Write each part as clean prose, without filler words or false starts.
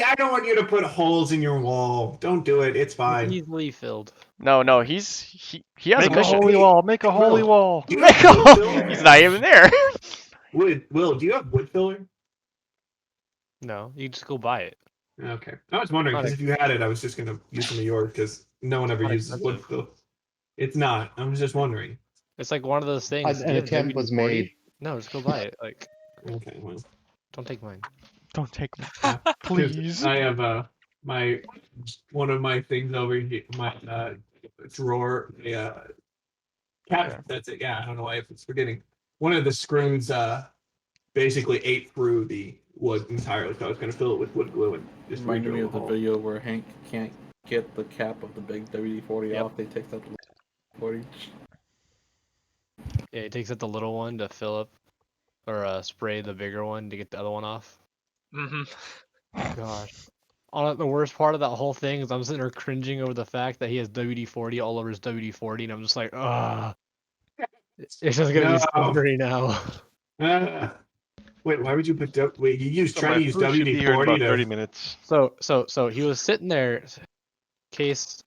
I don't want you to put holes in your wall. Don't do it. It's fine. Easily filled. No, he has Make a a mission. holy wall. Make a holy Will, wall. do you have wood filler? He's not even there. Will, do you have wood filler? No, you just go buy it. Okay. I was wondering, because if you had it, I was just going to use some of yours, because no one ever Not uses wood expensive. filler. It's not. I was just wondering. It's like one of those things. An attempt was made. No, just go buy it. Like, Okay, well. don't take mine. Don't take Yeah, please. I have one of my things over here, my drawer, cap. Yeah. That's it. Yeah, I don't know why I was forgetting. One of the screws basically ate through the wood entirely, so I was going to fill it with wood glue and just Reminded me redraw of the hole. video where Hank can't get the cap of the big WD-40 Yep. off. They take out the 40. Yeah, he takes out the little one to fill up, or spray the bigger one to get the other one off. Gosh. The worst part of that whole thing is I'm sitting there cringing over the fact that he has WD-40 all over his WD-40, and I'm just like, ugh. It's just gonna be slippery now. Wait, why would you put wait? You So try my to use food should be here in WD-40 about to 30 minutes. So he was sitting there. Case,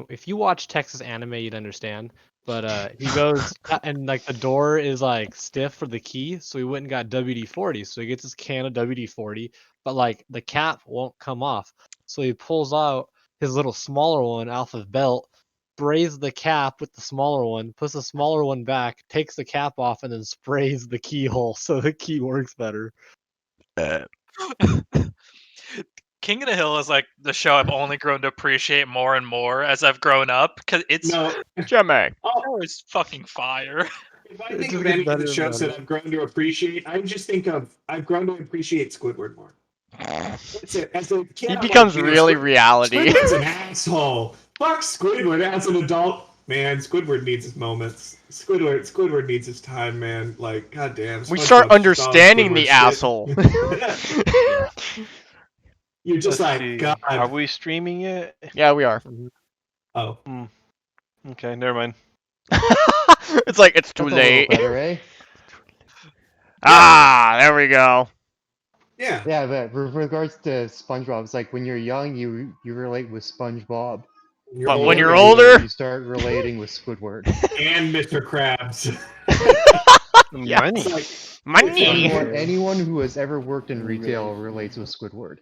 if you watch Texas anime, you'd understand. But he goes and like the door is like stiff for the key, so he went and got WD-40. So he gets his can of WD-40, but like the cap won't come off. So he pulls out his little smaller one off his belt, sprays the cap with the smaller one, puts the smaller one back, takes the cap off, and then sprays the keyhole so the key works better. King of the Hill is like the show I've only grown to appreciate more and more as I've grown up because it's Jemmy. it's fucking fire. If I think of any of the shows that I've grown to appreciate, I just think of I've grown to appreciate Squidward more. That's it. As a kid, He I'm becomes like, really reality. Squidward's an asshole. Fuck Squidward. As an adult, man, Squidward needs his moments. Squidward needs his time, man. Like, goddamn. We start understanding the shit. asshole. You're just Let's like, see. God. Are we streaming it? Yeah, we are. Oh. Okay, never mind. It's like it's too That's a little late. better, eh? Ah, there we go. Yeah. Yeah, but with regards to SpongeBob, it's like when you're young, you relate with SpongeBob. But when you're And older, you start relating with Squidward. And Mr. Krabs. Yeah. Money. It's like, money. Anyone who has ever worked in retail relates with Squidward.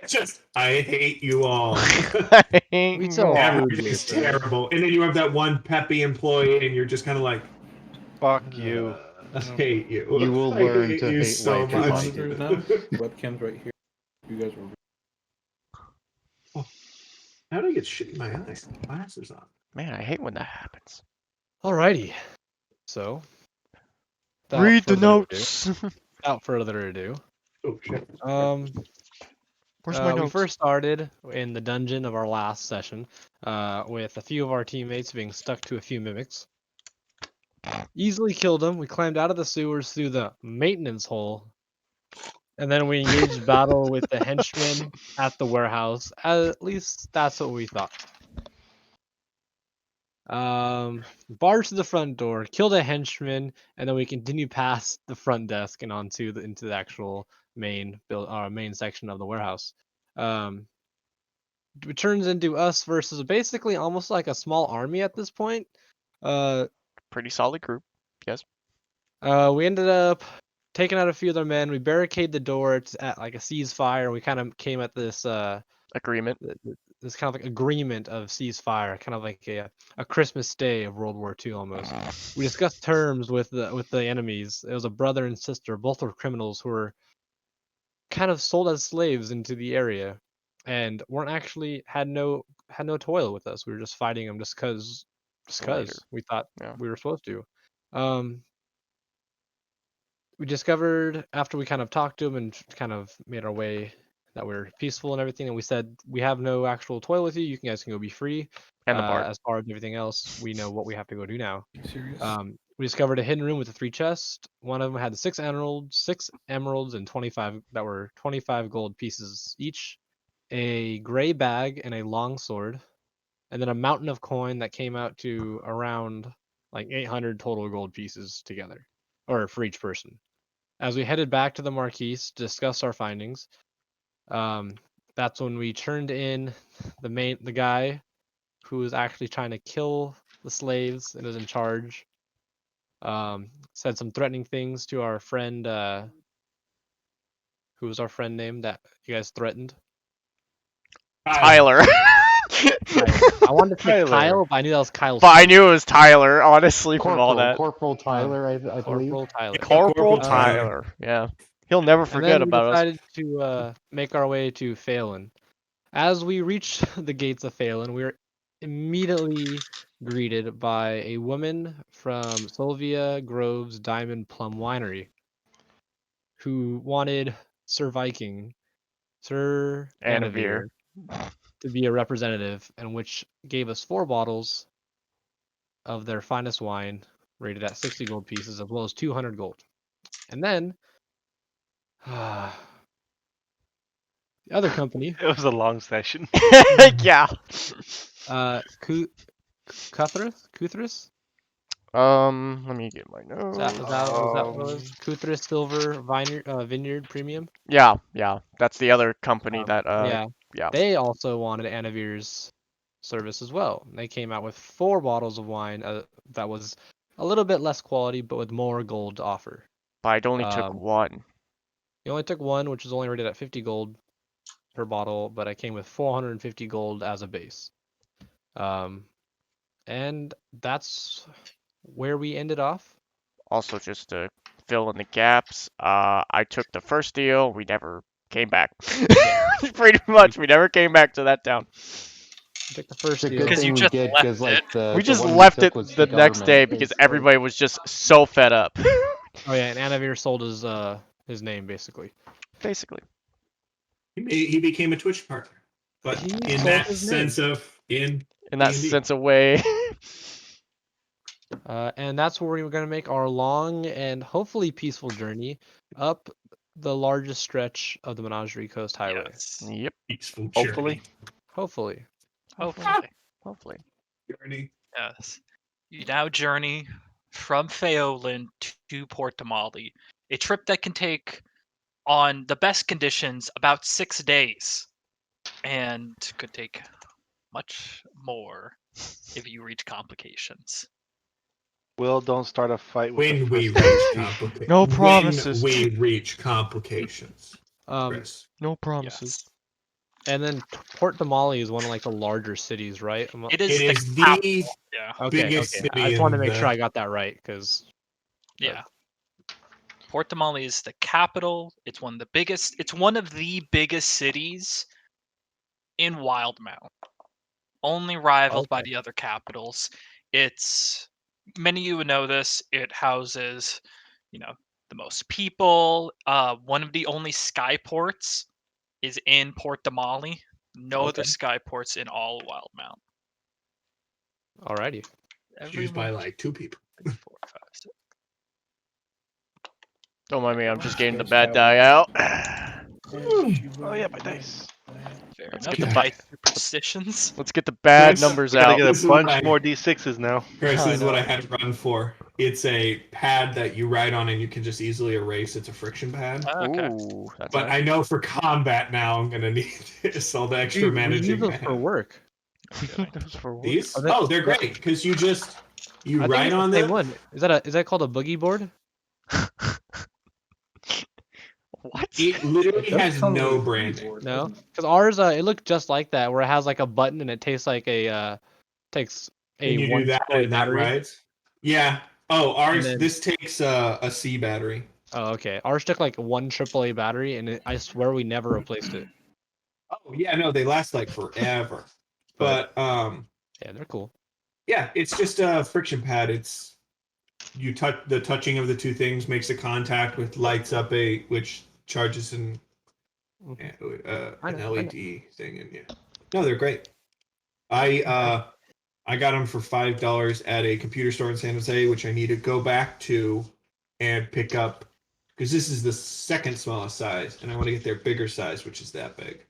just, I hate you all. We sell Everything's terrible. And then you have that one peppy employee, and you're just kind of like, Fuck you. I hate you. You will I learn hate to you hate so life. much. Monitors now. Webcams right here. You guys were. How do I get shit in my eyes? Glasses on. Man, I hate when that happens. Alrighty. So. Read the notes. Without further ado. Oh shit. Where's my We notes? first started in the dungeon of our last session, with a few of our teammates being stuck to a few mimics. Easily killed them. We climbed out of the sewers through the maintenance hole, and then we engaged battle with the henchmen at the warehouse. At least that's what we thought. Barged to the front door, killed a henchman, and then we continued past the front desk and onto into the actual main section of the warehouse. It turns into us versus basically almost like a small army at this point. Pretty solid group. Yes. We ended up taking out a few of their men. We barricaded the door at like a ceasefire. We kind of came at this Agreement. this kind of like agreement of ceasefire, kind of like a Christmas Day of World War II almost. We discussed terms with the enemies. It was a brother and sister. Both were criminals who were kind of sold as slaves into the area, and weren't actually had no toil with us. We were just fighting them just cause we thought we were supposed to. We discovered after we kind of talked to them and kind of made our way that we're peaceful and everything, and we said we have no actual toil with you. You guys can go be free. And the part. As far as everything else, we know what we have to go do now. Serious? We discovered a hidden room with the 3 chests. One of them had 6 emeralds, and 25 gold pieces each, a gray bag and a long sword, and then a mountain of coin that came out to around like 800 total gold pieces together, or for each person. As we headed back to the Marquise to discuss our findings, That's when we turned in the guy who was actually trying to kill the slaves and was in charge. Said some threatening things to our friend. Who was our friend name that you guys threatened? Tyler. I wanted to say Tyler. Kyle, but I knew that was Kyle. But I knew it was Tyler, honestly, from all that. Corporal Tyler, I believe. Corporal Tyler. Corporal Tyler. Tyler. Yeah. He'll never And forget then we about us. decided to make our way to Phelan. As we reached the gates of Phelan, we were immediately greeted by a woman from Sylvia Grove's Diamond Plum Winery who wanted Sir Anavir. to be a representative, and which gave us 4 bottles of their finest wine, rated at 60 gold pieces, as well as 200 gold. And then the other company, It was a long session. Yeah. Kuthris? Let me get my Is notes. that what it was? Kuthris Silver Vineyard Premium? Yeah, that's the other company that yeah. They also wanted Anavir's service as well. They came out with 4 bottles of wine that was a little bit less quality, but with more gold to offer. But I only took one. You only took one, which was only rated at 50 gold per bottle, but I came with 450 gold as a base. And that's where we ended off. Also, just to fill in the gaps, I took the first deal. We never came back. Pretty much, we never came back to that town. Took the first It's a deal. good Because you thing we just did, left because like it. We the just one left took it was the next government. day because It's like- everybody was just so fed up. Oh yeah, and Anavir sold his name basically. Basically. He became a Twitch partner, but He in sold that his sense of In that D&D. sense of way. And that's where we're going to make our long and hopefully peaceful journey up the largest stretch of the Menagerie Coast Highway. Yes. Yep. Peaceful Hopefully. journey. Hopefully. Hopefully. Journey. Yes. You now journey from Phelan to Port Damali. A trip that can take, on the best conditions, about 6 days. And could take much more if you reach complications. Will, don't start a fight with When the we first reach NPC. complications. No promises. When we reach complications. Chris. No promises. Yes. And then Port Damali is one of like the larger cities, right? It is It the is the capital. Yeah. Okay, biggest okay. city I just want to in make the- sure I got that right, because Yeah. Port Damali is the capital. It's one of the biggest. It's one of the biggest cities in WildeMount, only rivaled by the other capitals. It's many of you would know this. It houses, the most people. One of the only skyports is in Port Damali. No other skyports in all of WildeMount. alrighty. used by like 2 people. 4, 5, 6. Don't mind me, I'm just getting the bad die out. Oh yeah, my dice. Fair Let's enough. get the By superstitions. Let's get the bad Chris, numbers We gotta out. get This a is what bunch I- more d6s now. Chris, I this is what know. I had to run for. It's a pad that you write on and you can just easily erase. It's a friction pad. Okay. Ooh, that's But nice. I know for combat now I'm gonna need this, all the extra Dude, we managing. use those I for have. work. Those for work. These? Are they- Oh, they're great because you I think write it's on the same them. one. Is that called a boogie board? What? It literally does has come no with branding. No, because ours it looked just like that, where it has like a button and it takes like takes a And you do 1 that AAA and that battery. rides. Yeah. Oh, ours. then- This takes a C battery. Oh, okay. Ours took like 1 AAA battery, and I swear we never replaced it. Oh yeah, no, they last like forever. But- But Yeah, they're cool. yeah, it's just a friction pad. It's you touch the touching of the 2 things makes a contact with lights up which charges an I know. LED thing, and yeah, no, they're great. I got them for $5 at a computer store in San Jose, which I need to go back to and pick up because this is the second smallest size, and I want to get their bigger size, which is that big.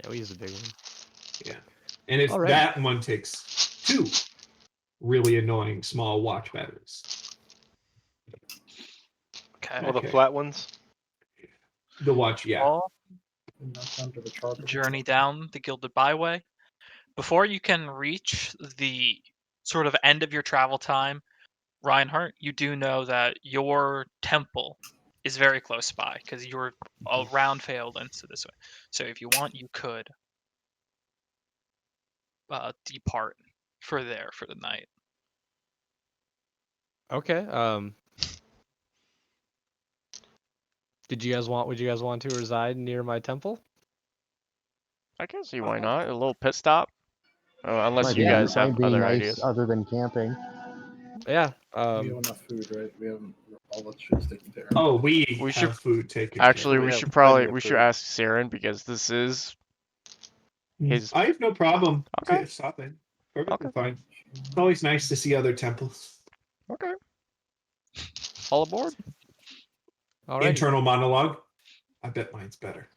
Yeah, we use a big one. Yeah, and it's Alright. that one takes 2 really annoying small watch batteries. Okay. All the Okay. flat ones. The watch, yeah. Well, journey down the Gilded Byway. Before you can reach the sort of end of your travel time, Reinhardt, you do know that your temple is very close by because you're around Phaeolins to this way. So if you want, you could depart for there for the night. Okay. Would you guys want to reside near my temple? I can see why not. A little pit stop. Unless Might you be, guys might have be other nice ideas. other than camping. Yeah. We have enough food, right? We have all that shit's taken care of. Oh, we We should- have food taken. Actually, We we have should plenty of we should food. ask Saren because this is his. I have no problem Okay. stopping. Perfectly Okay. fine. It's always nice to see other temples. Okay. All aboard. All right. Internal monologue. I bet mine's better.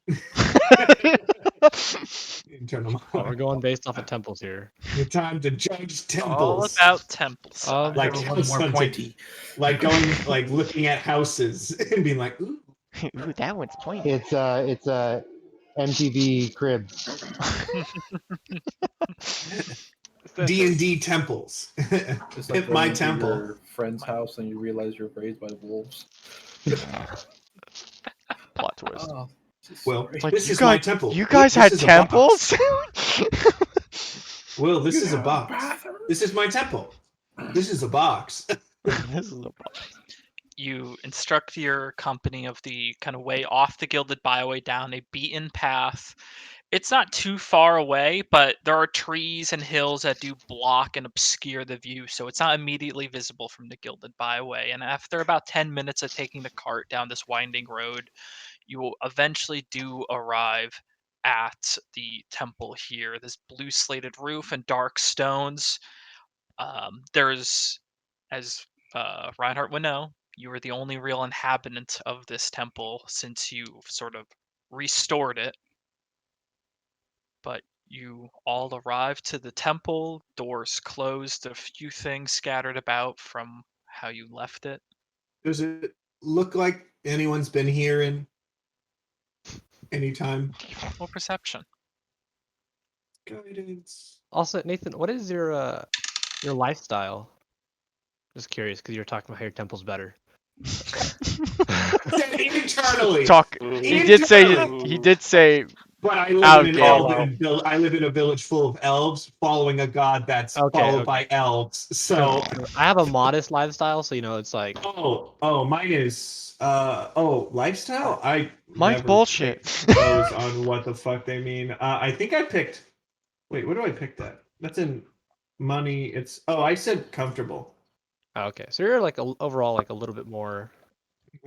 Internal We're monologue. going based off of temples here. The time to judge All temples. about temple size. Like One house more hunting. pointy. Like going, like looking at houses and being like, ooh. Ooh, that one's pointy. It's MTV Cribs. D&D temples. It's like Pimp my going to temple. your friend's house and you realize you're raised by wolves. Plot twist. Oh, this is Well, sorry. It's like, this you is my guys- temple. You guys This had is a box. temples? Will, this You is a have box. bathroom? This is my temple. This is a box. This is a box. You instruct your company of the kind of way off the Gilded Byway down a beaten path. It's not too far away, but there are trees and hills that do block and obscure the view, so it's not immediately visible from the Gilded Byway. And after about 10 minutes of taking the cart down this winding road, you will eventually do arrive at the temple here. This blue slated roof and dark stones. There's, as Reinhardt would know, you are the only real inhabitant of this temple since you've sort of restored it. But you all arrive to the temple, doors closed, a few things scattered about from how you left it. Does it look like anyone's been here in any time? Roll perception. Guidance. Also, Nathan, what is your lifestyle? Just curious, because you were talking about how your temple's better. Internally. Talk. Ooh. He did say. Internally. He did say. But I live Out in an game. elven I live in a village full of elves, following a god that's Okay, followed okay. by elves. So I have a modest lifestyle, so it's like mine is lifestyle. I Mine's never bullshit. take those on what the fuck they mean. I think I picked. Wait, what do I pick that? That's in money. It's I said comfortable. okay. So you're like overall like a little bit more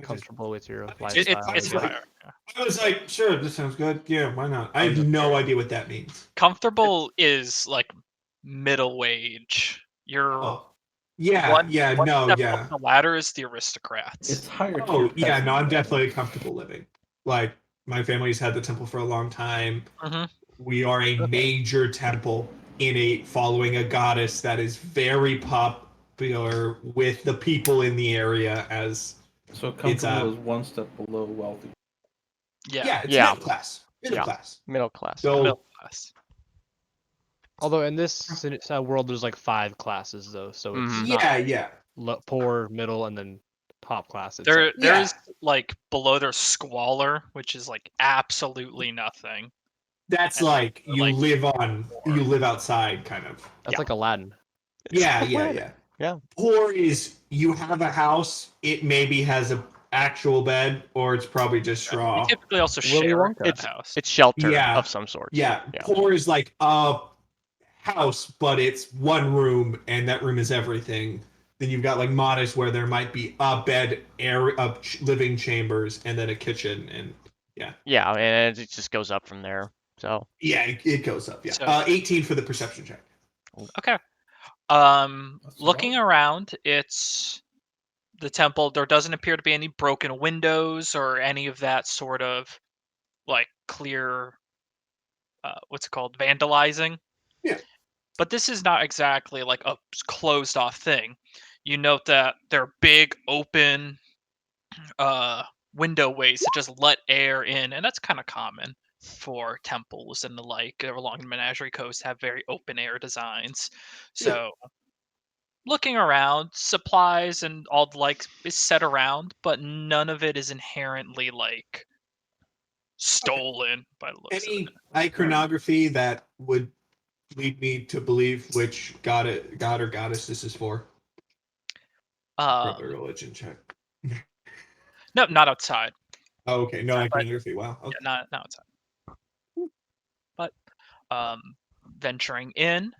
comfortable with your lifestyle. It's like- higher. Yeah. I was like, sure, this sounds good. Yeah, why not? I have no idea what that means. Comfortable is like middle wage. You're Oh, yeah, one no, step yeah. up the ladder is the aristocrats. It's higher. Oh, tier yeah, no, I'm peasant. definitely comfortable living. Like, my family's had the temple for a long time. Mhm. We are a major temple following a goddess that is very popular with the people in the area as So It's, comfortable is one step below wealthy. Yeah, it's Yeah. middle class. Middle Yeah. class. Middle class. So middle class. Although in this world, there's like 5 classes though, so it's Mhm. not yeah. poor, middle, and then top class. It's There, like, there's like below there's squalor, which is like absolutely nothing. That's And, like you like, live outside kind of. that's like Aladdin. Yeah. Yeah. Poor is you have a house, it maybe has a actual bed, or it's probably just straw. You typically also Willy share Wonka. that house. It's shelter Yeah. of some sort. Yeah, Yeah. poor is like a house, but it's one room, and that room is everything. Then you've got like modest, where there might be a bed, living chambers, and then a kitchen, and Yeah, and it just goes up from there. So yeah, it goes up. Yeah, So- 18 for the perception check. Okay. That's Looking low. around, it's the temple. There doesn't appear to be any broken windows or any of that sort of like clear, what's it called, vandalizing. Yeah. But this is not exactly like a closed off thing. You note that there are big open window ways that just let air in, and that's kind of common for temples and the like along the Menagerie Coast have very open air designs. Yeah. So looking around, supplies and all the like is set around, but none of it is inherently like stolen by the looks of Any it. iconography that would lead me to believe which god or goddess this is for? Probably religion check. No, not outside. Oh, okay. No But- iconography. Wow. Okay. Yeah, not outside. But venturing in,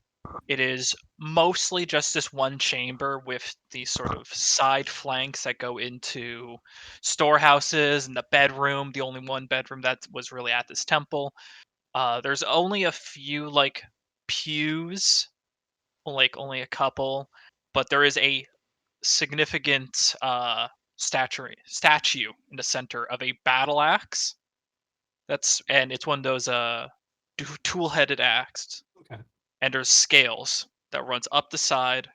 it is mostly just this one chamber with these sort of side flanks that go into storehouses and the bedroom, the only one bedroom that was really at this temple. There's only a few like pews, like only a couple, but there is a significant statue in the center of a battle axe. And it's one of those tool-headed axe. Okay. And there's scales that runs up the side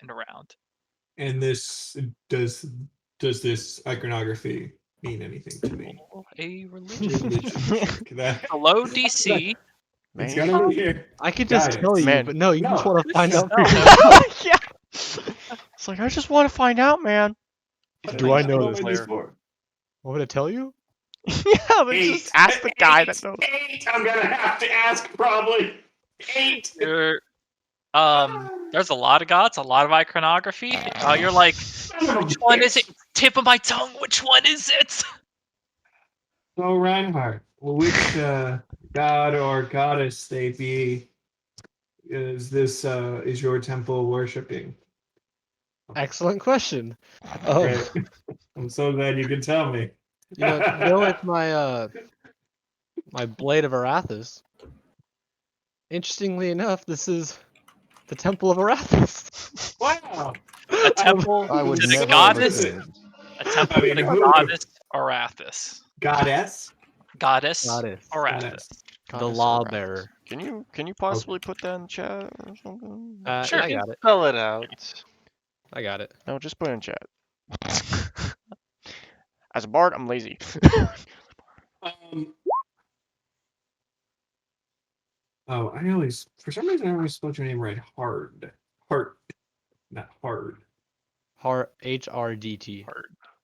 and around. And this does this iconography mean anything to me? Roll a religion. Religion check. That Below DC. it's Man, gotta be here. I could just Guidance. tell you, Man. but no, you just No. want to find out. for No. yourself. yeah. It's like I just want to find out, man. Do I know What this am this player? for? Want me to tell you? Yeah, but just ask the guy that knows. 8. I'm gonna have to ask probably 8. There, there's a lot of gods, a lot of iconography. You're like, which one is it? Tip of my tongue. Which one is it? So Reinhardt, which god or goddess they be is this is your temple worshipping? Excellent question. Great. I'm so glad you could tell me. You know it's my my blade of Arathis. Interestingly enough, this is the Temple of Arathis. Wow. A temple I would to the never goddess. understand. A temple I mean, to the who would've- goddess Arathis. Goddess? Goddess Goddess. Arathis. Goddess. The Goddess law Arathis. bearer. Can you possibly put that in the chat or something? Sure. Yeah, I got it. Spell it out. I got it. No, just put it in chat. As a bard, I'm lazy. Oh, for some reason I always spelled your name right. Hard. Heart. Not hard. HRDT.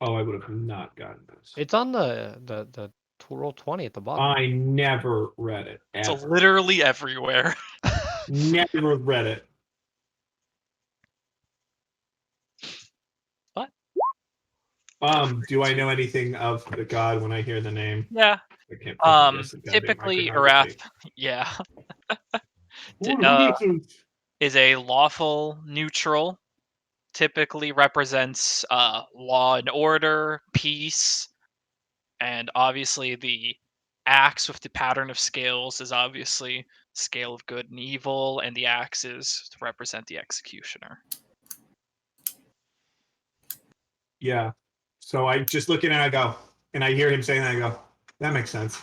Oh, I would have not gotten this. It's on the roll 20 at the bottom. I never read it. It's Ever. literally everywhere. Never read it. What? Do I know anything of the god when I hear the name? Yeah. I can't fucking guess the goddamn Typically iconography. Arath. Yeah. What Is a lawful neutral. Typically represents law and order, peace, and obviously the axe with the pattern of scales is obviously scale of good and evil, and the axe is to represent the executioner. Yeah. So I just look at it and I go, and I hear him saying that, I go, that makes sense.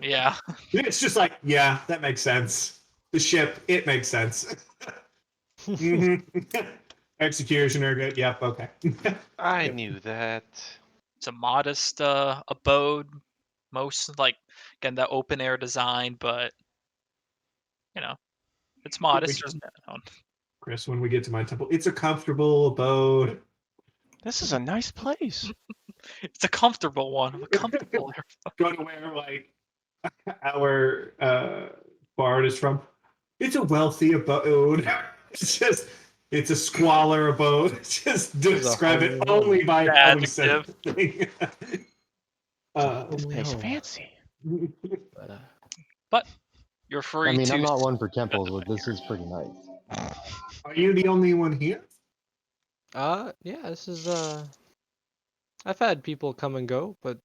Yeah. It's just like, yeah, that makes sense. The ship, it makes sense. Mhm. Executioner, good. Yep, okay. I Yep. knew that. It's a modest abode. Most like again that open air design, but you know, it's modest. Chris, when we get to my temple, it's a comfortable abode. This is a nice place. It's a comfortable one. I'm a comfortable. Going to where like our bard is from. It's a wealthy abode. It's a squalor abode. Just describe it whole only by how we said adjective. it. This place home. fancy. But, You're free I mean, to. I'm not one for temples, but this is pretty nice. Are you the only one here? yeah, this is I've had people come and go, but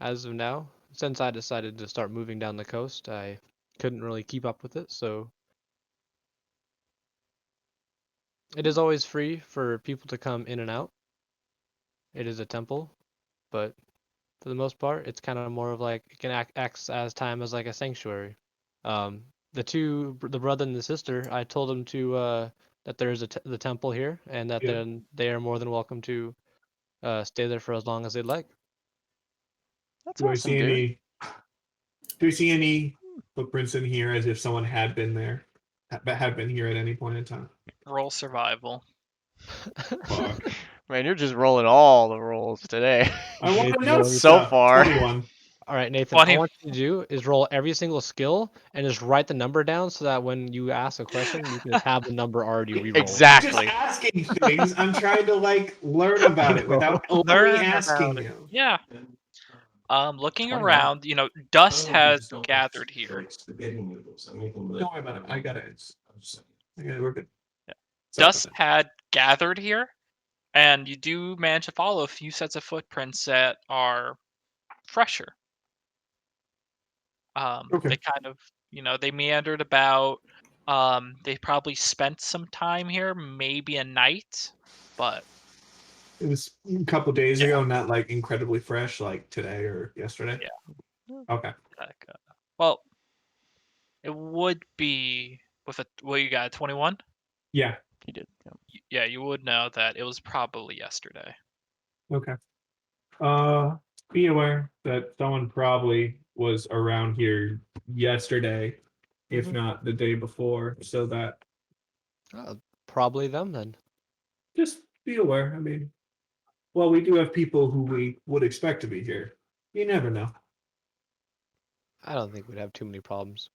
as of now, since I decided to start moving down the coast, I couldn't really keep up with it, so it is always free for people to come in and out. It is a temple, but for the most part, it's kind of more of like it can act as time as like a sanctuary. The brother and the sister, I told them to that there's the temple here, and that Yeah. then they are more than welcome to stay there for as long as they'd like. That's Do I awesome, see dude. any Do you see any footprints in here as if someone had been there, had been here at any point in time? Roll survival. Fuck. Man, you're just rolling all the rolls today. I want to Nathan, know roll so stuff. far. 21. All right, Nathan. Funny. All I want you to do is roll every single skill and just write the number down so that when you ask a question, you can just have the number already re-rolled. Exactly. Just asking things. I'm trying to like learn about it without only Learn asking about it. you. Yeah. Looking 21. around, dust has gathered here. Don't worry about it. I got it. We're good. Yeah. Sorry Dust about had gathered here, and you do manage to follow a few sets of footprints that are fresher. Okay. They kind of, they meandered about. They probably spent some time here, maybe a night, but that. It was a couple days Yeah. ago, not like incredibly fresh, like today or yesterday. Yeah. Okay. like, well, it would be with you got 21. Yeah. He did. Yeah. Yeah, you would know that it was probably yesterday. Okay. Be aware that someone probably was around here yesterday, if Mhm. not the day before, so that Probably them then. just be aware. I mean, well, we do have people who we would expect to be here. You never know. I don't think we'd have too many problems.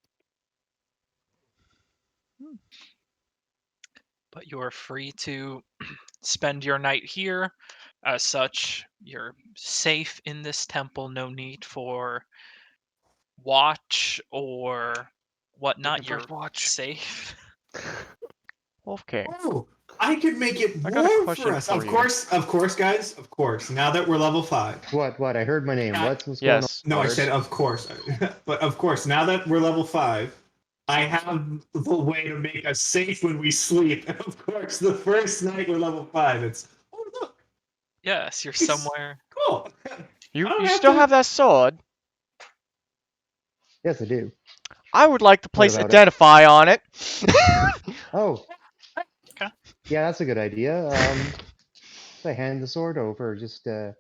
But you're free to spend your night here. As such, you're safe in this temple. No need for watch or whatnot. Looking for You're watch. safe. Wolf King. Oh, I could make it I got a warm question for us. for Of you. course, guys. Of course. Now that we're level 5. What? I heard my name. Yeah. What's going on? Yes. No, I Lars? said of course. But of course, now that we're level 5, I have the way to make us safe when we sleep. And of course, the first night we're level 5, it's oh look, Yes, you're It's- somewhere. cool. You I don't you have still to- have that sword. Yes, I do. I would like to place about it? identify on it. Oh. Okay. Yeah, that's a good idea. I hand the sword over. Just And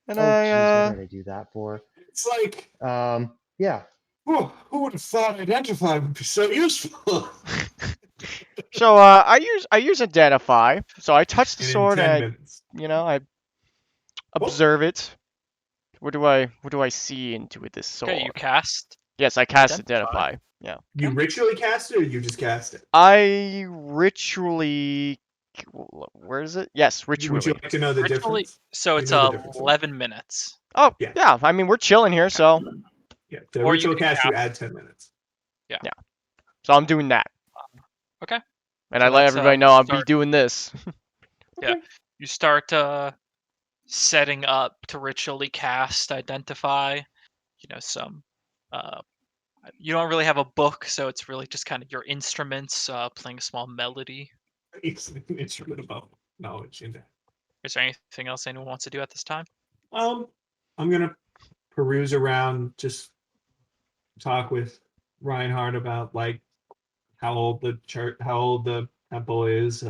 oh, jeez, I what did I do that for? It's like, Yeah. who would have thought identify would be so useful? so I use identify. So I touch the And in sword 10 and minutes. I observe it. What do I see into it, this sword? Okay, you cast. Yes, I cast Identify. identify. Yeah. You ritually cast it or you just cast it? I ritually. Where is it? Yes, Would you ritually. like to know the Ritually, difference? so You it's know the difference, right? 11 minutes. Oh Yeah. yeah. I mean, we're chilling here, so Yeah, the Or you ritual can cast, you cast- add 10 minutes. I'm doing that. Okay. And So I let that's, everybody know I'll be start- doing this. You start setting up to ritually cast identify. Some. You don't really have a book, so it's really just kind of your instruments playing a small melody. It's an instrument about knowledge. Is there anything else anyone wants to do at this time? I'm gonna peruse around, just talk with Reinhardt about like how old the church, how old the temple is,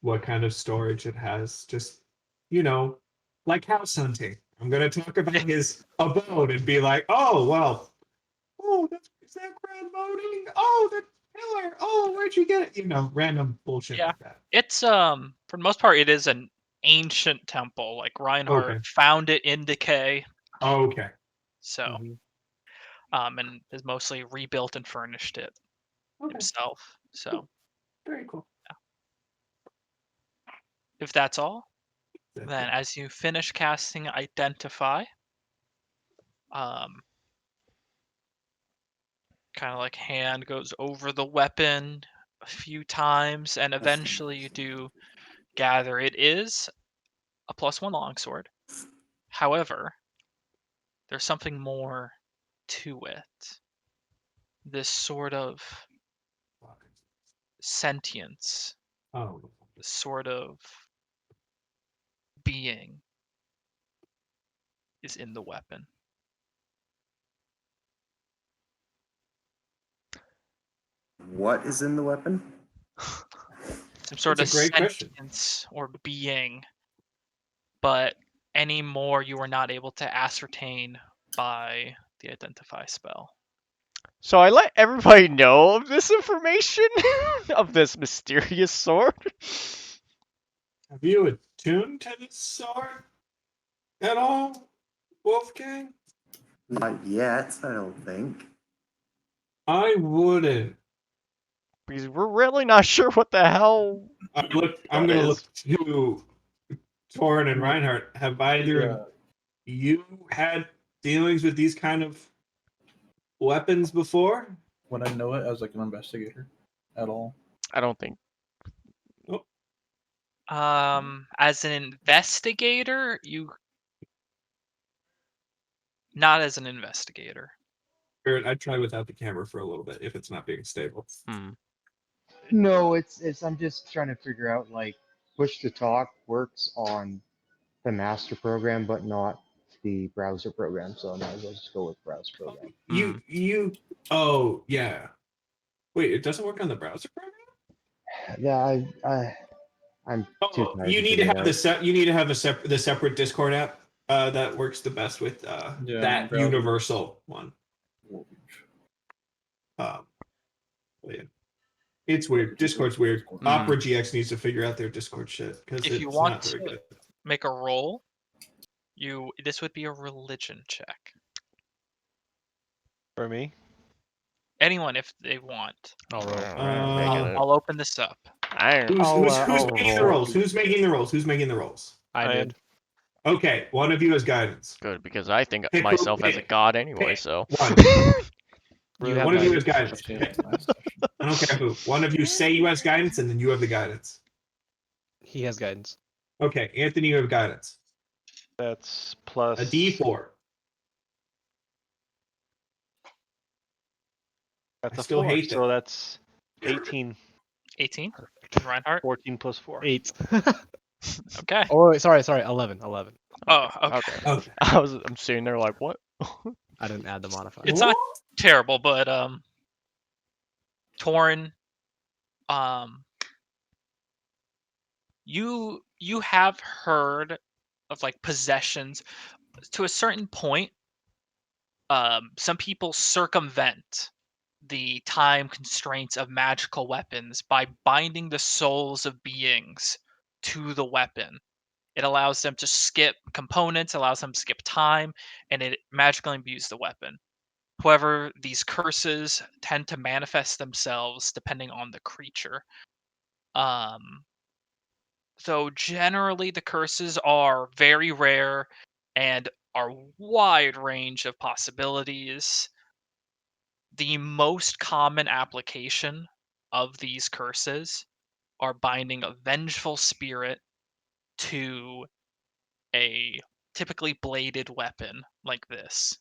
what kind of storage it has, just like house hunting. I'm gonna talk about his abode and be like, oh well, is that grand voting? Oh, that pillar. Oh, where'd you get it? Random bullshit Yeah. like that. It's for the most part, it is an ancient temple. Like Reinhardt Okay. found it in decay, Okay. so Mhm. and has mostly rebuilt and furnished it Okay. himself. So Very cool. if that's all, That's then it. as you finish casting identify, kind of like hand goes over the weapon a few times, and eventually you do gather it is a +1 longsword. However, there's something more to it. This sort of sentience, Oh. this sort of being is in the weapon. What is in the weapon? Some sort That's of a great question. sentience or being, but any more you are not able to ascertain by the identify spell. So I let everybody know of this information of this mysterious sword. Have you attuned to this sword at all, Wolfgang? Not yet, I don't think. I wouldn't. Because we're really not sure what the hell. I'm That gonna is. look to Torin and Reinhardt. Have either Yeah. of you had dealings with these kind of weapons before? Would I know it as like an investigator at all? I don't think. As an investigator, you not as an investigator. I'd try without the camera for a little bit if it's not being stable. Hmm. No, it's I'm just trying to figure out like push to talk works on the master program, but not the browser program. So I might as well just go with browser program. Oh yeah. Wait, it doesn't work on the browser program? Yeah, I'm too Oh, tired you to need to figure have it out. you need to have the separate Discord app that works the best with Yeah, that browser. universal one. Um, yeah. It's weird. Discord's weird. Opera GX needs to figure out their Discord shit because If you it's want not very to good. make a roll, this would be a religion check. For me? Anyone, if they want. I'll roll. I'll open this up. Who's making the roll. rolls? Who's making the rolls? Who's making the rolls? I I did. Okay, one of you has guidance. Good, because I think Pick myself as a pick- god anyway. pick So. one. You have One of you has guidance. guidance. I don't care who. One of you say you has guidance, and then you have the guidance. He has guidance. Okay, Anthony, you have guidance. That's plus A D4. That's I a still 4, hate so that. that's 18. 18. Reinhardt. 14 plus 4. 8. Okay. Oh, wait, sorry. 11. Oh, okay. Okay. I'm sitting there like, what? I didn't add the modifier. It's not terrible, but Torin, you have heard of like possessions to a certain point. Some people circumvent the time constraints of magical weapons by binding the souls of beings to the weapon. It allows them to skip components, allows them to skip time, and it magically imbues the weapon. However, these curses tend to manifest themselves depending on the creature. So generally the curses are very rare and are wide range of possibilities. The most common application of these curses are binding a vengeful spirit to a typically bladed weapon like this.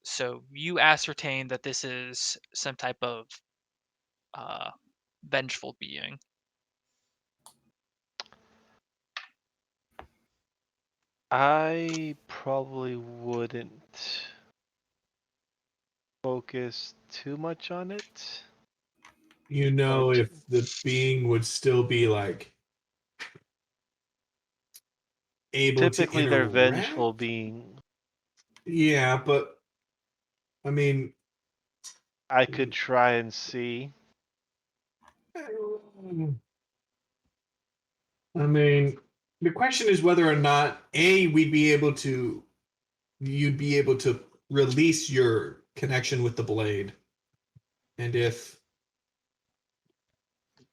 So you ascertain that this is some type of vengeful being. I probably wouldn't focus too much on it. You know, if the being would still be like able Typically, to they're interact. vengeful being. Yeah, but I mean, I could try and see. I mean, the question is whether or not you'd be able to release your connection with the blade, and if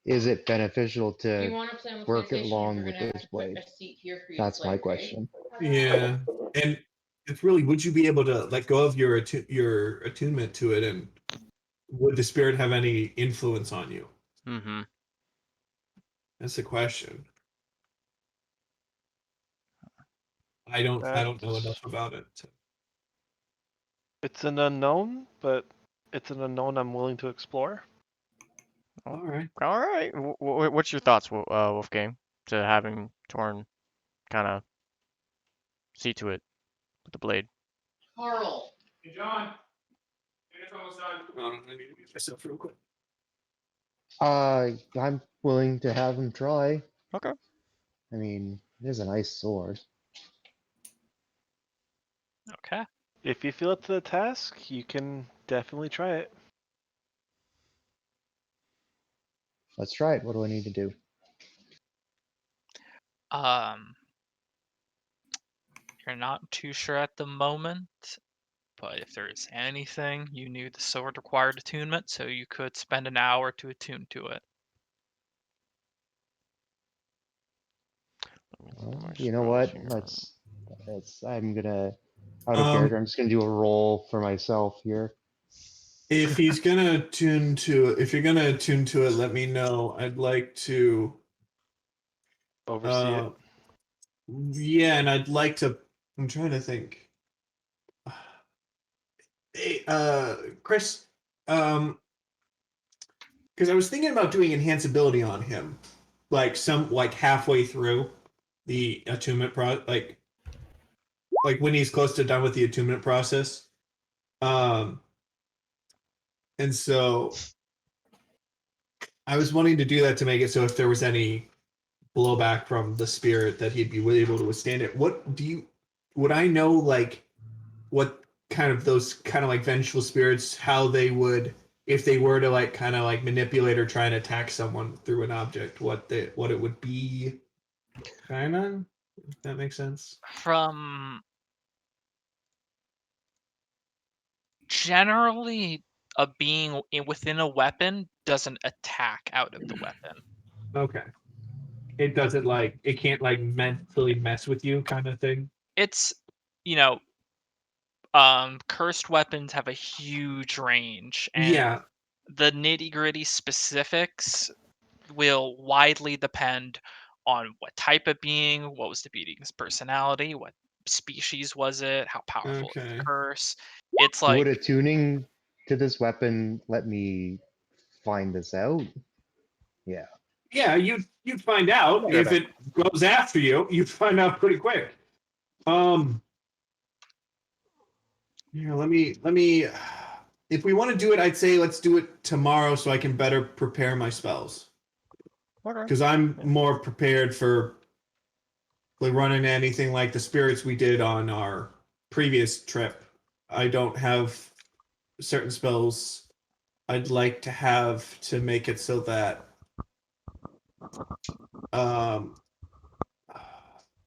Is it beneficial Do you to want to play on the work PlayStation? along You're with gonna have this to put blade? a seat here for you to That's play, my right? question. yeah, and it's really, would you be able to let go of your attunement to it, and would the spirit have any influence on you? Mm-hmm. That's the question. I don't know enough about it. It's an unknown, but it's an unknown I'm willing to explore. All right. All right. What's your thoughts, Wolfgang, to having Torn kind of see to it with the blade? Carl. Hey, John. It's almost done. I need to mute myself real quick. I'm willing to have him try. Okay. I mean, it is a nice sword. Okay. If you feel up to the task, you can definitely try it. Let's try it. What do I need to do? You're not too sure at the moment, but if there is anything, you knew the sword required attunement, so you could spend an hour to attune to it. You know what? I'm gonna out of character. I'm just gonna do a roll for myself here. If you're gonna attune to it, let me know. I'd like to Oversee it. yeah, and I'd like to. I'm trying to think. Hey, Chris, because I was thinking about doing enhanceability on him, like halfway through the attunement like when he's close to done with the attunement process. And so I was wanting to do that to make it so if there was any blowback from the spirit that he'd be able to withstand it. Would I know like what kind of those kind of like vengeful spirits, how they would, if they were to like kind of like manipulate or try and attack someone through an object, what it would be, kind of, if that makes sense. From generally, a being within a weapon doesn't attack out of the weapon. Okay. It doesn't like, it can't like mentally mess with you kind of thing. It's, cursed weapons have a huge range, and Yeah. the nitty-gritty specifics will widely depend on what type of being, what was the being's personality, what species was it, how powerful is the Okay. curse. It's like, Would attuning to this weapon let me find this out? Yeah. Yeah, you'd find out Yeah, if it goes after you. You'd find out pretty quick. Yeah, let me. If we want to do it, I'd say let's do it tomorrow so I can better prepare my spells. Okay. Because I'm more prepared for like running anything like the spirits we did on our previous trip. I don't have certain spells I'd like to have to make it so that hold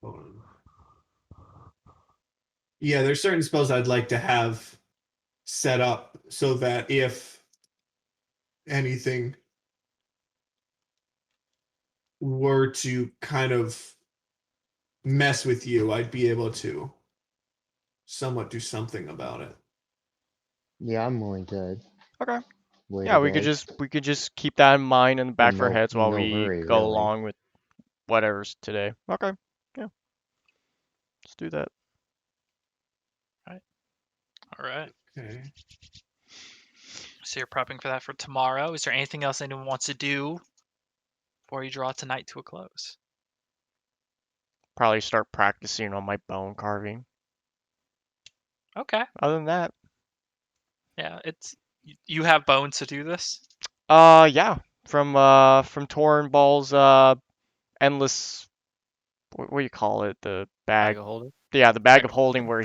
on. Yeah, there's certain spells I'd like to have set up so that if anything were to kind of mess with you, I'd be able to somewhat do something about it. Yeah, I'm willing to Okay. wait Yeah, a we could bit. just keep that in mind in the back of our No, heads while no we hurry, go really. along with whatever's today. Okay. Yeah. Let's do that. all right. Okay. So you're prepping for that for tomorrow. Is there anything else anyone wants to do before you draw tonight to a close? Probably start practicing on my bone carving. Okay. Other than that, Yeah, you have bones to do this. yeah, from Torn Ball's endless, what do you call it? The Bag bag. of holding. Yeah, the bag of holding where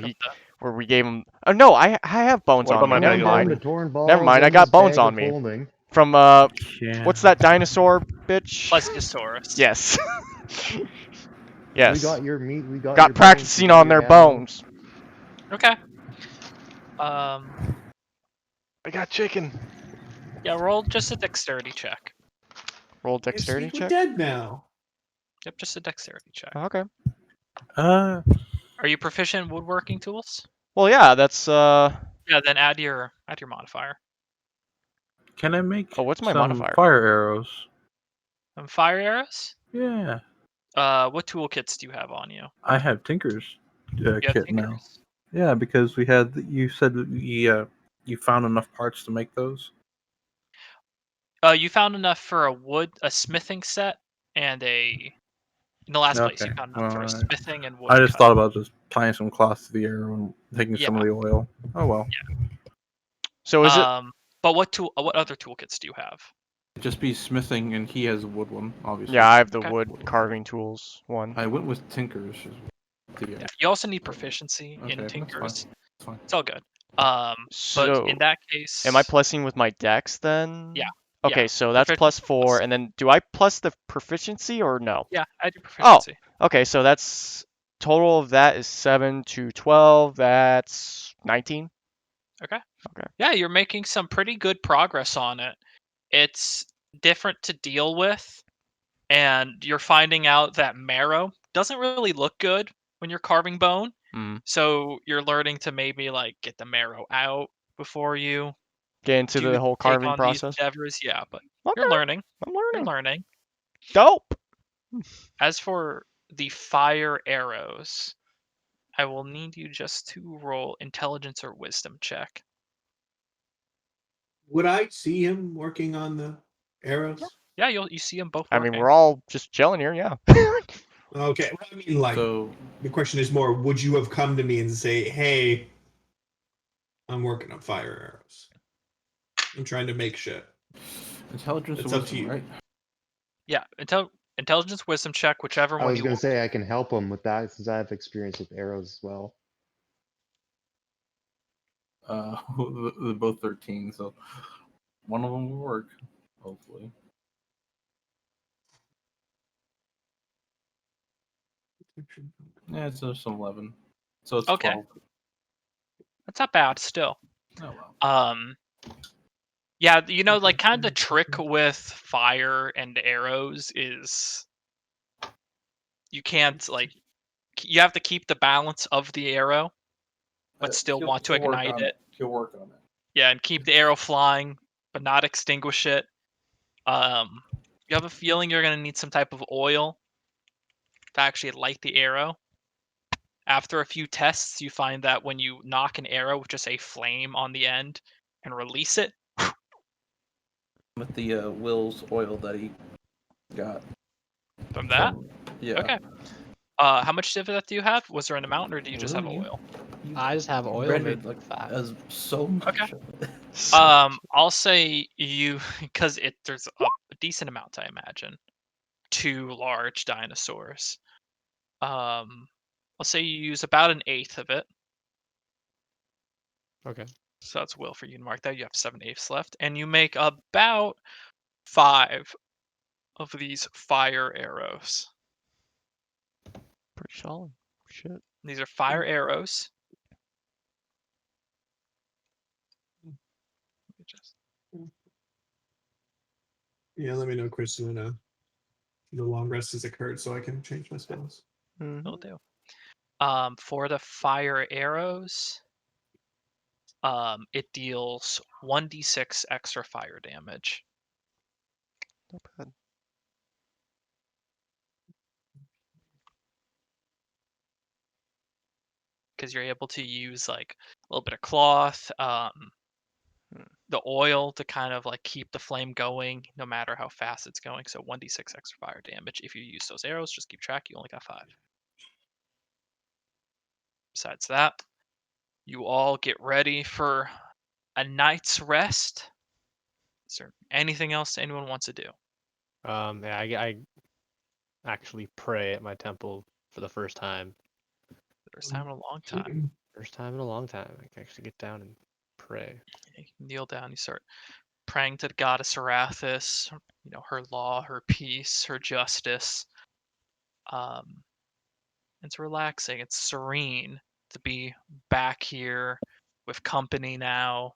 we gave him. Oh no, I have bones What on about me. my Never bag of mind. holding? Torn balls, Never mind. I got bones on me. Holding. From Yeah. what's that dinosaur bitch? Plesiosaurus. Yes. We Yes. got your meat. We got your Got bones, practicing we got on your their ammo. bones. Okay. I got chicken. Yeah, roll just a dexterity check. Roll You dexterity speak with check. dead now. Yep, just a dexterity check. Okay. Are you proficient in woodworking tools? Well, yeah, that's Yeah, then add your modifier. Can I make Oh, what's my some modifier? fire arrows? Fire arrows? Yeah. What toolkits do you have on you? I have Tinker's You have kit now. tinkers? Yeah, because you said that you found enough parts to make those. You found enough for a smithing set, and in the last place you Okay. found enough for a Well, smithing and wood. I just thought about just tying some cloths to the arrow and taking some of Yeah. the oil. Oh well. so is it But what other toolkits do you have? Just be smithing, and he has a wood one, obviously. Yeah, I have the Okay. wood carving tools one. I went with Tinker's. Yeah. You also need proficiency Okay, in that's tinkers. fine. It's all good. But So, in that case, am I plussing with my dex then? Yeah. Okay, Yeah. so that's plus Proficiency 4, and then do I plus the proficiency or no? Yeah, I do Oh, proficiency. okay, so that's total of that is 7 to 12. That's 19. Okay. Okay. Yeah, you're making some pretty good progress on it. It's different to deal with, and you're finding out that marrow doesn't really look good when you're carving bone. Mm. So you're learning to maybe like get the marrow out before you Get into the whole take carving on these process. endeavors. Yeah, but Okay, you're learning. I'm You're learning. learning. Dope. As for the fire arrows, I will need you just to roll intelligence or wisdom check. Would I see him working on the arrows? Yeah, you see them both I working. mean, we're all just chilling here, yeah. Okay. Well, I mean, like, So the question is more: would you have come to me and say, "Hey, I'm working on fire arrows. I'm trying to make shit." intelligence It's or up to wisdom, you. right? Yeah, intelligence, wisdom check, whichever I one was you gonna want. say I can help him with that since I have experience with arrows as well. They're both 13, so one of them will work, hopefully. Yeah, it's just 11. So it's Okay. 12. That's not bad still. Oh well. Yeah, you know, like kind of the trick with fire and arrows is you can't like you have to keep the balance of the arrow, but still want to He'll work ignite on it. He'll work on it. Yeah, and keep the arrow flying, but not extinguish it. You have a feeling you're gonna need some type of oil to actually light the arrow. After a few tests, you find that when you knock an arrow with just a flame on the end and release it, With the Will's oil that he got. from that, Yeah. okay. How much of that do you have? Was there an amount, or do you just have Will, oil? I just have oil rendered made like 5. as so much. Okay. Of it. I'll say you because there's a decent amount, I imagine. 2 large dinosaurs. I'll say you use about an eighth of it. Okay. So that's Will for you to mark that. You have 7/8 left, and you make about 5 of these fire arrows. Pretty solid. Shit. These are fire arrows. Yeah, let me know, Chris, when the long rest has occurred, so I can change my spells. Will do. For the fire arrows, it deals 1d6 extra fire damage. Not bad. Because you're able to use like a little bit of cloth, the oil to kind of like keep the flame going no matter how fast it's going. So 1d6 extra fire damage. If you use those arrows, just keep track. You only got 5. Besides that, you all get ready for a night's rest. Is there anything else anyone wants to do? Yeah, I actually pray at my temple for the first time. First time in a long time. First time in a long time. I can actually get down and pray. You kneel down. You start praying to the goddess Arathis. You know, her law, her peace, her justice. It's relaxing. It's serene to be back here with company now.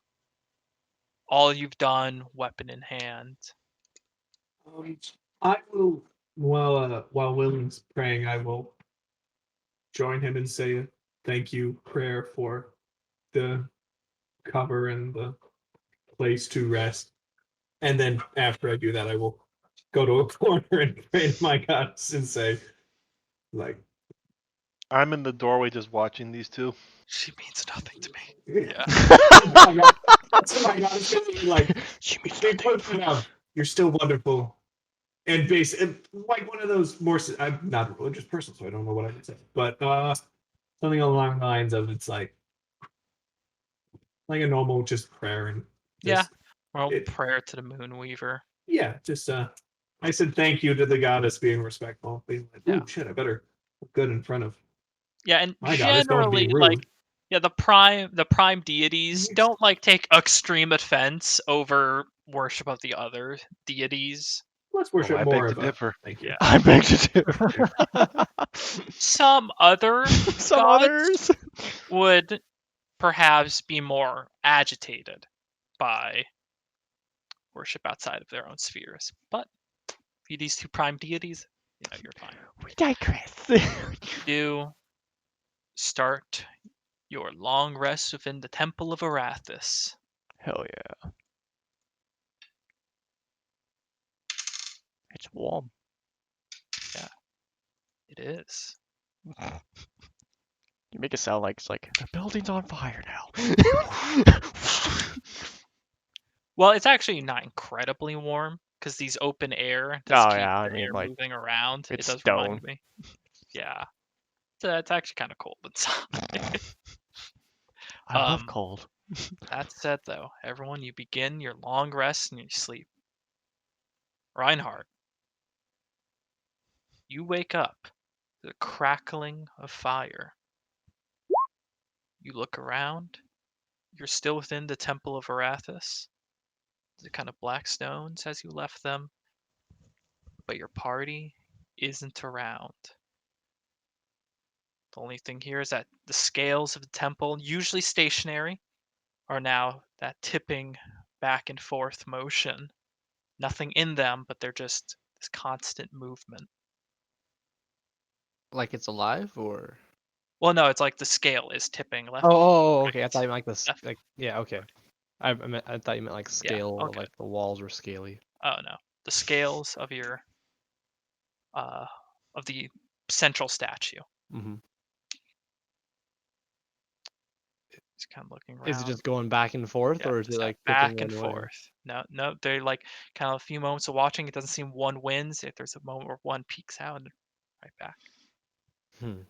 All you've done, weapon in hand. I will, while William's praying, I will join him and say a thank you prayer for the cover and the place to rest. And then after I do that, I will go to a corner and pray to my goddess and say, like, I'm in the doorway just watching these two. She means nothing to me. Yeah. That's what my goddess gonna be like. She means Be nothing. close enough. You're still wonderful. And like one of those more. I'm not a religious person, so I don't know what I would say. But something along the lines of it's like a normal just prayer and Yeah. just Well, it, prayer to the Moon Weaver. yeah, just I said thank you to the goddess, being respectful, being like, Yeah. oh shit, I better look good in front of Yeah, and my goddess. Don't be generally, rude. like, Yeah, the prime deities don't like take extreme offense over worship of the other deities. Let's Oh, worship I more beg of to us. differ. Thank you. Yeah. I beg to differ. Some other Some gods others. would perhaps be more agitated by worship outside of their own spheres. But for these two prime deities, you're fine. We digress. You do start your long rest within the Temple of Arathis. Hell yeah. It's warm. It is. You make it sound like it's like the building's on fire now. Well, it's actually not incredibly warm because these open air does Oh keep yeah, I the mean air like moving around. It it's does stone. remind me. Yeah. It's actually kind of cold inside. I love Um, cold. That said, though, everyone, you begin your long rest and you sleep. Reinhardt, you wake up to the crackling of fire. You look around. You're still within the Temple of Arathis. The kind of black stones as you left them, but your party isn't around. The only thing here is that the scales of the temple, usually stationary, are now that tipping back and forth motion. Nothing in them, but they're just this constant movement. Like it's alive or? Well, no, it's like the scale is tipping left. Okay. I right, thought you meant like this. left. Like yeah, okay. I thought you meant like Yeah, scale, okay. like the walls were scaly. Oh no, the scales of your uh of the central statue. Mm-hmm. Just kind of looking Is it around. just going back and forth, Yeah, or is it it's that like tipping back and one way? forth. No, they're like kind of a few moments of watching. It doesn't seem one wins. If there's a moment where one peeks out and right back. Hmm.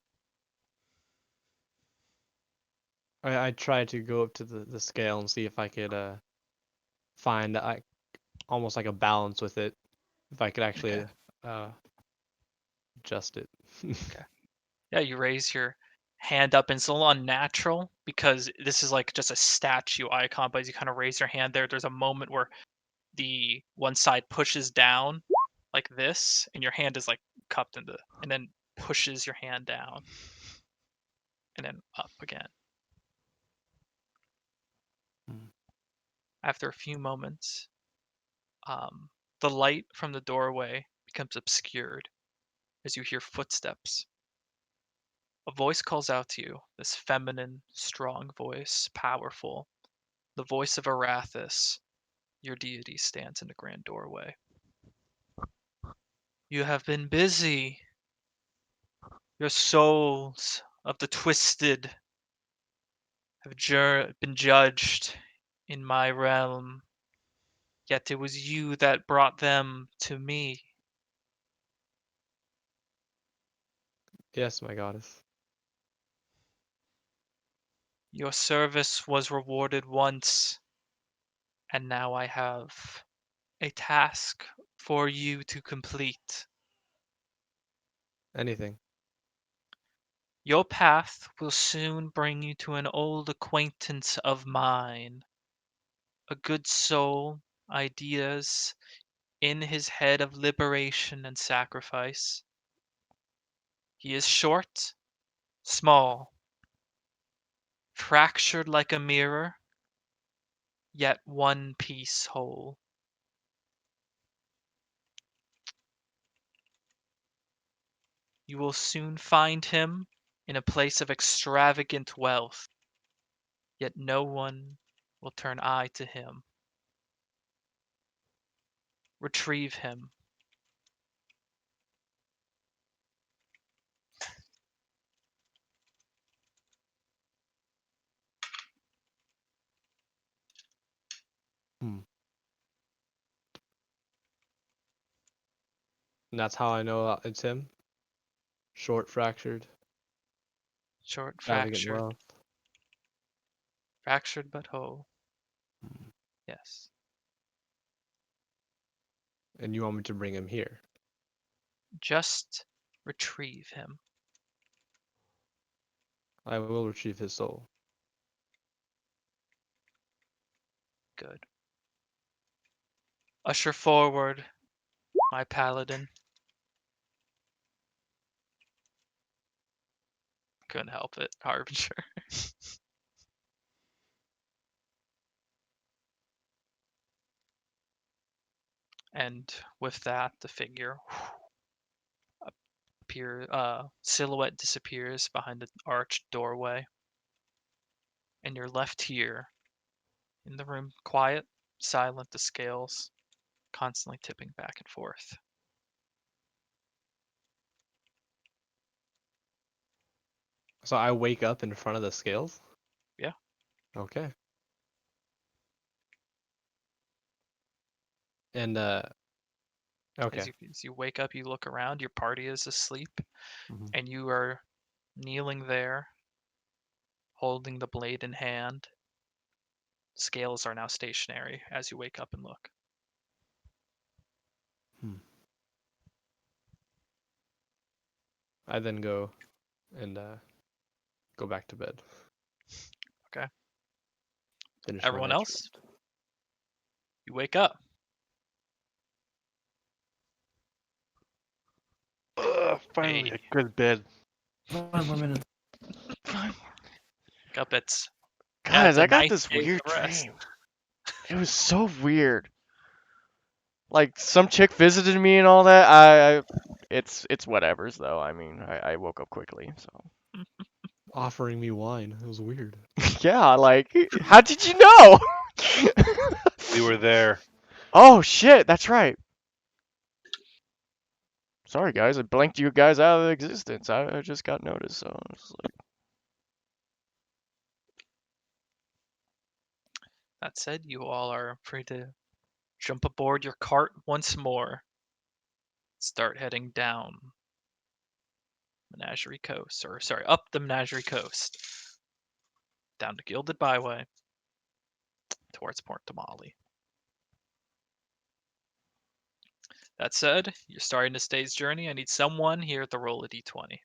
I tried to go up to the scale and see if I could find almost like a balance with it, if I could actually Okay. adjust it. Yeah, you raise your hand up, and it's a little unnatural because this is like just a statue icon. But as you kind of raise your hand there's a moment where the one side pushes down like this, and your hand is like cupped into, and then pushes your hand down, and then up again. Hmm. After a few moments, the light from the doorway becomes obscured as you hear footsteps. A voice calls out to you, this feminine, strong voice, powerful. The voice of Arathis, your deity, stands in the grand doorway. You have been busy. Your souls of the twisted have been judged in my realm. Yet it was you that brought them to me. Yes, my goddess. Your service was rewarded once, and now I have a task for you to complete. Anything. Your path will soon bring you to an old acquaintance of mine, a good soul, ideas in his head of liberation and sacrifice. He is short, small, fractured like a mirror, yet one piece whole. You will soon find him in a place of extravagant wealth, yet no one will turn eye to him. Retrieve him. Hmm. And that's how I know it's him. Short, fractured, Short, extravagant fractured, wealth. fractured but whole. Hmm. Yes. And you want me to bring him here? Just retrieve him. I will retrieve his soul. Good. Usher forward, my paladin. Couldn't help it, Harbinger. And with that, the figure silhouette disappears behind the arched doorway. And you're left here in the room, quiet, silent, the scales constantly tipping back and forth. So I wake up in front of the scales? Yeah. Okay. And okay. As you wake up, you look around, your party is asleep, Mhm. and you are kneeling there, holding the blade in hand. Scales are now stationary as you wake up and look. I then go and go back to bed. Okay. Finish my Everyone night's else? rest. You wake up. Finally, Hey. a good bed. 5 more minutes. Wake up, it's Guys, a I got nice this day's weird rest. dream. It was so weird. Like some chick visited me and all that. It's whatever's though. I mean, I woke up quickly, so Offering me wine. It was weird. yeah. Like, how did you know? We were there. Oh shit, that's right. Sorry guys, I blanked you guys out of existence. I just got noticed, so it's like. That said, you all are free to jump aboard your cart once more. Start heading down Menagerie Coast, or sorry, up the Menagerie Coast, down to Gilded Byway, towards Port Damali. That said, you're starting the day's journey. I need someone here to roll a d20.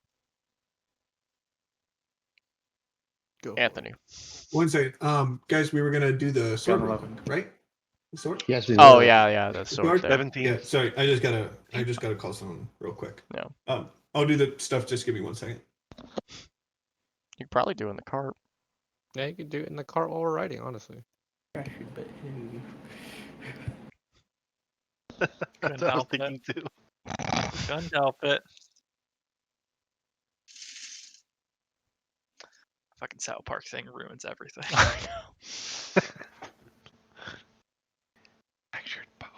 Go. Anthony. One second. Guys, we were gonna do the sword roll, 11. right? The sword? Yes, we Oh were. yeah, the The sword thing. 17. Yeah, sorry. I just gotta call someone real quick. No. I'll do the stuff. Just give me 1 second. You could probably do it in the cart. Yeah, you could do it in the cart while we're riding, honestly. That's Couldn't what I was help it. thinking too. Couldn't help it. Fucking South Park thing ruins everything. Fractured bow.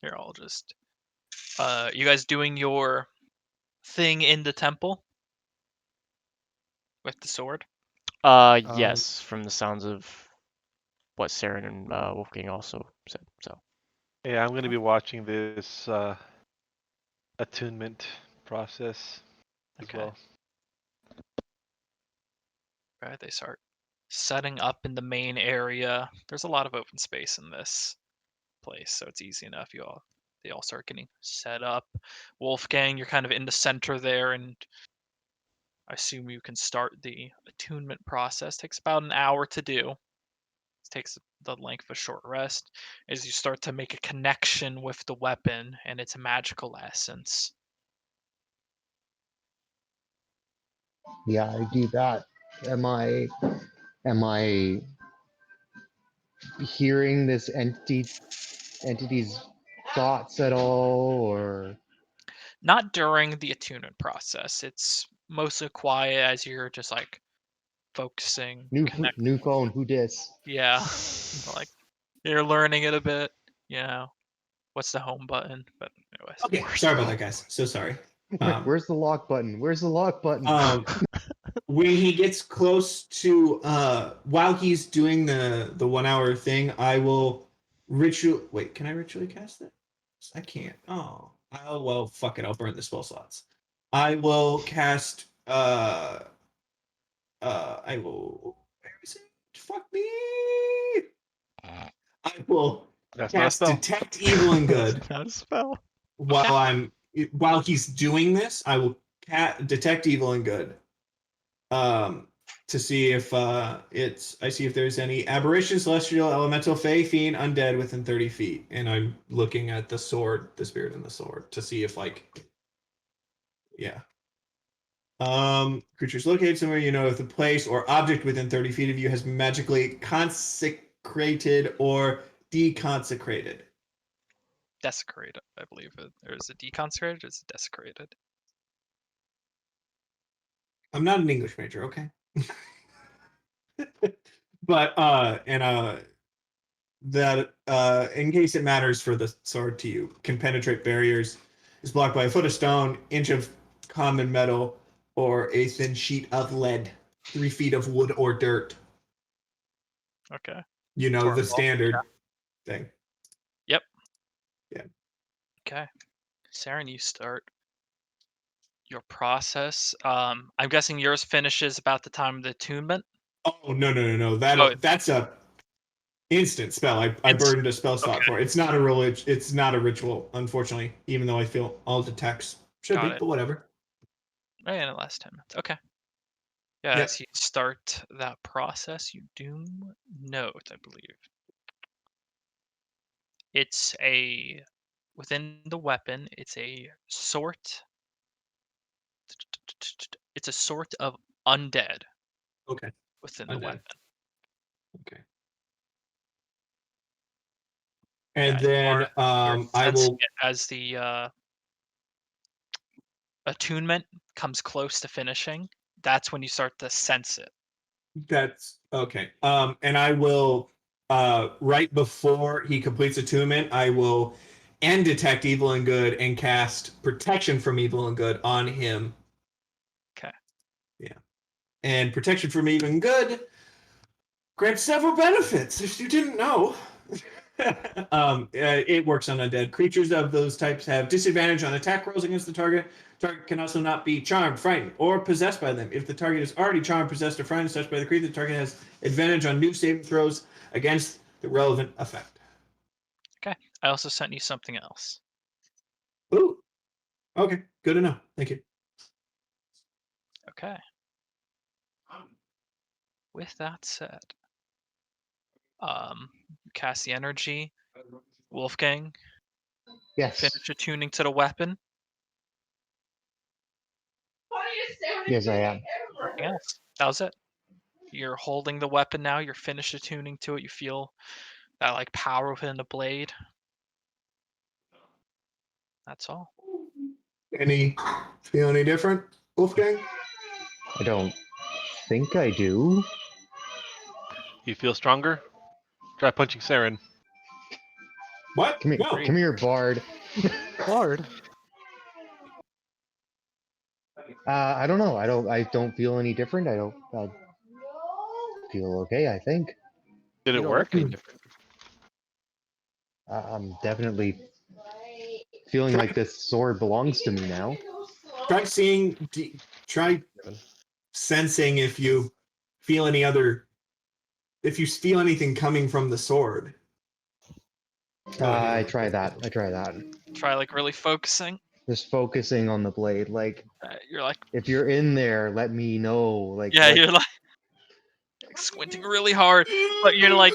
You're all just you guys doing your thing in the temple with the sword? Yes, from the sounds of what Saren and Wolfgang also said. So. Yeah, I'm going to be watching this attunement process as Okay. well. Right, they start setting up in the main area. There's a lot of open space in this place, so it's easy enough. They all start getting set up. Wolfgang, you're kind of in the center there, and I assume you can start the attunement process. Takes about an hour to do. It takes the length of a short rest as you start to make a connection with the weapon and its magical essence. Yeah, I do that. Am I hearing this entity's thoughts at all, or Not during the attunement process. It's mostly quiet as you're just like focusing, connecting. new phone? Who dis? Yeah, like you're learning it a bit. You know, what's the home button? But anyways, Okay, sorry about that, guys. So sorry. Where's the lock button? Where's the lock button? When he gets close to while he's doing the 1 hour thing, I will wait, can I ritually cast that? I can't. Oh. Well, fuck it, I'll burn the spell slots. I will cast I will where is it? Fuck me. I will That's not a cast spell. detect evil and good. That's not a spell. While he's doing this, I will detect evil and good. to see if I see if there's any aberration, celestial, elemental, fey, fiend, undead within 30 feet, and I'm looking at the sword, the spirit in the sword, to see if yeah. Creatures located somewhere you know if the place or object within 30 feet of you has been magically consecrated or deconsecrated. Desecrated, I believe. Or is it deconsecrated or is it desecrated? I'm not an English major, okay? But that in case it matters for the sword to you, can penetrate barriers, is blocked by a foot of stone, inch of common metal, or a thin sheet of lead, 3 feet of wood or dirt. Okay. You know, the Torval, standard thing. Yep. Yeah. Okay. Saren, you start your process. I'm guessing yours finishes about the time of the attunement. Oh no. Oh, That's a instant spell. I burned a spell slot okay. for it. It's not a it's not a ritual, unfortunately, even though I feel all detects should Got be, it. but whatever. Oh, yeah, in the last 10 minutes. Okay. Yeah, Yep. as you start that process, you do note, I believe. It's within the weapon, it's a sort of undead Okay. within the Undead. weapon. Okay. Yeah, And then you're I sensing will. it as the attunement comes close to finishing. That's when you start to sense it. That's okay. And I will right before he completes attunement, I will end detect evil and good and cast protection from evil and good on him. Okay. Yeah. And protection from evil and good grants several benefits if you didn't know. It works on undead creatures of those types have disadvantage on attack rolls against the target. Target can also not be charmed, frightened, or possessed by them. If the target is already charmed, possessed, or frightened such by the creature, the target has advantage on new saving throws against the relevant effect. Okay. I also sent you something else. Ooh. Okay. Good to know. Thank you. Okay. With that said, cast the energy. Wolfgang, Yes. finish attuning to the weapon. Yes, I am. Nothing else. That was it. You're holding the weapon now. You're finished attuning to it. You feel that like power within the blade. That's all. Feel any different, Wolfgang? I don't think I do. You feel stronger? Try punching Saren. What? Come here, No. come here, Bard. Bard. I don't know. I don't feel any different. I feel okay. I think. Did You it don't work? look any different. I'm definitely feeling like this sword belongs to me now. Try seeing. Try sensing if you feel any other. If you feel anything coming from the sword. I try that. I try that. Try like really focusing. Just focusing on the blade. Like, You're like, if you're in there, let me know. Like, yeah, what- you're like squinting really hard, but you're like,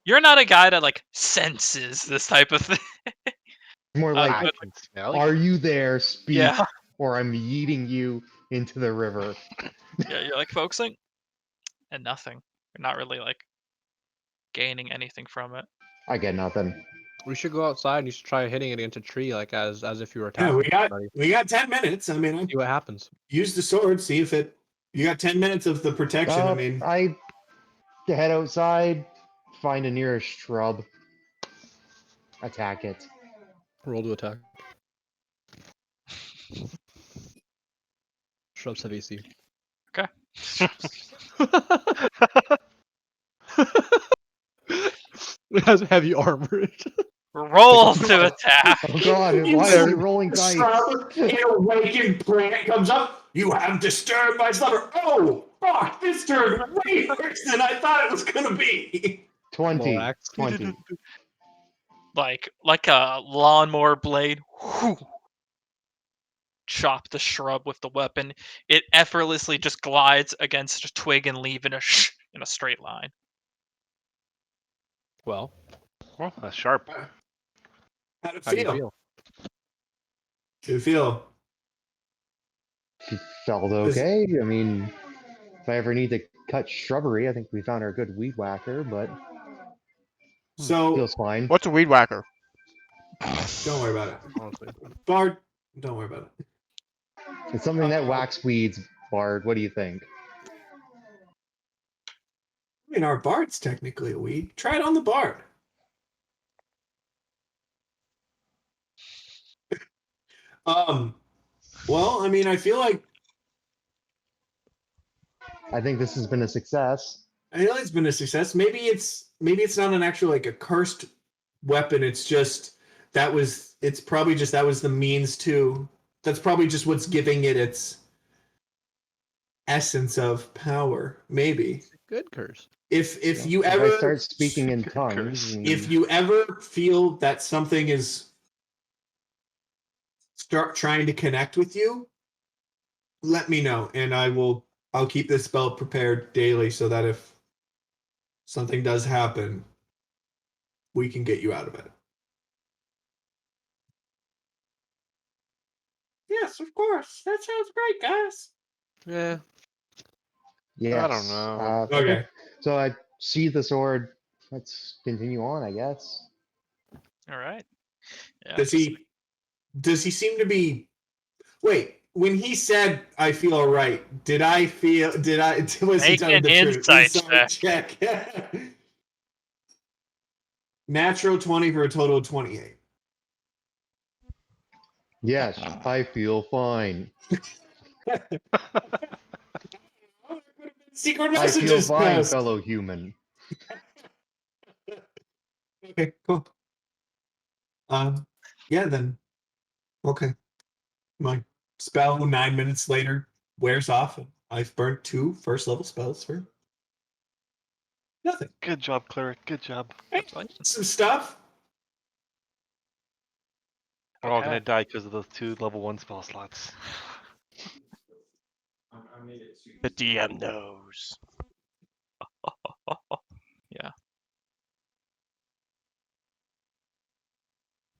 you're not a guy that like senses this type of thing. more like, but, can smell are you there? Speak, yeah, or I'm yeeting you into the river. yeah, you're like focusing, and nothing. You're not really like gaining anything from it. I get nothing. We should go outside and you should try hitting it against a tree, like as if you were Yeah, attacking we somebody. got 10 minutes. I mean, See what happens. use the sword, see if it. You got 10 minutes of the protection. I mean, I head outside, find a nearest shrub, attack it. Roll to attack. Shrubs have AC. Okay. It has heavy armor. Roll to attack. Oh god, You why is said he rolling the dice? shrub, an awakened plant comes up. You have disturbed my slumber. Oh, fuck! This turned way worse than I thought it was gonna be. 20. Axe. 20. Like a lawnmower blade. Whew. chop the shrub with the weapon, it effortlessly just glides against a twig and leaf in a straight line. Well, Well, that's sharp. How'd it how do you feel? feel? How'd it feel? It felt okay. I mean, if I ever need to cut shrubbery, I think we found our good weed whacker, but So feels fine. What's a weed whacker? don't worry about it. Honestly, Bard, don't worry about it. It's something that Uh, whacks weeds, Bard. What do you think? I mean, our bard's technically a weed. Try it on the bard. Well, I mean, I feel like This has been a success. it's been a success. Maybe it's not an actual like a cursed weapon. It's just it's probably just that was the means to. That's probably just what's giving it its essence of power. Maybe good curse. if you If I ever start speaking in Good tongues, curse. if you ever feel that something is start trying to connect with you, let me know and I'll keep this spell prepared daily so that if something does happen, we can get you out of it. Yes, of course. That sounds great, guys. Yeah. yes. I don't know. Okay. So I see the sword. Let's continue on, I guess. All right. Yeah. Does he seem to be wait, when he said I feel all right, was he Make telling an the truth? insight Check. Natural 20 for a total of 28. Yes, I feel fine. Secret I feel messages fine, passed. fellow human. Okay, cool. Yeah, then. Okay. My spell 9 minutes later wears off, and I've burnt 2 first level spells for nothing. Good job, cleric. Good job. Congratulations. Some stuff. We're all Okay. gonna die because of those 2 level 1 spell slots. The DM knows. Yeah.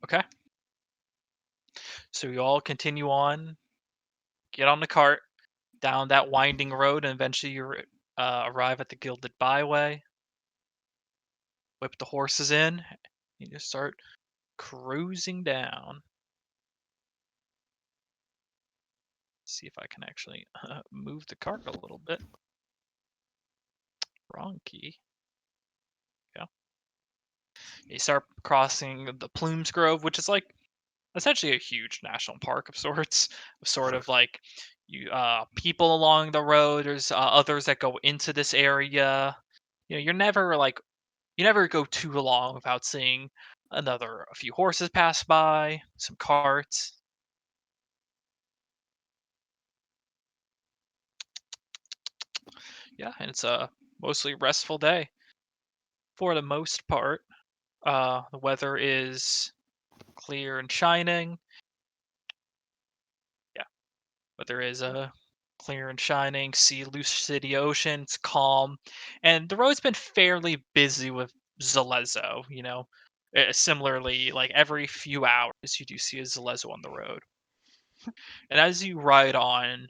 Okay. So you all continue on, get on the cart, down that winding road, and eventually you arrive at the Gilded Byway. Whip the horses in, you just start cruising down. See if I can actually move the cart a little bit. Wrong key. Yeah. You start crossing the Plumes Grove, which is like essentially a huge national park of sorts. Sort of like you people along the road. There's others that go into this area. You know, you never go too long without seeing a few horses pass by, some carts. Yeah, and it's a mostly restful day for the most part. The weather is clear and shining. Yeah, weather is clear and shining. See loose city ocean. It's calm, and the road's been fairly busy with Zalezo. You know, similarly, like every few hours, you do see a Zalezo on the road. And as you ride on,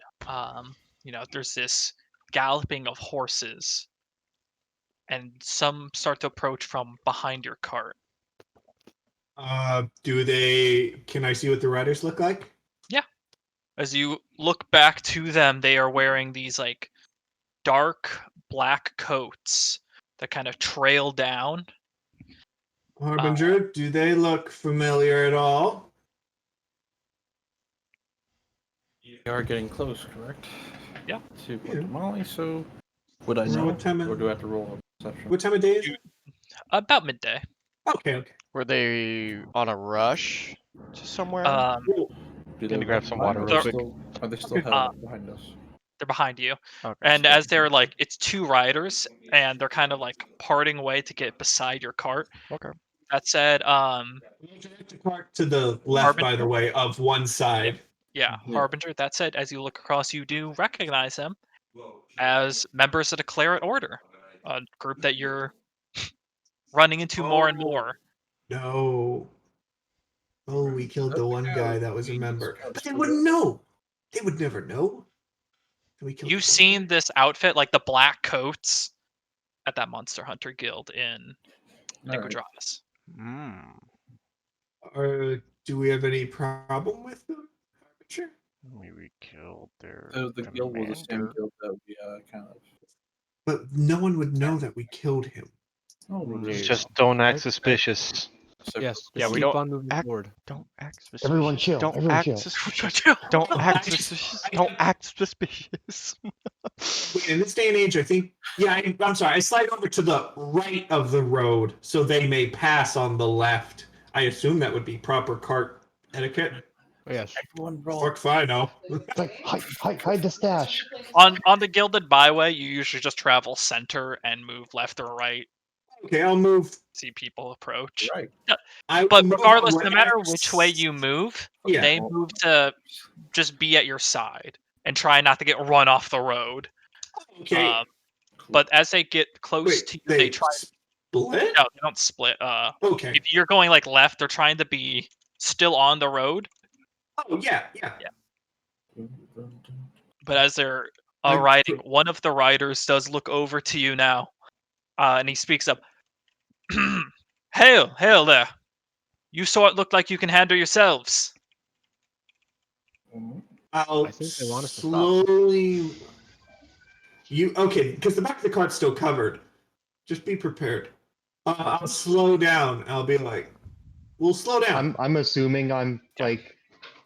there's this galloping of horses, and some start to approach from behind your cart. Can I see what the riders look like? Yeah. As you look back to them, they are wearing these like dark black coats that kind of trail down. Harbinger, do they look familiar at all? You are getting close, correct? Yeah. To Molly, so would I know, or do I have to roll a perception? What time of day is it? About midday. Okay. Were they on a rush to somewhere? Cool. Do Gonna they grab walk some by, water or real are quick. Are they still held behind us? They're behind you. Okay. And as they're like, it's 2 riders, and they're kind of like parting away to get beside your cart. Okay. That said, The cart to the left, by the Harbinger? way, of one side. Yeah, Yeah. Harbinger. That said, as you look across, you do recognize them as members of the Claret Order, a group that you're running into more and more. No. Oh, we killed That's the the one guy guy with that was a the member. scouts But they for wouldn't the- know. They would never know. We killed You've the one seen guy. this outfit, like the black coats, at that Monster Hunter Guild in Alright. Iguadranas. Do we have any problem with them? Sure. We killed their So the guild was the same commander. guild that we kind of. But no one would know that we killed him. Oh, well, No. there's Just don't act Right? suspicious. separate- Yes. Yeah, Just we keep don't on moving act- forward. Don't act suspicious. Everyone chill, Don't everyone act chill. suspicious. Don't Don't I act just- suspicious. I- Don't act suspicious. Wait, in this day and age, I think. Yeah, I'm sorry. I slide over to the right of the road so they may pass on the left. I assume that would be proper cart etiquette. Oh, yes. Everyone roll. Fuck if I know. It's like, hide the stash. On the Gilded Byway, you usually just travel center and move left or right. Okay, I'll move. See people approach. Right. I will But move regardless, on no where matter X- which way you move, Yeah. they move to just be at your side and try not to get run off the road. Okay. But as they get close Wait, to you, they they try. split? No, they don't split. Okay. If you're going like left, they're trying to be still on the road. Oh yeah. But as they're I'm riding, one of the riders does look over to you now, and he speaks up. Hail there! You saw it look like you can handle yourselves. I'll I think they want us to stop. slowly. You okay? Because the back of the cart's still covered. Just be prepared. I'll slow down. I'll be like, "We'll slow down." I'm assuming I'm like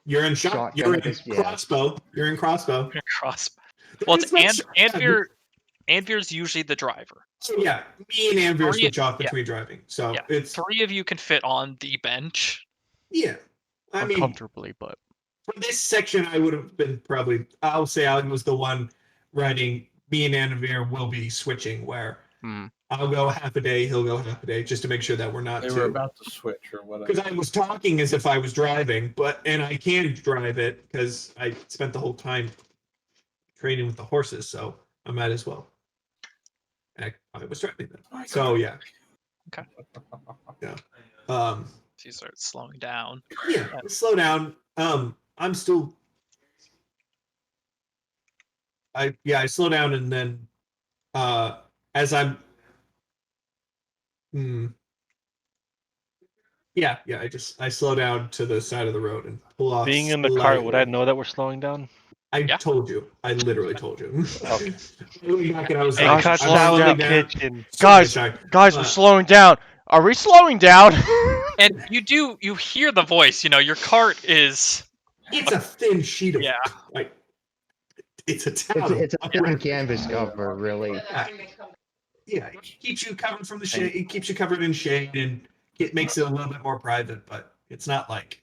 You're in shot. shotgun You're at in this- yeah. crossbow. You're in crossbow. Cross. Well, it's There's no shotgun. Anvir's usually the driver. So yeah, me and Anvir Three- switch off yeah. between driving. So Yeah. it's 3 of you can fit on the bench. yeah. I mean, Uncomfortably, but for this section, I would have been probably. I'll say I was the one riding. Me and Anvir will be switching where I'll go half a day, he'll go half a day, just to make sure that we're not. They were about to switch or whatever. Because I was talking as if I was driving, and I can drive it because I spent the whole time training with the horses, so I might as well. I was driving them. So yeah. Okay. Yeah. So you start slowing down. Yeah. Slow down. I'm still. I slow down and then, as I'm. Yeah. I slow down to the side of the road and pull off. Being in the cart, would I slightly. know that we're slowing down? I Yeah. told you. I literally told you. Okay. Back and I was Hey, like, Touch I'm down slowing in the down. kitchen. Guys, Sorry. guys, we're slowing down. Are we slowing down? And you hear the voice, your cart is It's a thin sheet of. Yeah. Like, it's a town. it's a thin canvas cover, really. Yeah, it keeps you covered from the shade. It keeps you covered in shade, and it makes it a little bit more private. But it's not like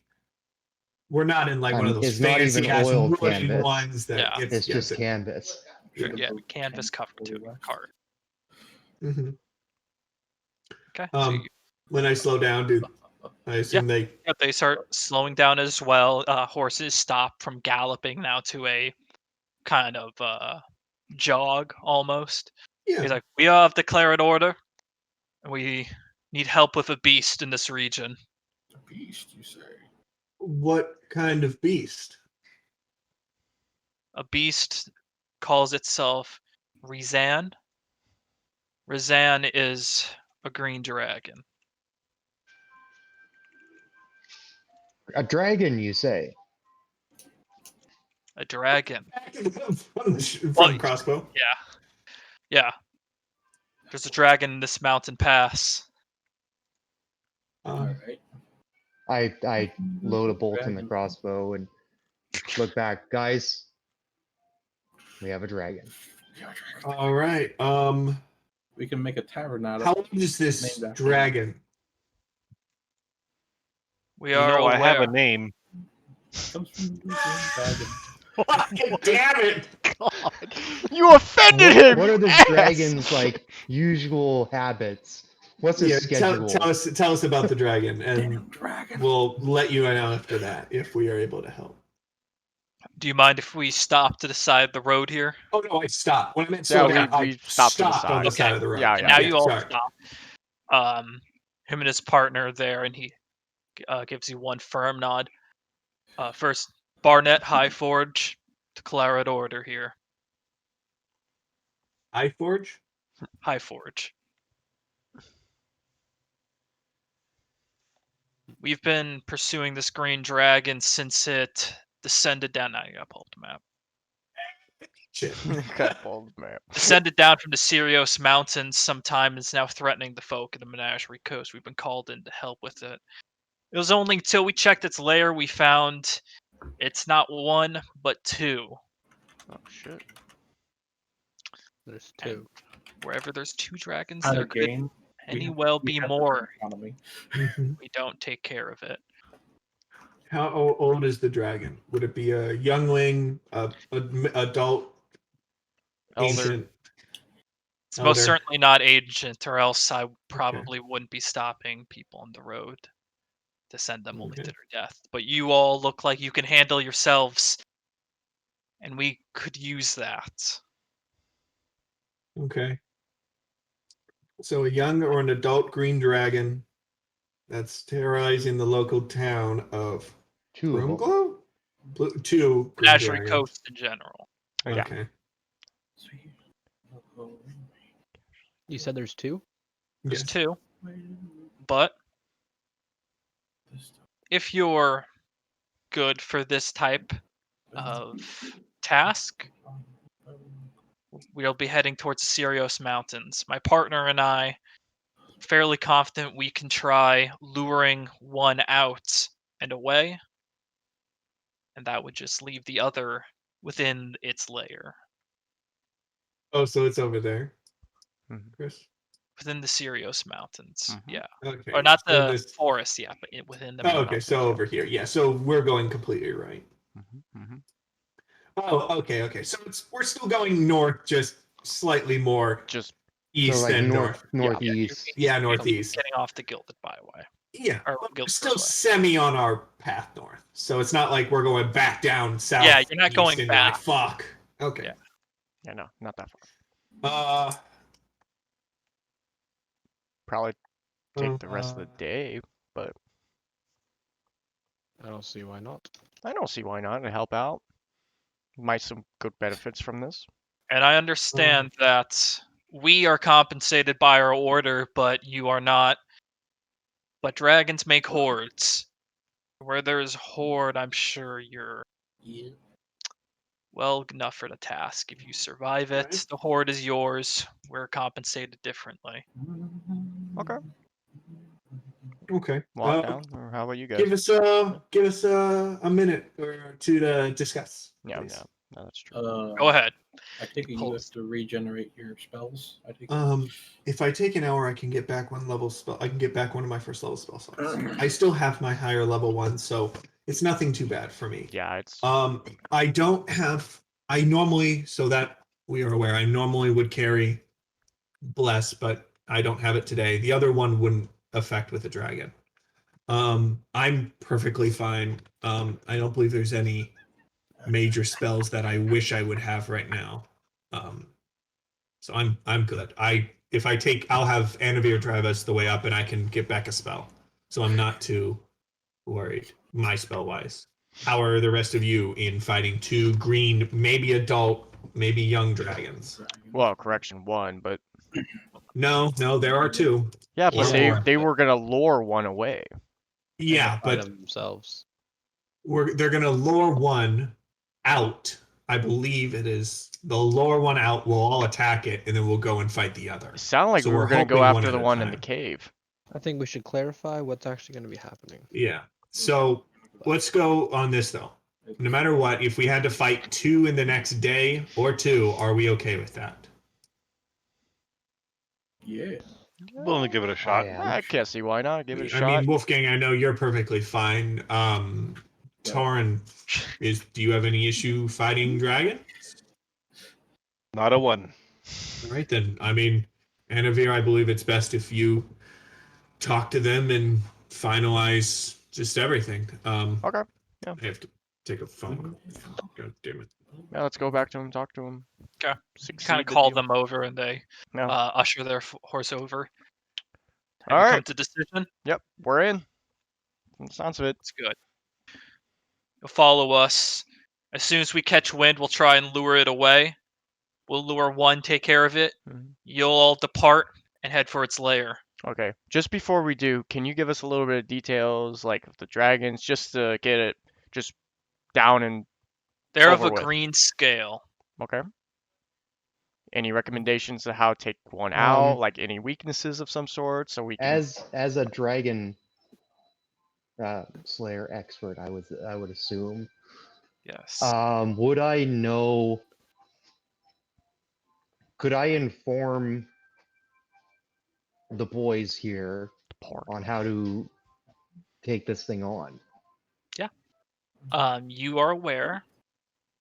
we're not in like one of those It's not fancy even ass oiled wooden canvas. ones that Yeah. It's just canvas. canvas cover to the cart. Mm-hmm. Okay. So When I slow down, dude, I assume they. they start slowing down as well. Horses stop from galloping now to a kind of jog almost. Yeah. He's like, we are of the Claret Order, and we need help with a beast in this region. The beast, you say? What kind of beast? A beast calls itself Rizan. Rizan is a green dragon. A dragon, you say? A dragon. From crossbow. Yeah. There's a dragon in this mountain pass. All right. I load a bolt in the crossbow and look back. Guys, we have a dragon. All right. We can make a tavern out of How it. old is this Named after dragon? We You are know, I have a aware. name. Comes from the dragon. Fucking damn it! God, you offended him. What are the ass! dragon's like usual habits? What's his schedule? tell us about the dragon, Damn and dragon. we'll let you know after that if we are able to help. Do you mind if we stop to the side of the road here? Oh no, I stopped. When I meant Yeah, slow we- down, I we stopped to the stopped on the side. side of the road. Yeah, And now you all sorry. stop. Him and his partner there, and he gives you one firm nod. First, Barnett High Forge, declare order here. I Forge? High Forge. We've been pursuing this green dragon since it descended down. Now you gotta pull up the map. Shit. Got bold map. Descended down from the Sirios Mountains sometime and is now threatening the folk of the Menagerie Coast. We've been called in to help with it. It was only until we checked its lair we found it's not one, but two. Oh shit. There's And two. wherever there's two dragons, Kind there of could game. any well be more. Economy. We don't take care of it. How old is the dragon? Would it be a youngling, adult, Elder. ancient? It's most Elder. certainly not ancient, or else I probably wouldn't be stopping people on the road to send them only to Okay. their death. But you all look like you can handle yourselves, and we could use that. Okay. So a young or an adult green dragon that's terrorizing the local town of Two of them. Broomglow? Two green Menagerie dragons. Coast in general. Yeah. Okay. You said there's two? There's Yes. two. But if you're good for this type of task, we'll be heading towards the Sirios Mountains. My partner and I, fairly confident we can try luring one out and away, and that would just leave the other within its lair, Oh, so it's over there, Mhm. Chris? within the Sirios Mountains. Mhm. Yeah, Okay. or not so the this- forest, yeah, but within the Oh, mountains. okay, so over here. Yeah, so we're going completely right. Mhm. Oh, okay. So we're still going north, just slightly more Just east So like than north. northeast. Yeah, northeast. Getting off the Gilded Byway. Yeah, Or but we're Guild still Byway. semi on our path north. So it's not like we're going back down south. Yeah, you're not east, going and you're like, back. fuck. Okay. Yeah. yeah, no, not that far. Probably take the rest of the day, but I don't see why not. I don't see why not to help out. Might some good benefits from this. And I understand that we are compensated by our order, but you are not. But dragons make hordes. Where there's horde, I'm sure you're Yeah. well enough for the task. If you survive it, Right. the horde is yours. We're compensated differently. Okay. Okay. Lockdown, or how about you guys? Give us a minute or two to discuss. Yeah, please. no, that's true. Go ahead. I take it you have to regenerate your spells. I take If I take an hour, I can get back one level spell. I can get back one of my first level spell slots. I still have my higher level one, so it's nothing too bad for me. Yeah, it's I don't have. I normally, so that we are aware, I normally would carry bless, but I don't have it today. The other one wouldn't affect with a dragon. I'm perfectly fine. I don't believe there's any major spells that I wish I would have right now. So I'm good. I'll have Anavir drive us the way up, and I can get back a spell. So I'm not too worried, my spell wise. How are the rest of you in fighting two green, maybe adult, maybe young dragons? well, correction, one, but No, there are two. yeah, Or but more. they were gonna lure one away. Yeah, Fight but them themselves. they're gonna lure one out. I believe it is. They'll lure one out. We'll all attack it, and then we'll go and fight the other. It sounded like So we were we're gonna go hoping one after at the a one in the time. cave. I think we should clarify what's actually going to be happening. Yeah. So let's go on this though. No matter what, if we had to fight two in the next day or two, are we okay with that? Yeah. Willing to give it a shot. am. I can't see why not. Give it a I shot. mean, Wolfgang, I know you're perfectly fine. Torin, do you have any issue fighting dragon? Not a one. All right then. I mean, Anavir, I believe it's best if you talk to them and finalize just everything. Okay. Yeah. I have to take a phone call. God damn it. Yeah, let's go back to him, talk to him. Okay. Succeed Kind of the call deal. them over, and they Yeah. usher their horse over. Have All you right. come to decision? Yep, we're in. Sounds of it. It's good. You'll follow us. As soon as we catch wind, we'll try and lure it away. We'll lure one, take care of it. Mhm. You'll all depart and head for its lair. Okay. Just before we do, can you give us a little bit of details, like of the dragons, just to get it just down and They're of over a with? green scale. Okay. Any recommendations to how to take one out? Like any weaknesses of some sort, so we can. As a dragon slayer expert, I would assume. Yes. Would I know? Could I inform the boys here on how to take this thing on? You are aware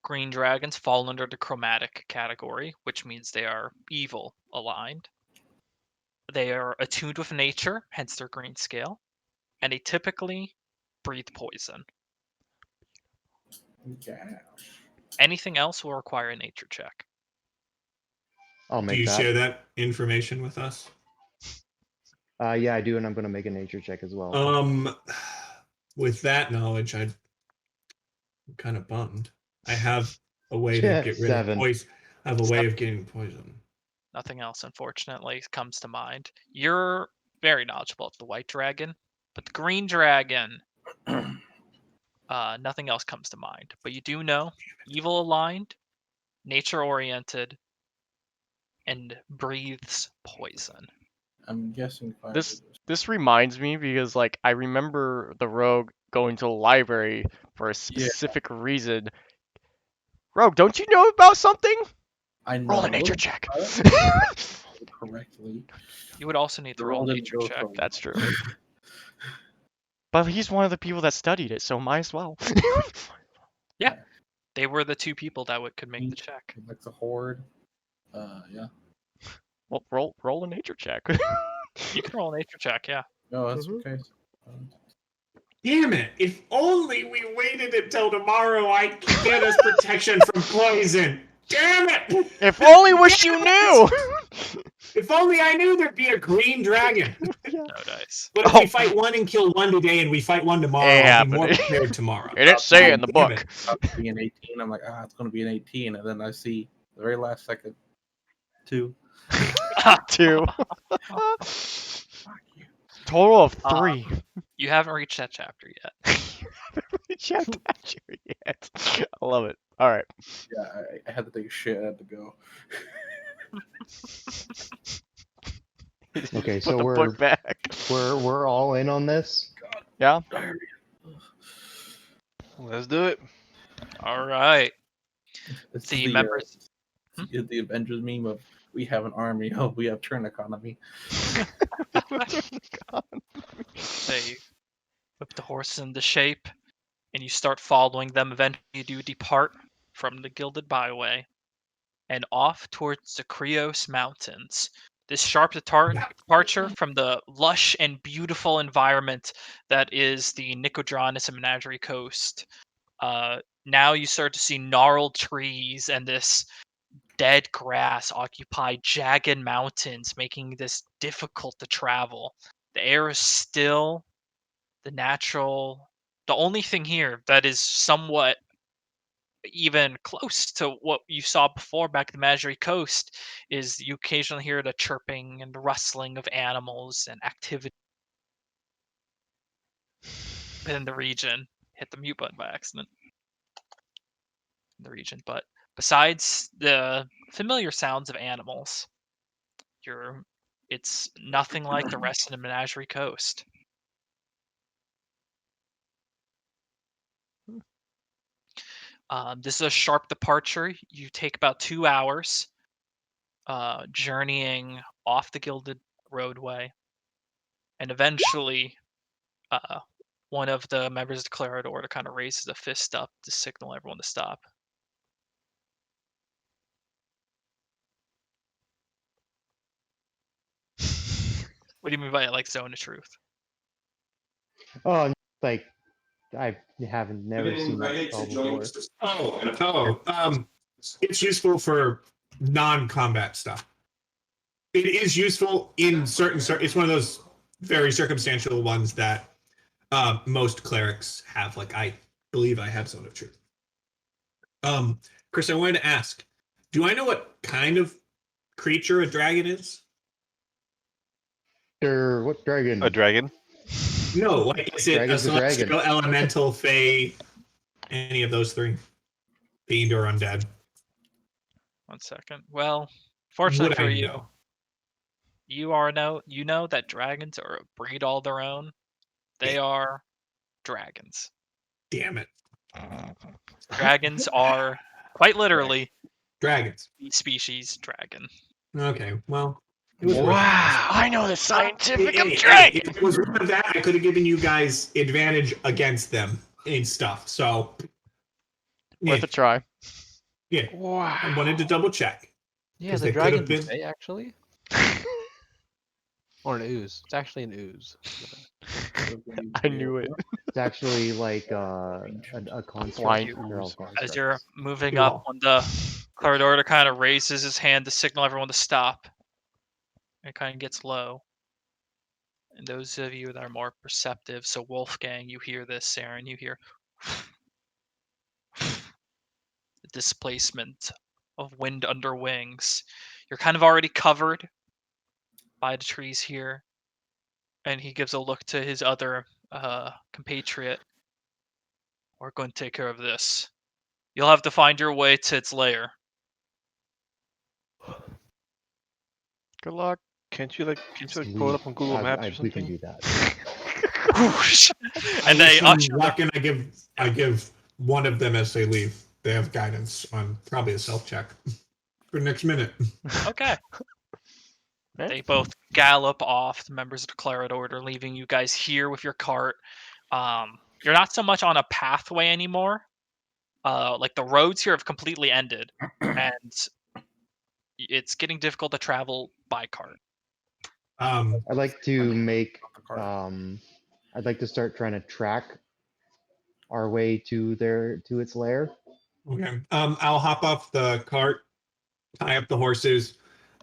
green dragons fall under the chromatic category, which means they are evil aligned. They are attuned with nature, hence their green scale, and they typically breathe poison. Yeah. Anything else will require a nature check. I'll Do make you that. share that information with us? Yeah, I do, and I'm gonna make a nature check as well. With that knowledge, I'm kind of bummed. I have a way to get rid of 7. poison. I have a way of getting poison. Nothing else, unfortunately, comes to mind. You're very knowledgeable of the white dragon, but the green dragon, nothing else comes to mind. But you do know evil aligned, nature oriented, and breathes poison. I'm guessing fire. This reminds me because like I remember the rogue going to the library for a specific reason. Rogue, don't you know about something? I know Roll a a nature little check. correctly. You would also need to The roll roll a didn't nature go check. so That's true. But he's one of the people that studied it, so might as well. Yeah, they were the two people that could make the check. Like the horde. Yeah. Well, roll a nature check. You can roll a nature check, yeah. No, that's okay. Damn it! If only we waited until tomorrow, I could get us protection from poison. Damn it! If only wish you knew. If only I knew there'd be a green dragon. No dice. But if we fight one and kill one today, and we fight one tomorrow, It I'll be more happened. prepared tomorrow. It didn't say it in the Damn book. it. Being 18, I'm like, it's gonna be an 18, and then I see the very last second, 2. 2. Fuck you. Total of 3. You haven't reached that chapter yet. Chapter yet. I love it. All right. Yeah, I had to take a shit. I had to go. Okay, Put so the book back. we're all in on this. Yeah. Let's do it. All right. It's The members. The Avengers meme of we have an army, we have turn economy. They whip the horse into shape, and you start following them. Eventually, you do depart from the Gilded Byway and off towards the Creos Mountains. This sharp departure from the lush and beautiful environment that is the Nicodranus and Menagerie Coast. Now you start to see gnarled trees and this dead grass occupy jagged mountains, making this difficult to travel. The air is still, the only thing here that is somewhat even close to what you saw before back at the Menagerie Coast is you occasionally hear the chirping and the rustling of animals and activity within the region. Hit the mute button by accident. In the region, but besides the familiar sounds of animals, it's nothing like the rest of the Menagerie Coast. This is a sharp departure. You take about 2 hours journeying off the Gilded Roadway, and eventually one of the members of the Declared Order kind of raises a fist up to signal everyone to stop. What do you mean by like zone of truth? Oh, like I haven't never seen that spell before. It's useful for non-combat stuff. It is useful in certain. It's one of those very circumstantial ones that most clerics have. Like I believe I have Zone of Truth. Chris, I wanted to ask: do I know what kind of creature a dragon is? What dragon? A dragon? No, like is it a Dragon's a dragon. celestial, elemental, fey, any of those three? Fiend or undead? 1 second. Well, fortunately Would for I you, know? you know that dragons are a breed all their own. They are dragons. Damn it. Dragons are quite literally Dragons. the species dragon. Okay, well. It was worth it. I know the scientific of If dragon. it was one of that, I could have given you guys advantage against them in stuff. So, Worth a try. yeah. Wow. I wanted to double check. Yeah, 'Cause the they could have dragon's been- fey, actually. Or an ooze. It's actually an ooze. I knew it. It's actually like a construct. Blind They're all ooze. constructs. As you're moving You're up, all- when the corridor kind of raises his hand to signal everyone to stop, it kind of gets low. And those of you that are more perceptive, so Wolfgang, you hear this, Saren, you hear the displacement of wind under wings. You're kind of already covered by the trees here. And he gives a look to his other compatriot. We're going to take care of this. You'll have to find your way to its lair. Good luck. Can't you We- pull it up on Google Maps or we can something? do that. Whoosh! And they usher walk in. I give one of them as they leave. They have guidance on probably a self check for the next minute. Okay. Okay. They both gallop off, the members of the Claret Order, leaving you guys here with your cart. You're not so much on a pathway anymore. Like the roads here have completely ended, and it's getting difficult to travel by cart. I'd like to make. The cart. I'd like to start trying to track our way to its lair. Okay. I'll hop off the cart, tie up the horses,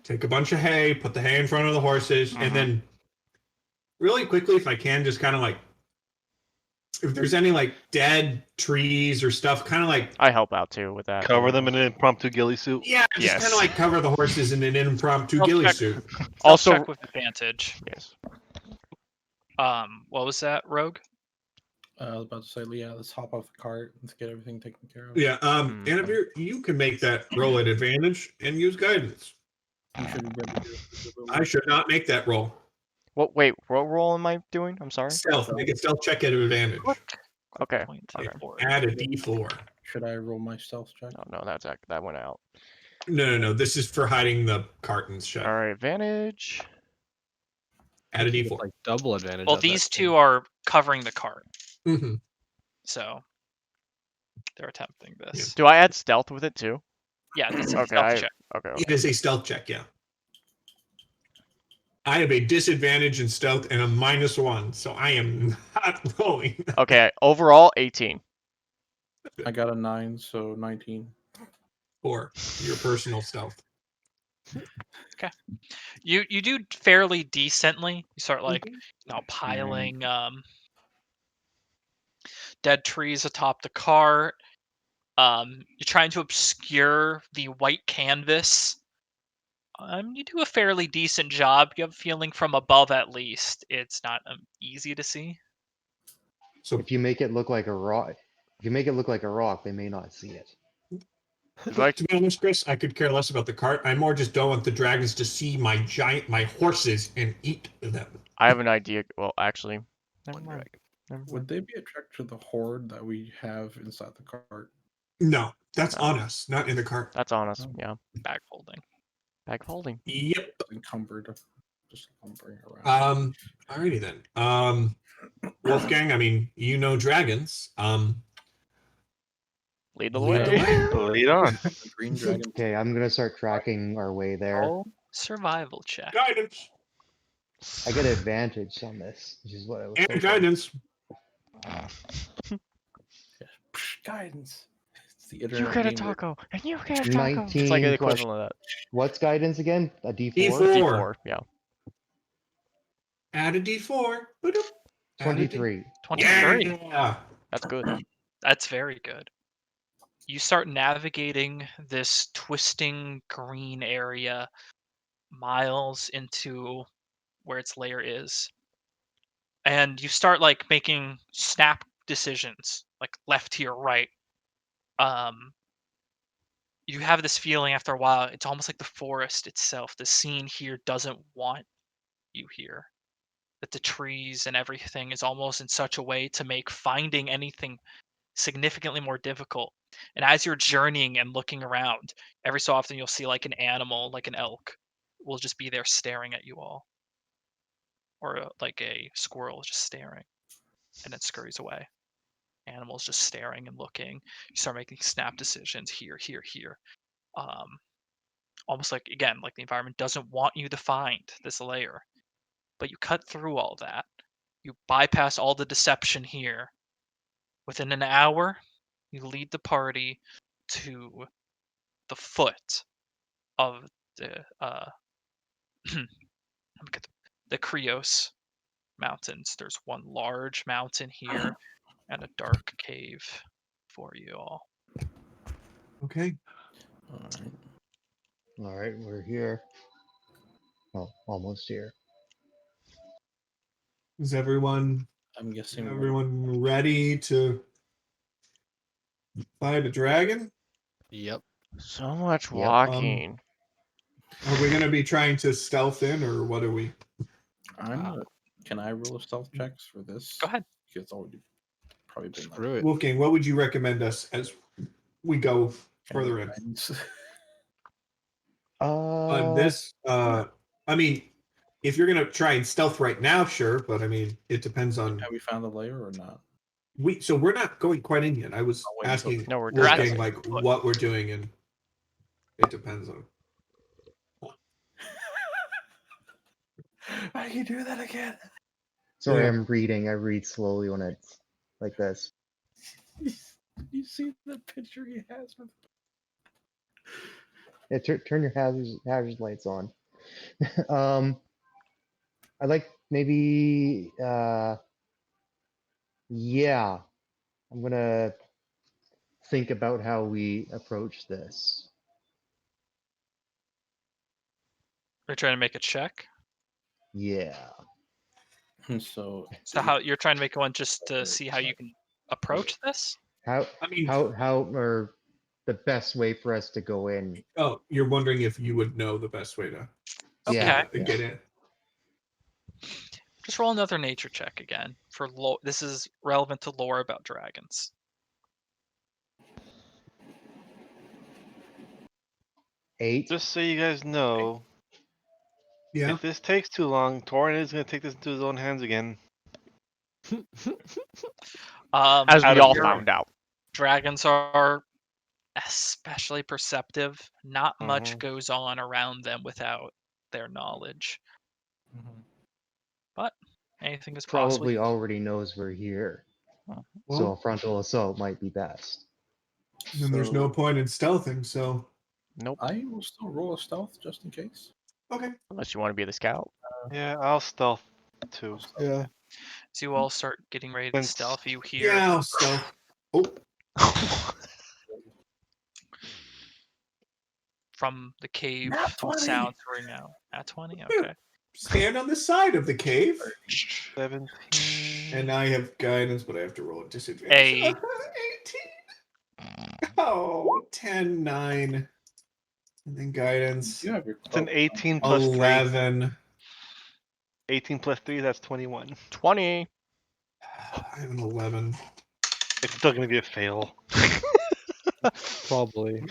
take a bunch of hay, put the hay in front of the horses, and then really quickly, if I can, just kind of like if there's any like dead trees or stuff, kind of like I help out too with that. Cover them in an impromptu ghillie suit. yeah, just Yes. kind of like cover the horses in an impromptu Stealth ghillie check. suit. Also, Check with advantage. yes. What was that, Rogue? I was about to say, yeah, let's hop off the cart. Let's get everything taken care of. Yeah. And if you can make that roll at advantage and use guidance. You should be ready to I should not make that roll. What? Wait, what roll am I doing? I'm sorry. Stealth. Make a stealth check at advantage. Okay. Point Okay. forward. Add a d4. Should I roll my stealth check? Oh no, that went out. No. This is for hiding the cartons shut. All right, advantage. Add a It's d4. like double advantage. Well, of that these thing. two are covering the cart, Mm-hmm. so they're attempting this. Do I add stealth with it too? Yeah, this is Okay, stealth check. Okay. It is a stealth check, yeah. I have a disadvantage in stealth and a -1, so I am not rolling. Okay. Overall, 18. I got a 9, so 19. For your personal stealth. You do fairly decently. You start like piling dead trees atop the cart. You're trying to obscure the white canvas. You do a fairly decent job. You have a feeling from above, at least, it's not easy to see. So If you make it look like a rock, they may not see it. Like, to be honest, Chris, I could care less about the cart. I more just don't want the dragons to see my horses and eat them. I have an idea. Well, actually, never One mind. dragon. Never mind. Would they be attracted to the horde that we have inside the cart? No, that's No. on us, not in the cart. That's on us. Oh. Yeah. Bag holding. Bag folding. Yep. Encumbered. Just lumbering around. Alrighty then. Wolfgang, I mean, you know dragons. Lead the Lead the way. Lead on. The green dragon. Okay, I'm gonna start tracking our way there. Roll survival check. Guidance. I get advantage on this, which is what I was And hoping. guidance. Guidance. It's the You internet get a gamer. taco, and you get a taco. 19 It's like the plus. equivalent of that. What's guidance again? A D4? D4. D4, yeah. Add a D4. Boop. Add a D- 23. 23. Yeah. That's good. That's very good. You start navigating this twisting green area miles into where its lair is. And you start like making snap decisions, like left here, right. You have this feeling after a while, it's almost like the forest itself. The scene here doesn't want you here. That the trees and everything is almost in such a way to make finding anything significantly more difficult. And as you're journeying and looking around, every so often you'll see like an animal, like an elk, will just be there staring at you all. Or like a squirrel just staring and it scurries away. Animals just staring and looking. You start making snap decisions here, here, here. Almost like, again, like the environment doesn't want you to find this layer. But you cut through all that. You bypass all the deception here. Within an hour, you lead the party to the foot of the the Krios mountains. There's one large mountain here and a dark cave for you all. Okay. All right. All right, we're here. Oh, almost here. Is everyone I'm guessing ready to fight a dragon? Yep. So much Yep, walking. Are we going to be trying to stealth in, or what are we? Can I roll a stealth checks for this? Go ahead. Because it's already probably been like Screw it. Wolfgang, what would you recommend us as we go further in? guidance. On this, I mean, if you're gonna try and stealth right now, sure, but I mean, it depends on Have we found the layer or not? So we're not going quite in yet. I was wait until- asking No, we're Wolfgang discussing. like what we're doing, and it depends on. I can do that again. Sorry, Yeah. I'm reading. I read slowly when it's like this. You see the picture he has with Yeah, turn your hazard lights on. I like maybe yeah. I'm gonna think about how we approach this. Are you trying to make a check? Yeah. So So how you're trying to make one just to see how you can approach this? How I mean, how or the best way for us to go in? oh, you're wondering if you would know the best way to Yeah. get in. Just roll another nature check again for lore. This is relevant to lore about dragons. Eight. Just so you guys know, Yeah. if this takes too long, Torin is going to take this into his own hands again. As out we of all your- found out. Dragons are especially perceptive. Not Mm-hmm. much goes on around them without their knowledge. But anything is Probably possible. already knows we're here. So Well, a frontal assault might be best. then there's no point in stealthing. So Nope. I will still roll a stealth just in case. okay. Unless you want to be the scout. Yeah, I'll stealth too. Yeah. So you all start getting ready to Since- stealth. You hear Yeah. I'll stealth. Oh, from the cave Nat 20. sounds ring out. At 20? Okay. stand on the side of the cave, 17. and I have guidance, but I have to roll a disadvantage. 18. Oh, 10, 9. And then guidance. You have your It's an cloak. 18 plus 3. 11. 18 plus 3, that's 21. 20. I have an 11. It's still going to be a fail. Probably.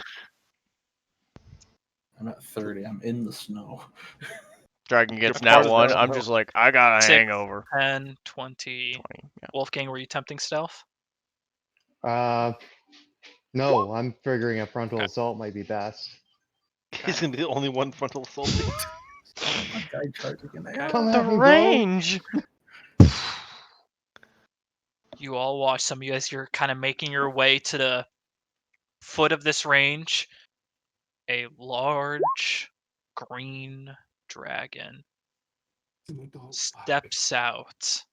I'm at 30. I'm in the snow. Dragon gets You're nat part of 1. the- I'm just like, I got a 6, hangover. 10, 20. 20. Yeah. Wolfgang, were you tempting stealth? No, I'm figuring a frontal Okay. assault might be best. He's going to be the only one frontal assault. My guy charging in there. Come The at me, bro. range. You all watch. Some of you guys, you're kind of making your way to the foot of this range. A large green dragon steps out,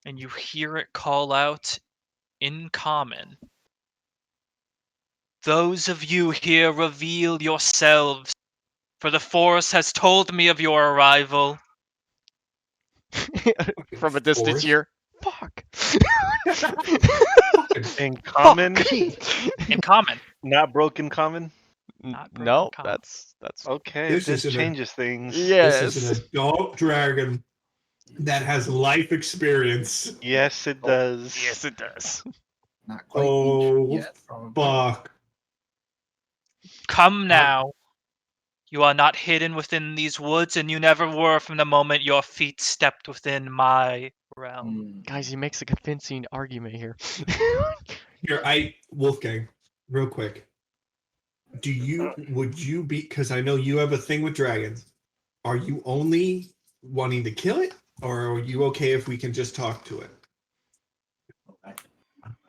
and you hear it call out in common. Those of you here, reveal yourselves, for the forest has told me of your arrival. From a distance Forest. here. Fuck. In common, In common. not broken common. Not broken No, common. that's Okay, This this isn't a- changes things. This is yes. an adult dragon that has life experience. Yes, it does. Yes, it does. Not quite Oh, ancient yet, probably. fuck. Come now. You are not hidden within these woods, and you never were from the moment your feet stepped within my realm. Guys, he makes a convincing argument here. Here, Wolfgang, real quick. Would you be, because I know you have a thing with dragons, are you only wanting to kill it, or are you okay if we can just talk to it?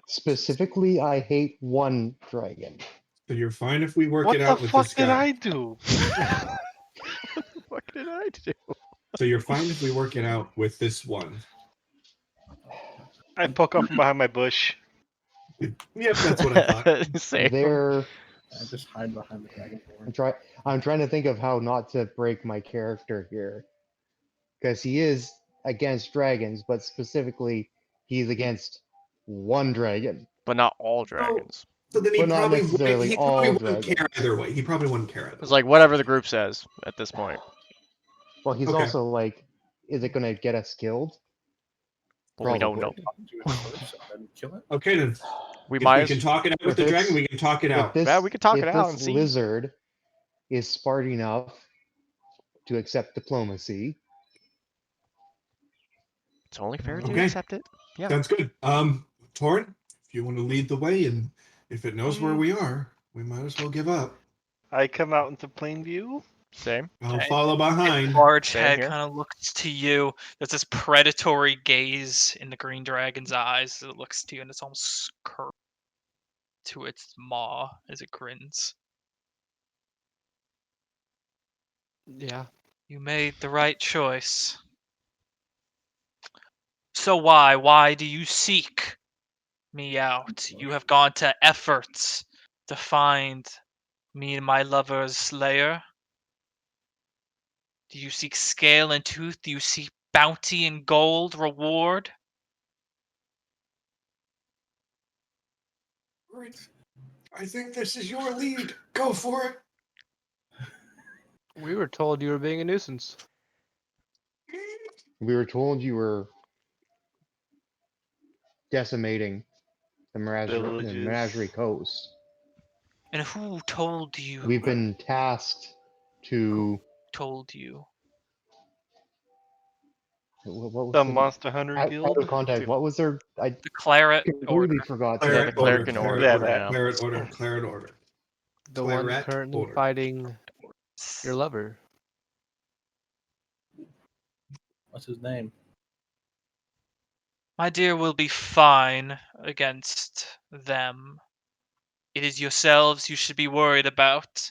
Specifically, I hate one dragon. So you're fine if we work What it the out with fuck this did guy. I do? What did I do? So you're fine if we work it out with this one. I poke up from behind my bush. Yep, that's what I thought. Same. They're I just hide behind the dragon I'm horn. trying to think of how not to break my character here. Because he is against dragons, but specifically he's against one dragon. But not all dragons. So then But not necessarily he probably all wouldn't care dragons. either way. He probably wouldn't care either It's way. like whatever the group says at this point. Well, he's Okay. also like, is it going to get us killed? But we don't know. Probably. Do it first and then kill it. Okay, then. We If might we as can talk it out with If the dragon, it's- we can talk it If out. this, Yeah, we could talk if it out this and see. lizard is smart enough to accept diplomacy, It's only fair to Okay. accept it. Yeah. Sounds good. Torin, if you want to lead the way, and if it knows where we are, we might as well give up. I come out into plain view. Same. I'll Okay. follow behind. Large Same head here. kind of looks to you. There's this predatory gaze in the green dragon's eyes. It looks to you, and it's almost curved to its maw as it grins. Yeah. You made the right choice. So why do you seek me out? You have gone to efforts to find me and my lover's lair. Do you seek scale and tooth? Do you seek bounty and gold reward? I think this is your lead. Go for it. We were told you were being a nuisance. we were told you were decimating the Villages. Menagerie Coast. And who told you? We've been tasked to. Told you. What was The Monster Hunter out Guild. of contact? What was their? I The Claret completely Order. forgot. Yeah, the cleric in order. Yeah, order, that. Claret order, Claret order. The one Claret currently order. fighting your lover. What's his name? My dear will be fine against them. It is yourselves you should be worried about.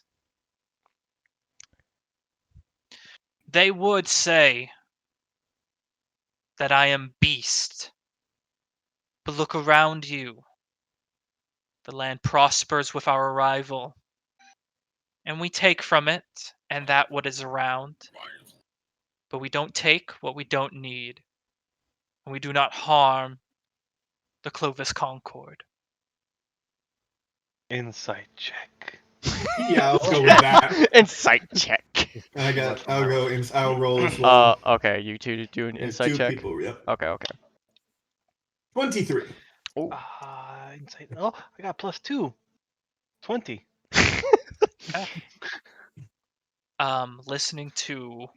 They would say that I am beast. But look around you. The land prospers with our arrival. And we take from it, and that what is around. But we don't take what we don't need. And we do not harm the Clovis Concord. Insight check. Yeah, I'll go with that. Insight check. I'll roll as well. Okay, you two do an There's insight two check. people, yep. Okay. 23. Oh. Insight. Oh, I got +2. 20. Listening to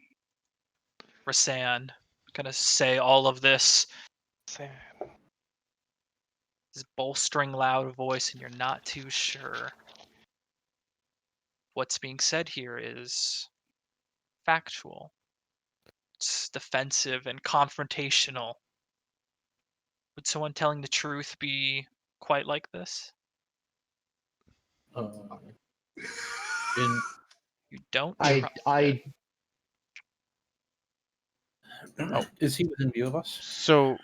Rasan kind of say all of this, his bolstering loud voice, and you're not too sure. What's being said here is factual. defensive and confrontational. Would someone telling the truth be quite like this? In You don't? I is he within view of us? So,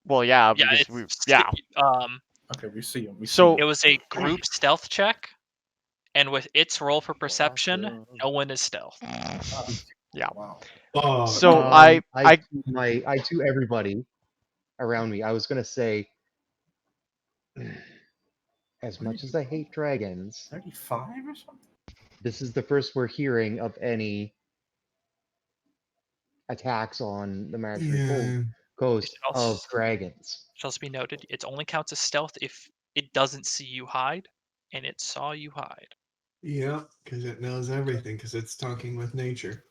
well, yeah, Yeah, because it's yeah. Okay, we see him. So it was a group stealth check, and with its roll for perception, no one is stealth. yeah. Wow. So I to everybody around me. I was gonna say, as much as I hate dragons, 35 or something. this is the first we're hearing of any attacks on the Magic Coast of dragons. Shall also be noted, it only counts as stealth if it doesn't see you hide, and it saw you hide. Yeah, because it knows everything, because it's talking with nature.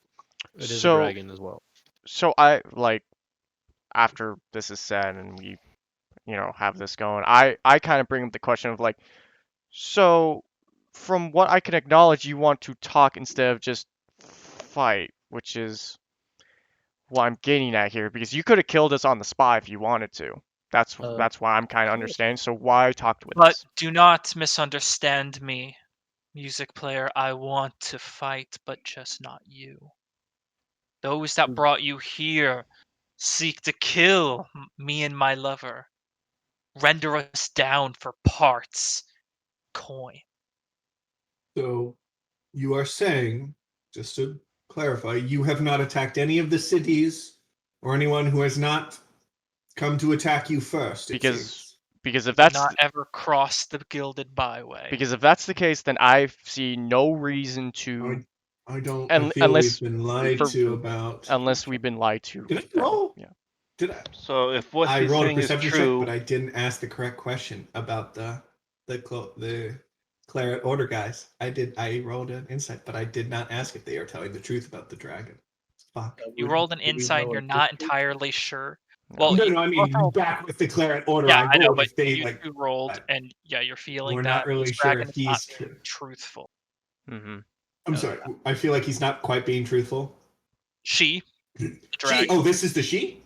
It is a dragon as well. So I like after this is said and we, have this going, I kind of bring up the question of like, so from what I can acknowledge, you want to talk instead of just fight, which is what I'm getting at here, because you could have killed us on the spot if you wanted to. That's why I'm kind of understanding. So why talk with But us? do not misunderstand me, music player. I want to fight, but just not you. Those that brought you here seek to kill me and my lover. Render us down for parts. Coin. So you are saying, just to clarify, you have not attacked any of the cities or anyone who has not come to attack you first. Because if Do that's not ever cross the gilded byway. because if that's the case, then I see no reason to. I don't. I feel we've been lied to about. Unless we've been lied to. Did I roll? Yeah. Did I? So if what I he's rolled a saying is perception true, check, but I didn't ask the correct question about the Claret Order guys. I rolled an insight, but I did not ask if they are telling the truth about the dragon. Fuck. You rolled an insight and you're not entirely sure. Well, no, I mean back with the Claret Order. Yeah, I know, rolled but if they you two rolled, and yeah, you're feeling we're that not really this sure dragon if is not he's being truthful. Mm-hmm. I'm sorry. I feel like he's not quite being truthful. She, the dragon. She. Oh, this is the she.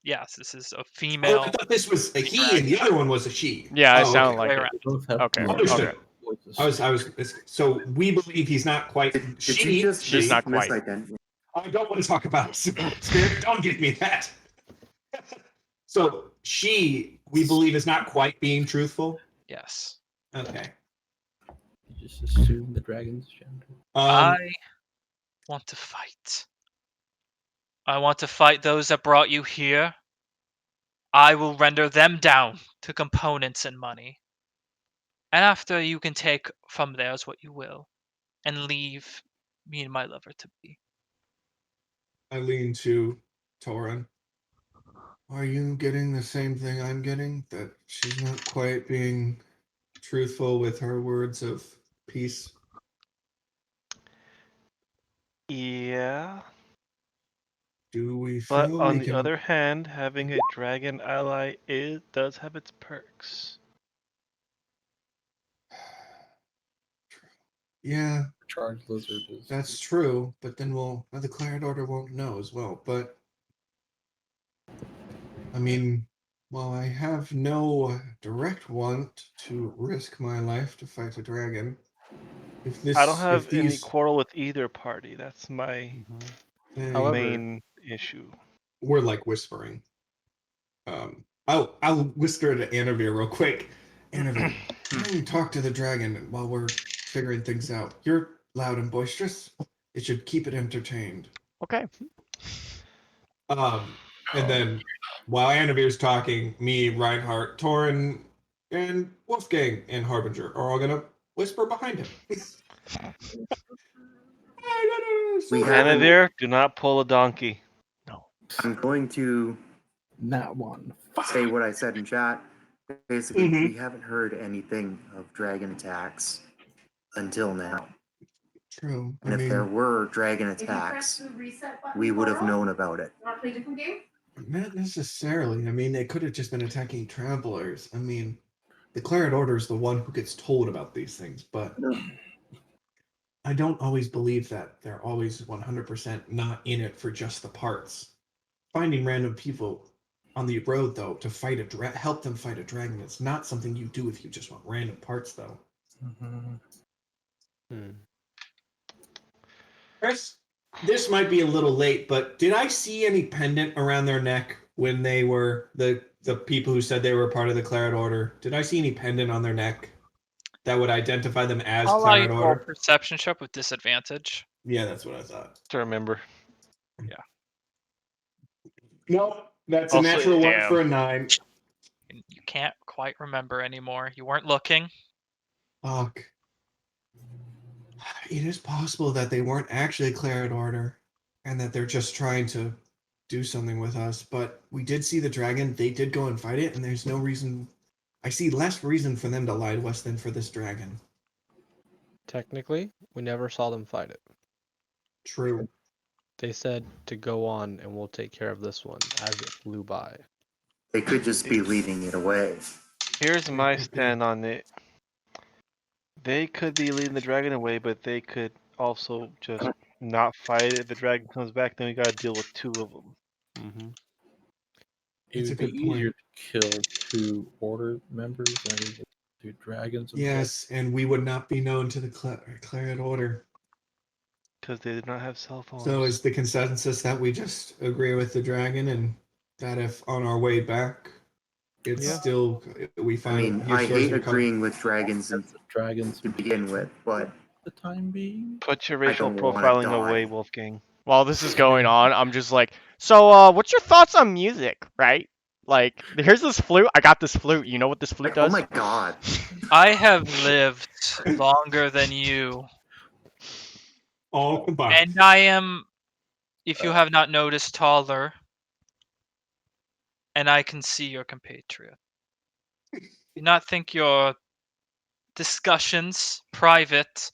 Yes, this is a female. Oh, I thought this was a he, and the other one was a she. Yeah, it oh, sounded okay. like it. Okay. Understood. Okay. I was. So we believe he's not quite. Did you just She's not quite. misidentified? I don't want to talk about spirit. Don't give me that. So she, we believe, is not quite being truthful. Yes. Okay. You just assume the dragon's gender. I want to fight. I want to fight those that brought you here. I will render them down to components and money. And after you can take from theirs what you will, and leave me and my lover to be. I lean to Torin. Are you getting the same thing I'm getting? That she's not quite being truthful with her words of peace? yeah. Do we But feel on we the can... other hand, having a dragon ally does have its perks. Yeah, Charged lizard is. that's true. But then the Claret Order won't know as well. But I mean, while I have no direct want to risk my life to fight a dragon, if this, I don't have if these, any quarrel with either party. That's my However, main issue. we're like whispering. I'll whisper to Anavir real quick. Anavir, why don't you talk to the dragon while we're figuring things out? You're loud and boisterous. It should keep it entertained. Okay. And then while Anavir's talking, me, Reinhardt, Torin, and Wolfgang and Harbinger are all gonna whisper behind him. Anavir, do not pull a donkey. No. I'm going to Not one. say what I said in chat. Basically, Mhm. we haven't heard anything of dragon attacks until now. True. And if there were dragon attacks, we would have known about it. Want to play a different game? Not necessarily. I mean, they could have just been attacking travelers. I mean, the Claret Order is the one who gets told about these things, but I don't always believe that they're always 100% not in it for just the parts. Finding random people on the road, though, to fight help them fight a dragon, it's not something you do if you just want random parts, though. Hmm. Chris, this might be a little late, but did I see any pendant around their neck when they were the people who said they were part of the Claret Order? Did I see any pendant on their neck that would identify them as I'll allow you Claret to roll Order? perception check with disadvantage. Yeah, that's what I thought. To remember. No, that's a Also, natural 1 damn. for a 9. And you can't quite remember anymore. You weren't looking. Fuck. It is possible that they weren't actually Claret Order and that they're just trying to do something with us, but we did see the dragon. They did go and fight it, and there's no reason. I see less reason for them to lie to us than for this dragon. Technically, we never saw them fight it. True. They said to go on and we'll take care of this one as it flew by. They could just be leading it away. Here's my stand on it. They could be leading the dragon away, but they could also just not fight it. If the dragon comes back, then we gotta deal with 2 of them. Mm-hmm. It It's a would be good point. easier to kill 2 order members than it is 2 dragons. Yes, and we would not be known to the Claret Order. Because they did not have cell phones. So is the consensus that we just agree with the dragon, and that if on our way back, it's still we I find. mean, I hate agreeing with dragons Dragons to begin with, but the time being. Put your I racial don't wanna profiling die. away, Wolfgang. While this is going on, I'm just like, so what's your thoughts on music, right? Like, here's this flute. I got this flute. You know what this flute Like, does? oh my god. I have lived longer than you. All combined. And I am, if you have not noticed, taller. And I can see your compatriot. Do not think your discussions private,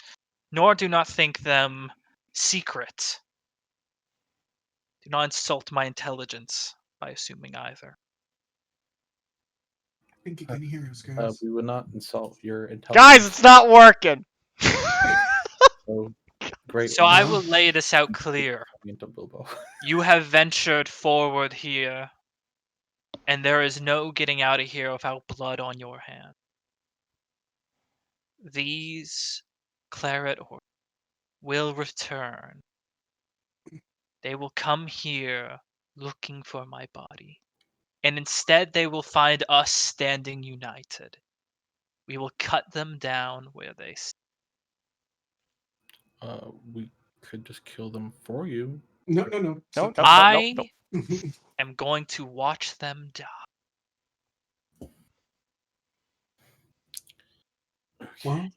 nor do not think them secret. Do not insult my intelligence by assuming either. I think you can hear us, guys. We would not insult your intelligence. Guys, it's not working. So, great. So I will lay this out clear. Into Bilbo. You have ventured forward here, and there is no getting out of here without blood on your hand. These Claret Order will return. They will come here looking for my body. And instead they will find us standing united. We will cut them down where they stand. We could just kill them for you. No. No. I am going to watch them die. Well,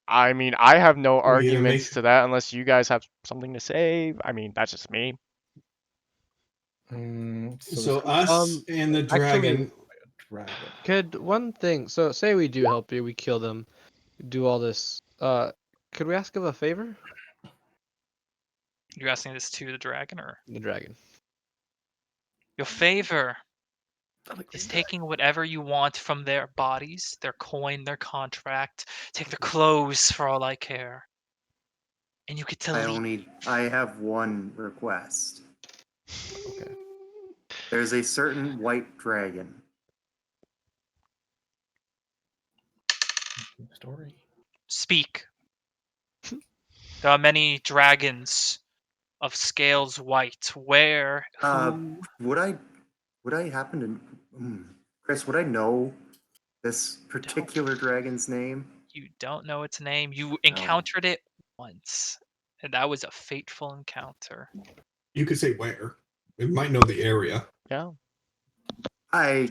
I mean, I have no either arguments to that unless you guys have something to say. I mean, that's just me. so us and the dragon. Could one thing, so say we do help you, we kill them, do all this, could we ask of a favor? You're asking this to the dragon or? The dragon. Your favor is taking whatever you want from their bodies, their coin, their contract, take their clothes for all I care. And you get to leave. I have one request. Okay. There's a certain white dragon. Story. Speak. There are many dragons of scales white. Where? Would I happen to, Chris? Would I know this particular dragon's name? You don't know its name. You encountered it once, and that was a fateful encounter. You could say where. It might know the area. Yeah. I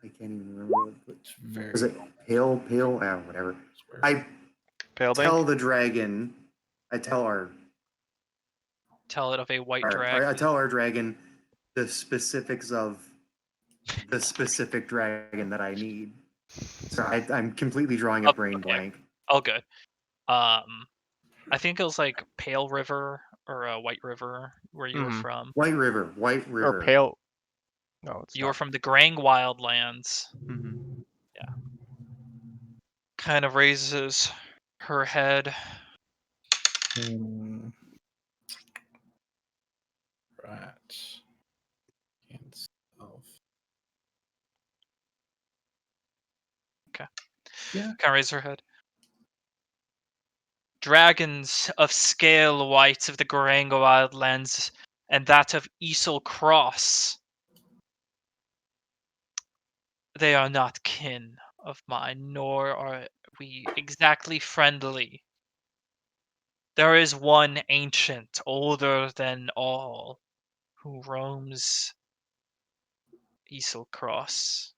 can't even remember. Was it pale? Whatever. I tell the dragon. I tell Tell it of a white dragon. I tell our dragon the specifics of the specific dragon that I need. So I'm completely drawing a brain blank. Oh, good. I think it was like Pale River or White River where you were from. White River. Or Pale. No, it's You were from the Grang Wildlands. Mm-hmm. Yeah. Kind of raises her head. Hmm. Right. And self. Okay. Yeah. Can raise her head. Dragons of scale white of the Garanga Wildlands and that of Easel Cross. They are not kin of mine, nor are we exactly friendly. There is one ancient, older than all, who roams Easel Cross.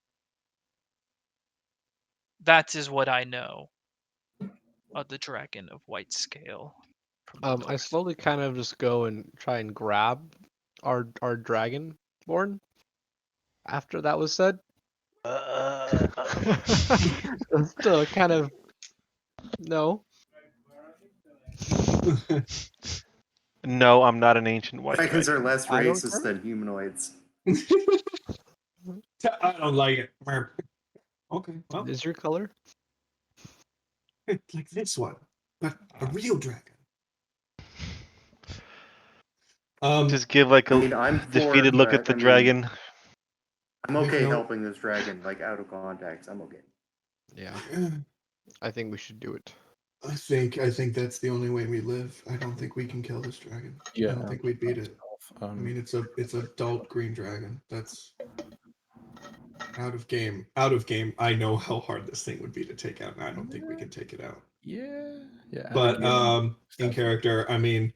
That is what I know of the dragon of white scale. From the I north. slowly kind of just go and try and grab our dragonborn after that was said. Just to kind of no. No, I'm not an ancient white Dragons dragon. are less I don't racist care. than humanoids. I don't like it. Okay, well, Is your color? like this one, but a real dragon. Just give like I a mean, I'm for defeated it, look at but the I mean, dragon. I'm There's okay no- helping this dragon, like out of context. I'm okay. Yeah, I think we should do it. I think that's the only way we live. I don't think we can kill this dragon. Yeah. I don't think we'd beat it. I I mean, it's adult green dragon. That's out of game. Out of game. I know how hard this thing would be to take out, and I don't think we can take it out. yeah. Yeah. But in Stuff. character, I mean,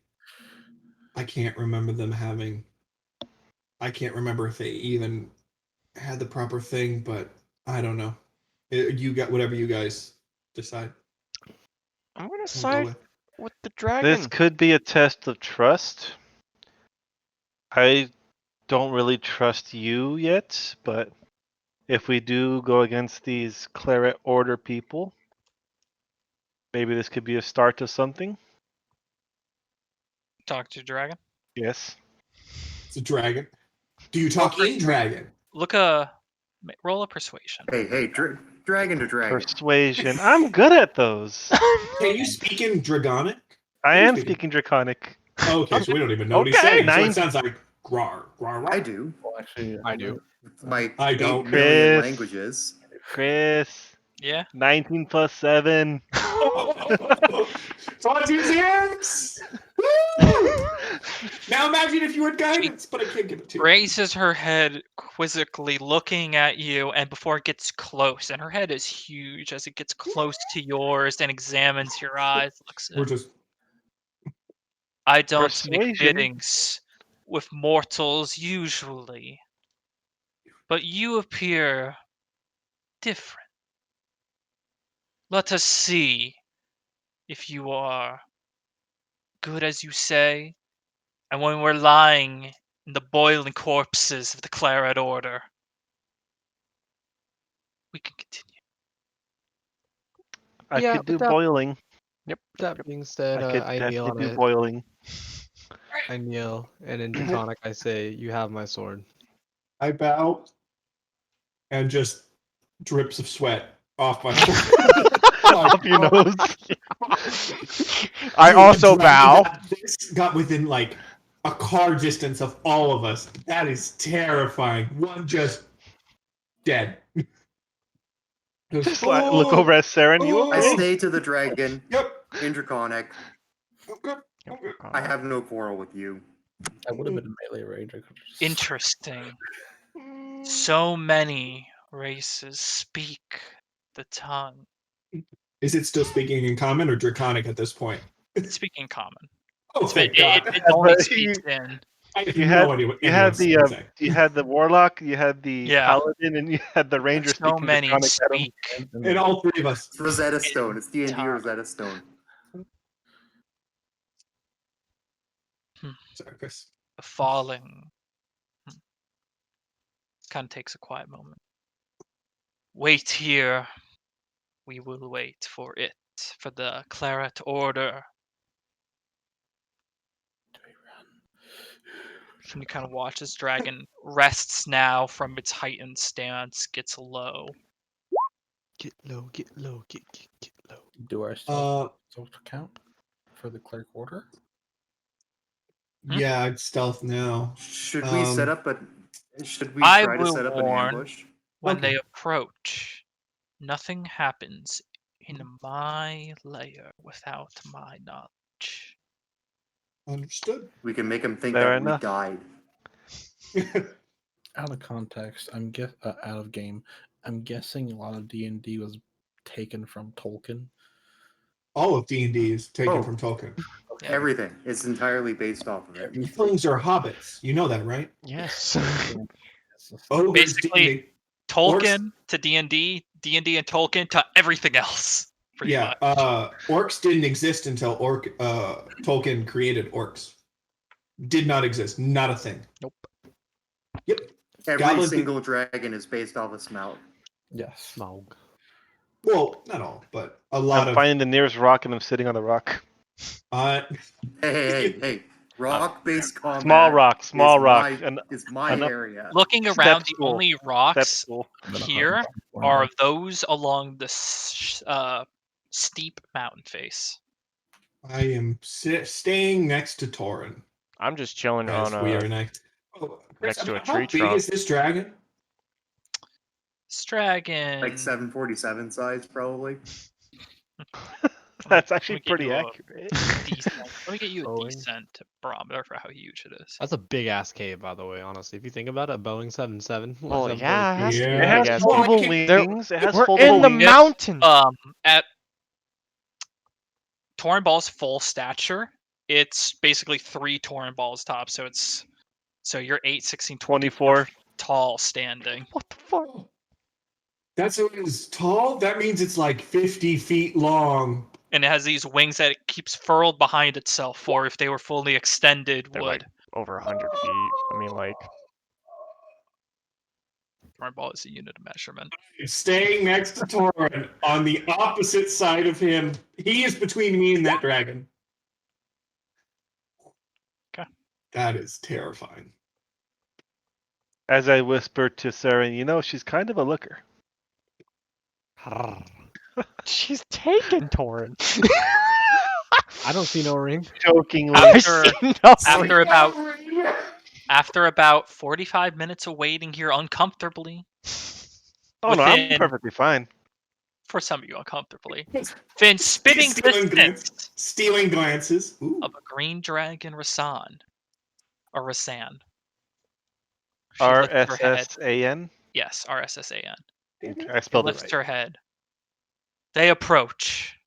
I can't remember them having. I can't remember if they even had the proper thing, but I don't know. You got whatever you guys decide. I'm gonna We'll go side with. with the This dragon. could be a test of trust. I don't really trust you yet, but if we do go against these Claret Order people, maybe this could be a start to something. Talk to dragon. Yes. It's a dragon. Do you talk in dragon? Roll a persuasion. Hey, dragon to dragon. Persuasion. I'm good at those. Can you speak in Dragonic? I Can you am speak in- speaking Draconic. Okay, so we don't even know what he's Okay, saying. So nine- it sounds like grar, grar, grar. I do. Well, actually, I do. My I 8 don't. million Chris. languages. Chris. Yeah. 19 plus 7. 26! Woo! Now imagine if you had guidance, but I can't give it to you. Raises her head quizzically, looking at you, and before it gets close, and her head is huge as it gets close to yours and examines your eyes, looks We're at. just I don't make Persuasion. biddings with mortals usually, but you appear different. Let us see if you are good as you say, and when we're lying in the boiling corpses of the Claret Order, we can continue. I Yeah, could do with that- boiling. Yep. That being said, I could I kneel definitely on do it. boiling. I kneel, and in Draconic I say, "You have my sword." I bow, and just drips of sweat off my forehead. Up your nose. I Dude, the also dragon bow. got within like a car distance of all of us. That is terrifying. One just dead. Just like, look over at Saren. You I okay? say to the dragon Yep. in Draconic, Okay. Okay. I have no quarrel with you. I would have been a melee range. I could just... Interesting. So many races speak the tongue. Is it still speaking in common or draconic at this point? Speaking common. Oh, thank God. It only But speaks in. I have You no had idea what you had anyone's the saying. you had the warlock, you had the Yeah. paladin, and you had the ranger So speaking many Draconic at him. speak. And all three of us. It's Rosetta Stone. It's D&D Tongue. Rosetta Stone. Sorry, Chris. Falling. Kind of takes a quiet moment. Wait here. We will wait for it. For the Claret Order. And you kind of watch this dragon rests now from its heightened stance, gets low. Get low, get low, get low. Do I still count for the cleric order? Yeah, it's stealth now. Should we set up a? Should we I try to will set up an warn ambush? when Okay. they approach. Nothing happens in my lair without my knowledge. Understood. We can make them think Fair that enough. we died. Out of context, out of game. I'm guessing a lot of D&D was taken from Tolkien. All of D&D is taken Oh. from Tolkien. Yeah. Everything. It's entirely based off of it. Things are hobbits. You know that, right? Yes. Ogres Basically, didn't. Tolkien to D&D, D&D and Tolkien to everything else. Pretty Yeah. much. Orcs didn't exist until Tolkien created orcs. Did not exist. Not a thing. Nope. Yep. Every Goblin single dragon is based off of Smaug. Yes. Smaug. Well, not all, but a lot I'm of. finding the nearest rock and I'm sitting on the rock. Hey! Rock-based combat. Small rock, small is rock. is my and area. Looking Step around, the stool. only Step rocks stool. here are those along the steep mountain face. I am staying next to Torin. I'm just chilling As on we a are next. Oh, Chris, next to a how tree big trunk. is this dragon? This dragon. Like 747 size, probably. That's Let actually me get pretty you a accurate. decent. Let me get you a Boeing. decent barometer for how huge it is. That's a big ass cave, by the way. Honestly, if you think about it, a Boeing 77. Well, yeah, it has to be Yeah. a It has big ass Well, cave. foldable They're- wings. It has We're foldable in the wings. mountains. At Torn Ball's full stature, it's basically 3 Torn Balls top. So you're 8, 16, 24. tall standing. What the fuck? That's what is tall. That means it's like 50 feet long. And it has these wings that it keeps furled behind itself, or if they were fully extended, They're would. like over 100 feet. I mean, like, Torn Ball is a unit of measurement. Staying next to Torin on the opposite side of him. He is between me and that dragon. Okay. That is terrifying. As I whisper to Saren, you know, she's kind of a looker. she's taken Torin. I don't see no ring. Jokingly. After about 45 minutes of waiting here uncomfortably, Oh no, I'm within- perfectly fine. for some of you uncomfortably, Finn spitting Stealing glances. Ooh. of a green dragon Rasan. Or Rasan. She R lifts her S head. S A N. Yes, RSSAN. Okay, I She spelled it lifts right. her head. They approach.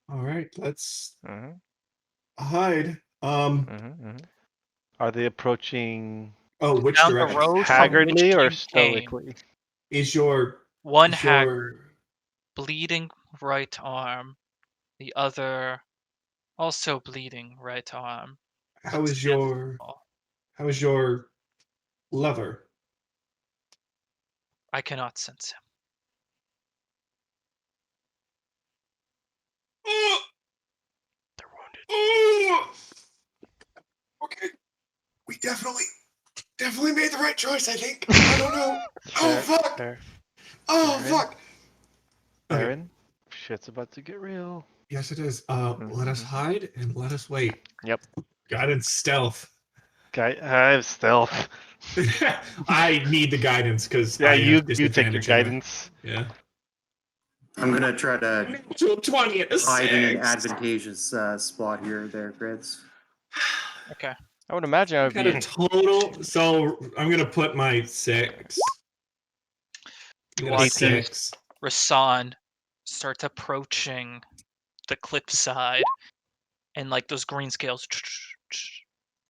All right, let's Mm-hmm, hide. mm-hmm. Are they approaching Oh, which Down the direction? road from haggardly which or you came, stoically? Is your one is haggard, your bleeding right arm, the other also bleeding right arm. how is your lover? I cannot sense him. They're wounded. Okay, we definitely made the right choice. I think. I don't know. Oh fuck! Fair. Oh Aaron? fuck! Okay. Aaron, shit's about to get real. Yes, it is. Let us hide and let us wait. Yep. Guidance stealth. Guy, I have stealth. I need the guidance because Yeah, I you have take your disadvantage anyway. guidance. Yeah. I'm gonna try to Natural 20 at a hide in an 6. advantageous spot here, there, Grits. Okay. I would imagine I would Got a be. total. So I'm gonna put my 6. I'm gonna Watch 6. Rasan starts approaching the cliffside, and like those green scales,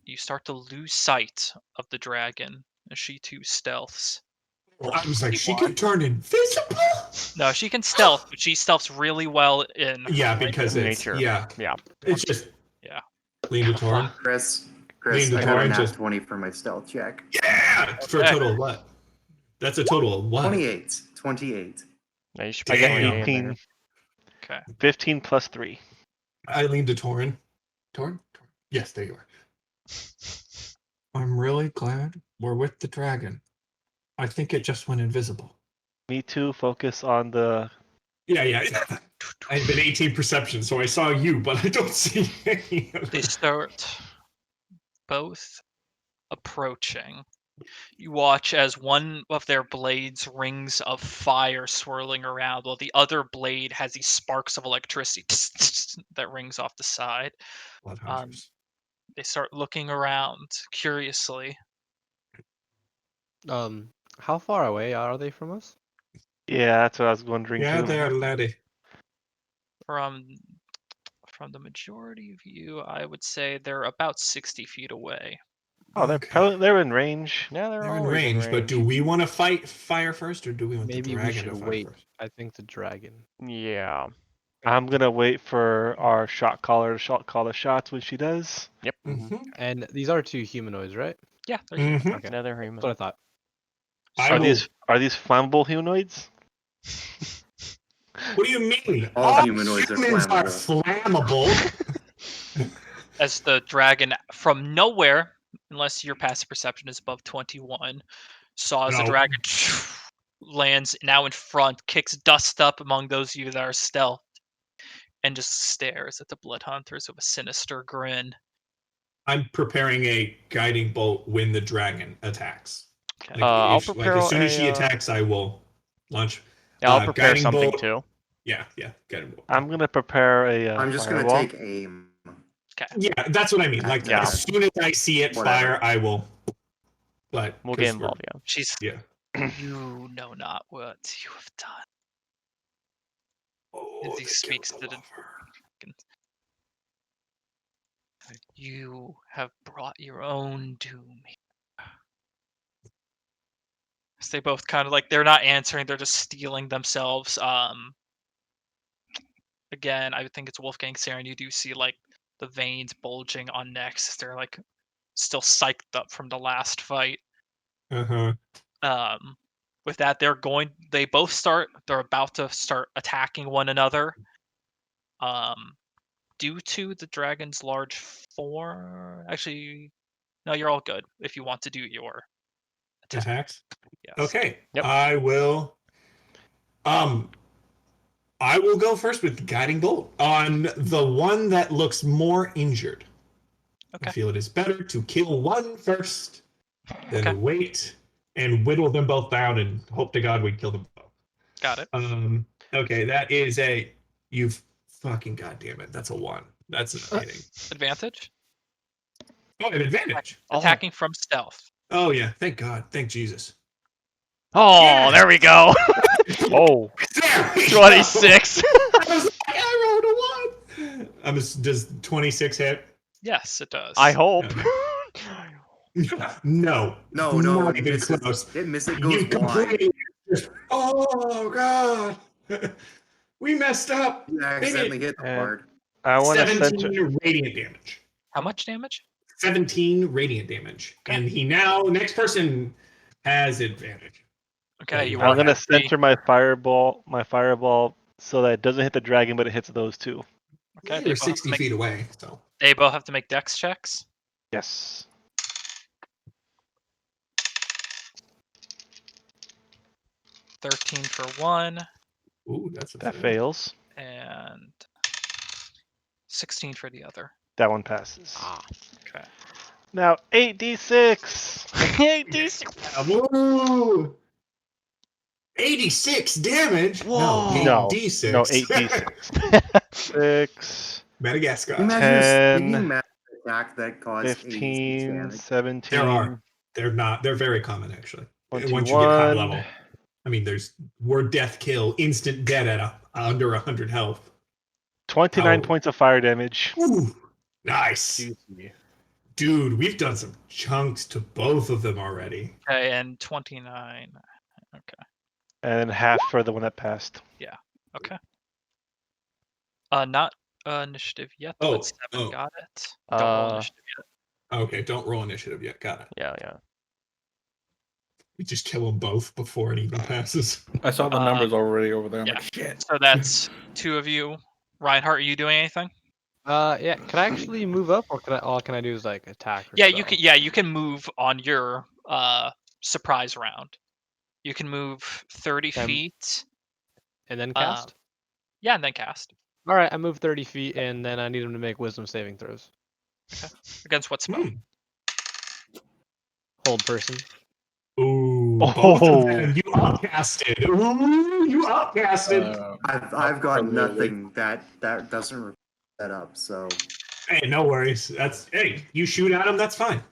you start to lose sight of the dragon as she too stealths. I was like, she can turn invisible. No, she can stealth, but she stealths really well in Yeah, because it's Nature. yeah, Yeah. it's just Yeah. lean to Torin. Chris, Lean to I got a Torin, nat just 20 for my stealth check. yeah for a Okay. total of what? That's a total of what? 28. 28. Yeah, you should be I got Damn. 18. Okay. 15 plus 3. I lean to Torin. Torin? Yes, there you are. I'm really glad we're with the dragon. I think it just went invisible. Me too. Focus on the. Yeah. I have an 18 perception, so I saw you, but I don't see any of They them. start both approaching. You watch as one of their blades rings of fire swirling around, while the other blade has these sparks of electricity that rings off the side. Blood hunters. They start looking around curiously. How far away are they from us? Yeah, that's what I was wondering Yeah, too. they're laddie. From the majority of you, I would say they're about 60 feet away. Oh, they're Okay. probably they're in range. Yeah, they're They're in always range, in but range. do we want to fight fire first, or do we want Maybe the we dragon should to fight wait. first? I think the dragon. Yeah. I'm gonna wait for our shot caller to call the shots when she does. Yep. Mm-hmm. And these are two humanoids, right? Yeah, they're human. Mm-hmm. Okay. Yeah, they're That's human. what I thought. I Are will. these flammable humanoids? What do you mean? All humanoids are humans flammable. flammable. As the dragon from nowhere, unless your passive perception is above 21, saw as the No. dragon lands now in front, kicks dust up among those of you that are stealth, and just stares at the blood hunters with a sinister grin. I'm preparing a guiding bolt when the dragon attacks. Okay. I'll As prepare soon as she a, attacks, I will launch. Yeah, I'll prepare guiding something bolt. too. Yeah, guiding bolt. I'm gonna prepare a I'm just fireball. gonna take aim. Yeah, that's what I mean. Like Yeah. as soon as I see it Whatever. fire, I will. But We'll 'cause get involved. Yeah. She's Yeah. you know not what you have done. Oh, As he the speaks guilt to of the her. You have brought your own doom. So they both kind of like they're not answering; they're just stealing themselves. Again, I would think it's Wolfgang Saren. You do see like the veins bulging on necks. They're like still psyched up from the last fight. Uh-huh. With that, they both start. They're about to start attacking one another. Due to the dragon's large form, actually, no, you're all good if you want to do your attack. Attacks. Yes. Okay. Yep. I will go first with the guiding bolt on the one that looks more injured. Okay. I feel it is better to kill one first than Okay. wait and whittle them both down and hope to God we kill them both. Got it. Okay, that is you fucking goddamn it. That's a 1. That's not hitting. Advantage. Oh, an advantage. Attacking from stealth. Oh yeah, thank God. Thank Jesus. Oh, Yeah. there we go. Oh, There we 26. go. I was like, I rolled a 1. Does 26 hit? Yes, it does. I hope. No. No, Not it even misses. close. It misses. It You goes wide. completely. Oh God. We messed up. You accidentally hit the And- card. I want to 17 center. radiant damage. How much damage? 17 radiant damage. Okay. And next person has advantage. Okay, you I'm want I'm gonna to see. center my fireball so that it doesn't hit the dragon, but it hits those two. Okay, Yeah, they they're both have to 60 make- feet away. So They both have to make dex checks. Yes. 13 for one ooh, that's a That fail. fails. and 16 for the other. That one passes. Okay. Now 8d6. 8d6. Woo! 86 damage. Whoa. No, No, 8d6. no 8d6. 6, Madagascar. Imagine a 10, stinging magic attack that caused 86 15, damage. 17, There are. They're not. They're very common actually. Once you get high 21. level, I mean, there's word death kill, instant dead at under 100 health. 29 Ow. points of fire damage. Ooh, nice, Juicy. dude. We've done some chunks to both of them already. Okay, and 29. Okay. And half for the one that passed. Okay. Not initiative yet, Oh, but 7 oh. got it. Don't roll initiative yet. Okay, don't roll initiative yet. Got it. Yeah. We just kill them both before it even passes. I saw the numbers already over there. I'm yeah. like, shit. So that's 2 of you. Reinhardt, are you doing anything? Yeah. Can I actually move up, or all can I do is like attack? Or Yeah, spell? you can. Yeah, you can move on your surprise round. You can move 30 Um, feet. And then Uh, cast. Yeah, and then cast. All right, I move 30 feet, and then I need him to make wisdom saving throws. Against what spell? Hold person. Ooh, both Oh. of them. You upcasted. Ooh, you upcasted. I've got nothing that doesn't set up. So Hey, no worries. You shoot at him. That's fine.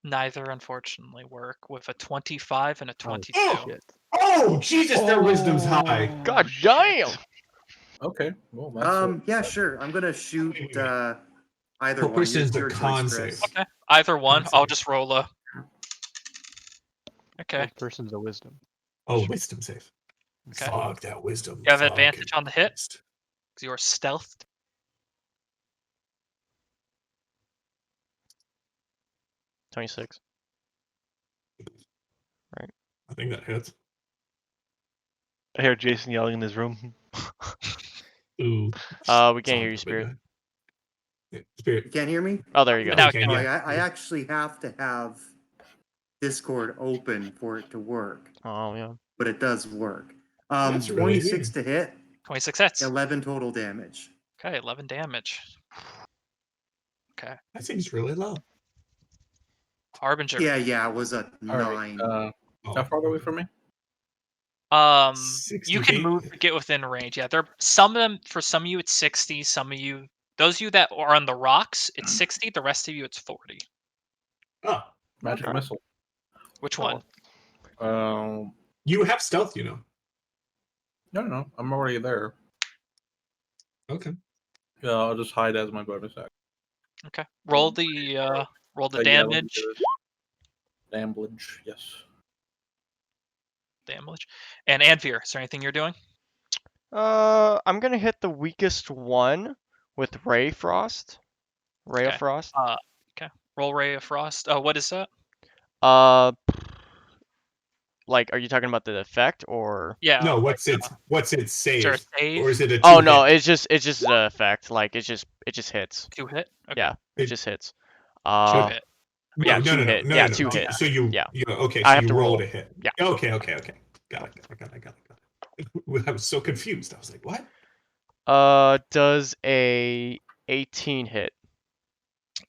Neither, unfortunately, work with a 25 and a 22. Oh, oh, Jesus, their wisdom's high. God damn! Okay, well that's yeah, sure. I'm gonna shoot either What one. person's the Your con choice, Chris. save? Okay, either one. Con I'll save. just roll a. Okay. Hold person's a wisdom. Oh, wisdom save. Okay. Fuck that wisdom. You have Fucking advantage on the hit Christ. because you are stealthed. 26. I think that hits. I hear Jason yelling in his room. Ooh. We can't hear you, Son of a Spirit. gun. Yeah, Spirit. You can't hear me? Oh, there you go. Now Okay, can Oh, yeah. I actually have to have Discord open for it to work, Oh yeah. but it does work. That's really 26 to hit, 26 hits. 11 total damage. Okay, 11 damage. Okay. That seems really low. Harbinger. Yeah, it was a all right. 9. How far away from me? You 60 can feet? move to get within range. Yeah, there. Some of them, for some of you, it's 60. Some of you, those of you that are on the rocks, it's 60. The rest of you, it's 40. Oh, Magic Okay. missile. Which Oh. one? you have stealth, you know. No, I'm already there. Okay. Yeah, I'll just hide as my bonus action. Okay. Roll the Yeah, let me damage. do this. Damage, yes. Damage. And Anvir, is there anything you're doing? I'm gonna hit the weakest one with Ray Frost. Ray Okay. of Frost. Okay. Roll Ray of Frost. What is that? Like, are you talking about the effect or? Yeah. No, like, what's its is there a save? save? Or is it a two Oh no, hit? it's just the effect. Like it just hits. 2 hit? Okay. Yeah, it It- just hits. Two Uh, hit. yeah, two hit. Yeah, two Do- hit. So you, Yeah. okay, I so have you to rolled roll. a hit. Yeah. Okay. Got it. I was so confused. I was like, what? Does a 18 hit?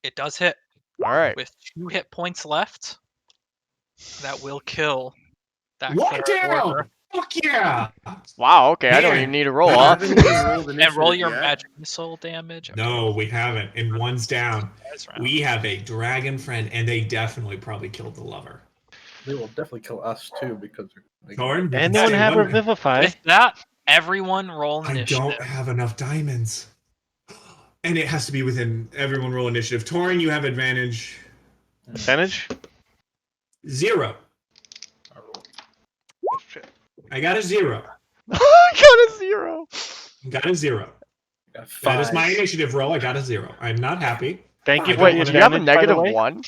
It does hit. All right. With 2 hit points left, that will kill that One cleric down! warrior. Fuck yeah! Wow. Okay, I don't Man. even need to roll, We huh? haven't even rolled And roll initiative your yet. magic missile damage. Okay. No, we haven't. And one's down. Guys, round. We have a dragon friend, and they definitely probably killed the lover. They will definitely kill us too because they Torn, we can Anyone stay have one- Revivify? With that, everyone roll I initiative. don't have enough diamonds. And it has to be within everyone roll initiative. Torin, you have advantage. Advantage? 0. Oh, shit. I got a 0. I got a 0. Got a 0. got That is 5. my initiative roll. I got a 0. I'm not happy. Thank you I for don't the Wait, wanna- do you have a advantage, by the negative way. 1?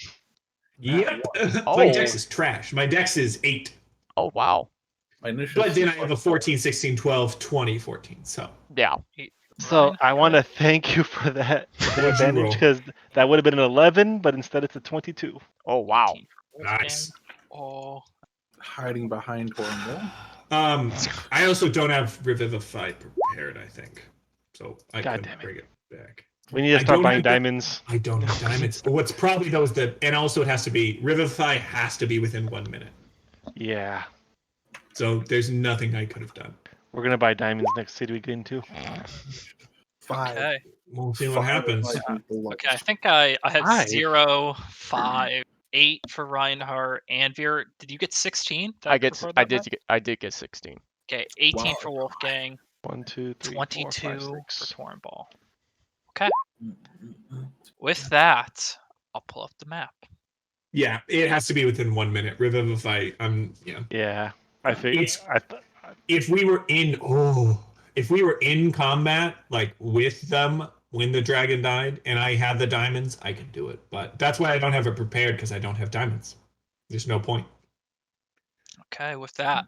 Yep. My Oh. dex is trash. My dex is 8. Oh wow. My initial But then I have a 14, 16, 12, 20, 14. So Yeah. So I want to Reinhardt. thank you for that What'd you advantage roll? because that would have been an 11, but instead it's a 22. Oh wow. 18 for Wolfgang. nice. Oh, hiding behind Tormund. I also don't have Revivify prepared, I think. So I God couldn't damn it. bring it back. We need to I start don't buying have the- diamonds. I don't have diamonds. What's probably though is that, and also it has to be Revivify has to be within 1 minute. Yeah. So there's nothing I could have done. We're going to buy diamonds next city we get into. 5. okay. We'll see what happens. Okay, I think I had Five? 0, 5, 8 for Reinhardt. Anvir, did you get 16? Did I record that right? I did get 16. Okay, 18 Wow. for Wolfgang, 1, 2, 3, 22 4, 5, for 6. Tornball. Okay, with that, I'll pull up the map. Yeah, it has to be within 1 minute. Revivify, yeah. Yeah. I think It's- If we were in combat, like with them when the dragon died, and I had the diamonds, I could do it. But that's why I don't have it prepared because I don't have diamonds. There's no point. Okay, with that,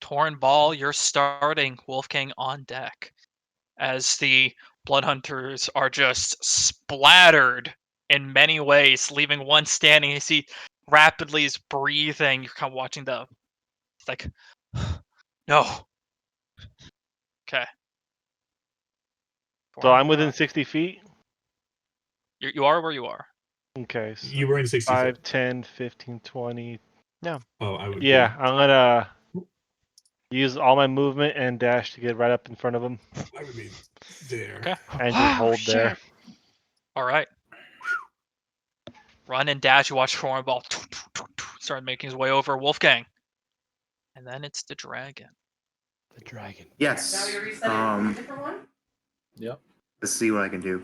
Torn Ball, you're starting. Wolfgang on deck. As the Blood Hunters are just splattered in many ways, leaving one standing. You see rapidly is breathing. You're kind of watching the like No. Okay. So I'm within 60 feet. You are where you are. Okay. So You were in 60 5, feet. 10, 15, 20. Oh, I would. Yeah, I'm gonna use all my movement and dash to get right up in front of him I would be there. Okay. and just Oh, hold there. shit. All right. Run and dash. You watch Thornball start making his way over Wolfgang. And then it's the dragon. The dragon. Yes. Now you're resetting a different one? Yep. Let's see what I can do.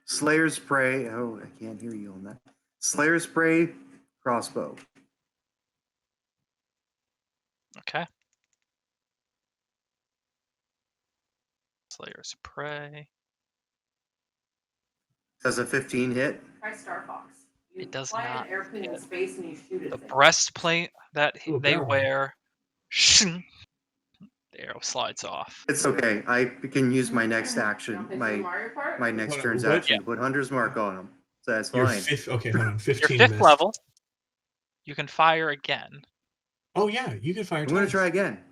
Slayer's Prey. Oh, I can't hear you on that. Slayer's Prey, crossbow. Okay. Slayer's Prey. Does a 15 hit? Try Star Fox. You It does fly not an airplane in hit. space and you shoot it. The breastplate that Ooh, they barrel. wear. The arrow slides off. It's okay. I can use my next Don't action, they do Mario Kart? my next What- turn's what- action to put Hunter's Mark on them. So that's You're fine. okay, hold on. 15 Your fifth missed. level. You can fire again. Oh, yeah, you can fire I'm going to twice. try again.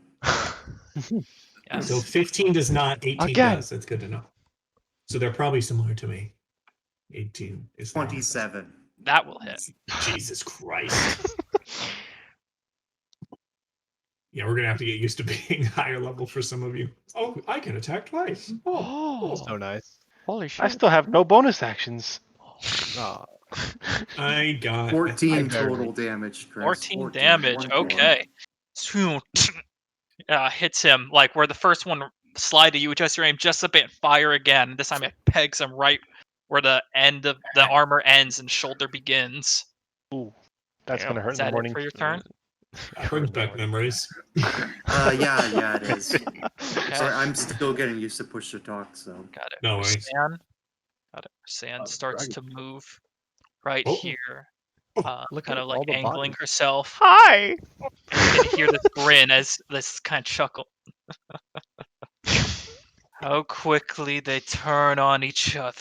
Yes. So 15 does not, 18 Again. does. That's good to know. So they're probably similar to me. 18 is the hardest. 27. That will hit. Jesus Christ. Yeah, we're gonna have to get used to being higher level for some of you. Oh, I can attack twice. Oh, Oh, So nice. holy I shit. still have no bonus actions. Oh, I got 14 barely- total damage, Chris. 14 damage. 1, Okay. Hits him like where the first one slided. You adjust your aim just a bit. Fire again. This time it pegs him right where the end of the armor ends and shoulder begins. Ooh, that's Damn. gonna hurt Is in the that it morning. for your turn? That brings back memories. Yeah, it is. Okay. Sorry, I'm still getting used to push to talk, so. Got it. No worries. Rasan. Got it. Rasan starts to dragon. move right Oh. here. Look Kind at of like all the angling bodies. herself. Hi. And you can hear this grin as this kind of chuckle. How quickly they turn on each other.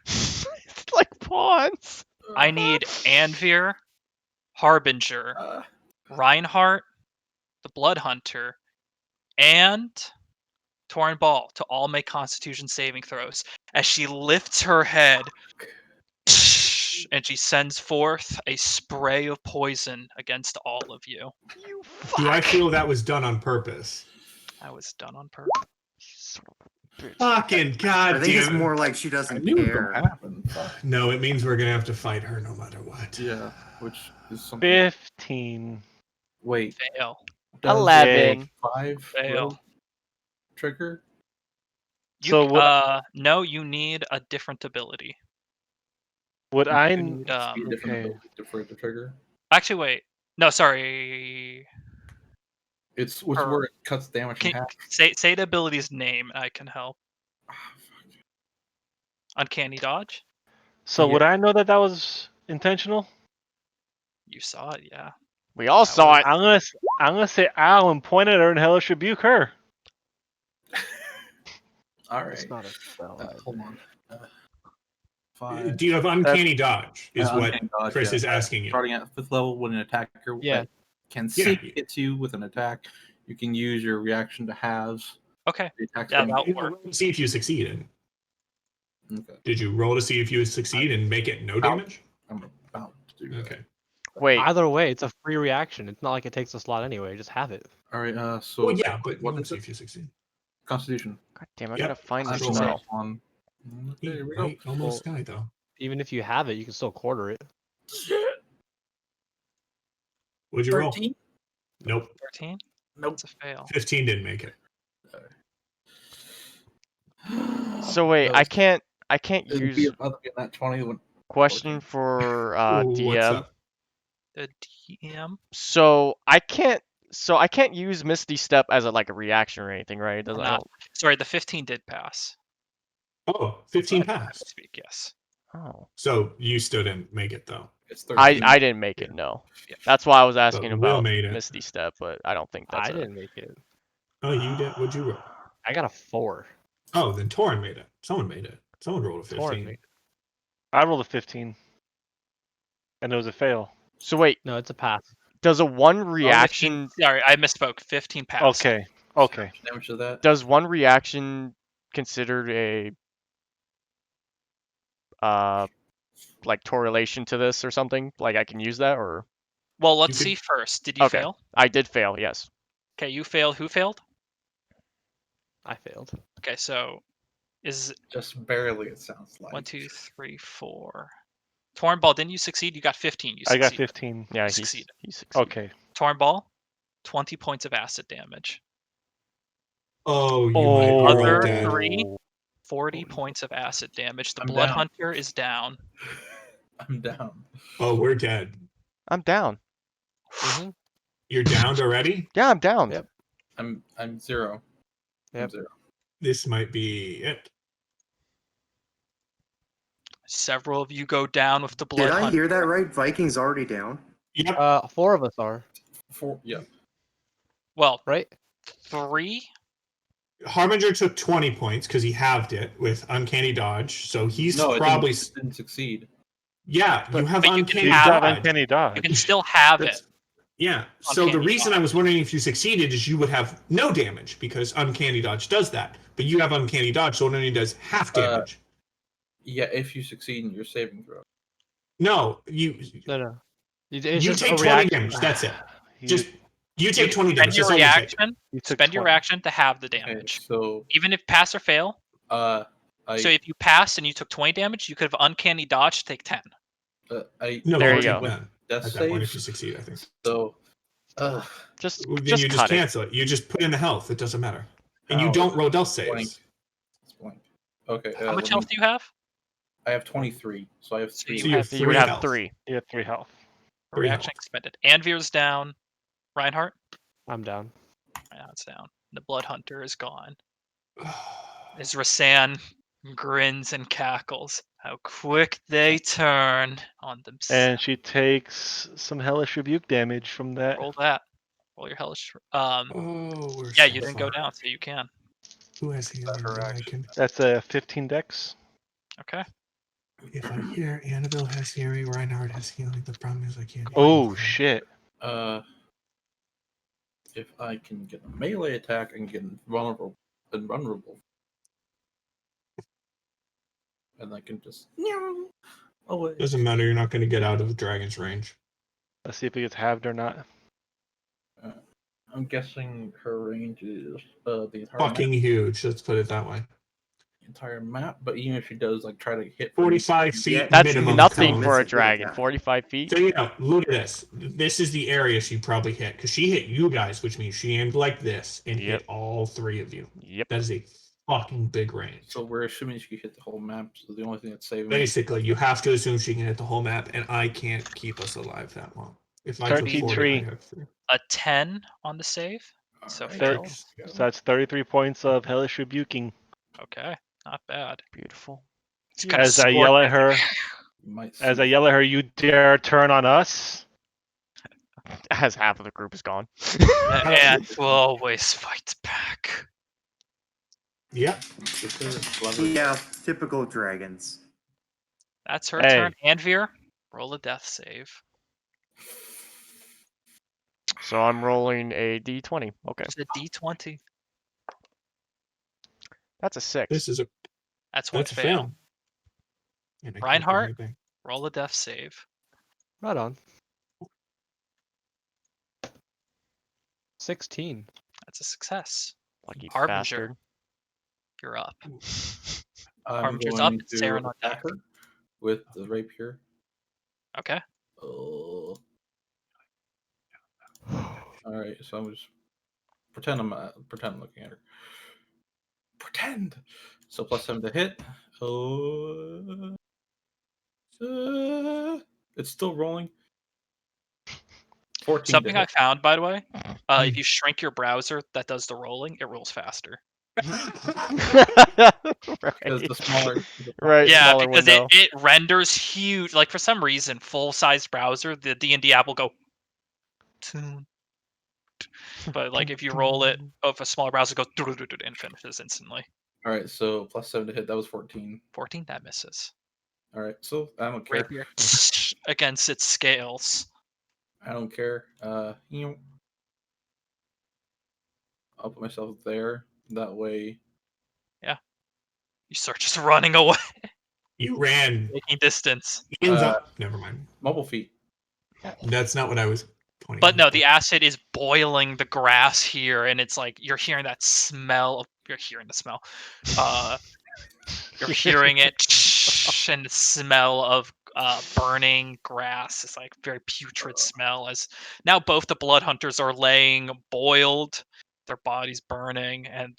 It's like pawns. I need Anvir, Harbinger, Reinhardt, the Blood Hunter, and Torn Ball to all make Constitution saving throws as she lifts her head and she sends forth a spray of poison against all of you. You Do I fuck. feel that was done on purpose? That was done on purpose. Son of a bitch. Fucking I goddamn. think it's more like she I doesn't knew it was care. gonna happen. Fuck. No, it means we're gonna have to fight her no matter what. Yeah, which is something. 15. Wait, Fail. does 11. 5 Fail. rogue trigger? You, So what? no, you need a different ability. Would I? It needs to be a different Okay. ability for it to trigger. Actually, wait. No, sorry. It's which Or- where it cuts damage in Can, half. say the ability's name. I can help. Uncanny dodge. So would Yeah. I know that that was intentional? You saw it, yeah. We all That saw was- it. I'm gonna say ow and point at her and hellish rebuke her. All it's right. not a spell. Hold on. 5. Do you have uncanny dodge? Is what Uncanny dodge, Chris yeah. is asking you. Starting at 5th level, when an attacker Yeah. can Yeah. see hits you with an attack, you can use your reaction to halves Okay. the attack. Yeah, speed. that You work. roll to see if you succeed. Okay. Did you roll to see if you succeed and make it no damage? I'm about to do that. Okay. Wait. Either way, it's a free reaction. It's not like it takes a slot anyway. Just have it. All right. So Well, yeah, but what let's is see it? if you succeed. Constitution. God damn, I Yep. gotta find this Control cell. On. Okay, here we go. Right, almost sky though. Even if you have it, you can still quarter it. Shit. What'd you roll? 13. Nope. 13? Nope. It's a fail. 15 didn't make it. So wait, I can't It'd be use about to be that 20 when question for Ooh, what's DM. up? The DM? So I can't use Misty Step as a reaction or anything, right? It doesn't. I Not- don't- Sorry, the 15 did pass. Oh, 15 passed. Speak, yes. Oh. So you still didn't make it though. it's 13. I didn't make it. Yeah. No. Yeah. That's why I was asking Will about made it. Misty Step, but I don't think that's. I didn't make it. Oh, you did. What'd you roll? I got a 4. Oh, then Torin made it. Someone made it. Someone rolled a 15. Torn made it. I rolled a 15. And it was a fail. So wait, No, it's a pass. does a one 15 reaction Sorry, I misspoke. 15 pass. Okay. Okay. Damage to that. does one reaction considered a like correlation to this or something? Like I can use that or Well, let's could- see first. Did you Okay. fail? I did fail, yes. Okay, you failed. Who failed? I failed. Okay, so is Just barely, it sounds like. 1, 2, 3, 4. Tornball, didn't you succeed? You got 15. You I got succeeded. 15. Yeah, Succeeded. he succeeded. Okay. Tornball, 20 points of acid damage. Oh, you might be Other right, Dad. 3, 40 points of acid damage. The I'm Blood down. Hunter is down. I'm down. Oh, we're dead. I'm down. Mm-hmm. You're downed already? Yeah, I'm down. Yep. I'm 0. I'm Yep. 0. This might be it. Several of you go down with the Did Blood I Hunter. hear that right? Vikings already down. Yep. 4 of us are, 4. Yeah. Well, right? 3. Harbinger took 20 points because he halved it with Uncanny Dodge, so he's No, probably. it didn't succeed. Yeah, you have but you can Uncanny He's have got Dodge. uncanny You dodge. can still have it. That's- Yeah, so the Uncanny reason I Dodge. was wondering if you succeeded is you would have no damage because Uncanny Dodge does that. But you have Uncanny Dodge, so it only does half damage. Yeah, if you succeed in your saving throw. No, you No. It's you just take a 20 reaction. damage. That's it. He- Just you take 20 Spend damage. your That's all you take. reaction. he took Spend your 20. reaction to have the Okay, damage. so Even if pass or fail. I So if you passed and you took 20 damage, you could have Uncanny Dodge to take 10. I No, There you you take go. none death at that point if saves. you succeed. I think. So Just Then just you just cut it. cancel it. You just put in the health. It doesn't matter, and you How? don't roll death Blank. saves. It's blank. Okay. How much health do you have? I have 23, so I have So 3. So you have So you would 3 have health. 3. He had 3 health. Three Reaction health. expended. Anvir's down. Reinhardt? I'm down. It's down. The Blood Hunter is gone. As Rasan grins and cackles. How quick they turn on themselves. And she takes some hellish rebuke damage from that. Roll that. Roll your hellish. Oh, we're Yeah, so you didn't go far. down, so you can. Who has healing that I can? That's a 15 dex. Okay. If I hear Annabelle has healing, Reinhardt has healing. The problem is I can't. heal Oh them. shit. If I can get a melee attack and get vulnerable, and I can just away. Doesn't matter. You're not going to get out of the dragon's range. Let's see if it gets halved or not. I'm guessing her range is the entire Fucking map, huge. Let's put it that way. But even if she does like try to hit 45 feet Yeah, That's minimum. nothing cone. for a Missile dragon. attack. 45 feet. So look at this. This is the area she probably hit because she hit you guys, which means she aimed like this and Yep. hit all 3 of you. Yep. That is a fucking big range. So we're assuming she can hit the whole map. So the only thing that's saving Basically, you have to assume she can hit the whole map, and I can't keep us alive that long. If I took 40, 33. I have 3. A 10 on the save. So Alright, fail. let's go. So that's 33 points of hellish rebuking. Okay. Not bad. Beautiful. Just kinda As I yell at her, You might as see- I yell at her, you dare turn on us? As half of the group is gone. And we'll always fight back. Yep. Yeah, typical dragons. That's her Hey. turn. Anvir, roll a death save. So I'm rolling a d20. Okay. It's a D20. That's a 6. This is a That's one that's a fail. fail. And I can't do Reinhardt? anything. Roll a death save. Right on. 16. That's a success. Lucky Harbinger. bastard. You're up. I'm Harbinger's going up, it's to Sarah on attack her with the rapier. Okay. Oh. All right, so I'm just pretend I'm looking at her. Pretend. So +7 to hit. Oh. It's still rolling. 14. Something to I hit. found, by the way, if you shrink your browser that does the rolling, it rolls faster. Right. Because the smaller. Right. Yeah, Smaller because window. it renders huge. Like for some reason, full-sized browser, the D&D app will go. Toon. But like if you roll it, if a smaller browser goes and finishes instantly. All right, so +7 to hit. That was 14. 14, that misses. All right, so I don't care. Rapier against its scales. I don't care. I'll put myself there. That way. You start just running away, You ran. making distance. Ian's up. Never mind. Mobile feet. That's not what I was pointing But at. no, the acid is boiling the grass here, and it's like you're hearing that smell. You're hearing the smell. You're hearing it, and the smell of burning grass. It's like very putrid smell. As now both the blood hunters are laying boiled, their bodies burning, and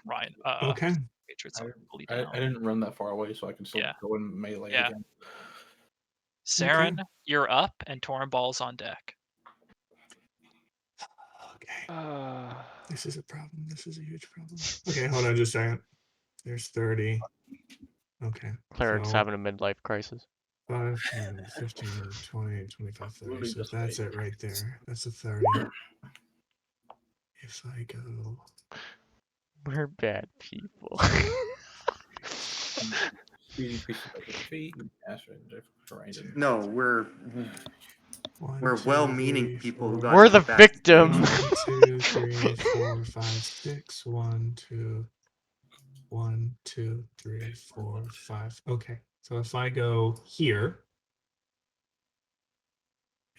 Ryan. Okay. Patriots I, are bleeding out. I didn't run that far away, so I can still Yeah. go in melee Yeah. again. Saren, you're up, and Tornball's on deck. Okay. This is a problem. This is a huge problem. Okay, hold on just a second. There's 30. Okay. Cleric's so having a midlife crisis. 5, 10, 15, 20, 25, 30. Literally So just that's wait. it right there. That's a 30. If I go We're bad people. Speed increases by 50 feet. Acid terrain. No, we're 1, we're 2, well-meaning 3, people who 4, got We're into the a bad victim. situation. 1, 2, 3, 4, 5, 6. 1, 2, 1, 2, 3, 4, 5. Okay. So if I go here,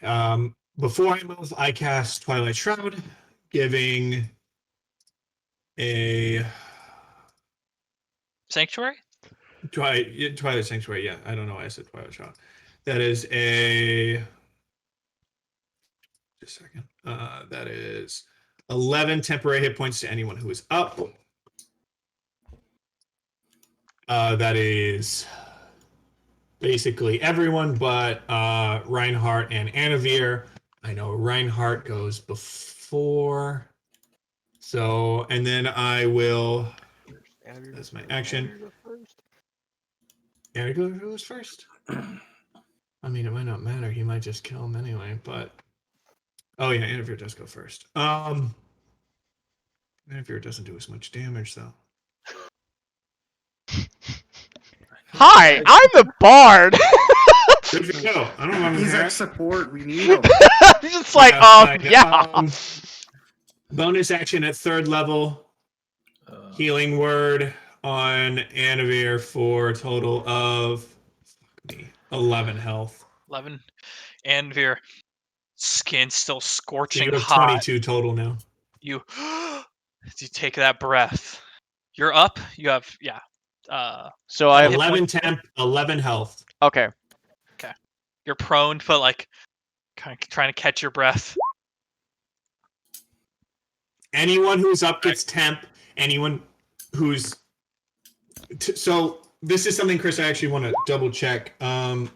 before I move, I cast Twilight Shroud, giving a Sanctuary? Twilight Sanctuary. Yeah, I don't know why I said Twilight Shroud. That is a just a second. That is 11 temporary hit points to anyone who is up. That is basically everyone but Reinhardt and Anavir. I know Reinhardt goes before. So, and then I will. That's my action. Anavir goes first. I mean, it might not matter. He might just kill him anyway, but. Oh, yeah, Anavir does go first. Anavir doesn't do as much damage, though. Hi, I'm the bard. Good to go. I don't remember He's that. our support. We need him. I'm just like, fine. yeah. Bonus action at 3rd level. Healing word on Anavir for a total of 11 health. 11. Anvir, skin still So scorching you have hot. 22 total now. You take that breath. You're up. You have So I have 11 temp, 11 health. okay. you're prone, but like kind of trying to catch your breath. Anyone who's up gets temp. Anyone who's so this is something, Chris, I actually want to double check. Temp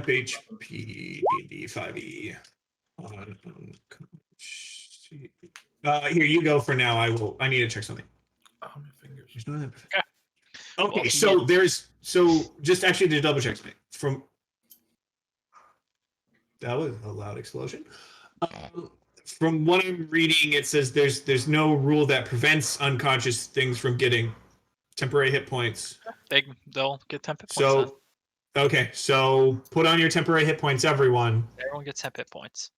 HP D 5e. Here you go for now. I need to check something. Oh, my fingers. Okay, Well, so just actually to double check something from that was a loud explosion. From what I'm reading, it says there's no rule that prevents unconscious things from getting temporary hit points. They'll get 10 hit points. So, okay, so put on your temporary hit points, everyone. Everyone gets 10 hit points.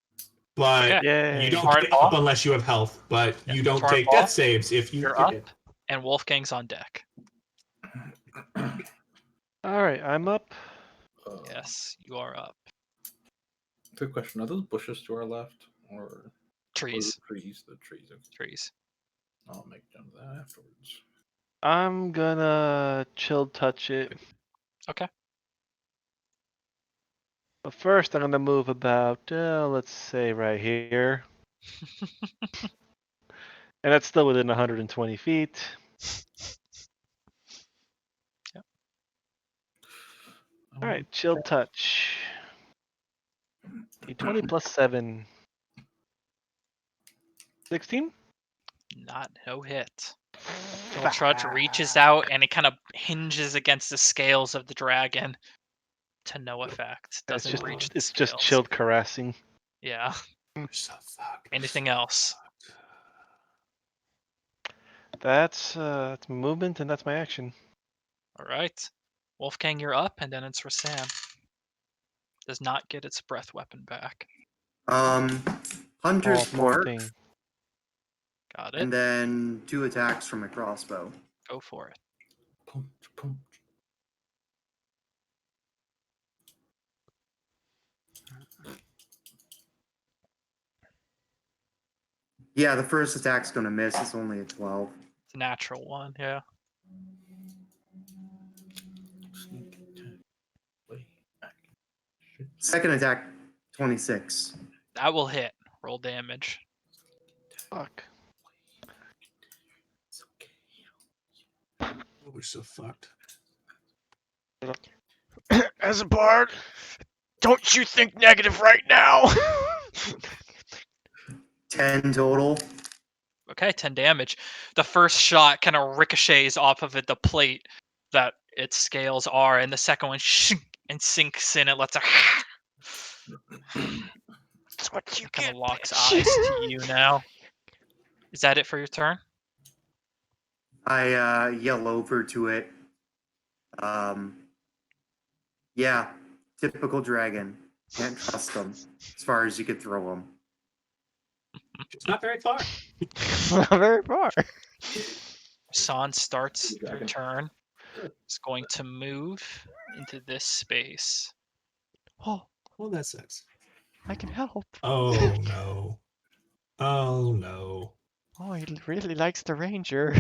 But Yay. you don't Hard get up off. unless you have health. But Yeah, you don't hard take off. death saves if you You're get up, it. and Wolfgang's on deck. All right, I'm up. Yes, you are up. Good question. Are those bushes to our left or Trees. trees? The trees. Okay. Trees. I'll make them that afterwards. I'm gonna chill touch it. Okay. But first, I'm gonna move about, let's say right here. And that's still within 120 feet. Yep. All right, chill touch. D20 plus 7. 16? No hit. Chill Trudge reaches out and it kind of hinges against the scales of the dragon to no effect. Doesn't reach the It's just scales. chilled caressing. Yeah. So fuck. Anything else? That's movement and that's my action. All right. Wolfgang, you're up, and then it's for Sam. Does not get its breath weapon back. Hunter's Oh, poor Mark, thing. Got it. and then 2 attacks from my crossbow. Go for it. Punch, punch. Yeah, the first attack's gonna miss. It's only a 12. It's a natural one, yeah. Sneak attack. Wait. Action. Second attack, 26. That will hit. Roll damage. Fuck. It's okay. Oh, we're so fucked. As a bard, don't you think negative right now? 10 total. Okay, 10 damage. The first shot kind of ricochets off of it, the plate that its scales are, and the second one and sinks in. It lets a That's what you kind get. of locks bitch. eyes to you now. Is that it for your turn? I yell over to it. Yeah, typical dragon. Can't trust them as far as you could throw them. It's not very far. Not very far. San starts your Dragon. turn. It's going to move into this space. Oh, Well, that sucks. I can help. Oh no. Oh no. Oh, he really likes the ranger.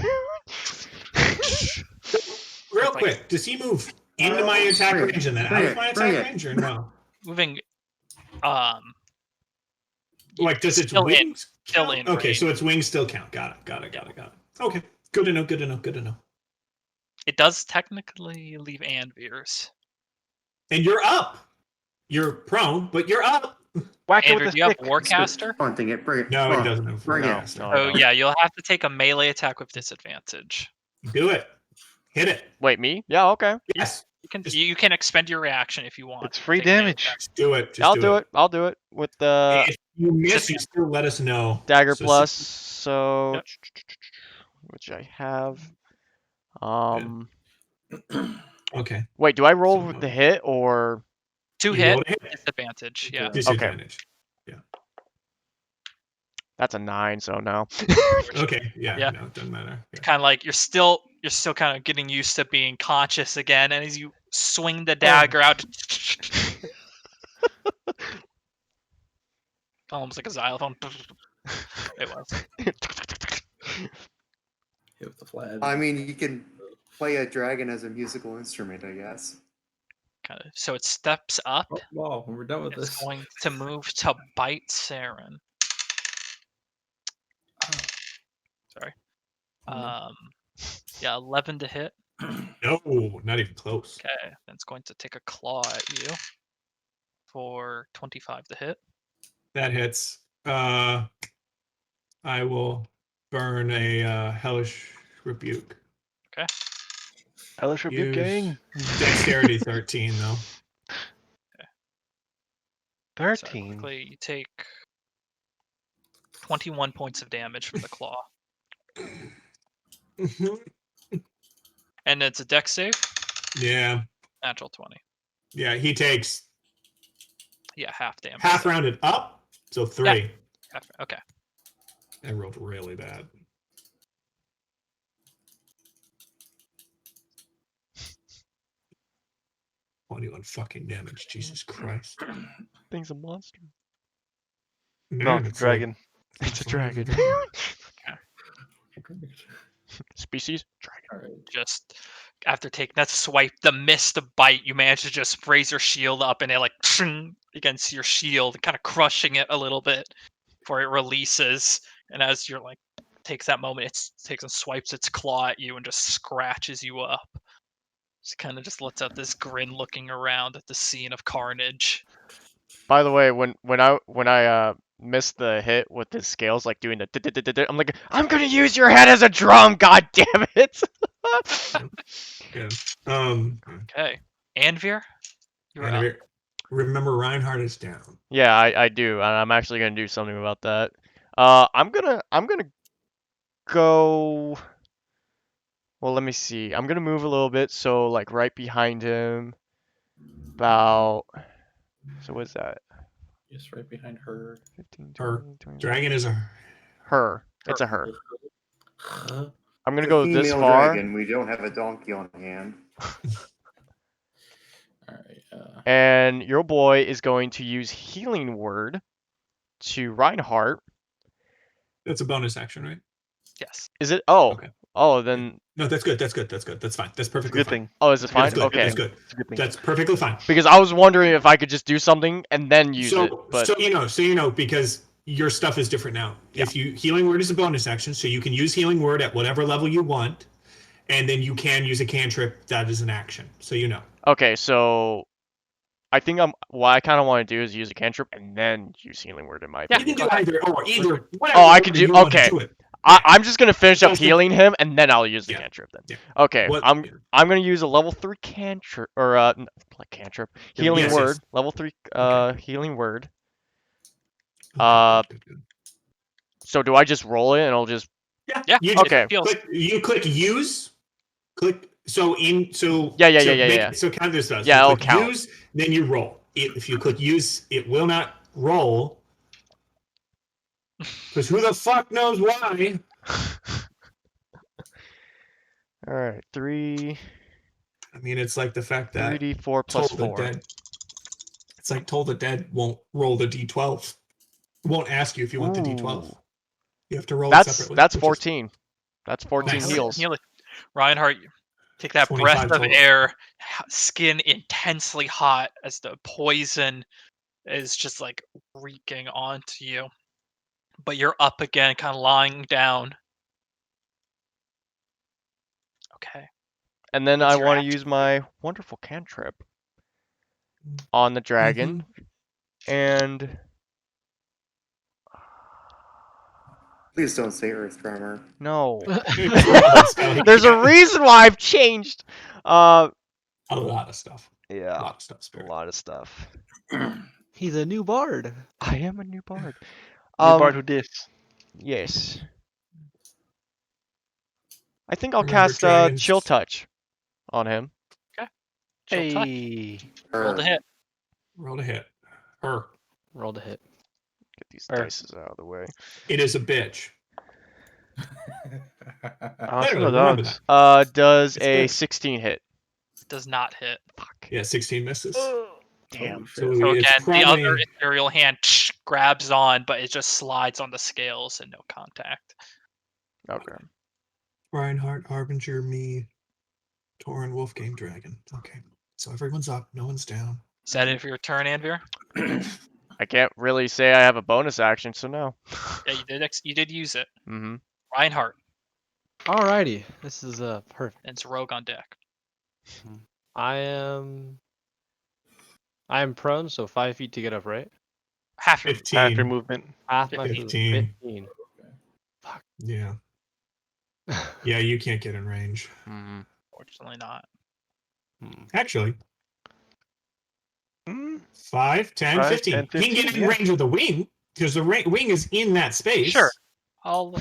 Real It's like- quick, does he move into my attack Bring it, range and then bring out of it, my bring attack it. range, or no? Moving, Like, does its Still in- wings still count? in Okay, range. so its wings still count. Got it. Okay, good to know. Good to know. Good to know. it does technically leave Anvir's. And you're up. You're prone, but you're up. Whack it Andrew, with do the you have stick. Warcaster? Hunting it. Bring it. No, Come he on, doesn't have Bring No, it. no, I Oh don't. yeah, you'll have to take a melee attack with disadvantage. Do it. Hit it. Wait, me? Yeah, okay. Yes. Just- You can expend your reaction if you want. It's free Take a melee damage. attack. Just do it. Just I'll do it. I'll do it with the If you miss, you still let us know. dagger So plus. So, Yep. which I have. Okay. Wait, do I roll So, with the hit or? Two You hit, rolled a hit. disadvantage. Yeah. Disadvantage. That's a 9, so no. Okay. Yeah. Yeah. No, it doesn't matter. Yeah. Kind of like you're still kind of getting used to being conscious again, and as you swing the dagger out, almost like a xylophone. It was. Hit with the flag. I mean, you can play a dragon as a musical instrument, I guess. Kind of. So it steps up. Oh, wow, we're done with It's this. going to move to bite Saren. Sorry. Yeah, 11 to hit. No, not even close. Okay, then it's going to take a claw at you for 25 to hit. That hits. I will burn a hellish rebuke. Hellish Rebuke Gang. Use Dexterity 13 though. So 13. quickly, you take 21 points of damage from the claw. And it's a dex save, Yeah. natural 20. Yeah, he takes Yeah, half damage. half rounded up, so 3. Okay. I rolled really bad. $21 fucking damage, Jesus Christ. Thing's a monster. No, Man, it's a like- dragon. It's a dragon. Species? Dragon. Alright. Just after taking that swipe, the missed bite, you manage to just raise your shield up and it like against your shield, kind of crushing it a little bit before it releases. And as you're like takes that moment, it takes and swipes its claw at you and just scratches you up. Just kind of just lets out this grin, looking around at the scene of carnage. By the way, when I missed the hit with the scales, like doing the, I'm like, I'm gonna use your head as a drum. God damn it! Yeah. Okay, Anvir, you're up. And remember, Reinhardt is down. Yeah, I do, and I'm actually gonna do something about that. I'm gonna go. Well, let me see. I'm gonna move a little bit, so like right behind him. About. So what's that? Just right behind her. 15, Her 20, 21. dragon is a Her. It's a her. Huh? I'm gonna It's a go this female far, dragon. We don't have a donkey on hand. Alright, and your boy is going to use Healing Word to Reinhardt. That's a bonus action, right? Yes. Is it? Oh. Okay. Oh, then. No, that's good. That's good. That's good. That's fine. That's It's a perfectly good fine. thing. Oh, is it That's fine? good. Okay. That's good. It's a good thing. That's perfectly fine. Because I was wondering if I could just do something and then use it, but So you know, because your stuff is different now. Yeah. If you healing word is a bonus action, so you can use healing word at whatever level you want, and then you can use a cantrip that is an action. So you know. okay. So I think what I kind of want to do is use a cantrip and then use Healing Word in my Yeah, You can opinion. do either or either. Whatever Oh, I could do. you want to Okay. do it. I'm just gonna finish up Just the- healing him and then I'll use the Yeah. cantrip then. Yeah. Okay. What? I'm gonna use a level 3 cantrip or like cantrip healing Yes, word. yes. Level 3 Okay. healing word. Good, good, good. So do I just roll it and I'll just Yeah. You just Okay. Feels. click use. Click Yeah. So count this out. Yeah, So it'll click count. use, then you roll. If you click use, it will not roll. Because who the fuck knows why? All right. 3 I mean, it's like the fact that 3d4 plus Toll the 4. Dead. It's like Toll the Dead won't roll the d12. It won't ask you if you want the d12. Ooh. You have to roll it That's separately. that's which is 14. That's 14 Nice. heals. Heal it. Reinhardt, take that 25 breath of total. air, skin intensely hot as the poison is just like reeking onto you. But you're up again, kind of lying down. Okay. And then What's I your want to action? use my wonderful cantrip on the dragon. And Please don't say Earth Tremor. no. So There's a yeah, reason why I've changed. a lot of stuff. A Yeah, lot of stuff. a Spirit. lot of stuff. He's a new bard. I am a new bard. New bard who dis. Yes. I think I'll Remember, cast dragons- Chill Touch on him. Chill touch. Hey. Roll the hit. Roll to hit. Her. Roll to hit. Get these Er. dices out of the way. It is a bitch. Awesome Literally, remember dogs. Does It's a good. 16 hit? Does not hit. Fuck. Yeah, 16 misses. Damn. So So it's again, the probably other Imperial hand grabs on, but it just slides on the scales and no contact. Okay. Reinhardt, Harbinger, me, Torin, Wolfgang, Dragon. Okay. So everyone's up, no one's down. Is that it for your turn, Anvir? I can't really say I have a bonus action, so no. Yeah, you did. You did use it. Mm-hmm. Reinhardt, Alrighty, this is perfect. and it's Rogue on deck. I am prone, so 5 feet to get up, right? Half your 15. Half your movement. Half my 15. 15. Yeah. Yeah, you can't get in range. Mm-hmm. Fortunately not. Actually, Mm, 5, 10, 5, 15. 10, He can get 15, in yeah. range of the wing because the wing is in that space. Sure. I'll.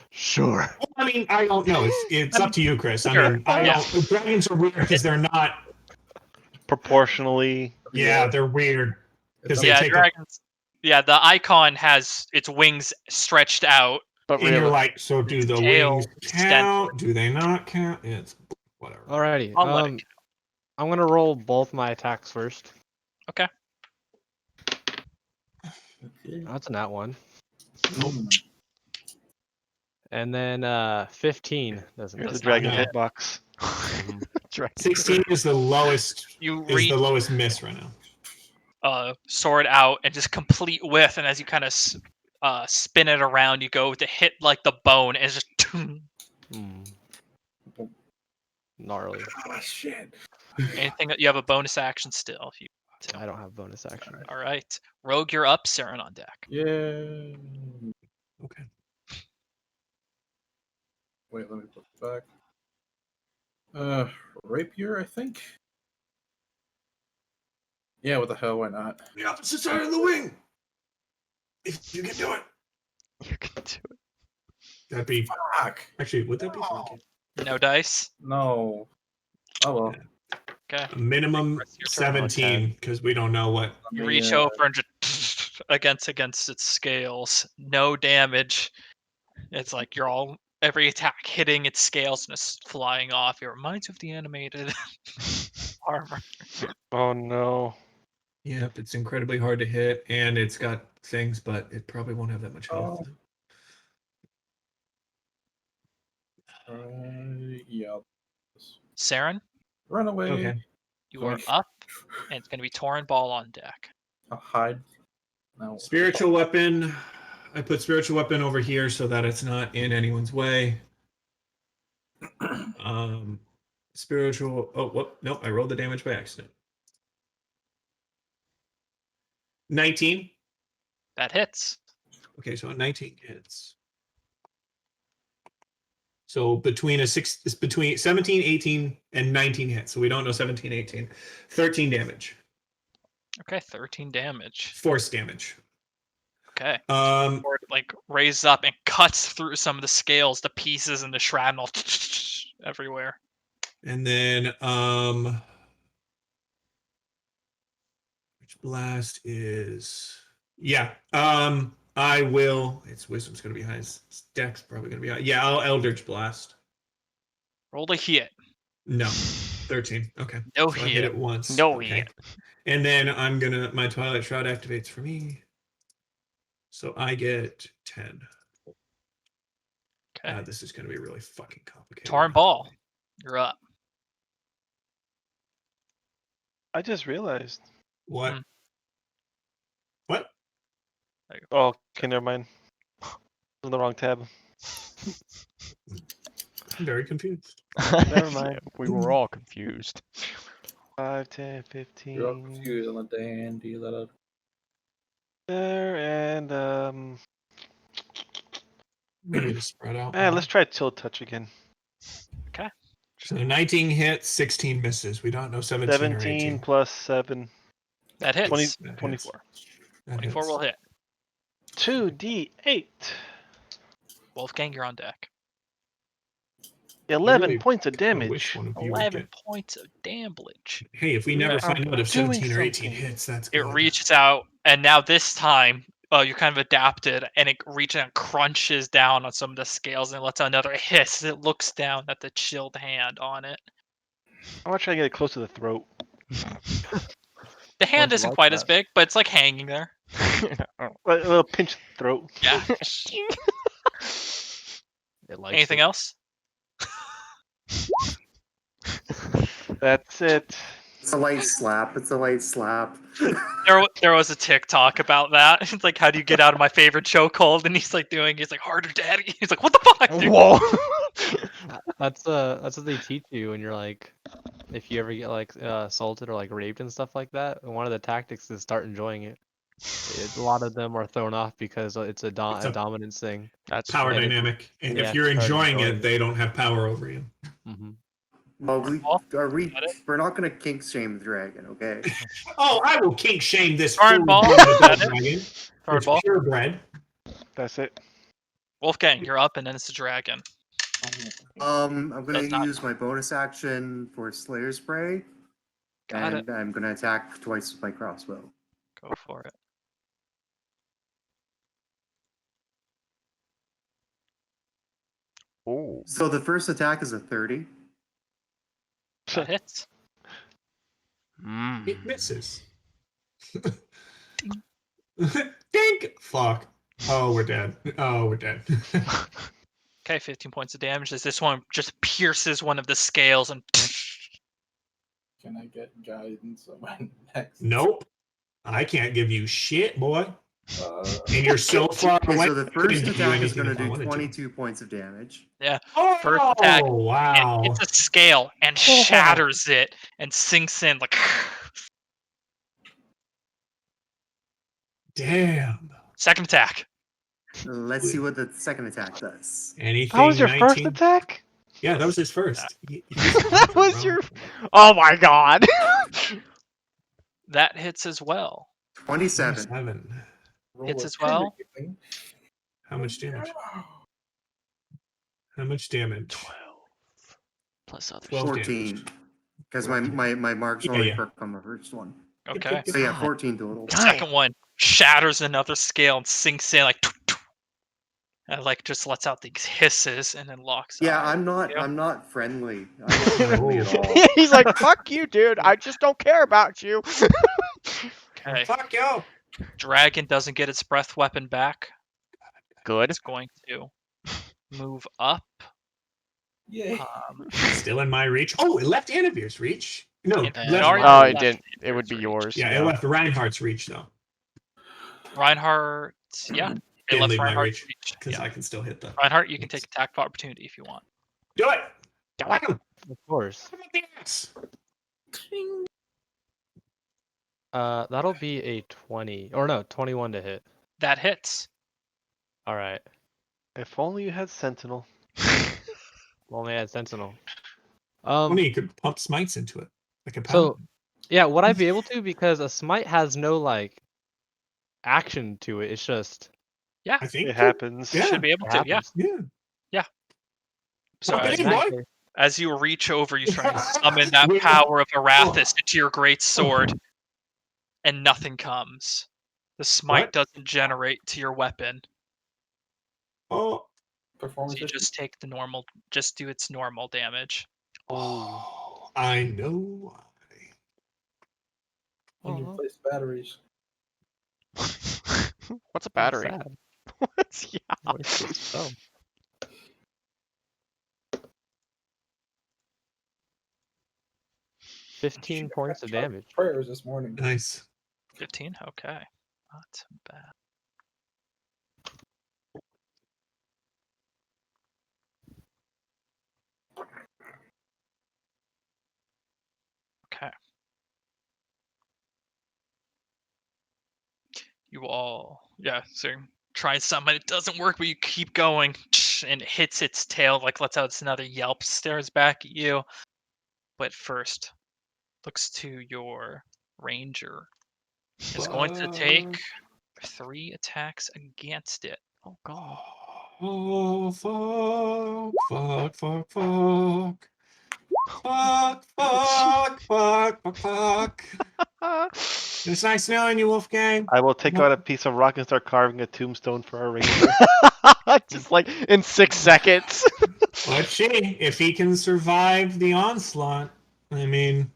Sure. I mean, I don't know. It's up to you, Chris. I Sure. mean, I Yeah. don't. Dragons are weird because they're not. Proportionally. Yeah, they're weird because they Yeah, take. dragons. Yeah, the icon has its wings stretched out. But And you're really, like, so do the tail wings extended. count? Do they not count? It's whatever. Alrighty. I'll let it I'm gonna roll both my attacks first. Okay. That's a nat one. Nope. And then 15 doesn't Here's the hit. dragon hit. hitbox. Dragon. 16 is the lowest. You Is reach the lowest miss right now. sword out and just complete whiff, and as you kind of spin it around, you go to hit like the bone, and it's just. Gnarly. Oh shit. Anything you have a bonus action still. If you I don't have bonus action. All right, Rogue, you're up. Saren on deck. Yeah. Okay. Wait, let me put it back. Rapier, I think. Yeah, what the hell? Why not? The opposite side of the wing. If you can do it. You can do it. That'd be. Fuck. Actually, would that be funky? No dice. No. Oh well. Okay. A minimum Rest of your turn. 17 because we don't know what. You reach over and just against its scales. No damage. It's like you're all every attack hitting its scales and it's flying off. It reminds you of the animated armor. Oh no. Yep, it's incredibly hard to hit, and it's got things, but it probably won't have that much health. Yeah. Saren, Run away. Okay. you are up, and it's gonna be Torn Ball on deck. I'll hide. No. Spiritual weapon. I put spiritual weapon over here so that it's not in anyone's way. Spiritual. Oh, whoop. Nope. I rolled the damage by accident. 19. That hits. Okay, so 19 hits. So between 17, 18, and 19 hits. So we don't know 17, 18. 13 damage. Okay, 13 damage. Force damage. Okay. Um, Or it, like raises up and cuts through some of the scales, the pieces, and the shrapnel everywhere. and then which blast is I will. Its wisdom's gonna be high. Its dex probably gonna be high. Yeah, I'll Eldritch Blast. Roll to hit. No, 13. Okay. No So I hit hit. it once. No okay. hit. And then I'm gonna my Twilight Shroud activates for me. So I get 10. Okay. This is gonna be really fucking complicated. Torn Ball, you're up. I just realized. What? Hmm. What? Oh, okay, never mind. On the wrong tab. I'm very confused. Never mind. We were all confused. 5, 10, 15. You're all confused on the dandy little. There and Maybe to spread out. let's try Tilt Touch again. So 19 hits, 16 misses. We don't know 17 or 17 18. plus 7. That hits. 20, That 24. That 24 will hit. 2d8. Wolfgang, you're on deck. 11 really points of I wish damage. one of you would 11 get. points of damage. Hey, if we never Yeah, find I'm out if doing 17 or 18 something. hits, that's It good. reaches out, and now this time, you're kind of adapted, and it reaches out and crunches down on some of the scales and lets out another hiss. It looks down at the chilled hand on it. I'm gonna try to get it close to the throat. The hand you isn't like quite that? as big, but it's like hanging there. A little pinch the throat. Yeah. It likes Anything it. else? That's it. It's a light slap. It's a light slap. There was a TikTok about that. It's like, how do you get out of my favorite chokehold? And he's like he's like, harder, daddy. He's like, what the fuck, dude? Whoa. That's what they teach you when you're like, if you ever get like assaulted or like raped and stuff like that. One of the tactics is start enjoying it. A lot of them are thrown off because it's a dominance thing. That's Power funny. dynamic. And Yeah, if you're start enjoying enjoying it, they don't have power over you. Mm-hmm. Well, we're Got not gonna kink shame the dragon, okay? Oh, I will kink shame this Alright, fool ball. adult Got it. dragon. Third It's ball. purebred. That's it. Wolfgang, you're up, and then it's the dragon. I'm gonna Does not- use my bonus action for Slayer Spray, Got and I'm gonna attack twice with my crossbow. Go for it. Ooh. So the first attack is a 30. That hits. It misses. Dink! Fuck. Oh, we're dead. Oh, we're dead. Okay, 15 points of damage as this one just pierces one of the scales and Can I get guidance on my next? Nope. I can't give you shit, boy. And you're so far Okay, away. so the I couldn't first give you attack is anything gonna if I do wanted to. 22 points of damage. Oh, first attack, wow. and it's a scale and shatters it and sinks in like Damn. second attack. Let's see what the second attack does. Anything That was your 19? first attack? Yeah, that was his first. That was your. Oh my god. That hits as well. 27. 7. Hits as well. How much damage? How much damage? 12. plus others. 12 damage. 14. Because my marks Yeah, only yeah. perk on the first one. Okay. So yeah, God. 14 total. The second one shatters another scale and sinks in like, and like just lets out these hisses and then locks. Yeah, eyes. I'm not friendly. I'm not friendly at all. He's like, fuck you, dude. I just don't care about you. Okay. Fuck you. Dragon doesn't get its breath weapon back. Good. It's going to move up. Yay. Still in my reach. Oh, it left Anivir's reach. No, And left already Oh, mine. it left didn't. It Andrew's would be reach. yours. Yeah, it left Reinhardt's reach though. Reinhardt, yeah. It Didn't left leave my Reinhardt's reach reach. because Yeah. I can still hit them. Reinhardt, you can take attack of opportunity if you want. Do it. Do Whack him. Of course. How about the axe? That'll be a 20 or no, 21 to hit. That hits. All right. If only you had Sentinel. Only had Sentinel. Only you could pump smites into it like a So, paladin. yeah, would I be able to? Because a smite has no like action to it. It's just I think It happens. Yeah. Should be able it to. happens. Yeah. So Pump as, it in, boy. as you reach over, you try and summon that power of Arathis into your great sword, and nothing comes. The smite What? doesn't generate to your weapon. Oh. So Performance you issue. just take the normal, just do its normal damage. Oh. I know why. When you Aw. replace batteries. What's a That's battery? sad. What's yeah? Wasted spell. 15 points of damage. Prayers this morning. Nice. 15? Okay. Not bad. Okay. You all, yeah, so try something, it doesn't work, but you keep going, and it hits its tail, like lets out another yelp, stares back at you. But first, looks to your ranger. Is going to take 3 attacks against it. Oh god. Oh, fuck, fuck, fuck, fuck. Fuck, fuck, fuck, fuck, fuck. It's nice knowing you, Wolfgang. I will take out a piece of rock and start carving a tombstone for our ranger. Just like in 6 seconds. Let's see if he can survive the onslaught. I mean,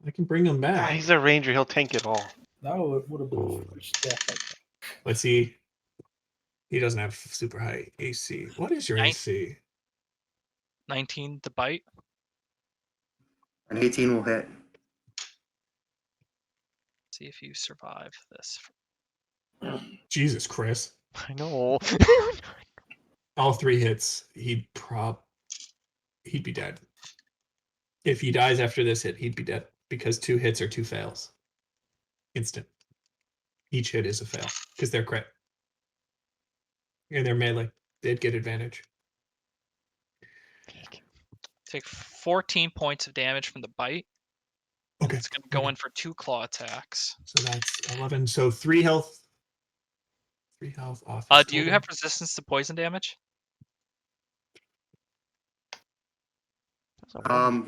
I can bring him Ah, back. he's a ranger. He'll tank it all. No, it would have been a first death. Let's see. He doesn't have super high AC. What is your Nine- AC? 19 to bite. An 18 will hit. See if you survive this. Jesus, Chris. I know. All 3 hits. He'd be dead. If he dies after this hit, he'd be dead because 2 hits are 2 fails. Instant. Each hit is a fail because they're crit. And they're melee. They'd get advantage. Take 14 points of damage from the bite. Okay. It's going to go in for 2 claw attacks. So that's 11. So 3 health. 3 health off. Do you have resistance to poison damage?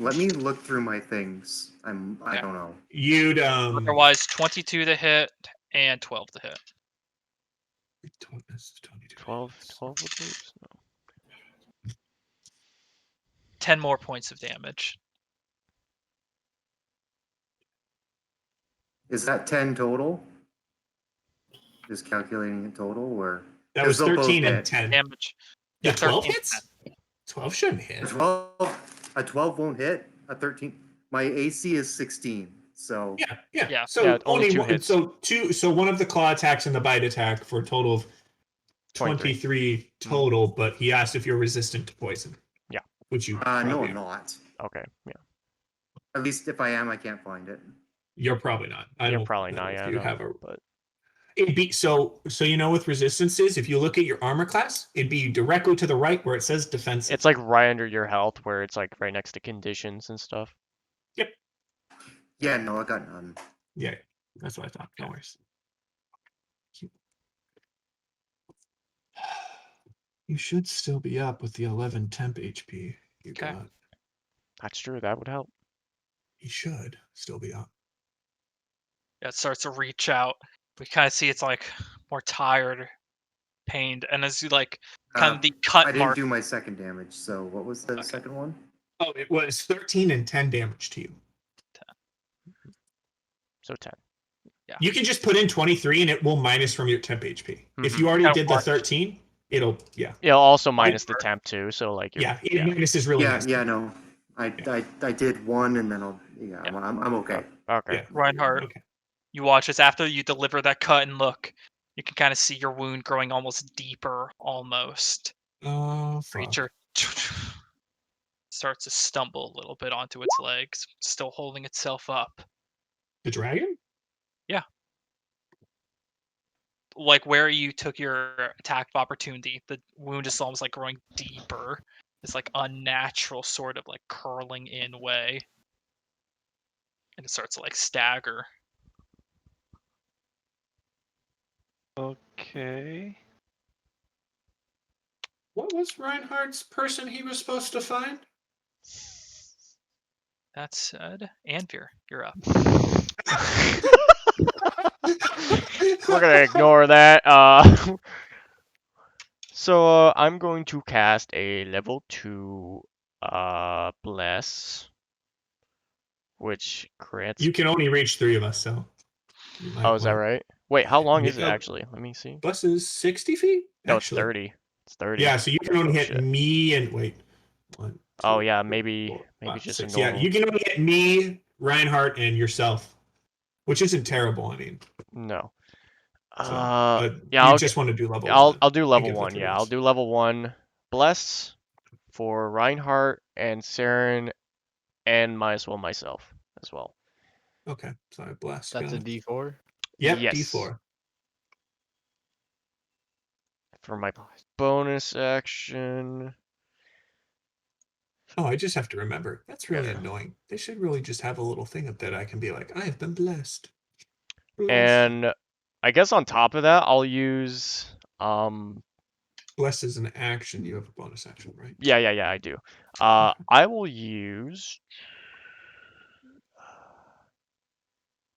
Let me look through my things. I Yeah. don't know. You'd Otherwise, 22 to hit and 12 to hit. 12 would lose. No. 10 more points of damage. Is that 10 total? Just calculating it total, or That was they'll both 13 and hit. 10. Damage. Yeah, 12 13. hits? 12 shouldn't hit. A 12 won't hit. A 13. My AC is 16. So Yeah. Yeah. So Yeah, only 2 one, hits. So one of the claw attacks and the bite attack for a total of 23 total, but he asked if you're resistant to poison. Yeah. Which you no, probably I'm are. not. Okay, yeah. At least if I am, I can't find it. You're probably not. You're probably know not, if yeah. you No, have a but it'd be so you know with resistances, if you look at your armor class, it'd be directly to the right where it says defense. it's like right under your health where it's like right next to conditions and stuff. Yeah, no, I got none. Yeah, that's what I thought. No worries. You should still be up with the 11 temp HP you Okay. got. That's true. That would help. He should still be up. Yeah, it starts to reach out. We kind of see it's like more tired, pained, and as you like kind of the cut I didn't mark. do my second damage, so what was the Okay. second one? Oh, it was 13 and 10 damage to you. So 10. You can just put in 23 and it will minus from your temp HP. If Mhm. you already Kinda did the watch. 13, it'll It'll also minus the temp too. So like, yeah, it minuses really Yeah, nice. yeah, no. I did one, and then Yeah. I'm okay. Okay. Yeah. Reinhardt, Okay. you watch this after you deliver that cut and look. You can kind of see your wound growing almost deeper, almost. Oh, fuck. Creature starts to stumble a little bit onto its legs, still holding itself up. The dragon? Like where you took your attack of opportunity, the wound is almost like growing deeper. This like unnatural sort of like curling in way. And it starts to like stagger. Okay. What was Reinhardt's person he was supposed to find? That said, Anvir, you're up. We're gonna ignore that. So I'm going to cast a level 2 bless, which grants. You can only reach 3 of us, so. You might Oh, is that wanna- right? Wait, how long is it Yeah. actually? Let me see. Bus is 60 feet? No, Actually. it's 30. It's 30. Yeah, so you can only Oh, hit shit. me and wait. 1, 2, Oh yeah, 3, maybe 4, maybe 5, just 6. a Yeah, normal. you can only hit me, Reinhardt, and yourself, which isn't terrible. I mean, No. but Yeah, you just want to do level one. I'll do level give the 1. three Yeah, of I'll us. do level 1 bless for Reinhardt and Saren, and might as well myself as well. Okay, so I blast. That's a D4. Yep, Yes. D4. For my bonus action. Oh, I just have to remember. That's really Yeah. annoying. They should really just have a little thing up that I can be like, I have been blessed. Blessed. And I guess on top of that, I'll use Blessed is an action. You have a bonus action, right? yeah, I do. I will use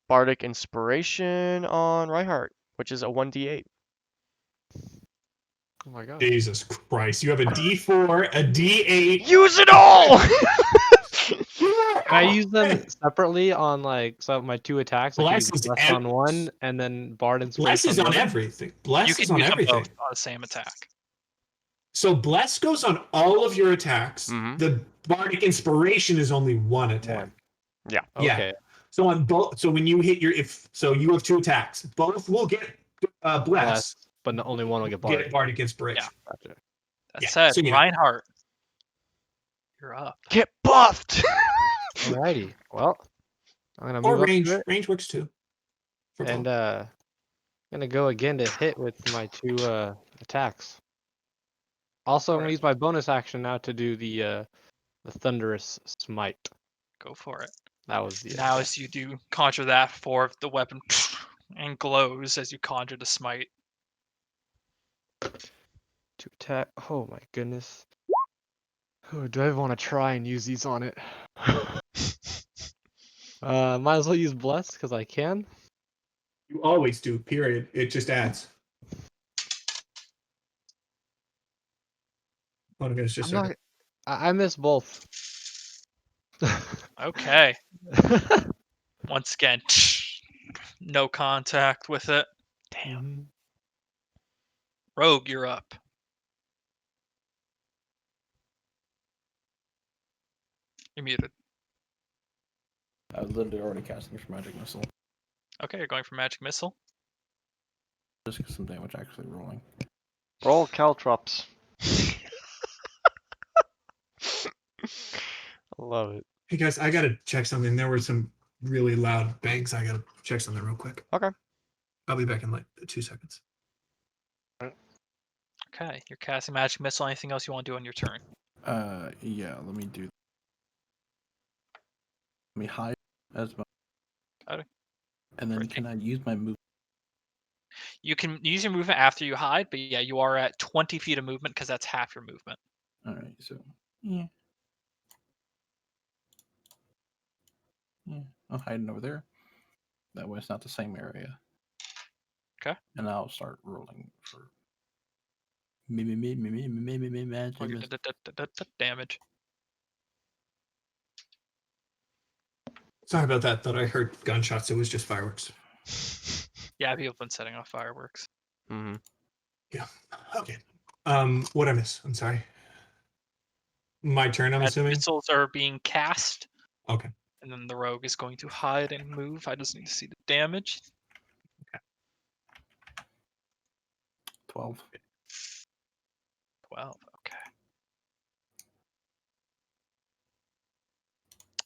Bardic Inspiration on Reinhardt, which is a 1d8. Oh my god. Jesus Christ! You have a D4, a D8. Use it all. Can I use them separately on like so my 2 attacks? I can use Bless is Bless on one and then Bard Bless Inspiration is on the on other? everything. You Bless is can on use them everything. both on the same attack. So Bless goes on all of your attacks. Mhm. The Bardic Inspiration is only one attack. One. Yeah. Okay. So on both, so when you hit your you have 2 attacks. Both will get Bless. Bless, but only one will get Bard. Get Bardic Inspiration. Gotcha. That Yeah, said, so, you know. Reinhardt, you're up. Get buffed. Alrighty. Well, I'm gonna Or move up range. to it Range works too. For and both. gonna go again to hit with my 2 attacks. Also, I'm gonna Alright. use my bonus action now to do the thunderous smite. Go for it. That was the Now as you do conjure that for the weapon and glows as you conjure the smite. 2 attack. Oh my goodness. Oh, do I want to try and use these on it? Might as well use bless because I can. You always do, period. It just adds. Hold on, it's just I'm not, I miss both. Okay. Once again, no contact with it. Damn. Rogue, you're up. You're muted. I was literally already casting for magic missile. Okay, you're going for magic missile. Just get some damage actually rolling. Roll caltrops. I love it. Hey guys, I gotta check something. There were some really loud bangs. I gotta check something real quick. Okay. I'll be back in like 2 seconds. Okay, you're casting magic missile. Anything else you want to do on your turn? Yeah, let me do. Let me hide as my. Okay. And then Perfect. can I use my move? You can use your movement after you hide, but yeah, you are at 20 feet of movement because that's half your movement. All right, so yeah. I'm hiding over there. That way it's not the same area. Okay. And I'll start rolling for Or your damage. Sorry about that. Thought I heard gunshots. It was just fireworks. Yeah, people have been setting off fireworks. Mm-hmm. Okay. What I miss? I'm sorry. My turn, I'm As assuming. missiles are being cast, Okay. and then the rogue is going to hide and move. I just need to see the damage. 12. 12. Okay.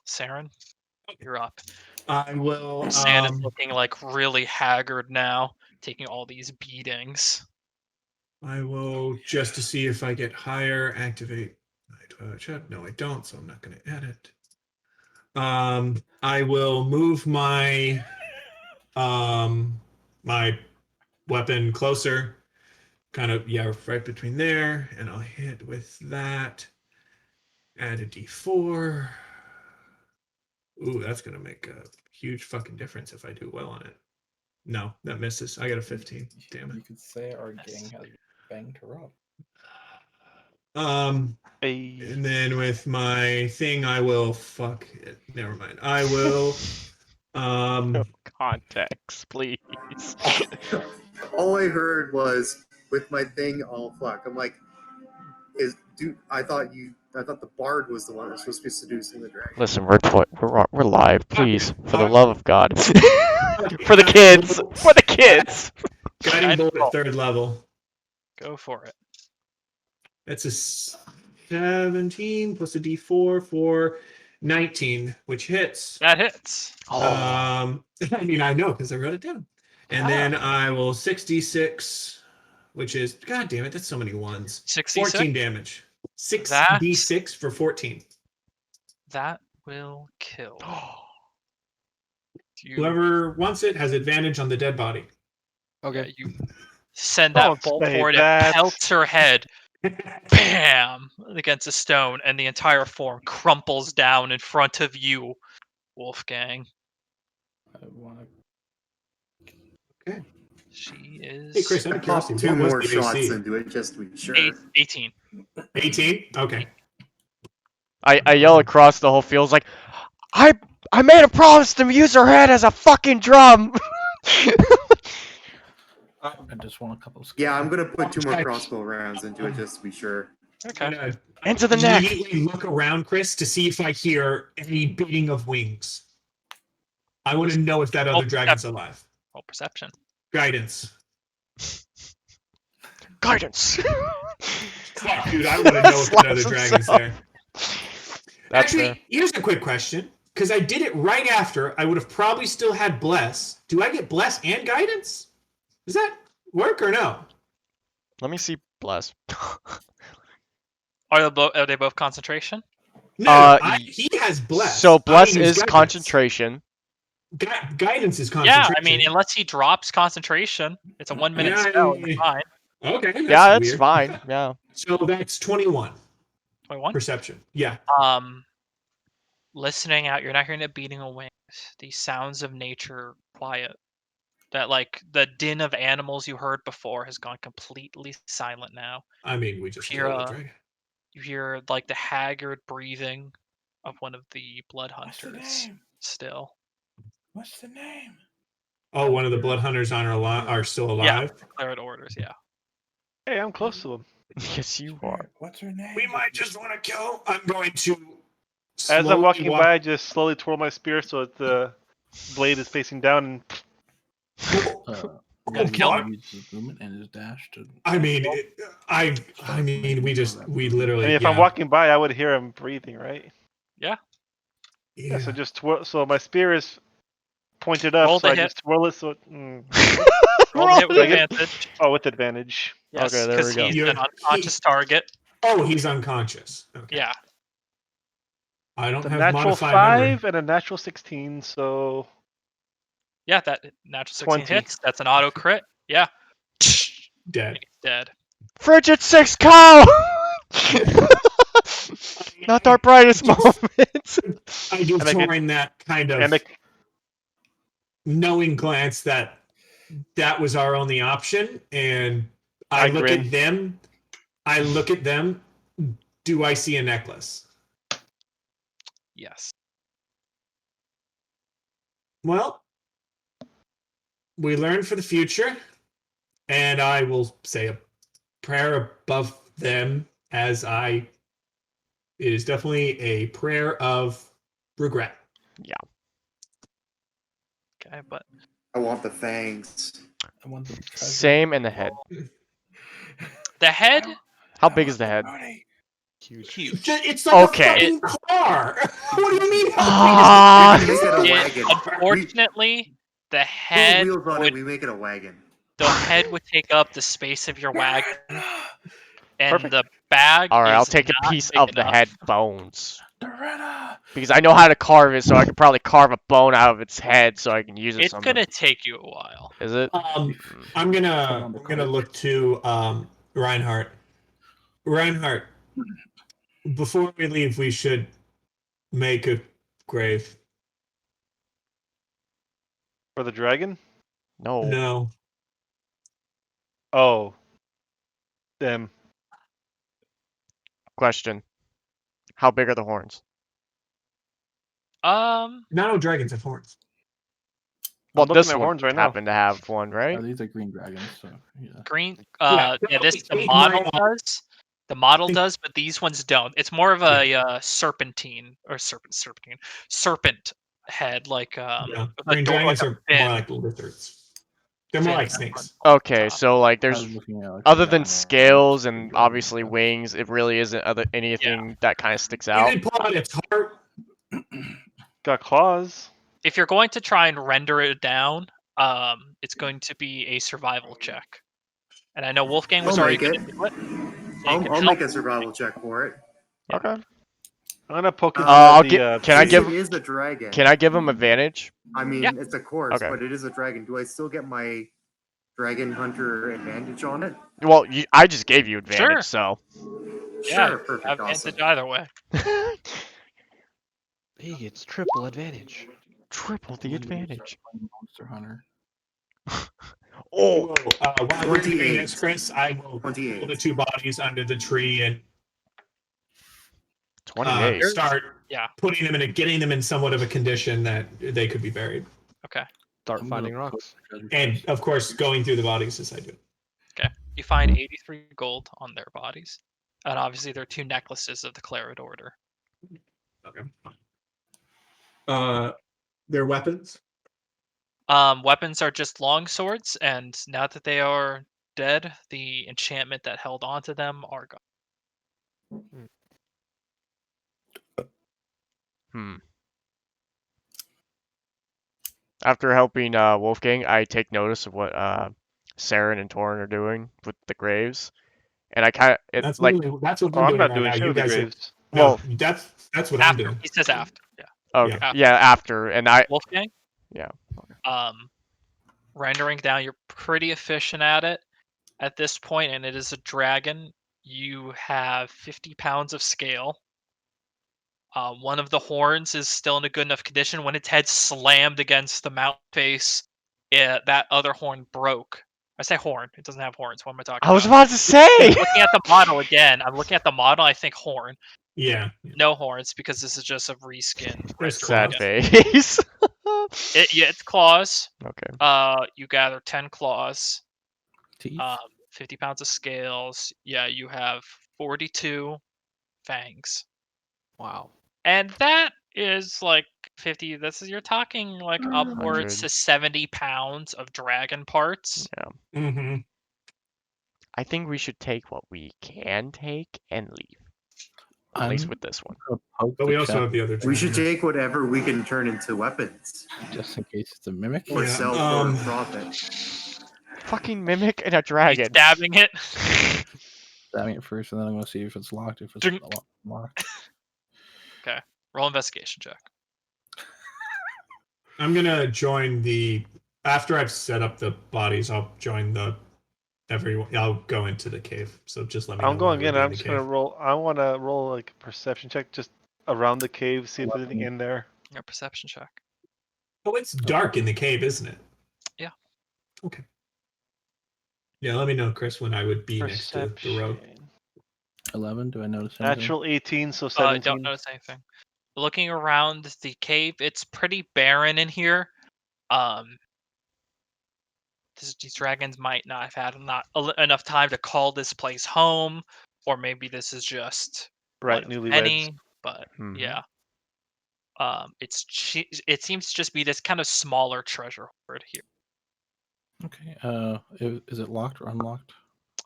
Saren, you're up. I will. Sand is looking like really haggard now, taking all these beatings. I will just to see if I get higher. Activate. No, I don't. So I'm not going to add it. I will move my my weapon closer. Kind of, yeah, right between there, and I'll hit with that. Add a d4. Ooh, that's gonna make a huge fucking difference if I do well on it. No, that misses. I got a 15. Damn You it. could say our gang has banged her up. Hey. And then with my thing, I will fuck it. Never mind. I will. No context, please. All I heard was with my thing. Oh fuck! I'm like, I thought the bard was the one that was supposed to be seducing the dragon. Listen, we're live, please, for the love of God, for the kids, for the kids. Guiding bolt at 3rd level. Go for it. That's a 17 plus a d4 for 19, which hits. That hits. I mean, I know because I wrote it down. And then I will 66, which is, god damn it, that's so many ones. 66? 14 damage. 6d6 for 14. That will kill. Whoever wants it has advantage on the dead body. Okay. You send that Don't bolt say forward, that. it pelts her head, bam, against a stone, and the entire form crumples down in front of you, Wolfgang. I want Okay. She is Hey, Chris, out of Pop curiosity, two what was more the shots AC? into it just to be sure. 18. 18? Okay. I yell across the whole field like, I made a promise to use her head as a fucking drum. I just want a couple of Yeah, I'm gonna put 2 more crossbow rounds into it just to be sure. Okay. Into the neck. Immediately look around, Chris, to see if I hear any beating of wings. I want to know if that other dragon's alive. Roll perception. Guidance. Guidance. Fuck, dude, I want to know if that other dragon's there. That's Actually, fair. here's a quick question. Because I did it right after, I would have probably still had Bless. Do I get Bless and Guidance? Does that work or no? Let me see. Bless. Are they both concentration? No, he has Bless. So Bless use is Guidance. Concentration. Guidance is concentration. Yeah, I mean, unless he drops concentration, it's a 1 minute spell. It's fine. Okay. That's Yeah, it's weird. fine. Yeah. So that's 21. 21. Perception. Yeah. Listening out, you're not hearing the beating of wings. The sounds of nature quiet. That like the din of animals you heard before has gone completely silent now. I mean, we just You killed hear, a dragon. you hear like the haggard breathing of one of the blood What's the hunters. name? Still. What's the name? Oh, one of the blood hunters are still alive? Yeah, declared orders, yeah. Hey, I'm close to him. Yes, you are. What's her name? We might just want to kill. I'm going to. As I'm slowly walking walk- by, I just slowly twirl my spear so that the blade is facing down. And kill him. His movement and his dash to. I mean, we literally. I mean, if yeah. I'm walking by, I would hear him breathing, right? Yeah. Yeah. So just twirl. So my spear is pointed up, Roll so the I hit. just twirl it. So. Roll the hit with I get- advantage. Oh, with advantage. Yes, Okay, there because we go. he's an unconscious target. Oh, he's unconscious. Okay. Yeah. I don't It's a have natural modified memory. 5 and a natural 16, so Yeah, that natural 16 20. hits. That's an auto crit. Yeah. Dead. He's dead. Frigid 6 cow! Not our brightest moment. I do And I get- join that kind of. and knowing glance that was our only option, and I look grin. at them. I look at them. Do I see a necklace? Yes. Well, we learn for the future, and I will say a prayer above them as I. It is definitely a prayer of regret. Okay, but I want the fangs. I want the treasure. Same in the head. the head, How big is the head? huge. It's like Okay. a fucking car. What do you mean? Ah. We make it a wagon. Unfortunately, the Put head wheels on it. would We make it a wagon. take up the space of your wagon, and Perfect. the bag. All right, I'll is take a not piece big of the enough. head bones Doretta! because I know how to carve it, so I could probably carve a bone out of its head, so I can use it. It's gonna take you a while. Is it? I'm gonna look to Reinhardt. Reinhardt, before we leave, we should make a grave. For the dragon? No. No. Oh. Them. Question. How big are the horns? Um, Not all dragons have horns. Well, looking at this their one horns right now. happened to have one, right? These are green dragons, so yeah. green. Yeah, This the take model my- does. The model think- does, but these ones don't. It's more of a serpentine or serpent head, like Yeah. with a Green door, dragons like a are fin. more like lizards. They're more fin like on snakes. Okay, top. so like there's I'm looking at, like, other the than animal scales green and dragon obviously stuff. wings, it really isn't anything that kind of sticks You out. did pull out its heart. Got claws. If you're going to try and render it down, it's going to be a survival check. And I know Wolfgang was I'll already make going it. to do it. So you can I'll help make a survival check for it. Yeah. Okay. I'm gonna poke Uh, inside I'll the. get- can I Since give- it is a dragon? Can I give him advantage? I mean, Yeah. it's a corpse, Okay. but it is a dragon. Do I still get my dragon hunter advantage on it? Well, I just gave you advantage, Sure. so. Yeah, Sure, perfect, have awesome. advantage either way. He gets triple advantage. Triple the advantage. Monster Hunter. Oh, While we're doing 28. this, Chris, I will pull 28. the two bodies under the tree and 28. start Yeah. putting them getting them in somewhat of a condition that they could be buried. Okay. Start I'm finding gonna rocks. poke the treasure And chest. of course, going through the bodies as I do. You find 83 gold on their bodies. And obviously there are 2 necklaces of the Claret Order. Okay. Their weapons. Weapons are just long swords, and now that they are dead, the enchantment that held onto them are gone. After helping Wolfgang, I take notice of what Saren and Torin are doing with the graves, and I kind of That's like. that's what Oh, I'm I'm doing not right doing now. shit You with the guys are. graves. No, Well, that's what I'm After doing. he says after. Yeah. Okay, yeah. yeah, after, and I. Wolfgang? Yeah. Rendering down, you're pretty efficient at it at this point, and it is a dragon. You have 50 pounds of scale. One of the horns is still in a good enough condition. When its head slammed against the mount face, that other horn broke. I say horn. It doesn't have horns. What am I talking I was about? about to say. I'm looking at the model again. I'm looking at the model. I think horn. Yeah. No horns because this is just a reskin. There's Sad claws. face. It's claws. Okay. You gather 10 claws. Teeth. 50 pounds of scales. Yeah, you have 42 fangs. Wow. And that is like 50. You're talking like upwards 100. to 70 pounds of dragon parts. Mm-hmm. I think we should take what we can take and leave. At I'm least with this one. gonna poke But we the also chest have the other. We should dragon. take whatever we can turn into weapons just in case it's a mimic. or Yeah, sell for profit. Fucking mimic and a He's dragon. stabbing it. Stabbing it first, and then I'm gonna see if it's locked. If it's Ding. locked. Roll investigation check. I'm gonna join the. After I've set up the bodies, I'll join the. I'll go into the cave. So just let me. I'm know going when in. we're I'm the just gonna cave. roll. I want to roll like a perception check just around the cave, see if there's anything in there. Your perception check. Oh, it's dark in the cave, isn't it? Yeah. Okay. Yeah, let me know, Chris, when I would be next to the road. Perception. 11. Do I notice anything? Natural 18, so I 17. don't notice anything. Looking around the cave, it's pretty barren in here. These dragons might not have had enough time to call this place home, or maybe this is just Right, one of newlyweds. many. But Mhm. yeah, it seems to just be this kind of smaller treasure hoard here. Okay. Is it locked or unlocked?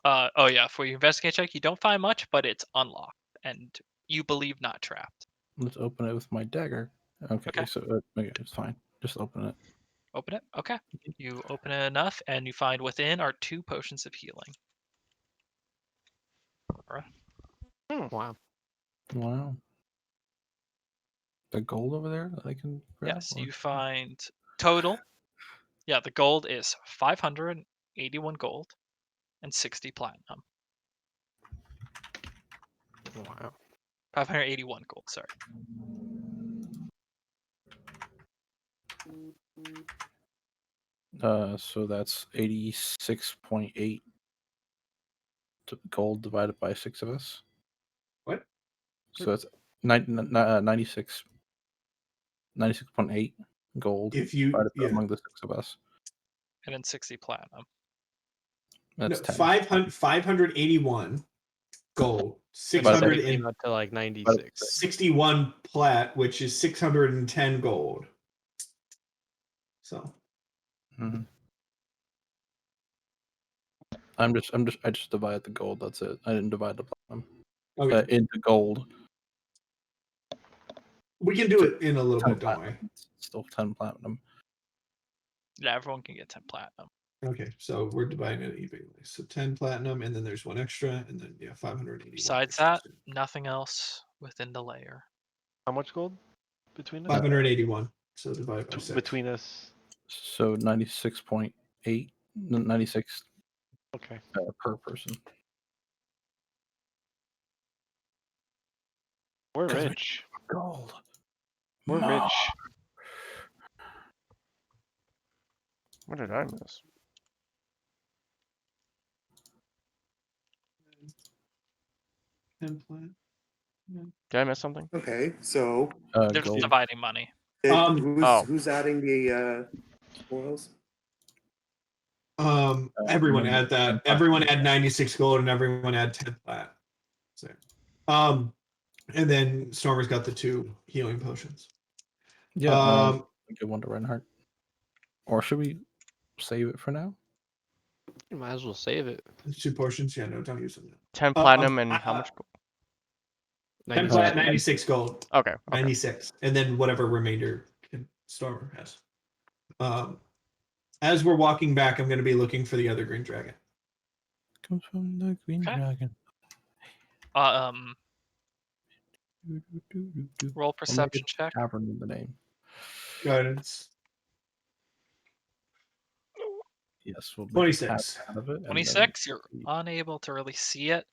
Oh yeah, for your investigate check, you don't find much, but it's unlocked, and you believe not trapped. Let's open it with my dagger. Okay. Okay. So okay, it's fine. Just open it. Open it. Okay. You open it enough, and you find within are 2 potions of healing. Wow. Wow. The gold over there that I can grab? Yes, or- you find total. Yeah, the gold is 581 gold and 60 platinum. Wow. 581 gold, sorry. So that's 86.8 gold divided by 6 of us. What? So that's 96.8 gold If you divided yeah, among the 6 of us. And then 60 platinum. That's no, 10. 581 gold, But it 661 came out to like 96. plat, which is 610 gold. So Mhm. I just divided the gold. That's it. I didn't divide the platinum okay, into gold. we can do it in a little 10 bit, don't worry. platinum. It's still 10 platinum. Yeah, everyone can get 10 platinum. Okay, so we're dividing it evenly. So 10 platinum, and then there's 1 extra, and then 581. Besides that, nothing else within the layer. How much gold between us? 581. So divide by 6. Between us. So 96.8, 96 Okay. per person. We're 'Cause we- rich. Gold. We're More. rich. What did I miss? Did I miss something? Okay, so They're just Gold. dividing money. Oh. who's adding the spoils? Everyone remember, add that. 10 Everyone platinum. add 96 gold, and everyone add 10 plat. So, and then Stormer's got the 2 healing potions. Yeah, Um, give one to Reinhardt. Or should we save it for now? You might as well save it. It's 2 portions. Yeah, no, don't use them. 10 platinum and how much gold? 10 plat, 96 gold. Okay. 96, and then whatever remainder Stormer has. As we're walking back, I'm going to be looking for the other green dragon. Comes from the green dragon. Roll perception check. Tavern in the name. Guidance. Yes, we'll make 26. out of it. 26, you're unable to really see it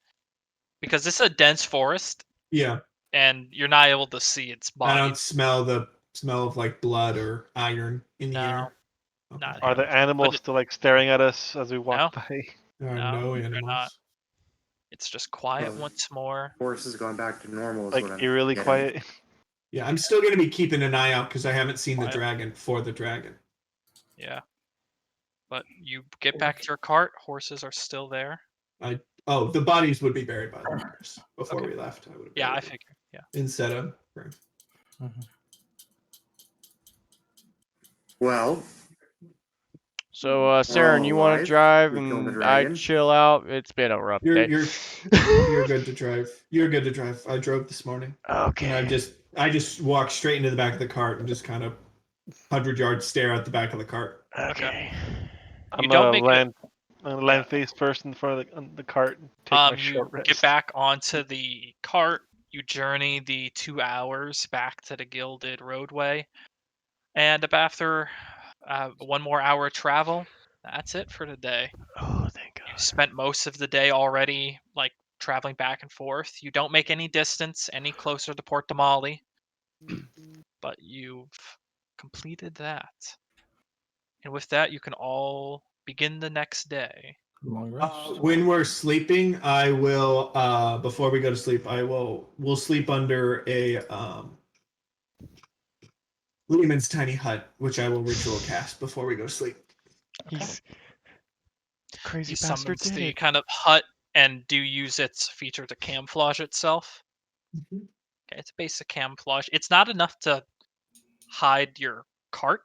because this is a dense forest. Yeah. And you're not able to see its body. I don't smell the smell of like blood or iron in the air. Okay. Not Are the animals still like staring at us as we walk by? There are No, no they're animals. not. It's just quiet Oh. once more. Forest has gone back to normal. Is Like what I'm eerily getting. quiet. Yeah, I'm still going to be keeping an eye out because I haven't seen the Quiet. dragon for the dragon. Yeah. But you get back to your cart. Horses are still there. Oh, the bodies would be buried by the fires before Okay. we left. I would have. Yeah, I buried them figured. Yeah. Instead of. Well, So, Saren, you want to alive. drive We killed the and I dragon. chill out? It's been a rough day. You're good to drive. You're good to drive. I drove this morning. Okay. And I just walked straight into the back of the cart and just kind of 100-yard stare at the back of the cart. Okay. I'm don't a make land face first in front of the cart and take my short You rest. get back onto the cart. You journey the 2 hours back to the Gilded Roadway. And after 1 more hour of travel, that's it for today. Oh, thank God. You spent most of the day already, like, traveling back and forth. You don't make any distance any closer to Port Damali, but you've completed that. And with that, you can all begin the next day. Long rest. When we're sleeping, I will. Before we go to sleep, we'll sleep under a Lehman's tiny hut, which I will ritual cast before we go to sleep. He's crazy He bastard summons did the it. kind of hut and do use its feature to camouflage itself. Mhm. Okay, it's basic camouflage. It's not enough to hide your cart.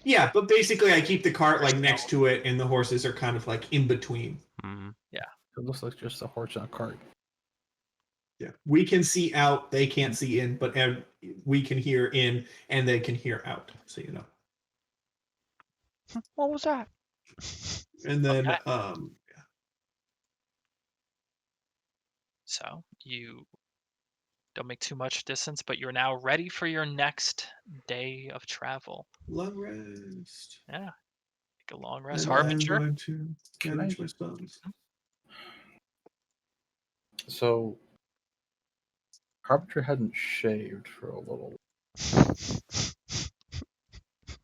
Yeah, but basically, I keep the cart like Yourself. next to it, and the horses are kind of like in between. Mhm. It looks like just a horse on a cart. Yeah, we can see out; they can't see in, but we can hear in, and they can hear out. So you know. What was that? And then, Okay. So you don't make too much distance, but you're now ready for your next day of travel. long rest. Yeah. Take a long rest. And I'm Harbinger. going to manage my spells. So, Harbinger hadn't shaved for a little.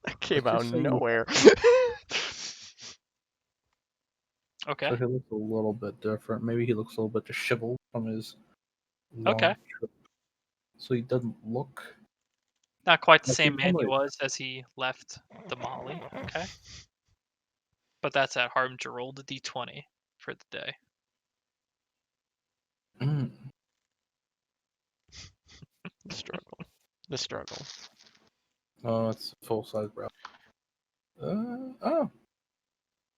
That came Let's out just of say you- nowhere. Okay. So he looks a little bit different. Maybe he looks a little bit disheveled from his long Okay. trip. So he doesn't look. Not quite the Like same he's man he only- was as he left the Molly. Okay. But that's at Harbinger. Roll the d20 for the day. Mm. The struggle. The struggle. Oh, it's full size brow. Oh,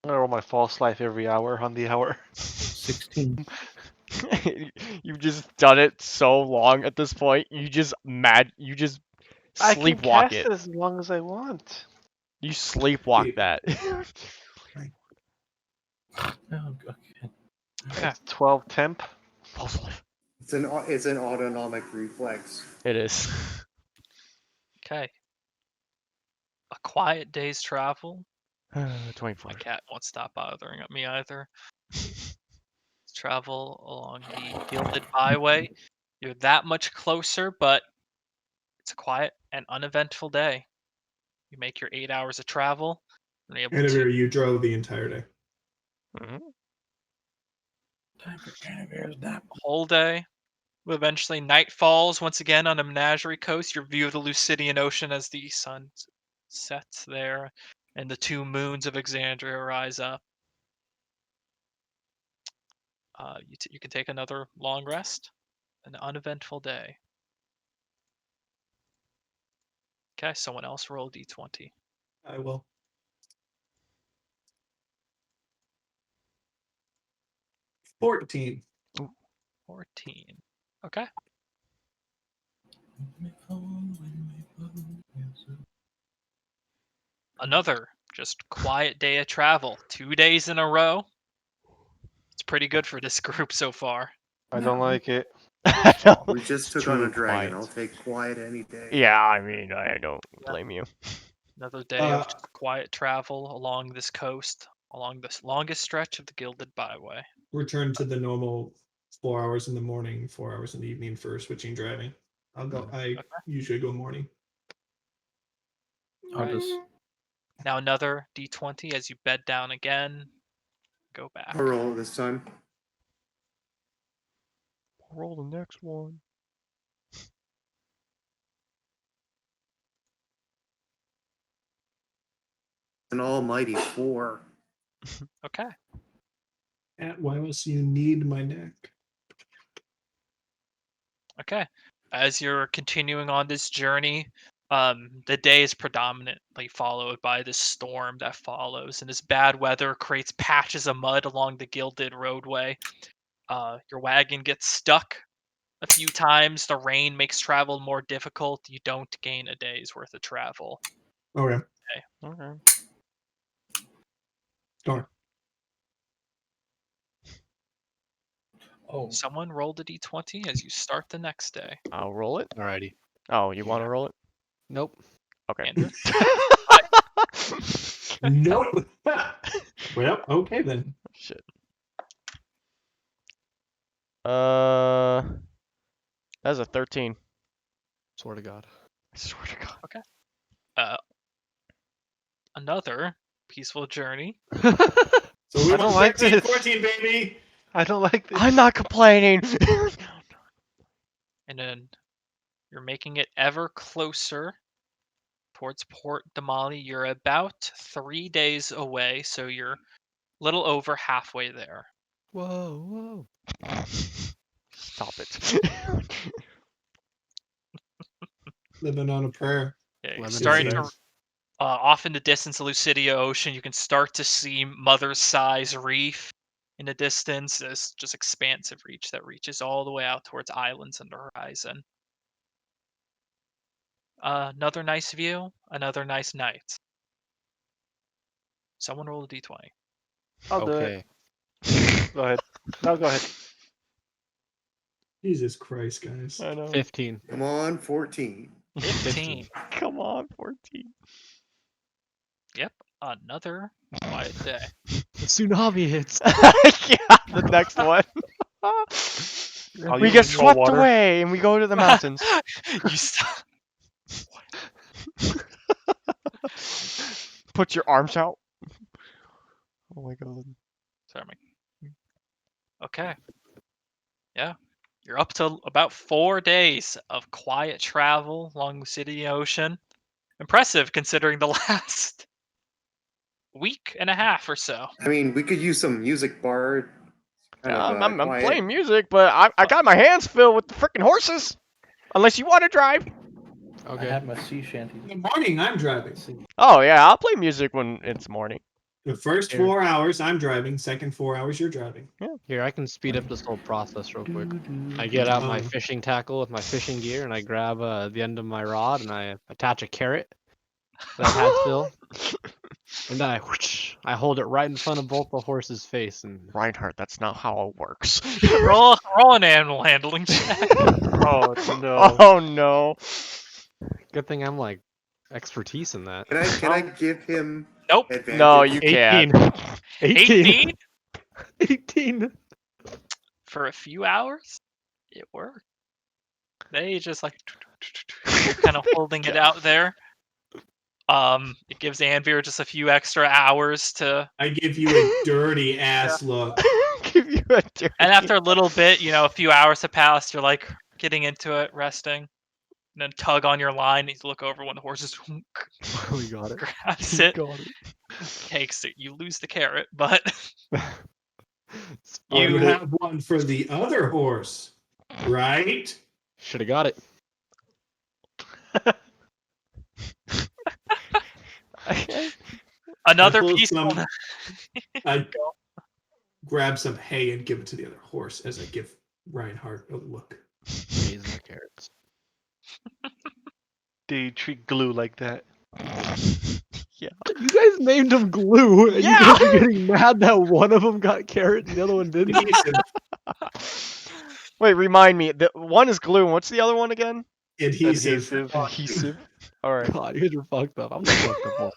I roll my false life every hour on the hour. 16. You've just done it so long at this point. You just I can sleepwalk cast it. it as long as I want. You sleepwalk Wait. that. Oh, okay. It's 12 temp. It's an autonomic reflex. It is. Okay. A quiet day's travel. 24. My cat won't stop bothering me either. Travel along the Gilded Byway. You're that much closer, but it's a quiet and uneventful day. You make your 8 hours of travel and able to Annabelle, you drove the entire day. Mhm. Time for Anniver's nap. whole day. Eventually, night falls once again on a menagerie coast. Your view of the Lucidian Ocean as the sun sets there, and the two moons of Exandria rise up. You can take another long rest. An uneventful day. Okay, someone else roll d20. I will. 14. 14. Okay. Another just quiet day of travel. 2 days in a row. It's pretty good for this group so far. I don't like it. I know. We just took Too on a dragon. quiet. I'll take quiet any day. Yeah, I mean, I don't Yeah. blame you. Another day of just quiet travel along this coast, along this longest stretch of the Gilded Byway. Return to the normal 4 hours in the morning, 4 hours in the evening for switching driving. I'll go. I usually go morning. I'll just. Now another d20 as you bed down again. Go back. I'll roll it this time. Roll the next one. An almighty 4. Okay. At Wireless, you need my neck. Okay. As you're continuing on this journey, the day is predominantly followed by this storm that follows, and this bad weather creates patches of mud along the Gilded roadway. Your wagon gets stuck a few times. The rain makes travel more difficult. You don't gain a day's worth of travel. Okay. Okay. Darn. Oh, Someone rolled a d20 as you start the next day. I'll roll it. Alrighty. Oh, you want to roll it? Nope. Okay. Andrew? Nope. Well, okay then. Shit. That's a 13. Swear to God. I swear to God. another peaceful journey. So we I don't want like 13, this. 14, baby. I don't like this. I'm not complaining. And then you're making it ever closer towards Port Damali. You're about 3 days away, so you're a little over halfway there. Whoa, whoa. Stop it. Living on a prayer. Yeah, you're Lemon starting and to off in the distance, Lucidia Ocean. You can start to see Mother's Size Reef in the distance. This just expansive reach that reaches all the way out towards islands on the horizon. Another nice view, another nice night. Someone roll a d20. I'll do Okay. it. Go ahead. No, go ahead. Jesus Christ, guys. I know. 15. Come on, 14. 15. Come on, 14. Yep, another quiet day. The tsunami hits. Yeah, the next one. I'll We use get some more swept water. away and we go to the mountains. You stop. Put your arms out. Oh my god. Sorry. Okay. Yeah. You're up to about 4 days of quiet travel along the city ocean. Impressive considering the last week and a half or so. I mean, we could use some music bar. Kind of I'm quiet. playing music, but I got my hands filled with the freaking horses. Unless you want to drive. I Okay. have my sea shanty. In the morning, I'm driving. Oh yeah, I'll play music when it's morning. The first Here. 4 hours, I'm driving. Second 4 hours, you're driving. Here, I can speed up this whole process real quick. I get out my Oh. fishing tackle with my fishing gear, and I grab the end of my rod, and I attach a carrot that I had still, and then I hold it right in front of both the horse's face, and Reinhardt, that's not how it works. roll an animal handling check. Oh no. Oh no. good thing I'm like expertise in that. Can I give him Nope. advantage? No, you 18. can't. 18 18. for a few hours. It worked. They just like you're kind of holding it out there. It gives Anvir just a few extra hours to, I give you a dirty ass look. Give you a dirty. and after a little bit, a few hours have passed. You're like getting into it, resting, and then tug on your line. You look over when the horse is We got it. grabs We it, got it. takes it. You lose the carrot, but You You- have one for the other horse, right? Should have got it. another pulled peaceful. some- I grab some hay and give it to the other horse as I give Reinhardt a look. These are carrots. Do you treat glue like that? Yeah. You guys named them glue, and Yeah. you guys are getting mad that one of them got carrot and the other one didn't. Adhesive. Wait, remind me. The one is glue. And what's the other one again? Adhesive. Adhesive. All right. God, you guys are fucked up. I'm not fucked up.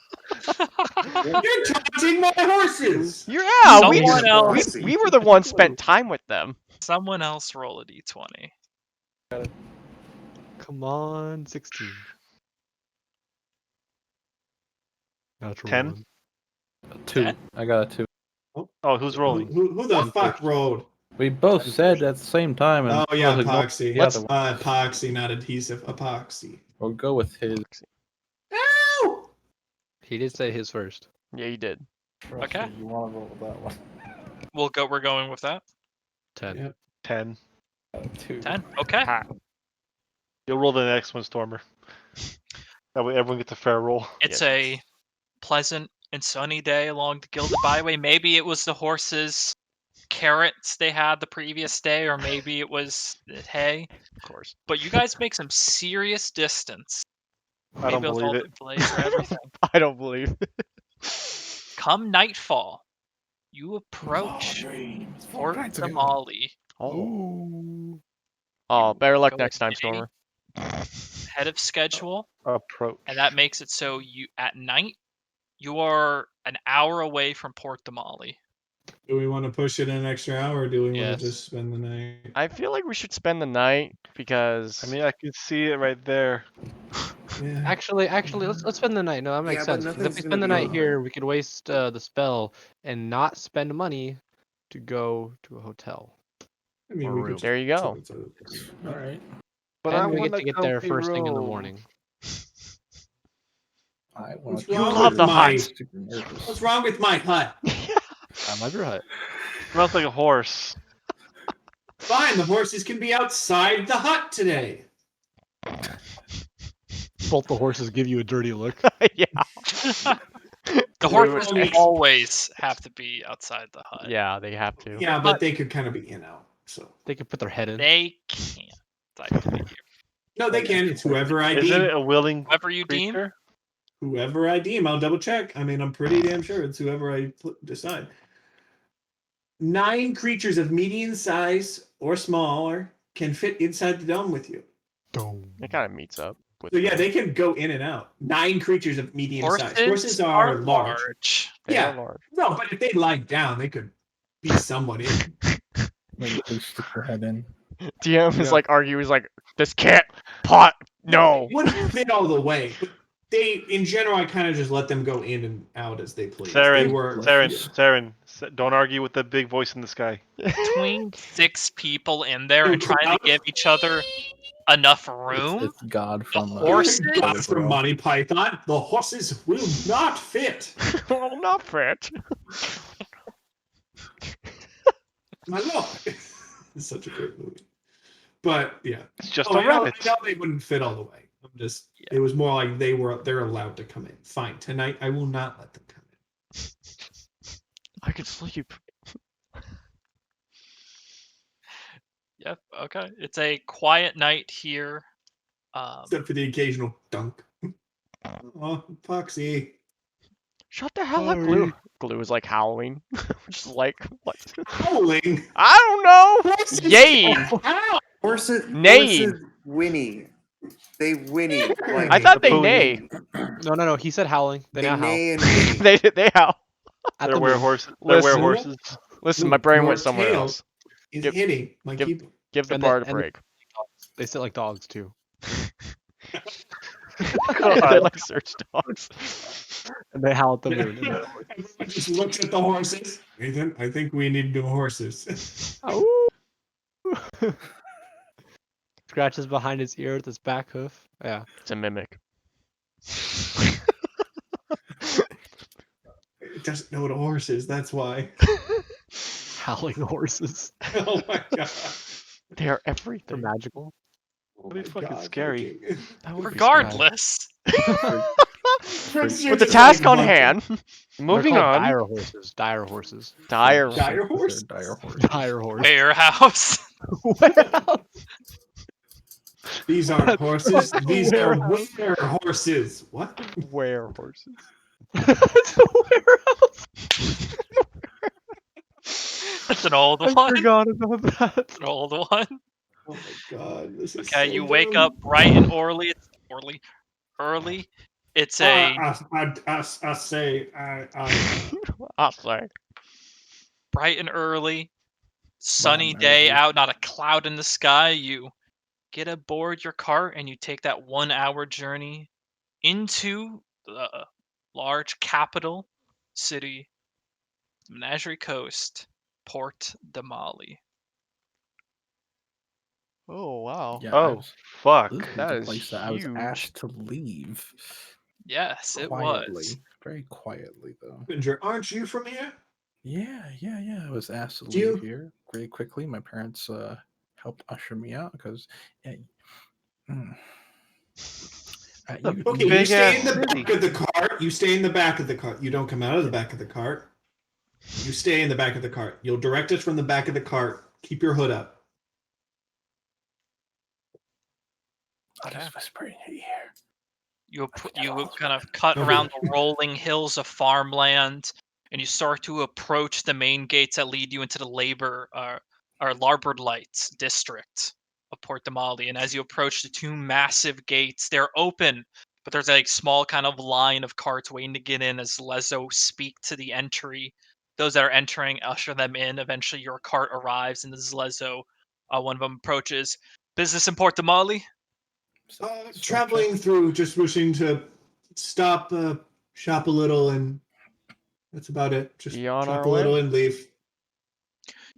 You're taunting my horses. Yeah, Someone else. we were the ones spent time with them. Someone else roll a d20. Come on, 16. Natural 10? one. 2. Ten? I got a 2. Oh, who's rolling? Who the fuck rolled? We both said at the same time. And Oh yeah, I was like, nope, epoxy. the other one. Epoxy, not adhesive. Epoxy. We'll go with his. Ow! He did say his first. Yeah, you did. Okay. You want to roll with that one? We're going with that. 10. Yep. 10. 2. 10. Okay. You'll roll the next one, Stormer. That way everyone gets a fair roll. It's a pleasant and sunny day along the Gilded Byway. Maybe it was the horses' carrots they had the previous day, or maybe it was the hay. Of course. But you guys make some serious distance. I don't Maybe it was believe all it. the delays or everything. I don't believe it. Come nightfall, you approach Fort Damali. Oh. Oh, better luck Go next time, with Stormer. ahead of schedule, Approach. and that makes it so you at night you are an hour away from Port Damali. Do we want to push it an extra hour, or do we want Yes. to just spend the night? I feel like we should spend the night because I mean, I can see it right there. Yeah. Actually, let's spend the night. No, that makes Yeah, but sense. 'Cause if nothing's we gonna spend the be night open. here, we could waste the spell and not spend money to go to a hotel I mean, or we room. could There you chill go. outside of the place. All right. But I And we want get a to get there comfy first thing in the room. morning. I want What's to You wrong love with the my? hut. super nervous. What's wrong with my hut? I love your hut. Smells like a horse. Fine, the horses can be outside the hut today. Both the horses give you a dirty look. Yeah. The Glue horses it. always have to be outside the hut. Yeah, they have to. Yeah, but they could kind of be in out. So They could put their head in. They can't. Technically. no, they can. It's whoever I Isn't it deem. a willing Whoever you deem. creature? Whoever I deem. I'll double check. I mean, I'm pretty damn sure it's whoever I decide. 9 creatures of medium size or smaller can fit inside the dome with you. It kind of meets up. With So yeah, the- they can go in and out. 9 creatures of medium size. Horses are are large. They Yeah. are large. No, but if they lie down, they could be somewhat in. Like, they stick their head in. DM is Yeah. like arguing. He's like, this can't pot. No. It wouldn't fit all the way. But they, in general, I kind of just let them go in and out as they please. They Saren, were Saren, don't argue with the big voice in the sky. Between 6 people in there Dude, and trying to give each other enough room. It's God from horses? God Holy from Grail. Monty Python. The horses will not fit. Will not fit. My lord. It's such a great movie. But yeah. It's just Oh, a I know rabbit. they wouldn't fit all the way. I'm just it was more like they're allowed to come in. Fine. Tonight I will not let them come in. I could sleep. Yep. Okay. It's a quiet night here. Except for the occasional dunk. Oh, Foxy. Shut the hell up, Glue. Glue is like howling. Just like, what? Howling. I don't know. Horses Yay. howl. Horses Neighing. whinny. They whinny. Like, I thought they Booty. neigh. No. He said howling. They they now howl. neigh and whinny. They howl. At They're the were moon. horses. They're Listen. horses. Listen, my brain Your went somewhere tail else. Is Give- hitting my give- keyboard. Give the And bard a and break. They sit like dogs too. They're like search dogs. And they howl at the moon. Everyone just looks at the horses. Nathan, I think we need new horses. Scratches behind his ear with his back hoof. Yeah. It's a mimic. It doesn't know what a horse is, that's why. Howling horses. Oh my god. They are They're everything. magical. Oh That'd be my fucking God, scary. fucking- That would be regardless. Friends, With the task on hand. Moving They're called on. Dire horses. Dire horses. Dire. Dire horse? Dire horse. Dire horse. Warehouse. Warehouse. These aren't horses. These are Warehouse. were horses. What? Where horses? It's a warehouse. That's an old I one. forgot about that. That's an old one. Oh my god. This is Okay, so you wake dumb. up bright and early. Early. It's a I say I'll say. bright and early, sunny and day early. out, not a cloud in the sky. You get aboard your cart and you take that 1-hour journey into the large capital city, Menagerie Coast, Port de Mali. Oh wow. Yeah, Oh, fuck. this is that the is place that I was huge. asked to leave. Yes, it Quietly. was. Very quietly, though. aren't you from here? Yeah. I was asked to Do you- leave here very quickly. My parents helped usher me out because. Okay, you Big stay in ass the city. back of the cart. You stay in the back of the cart. You don't come out of the back of the cart. You stay in the back of the cart. You'll direct us from the back of the cart. Keep your hood up. I'll just whisper in your ear. You kind of cut Okay. around the rolling hills of farmland, and you start to approach the main gates that lead you into the Larboard Lights district of Port de Mali. And as you approach the 2 massive gates, they're open, but there's a small kind of line of carts waiting to get in as Lezo speak to the entry. Those that are entering, usher them in. Eventually, your cart arrives, and this is Lezo. One of them approaches. Business in Port de Mali? Traveling through, just wishing to stop, shop a little, and that's about it. Just Be on shop our a little way. and leave.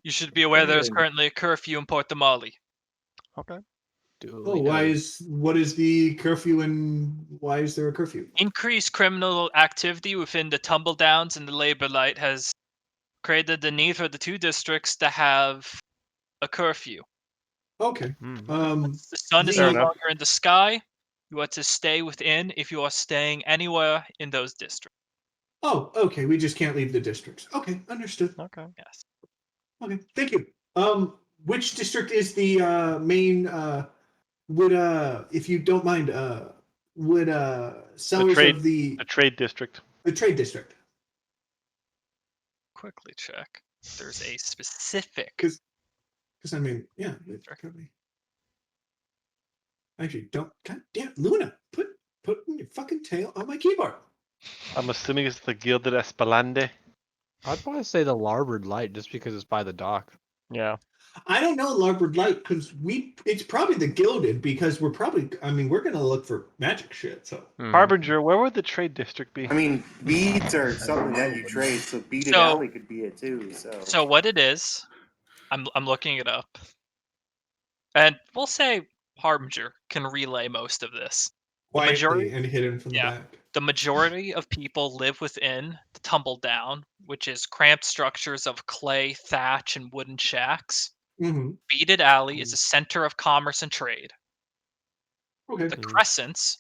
You should be aware there is Okay. currently a curfew in Portamali. Okay. Oh, what is the curfew and why is there a curfew? Increased criminal activity within the Tumble Downs and the Labor Light has created the need for the two districts to have a curfew. Okay. Hmm. The sun is the- no Fair enough. longer in the sky. You are to stay within if you are staying anywhere in those districts. Oh, okay. We just can't leave the districts. Okay, understood. Okay. Yes. Okay, thank you. Which district is the main? Would if you don't mind, would sellers trade- of the trade district. trade district? Quickly check. There's a specific. Because I mean, yeah, it could be. Actually, don't. God damn, Luna, put your fucking tail on my keyboard. I'm assuming it's the Gilded Espalande. I'd probably say the Larboard Light just because it's by the dock. Yeah. I don't know Larboard Light because it's probably the Gilded because we're probably. I mean, we're gonna look for magic shit. So Mhm. Harbinger, where would the trade district be? I mean, beads are something that you trade, so beaded So- alley could be it too. So what it is, I'm looking it up, and we'll say Harbinger can relay most of this. quietly majority- and hidden from yeah. the back. The majority of people live within the Tumble Down, which is cramped structures of clay, thatch, and wooden shacks. Mm-hmm. Beaded Alley is a center of commerce and trade. Okay. The Crescents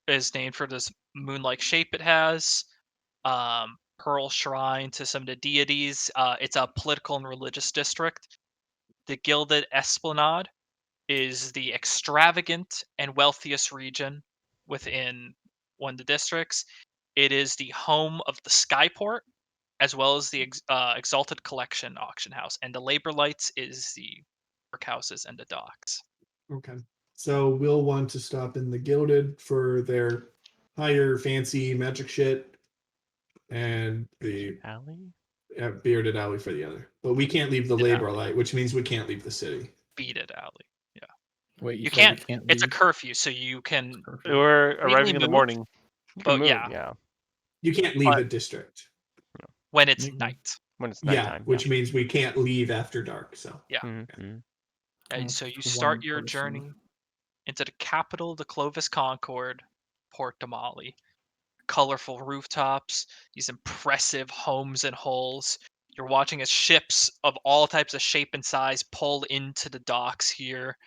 is named for this moon-like shape it has. Pearl Shrine to some of the deities. It's a political and religious district. The Gilded Esplanade is the extravagant and wealthiest region within one of the districts. It is the home of the Skyport, as well as the Exalted Collection auction house. And the Labor Lights is the workhouses and the docks. Okay. So we'll want to stop in the Gilded for their higher fancy magic shit, and the Alley. Bearded Alley for the other. But we can't leave the Bearded Labor Light, which means we can't leave the city. Beaded Alley. Yeah. Wait, You said can't. we can't It's a leave? curfew, so you can. Curfew. We're Freely arriving in the move? morning. You can But move. yeah. Yeah. You can't leave But- the district. When it's Mhm. night. When it's Yeah, nighttime. which means we can't leave after dark. So Mhm. And Oh, so you for start one your person. journey into the capital of the Clovis Concord, Port Damali. Colorful rooftops, these impressive homes and hulls. You're watching as ships of all types of shape and size pull into the docks here.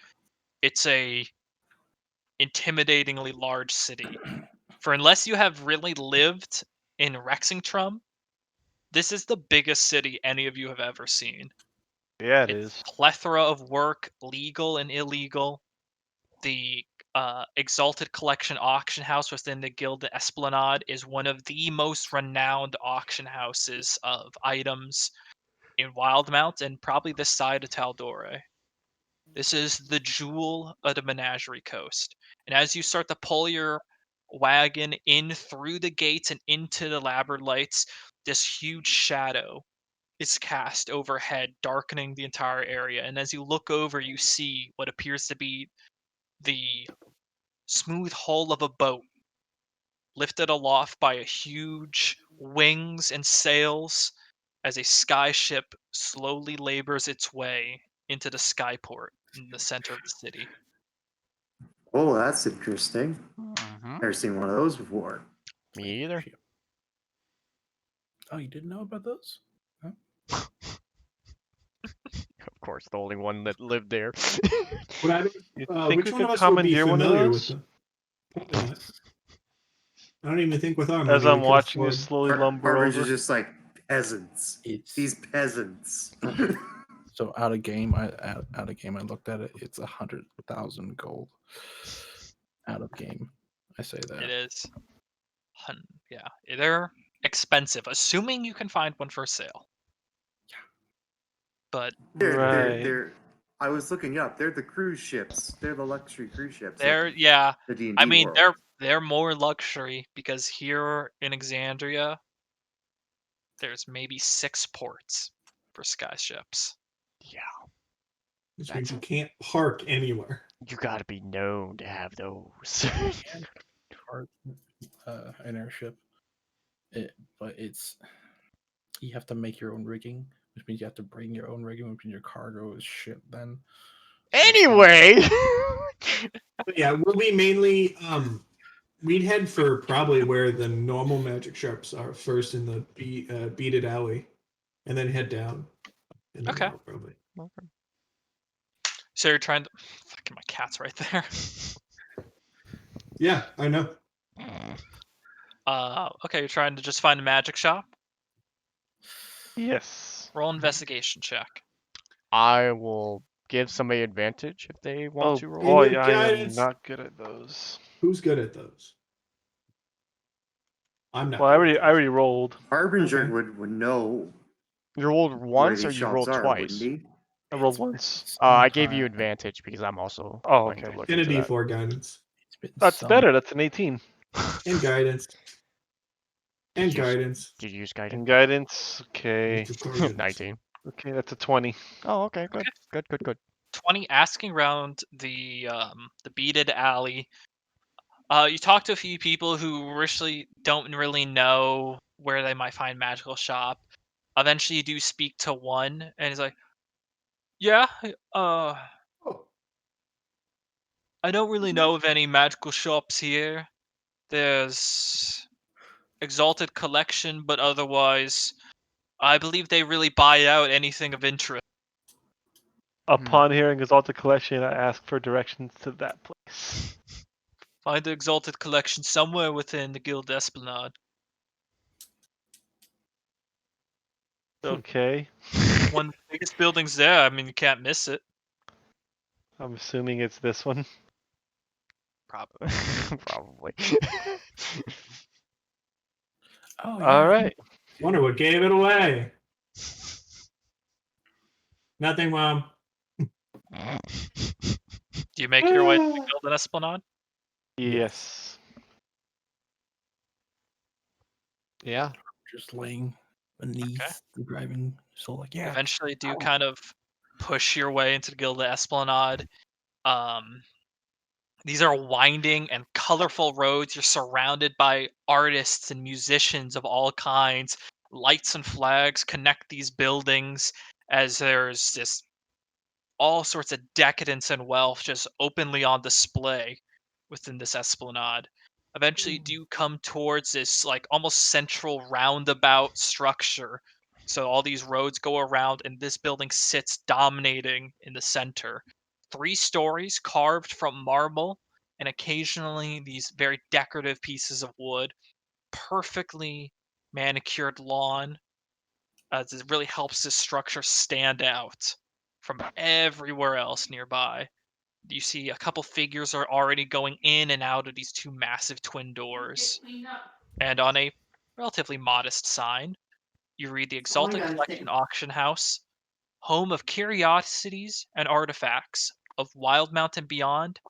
It's a intimidatingly large city. For unless you have really lived in Rexingtrum, this is the biggest city any of you have ever seen. Yeah, it It's is. plethora of work, legal and illegal. The Exalted Collection auction house within the Gilded Esplanade is one of the most renowned auction houses of items in WildeMount and probably this side of Taldore. This is the jewel of the Menagerie Coast. And as you start to pull your wagon in through the gates and into the Labyrinth Lights, this huge shadow is cast overhead, darkening the entire area. And as you look over, you see what appears to be the smooth hull of a boat lifted aloft by a huge wings and sails as a skyship slowly labors its way into the skyport in the center of the city. Oh, that's interesting. Mhm. Never seen one of those before. Me either. Oh, you didn't know about those? Of course, the only one that lived there. Would I, You which think we one of could us would be commandeer one of familiar with those? them? Probably not. I don't even think with our money As I'm we could watching you afford. slowly lumber Harvard's over. is just like peasants. It's These peasants. so out of game. I looked at it. It's 100,000 gold. Out of game. I say that. It is. Yeah, they're expensive, assuming you can find one for sale. But They're I was looking up. They're the cruise ships. They're the luxury cruise ships. they're yeah. The D&D I mean, world. they're more luxury because here in Exandria, there's maybe 6 ports for sky ships. Yeah. Which means you can't park anywhere. You gotta be known to have those. Card, an airship. But it's you have to make your own rigging, which means you have to bring your own rigging, which means your cargo is shit. Then Anyway. But yeah, we'll be mainly we'd head for probably where the normal magic shops are first in the beaded alley, and then head down, and then Okay. out probably. So you're trying to. Fucking my cat's right there. Yeah, I know. Okay, you're trying to just find a magic shop. Yes. Roll investigation check. I will give somebody advantage if they want Oh to roll. boy, With I am guidance. not good at those. Who's good at those? I'm not. Well, I good at already those. rolled. Harbinger Okay. would know You rolled where once or these you shops rolled are, twice? wouldn't he? I rolled once. I gave you advantage because I'm also Oh, going okay. to look And a into that. D4 guidance. it's been That's some- better. That's an 18. And guidance. And Did you use- guidance. Did you use And guidance? guidance. Okay. Mr. Guidance. 19. Okay, that's a 20. Oh, okay, good. Good. 20. Asking around the beaded alley. You talk to a few people who really don't really know where they might find magical shop. Eventually, you do speak to one, and he's like, "Yeah, Oh, I don't really know of any magical shops here. There's Exalted Collection, but otherwise, I believe they really buy out anything of interest." Upon hearing Exalted Collection, I ask for directions to that place. Find the Exalted Collection somewhere within the Guild Esplanade. Okay. One of the biggest buildings there. I mean, you can't miss it. I'm assuming it's this one. Probably. Probably. Oh, All right. wonder what gave it away. Nothing, Mom. Do you make your way to the Guild Esplanade? Yes. Yeah. just laying beneath the driving. So like, yeah. Eventually, do kind of push your way into the Guild Esplanade. These are winding and colorful roads. You're surrounded by artists and musicians of all kinds. Lights and flags connect these buildings as there's just all sorts of decadence and wealth just openly on display within this esplanade. Eventually, you do come towards this like almost central roundabout structure. So all these roads go around, and this building sits dominating in the center. 3 stories carved from marble, and occasionally these very decorative pieces of wood. Perfectly manicured lawn, as it really helps this structure stand out from everywhere else nearby. You see a couple figures are already going in and out of these 2 massive twin doors. And on a relatively modest sign, you read the Exalted Collection Auction House, home of curiosities and artifacts of WildeMount and beyond,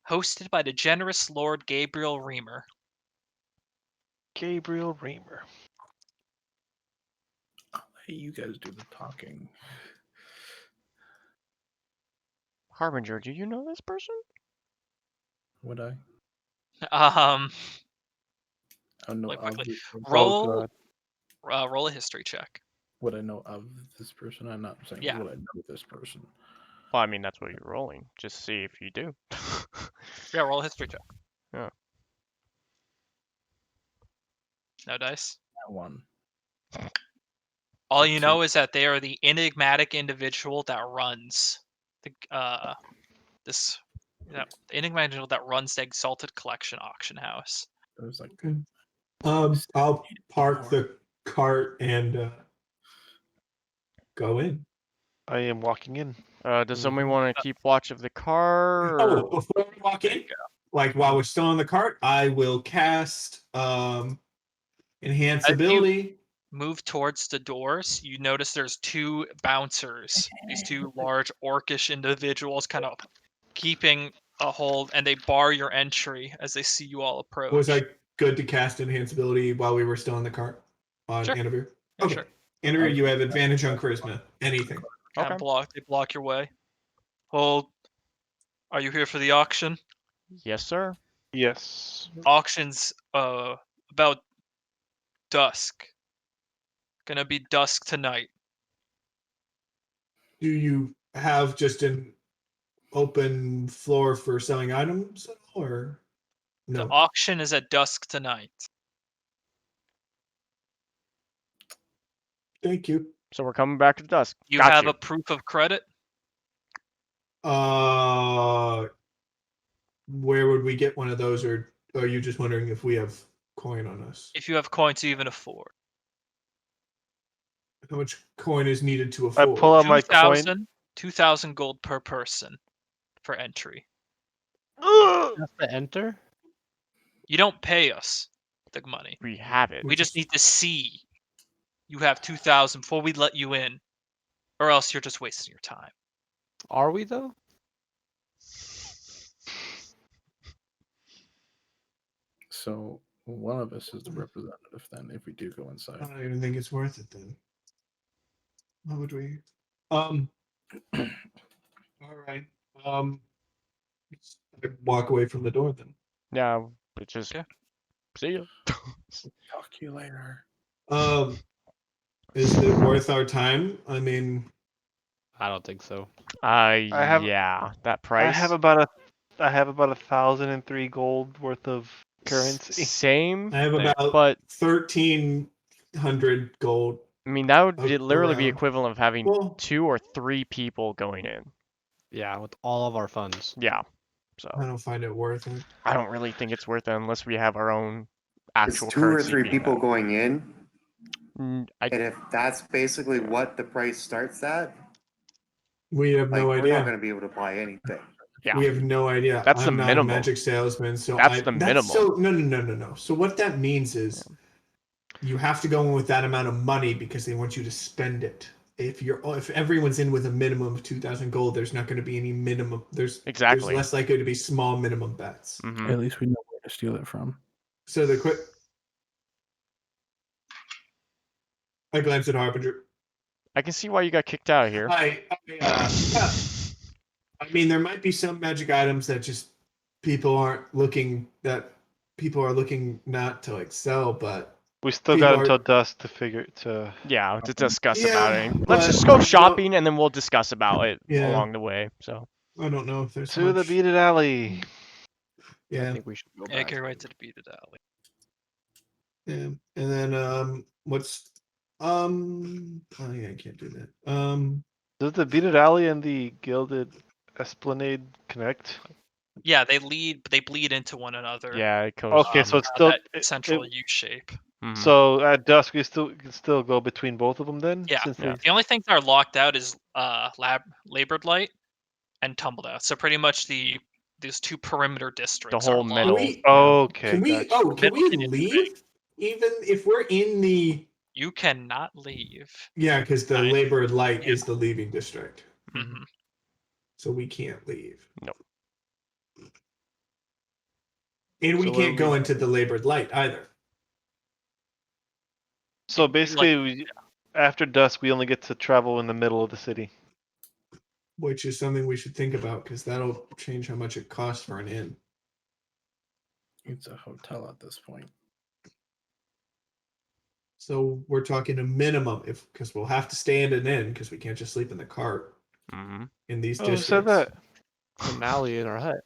hosted by the generous Lord Gabriel Reamer. Gabriel Reamer. Hey, you guys do the talking. Harbinger, do you know this person? Would I? Um, I know Like of quickly. this person. roll, God. roll a history check. Would I know of this person? I'm not saying Yeah. would I know this person. Well, I mean, that's what you're rolling. Just see if you do. Yeah, roll a history check. Yeah. No dice. That one. All It's a you know is that they are the enigmatic individual that runs the this the enigmatic individual that runs the Exalted Collection Auction House. It was like I'll park the cart and go in. I am walking in. Does somebody want to keep watch of the car? Oh, Or... before we walk in, like while we're still in the cart, I will cast enhance As you ability. move towards the doors, you notice there's 2 bouncers, these 2 large orcish individuals kind of keeping a hold, and they bar your entry as they see you all approach. Was I good to cast enhance ability while we were still in the cart on Sure. Anavir? Yeah, Okay. sure. Anavir, you have advantage on charisma. Anything. Kind of block, they block your way. Hold. Are you here for the auction? Yes, sir. Yes. Auction's about dusk. Gonna be dusk tonight. Do you have just an open floor for selling items at all, or The no? auction is at dusk tonight. Thank you. So we're coming back to the dusk. You Got have you. a proof of credit? Where would we get one of those, or are you just wondering if we have coin on us? If you have coin to even afford. How much coin is needed to I pull afford? out my coin. 2,000 gold per person for entry. Just to enter? You don't pay us the money. We have it. We just need to see you have 2,000 before we let you in, or else you're just wasting your time. Are we though? So one of us is the representative then, if we do go inside. I don't even think it's worth it then. How would we? All right. I walk away from the door then. Yeah, it just Okay. see ya. Talk to you later. Is it worth our time? I mean, I don't think so. have- Yeah, that price. I have about 1,003 gold worth of currency. Same, I have about but 1,300 gold. I mean that would literally be around. equivalent of having Well, 2 or 3 people going in. Yeah, with all of our funds. Yeah, I so don't find it worth it. I don't really think it's worth it unless we have our own It's actual 2 or currency 3 being people metal. going in, Mm, I and if that's basically what the price starts at, We have like no we're idea. not going to be able to buy anything. yeah, We have no idea. That's the I'm not minimum. a magic salesman, so That's the minimum. So no. So what that means is you have to go in with that amount of money because they want you to spend it. If everyone's in with a minimum of 2,000 gold, there's not going to be any minimum. There's Exactly. less likely to be small minimum bets. Mhm. At least we know where to steal it from. So the quick. I glanced at Harbinger. I can see why you got kicked out of here. I mean, there might be some magic items that just people are looking not to like sell, but We still people got are- until dusk to figure to. Yeah, to discuss Yeah, about it. but Let's just go I don't- shopping and then we'll discuss about it Yeah. along the way. So I don't know if there's To the much. beaded alley. I Yeah, think we should go Yeah, back. get right to the beat of the alley. yeah, and then what's oh yeah, I can't do that. Does the beaded alley and the gilded esplanade connect? Yeah, they bleed into one another. yeah, it goes. Okay, so it's Around still that central U shape. Mhm. So at dusk we can still go between both of them then. Yeah. Since Yeah. The only things that are locked out is labored light and tumbled out. So pretty much these 2 perimeter districts whole are locked. middle. Okay. Can we? Gotcha. Oh, can we Middle is leave? Even if we're in the You cannot leave. yeah, because the Right. labored light Yeah. is the leaving district, Mhm. so we can't leave. Nope. And we So what can't do go we- into the labored light either. So basically, after dusk, we only get to travel in the middle of the city. Which is something we should think about because that'll change how much it costs for an inn. It's a hotel at this point. So we're talking a minimum because we'll have to stay in an inn because we can't just sleep in the cart Mhm. in these Oh, who districts. said that? An alley in our hut.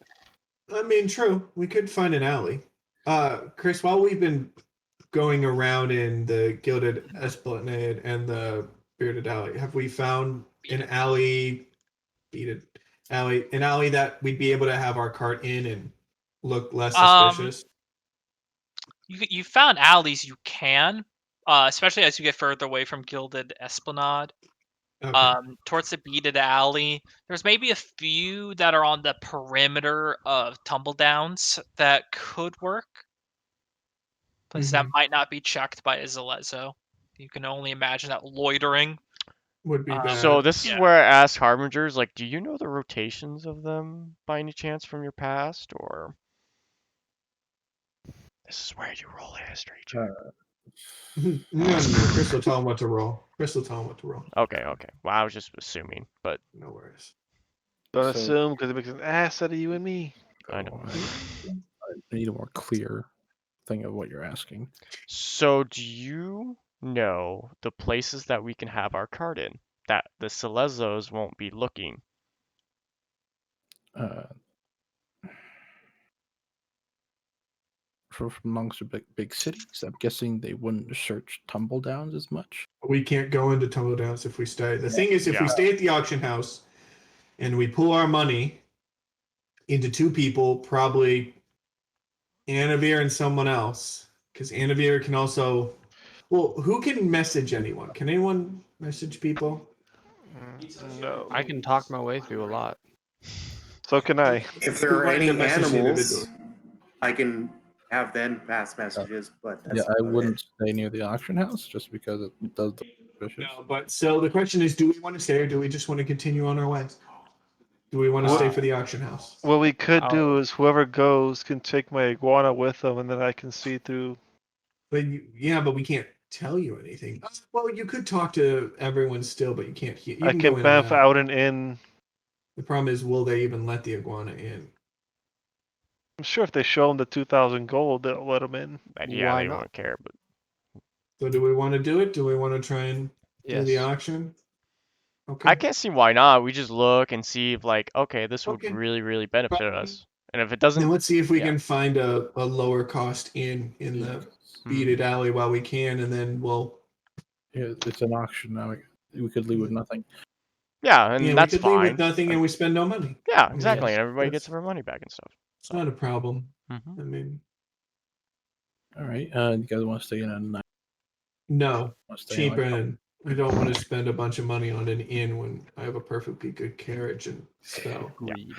I mean, true. We could find an alley. Chris, while we've been going around in the Gilded Esplanade and the Bearded Alley, have we found an alley that we'd be able to have our cart in and look less suspicious? You found alleys you can, especially as you get further away from Gilded Esplanade. Okay. Towards the beaded alley, there's maybe a few that are on the perimeter of Tumbledowns that could work. Places that might not be checked by Izalezo. You can only imagine that loitering. Would be bad. So this is yeah. where I ask Harbingers, like, do you know the rotations of them by any chance from your past, or this is where you roll a history check? No. Chris will tell him what to roll. Okay. Well, I was just assuming, but No worries. Don't So- assume because it makes an ass out of you and me. I know. I need a more clear thing of what you're asking. So do you know the places that we can have our cart in that the Selezos won't be looking? Uh, from amongst the big cities, I'm guessing they wouldn't search tumble downs as much. We can't go into tumble downs if we stay. The thing is, if we Yeah. stay at the auction house and we pull our money into two people, probably Anavir and someone else, because Anavir can also. Well, who can message anyone? Can anyone message people? No. I can talk my way through a lot. So can I. If there are Provide any a message to the animals, individual. I can have them pass messages. But that's Yeah, I about wouldn't it. stay near the auction house just because it does the suspicious. No, but so the question is, do we want to stay or do we just want to continue on our way? Do we want to stay for the auction house? What we could I'll- do is whoever goes can take my iguana with them, and then I can see through. But but we can't tell you anything. Well, you could talk to everyone still, but you can't hear. You I can can go in and bamf out. out and in. The problem is, will they even let the iguana in? I'm sure if they show them the 2,000 gold, they'll let them in. And yeah, Why they not? won't care. But So, do we want to do it? Do we want to try and do the Yes. auction? Okay. I can't see why not. We just look and see if like, okay, this would Okay. really, really benefit Probably. us. And if it doesn't, Then let's see if we yeah. can find a lower cost in the beaded alley while we can, and then we'll. Yeah, it's an auction now. We could leave with nothing. Yeah, and Yeah, we that's could leave with fine. nothing and we spend no money. Yeah, I mean, exactly. that's- And everybody that's- gets their money back and stuff. It's not a problem. Mhm. I mean, All right. You guys want to stay in a night? no, Want to stay in, cheaper, like, and I don't want to spend a bunch of money on an inn when I have a perfectly good carriage and spell. Agreed.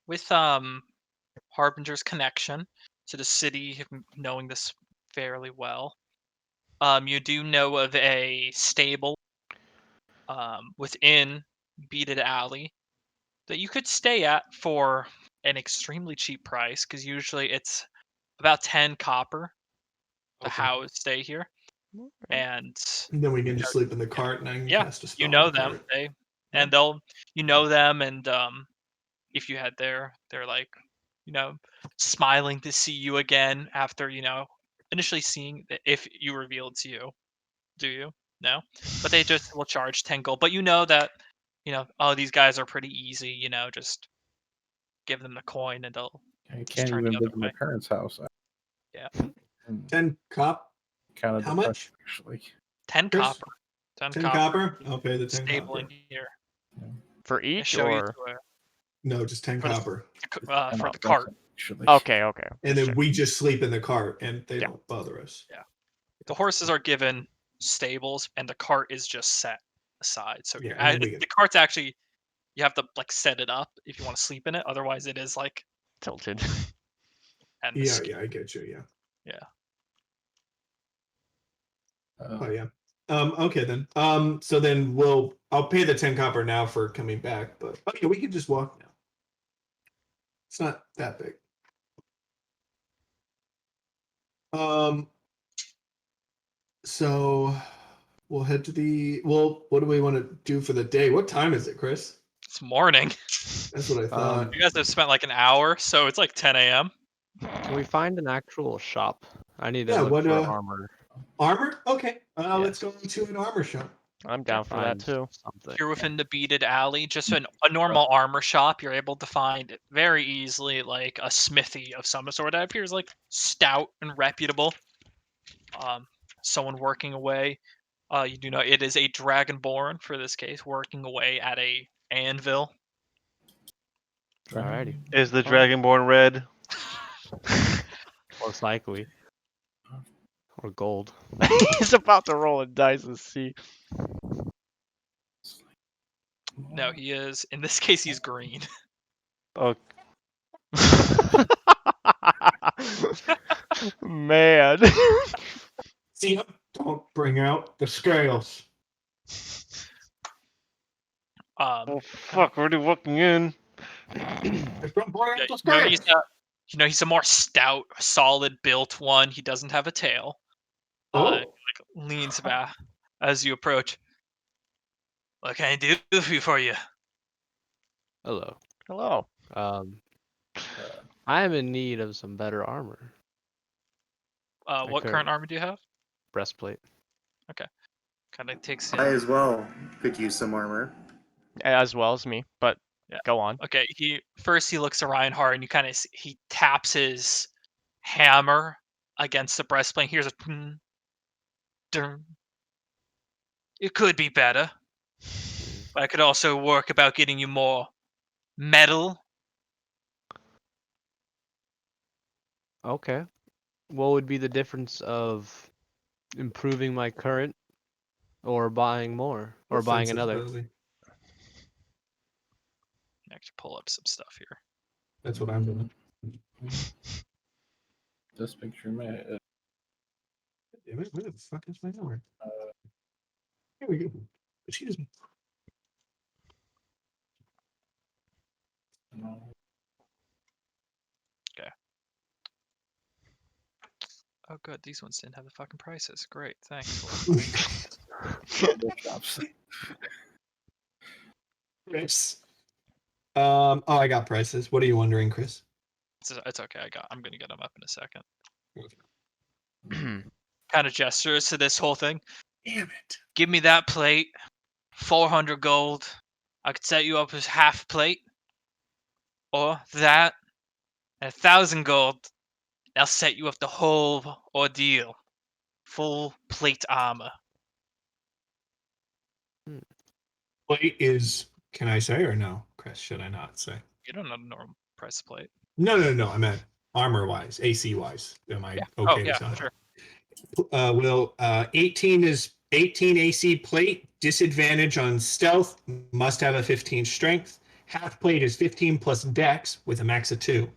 With Harbinger's connection to the city, knowing this fairly well, you do know of a stable within Beaded Alley that you could stay at for an extremely cheap price, because usually it's about 10 copper to Okay. stay here. And And then we can just sleep in the cart, and I can yeah, cast a spell. you in know the them. cart. They'll them, and if you had they're like, smiling to see you again after initially seeing if you revealed to you. Do you? No, but they just will charge 10 gold. But you know that oh, these guys are pretty easy. Just give them the coin and they'll I just can't turn even the other live in my way. parents' house. Yeah, 10 cop. Kind of How much? actually. 10 Chris? copper. 10 10 copper? I'll pay the 10 stable copper. in here. For I each show you or to No, just 10 For the- copper. for the cart. Actually. okay, okay. And then we just sleep in the cart, and they Yeah. don't bother us. Yeah. The horses are given stables, and the cart is just set aside. So Yeah, and then we the cart's actually, you have to like set it up if you want to sleep in it. Otherwise, it is like Tilted. and Yeah, I get you. Yeah. yeah. Oh yeah. Okay then. So then I'll pay the 10 copper now for coming back, but yeah, we can just walk now. It's not that big. So we'll head to what do we want to do for the day? What time is it, Chris? It's morning. That's what I thought. You guys have spent like an hour, so it's like 10 a.m. Can we find an actual shop? I need to Yeah, look what, for armor. Armor? Okay. Let's Yes. go to an armor shop. I'm down for that Find too. something. You're within the beaded alley, just a normal armor shop. You're able to find very easily like a smithy of some sort that appears like stout and reputable. Someone working away. You do know it is a dragonborn for this case, working away at a anvil. Alrighty. Is the Fine. Dragonborn red? Most likely. Or gold. He's about to roll a dice and see. No, he is. In this case, he's green. Oh, man. See, don't bring out the scales. oh fuck! We're already walking in. Just don't bring out Yeah, the scales. he's a more stout, solid built one. He doesn't have a tail. Oh. Like leans back as you approach. What can I do for you? Hello. Hello. I am in need of some better armor. What current armor do you have? Breastplate. Kind of takes I him. as well could use some armor. As well as me, but Yeah. go on. Okay, he looks around hard, and you kind of he taps his hammer against the breastplate. Here's a dun, dun. It could be better, but I could also work about getting you more metal. Okay. What would be the difference of improving my current or buying more or buying Offensive another? ability. Actually, pull up some stuff here. That's what I'm doing. This picture, man. Damn it, where the fuck is my number? Here we go. Excuse me. Oh, good. These ones didn't have the fucking prices. Great. Thanks. Shops. Chris. Oh, I got prices. What are you wondering, Chris? It's okay. I'm gonna get them up in a second. Kind of gestures to this whole thing. Damn it. Give me that plate. 400 gold. I could set you up as half plate. Or that. And 1,000 gold. I'll set you up the whole ordeal. Full plate armor. Plate is, can I say or no? Chris, should I not say? You don't know the normal price plate. No. I meant armor wise, AC wise. Am I okay Oh, to yeah, tell? sure. 18 is 18 AC plate, disadvantage on stealth, must have a 15 strength. Half plate is 15 plus dex with a max of 2.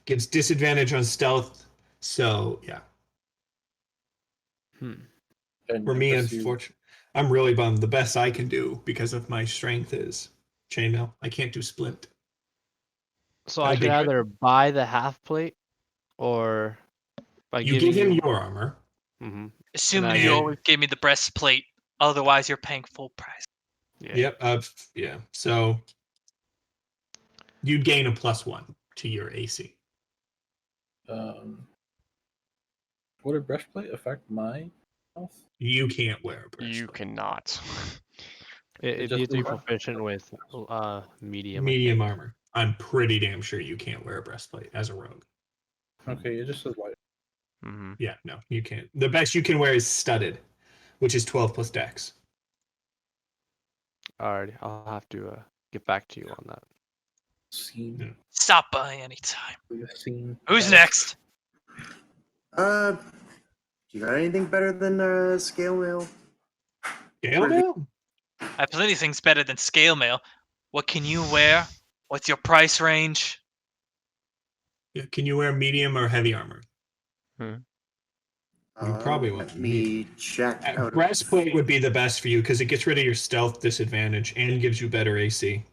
Gives disadvantage on stealth. So yeah. And For me, Chris, you- unfortunately, I'm really bummed. The best I can do because of my strength is chainmail. I can't do splint. So That'd I be could good. either buy the half plate or by You giving give him you. your armor. Mhm. Assuming I you get- always give me the breastplate. Otherwise, you're paying full price. Yeah. Yep. Yeah. So you'd gain a +1 to your AC. would a breastplate affect my health? You can't wear a breastplate. You cannot. If just you have to be move on. proficient with medium. I Medium think. armor. I'm pretty damn sure you can't wear a breastplate as a rogue. Okay, it just says white. Mm-hmm. Yeah, no, you can't. The best you can wear is studded, which is 12 plus dex. Alrighty, I'll have to get back to you on that. Scene. Yeah. Stop by anytime. Scene. Who's next? You got anything better than scale mail? Scale mail? I have plenty of things better than scale mail. What can you wear? What's your price range? Yeah, can you wear medium or heavy armor? You probably Let won't. me check out. Breastplate would be the best for you because it gets rid of your stealth disadvantage and gives you better AC.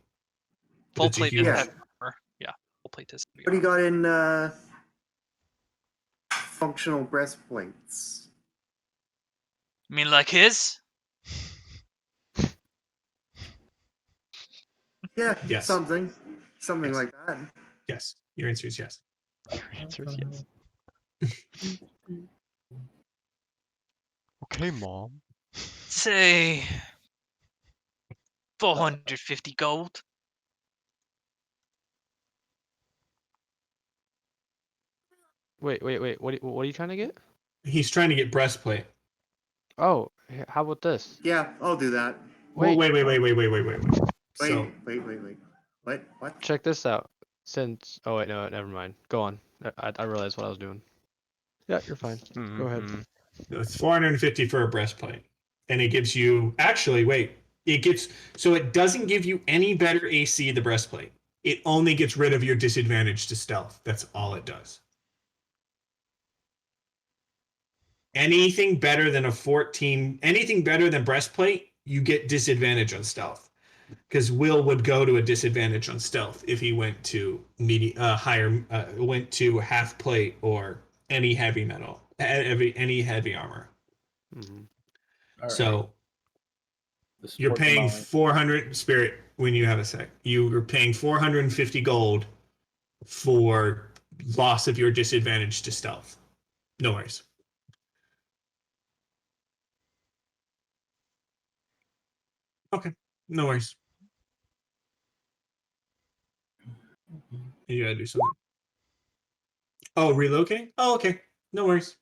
But Full it's a plate huge. is Yeah. heavy armor. Yeah, full plate is heavy What do you armor. got in functional breastplates? You mean like his? Yeah, Yes. something Yes. like that. Yes. Your answer is yes. Your answer is yes. Okay, Mom. Say 450 gold. Wait. What are you trying to get? He's trying to get breastplate. Oh, how about this? Yeah, I'll do that. Wait. Wait. So Wait. What? Check this out. Oh wait, no, never mind. Go on. I realized what I was doing. Yeah, you're fine. Go ahead. it's 450 for a breastplate, and it gives you. Actually, wait. It doesn't give you any better AC. The breastplate. It only gets rid of your disadvantage to stealth. That's all it does. Anything better than a 14, anything better than breastplate, you get disadvantage on stealth. Because Will would go to a disadvantage on stealth if he went to went to half plate or any heavy metal, any heavy armor. Mm-hmm. All right. So This is You're Port paying Tamale. 400 spirit when you have a sec. You are paying 450 gold for loss of your disadvantage to stealth. No worries. Okay, no worries. You gotta do something. Oh, relocate? Oh, okay. No worries.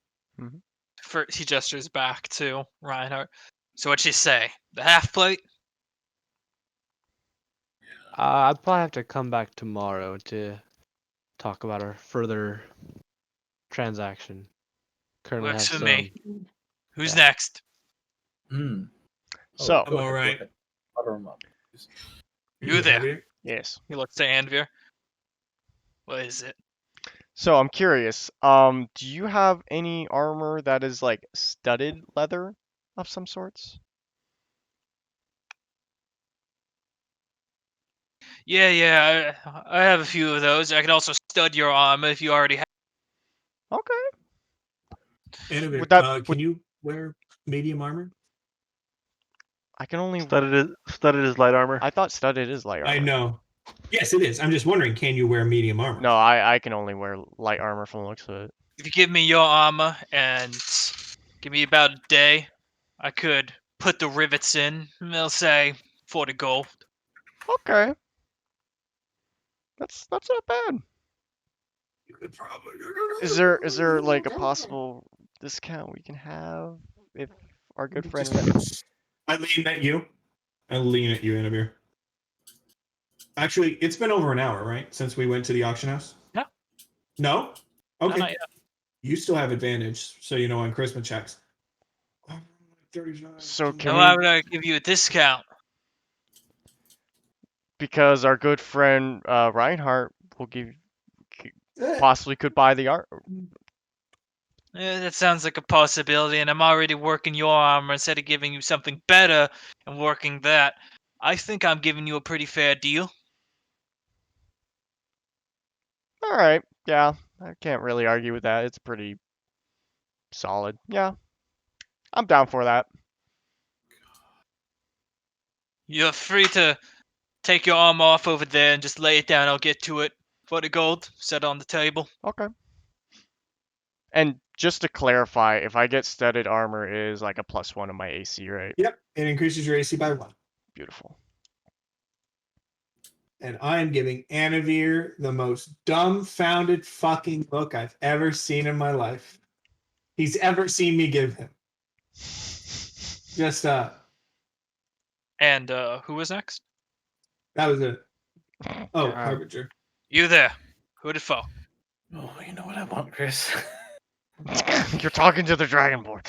He gestures back to Reinhardt. So what'd she say? The half plate? I'd probably have to come back tomorrow to talk about our further transaction. Currently Works have for some. me. Who's yeah. next? Hmm. So- go I'm all ahead, right. Go ahead. Butter 'em up. please. You there? Javier? Yes. He looks to Anvir. What is it? So I'm curious. Do you have any armor that is like studded leather of some sorts? Yeah, I have a few of those. I can also stud your armor if you already have. Okay. Annabelle, Would that can you wear medium armor? I can only Studded is light armor. I thought studded is light armor. I know. Yes, it is. I'm just wondering, can you wear medium armor? No, I can only wear light armor from the looks of it. If you give me your armor and give me about a day, I could put the rivets in. They'll say 40 gold. Okay. That's not bad. You could probably. Is there like a possible discount we can have if our good friend I lean at you. Annabelle. Actually, it's been over an hour, right, since we went to the auction house? No. No? No, Okay. not yet. You still have advantage, so you know on Christmas checks. 39. So can No, we- why would I give you a discount? because our good friend Reinhardt will possibly could buy the art. That sounds like a possibility, and I'm already working your armor instead of giving you something better and working that. I think I'm giving you a pretty fair deal. All right. Yeah, I can't really argue with that. It's pretty solid. Yeah. I'm down for that. You're free to take your arm off over there and just lay it down. I'll get to it. 40 gold, set on the table. Okay. And just to clarify, if I get studded armor, it is like a +1 of my AC, right? Yep, it increases your AC by 1. Beautiful. And I am giving Anavir the most dumbfounded fucking look I've ever seen in my life. He's ever seen me give him. Just And who was next? that was it. Oh, Okay. Harbinger. You there. Who'd it fall? Oh, you know what I want, Chris? You're talking to the Dragonborn.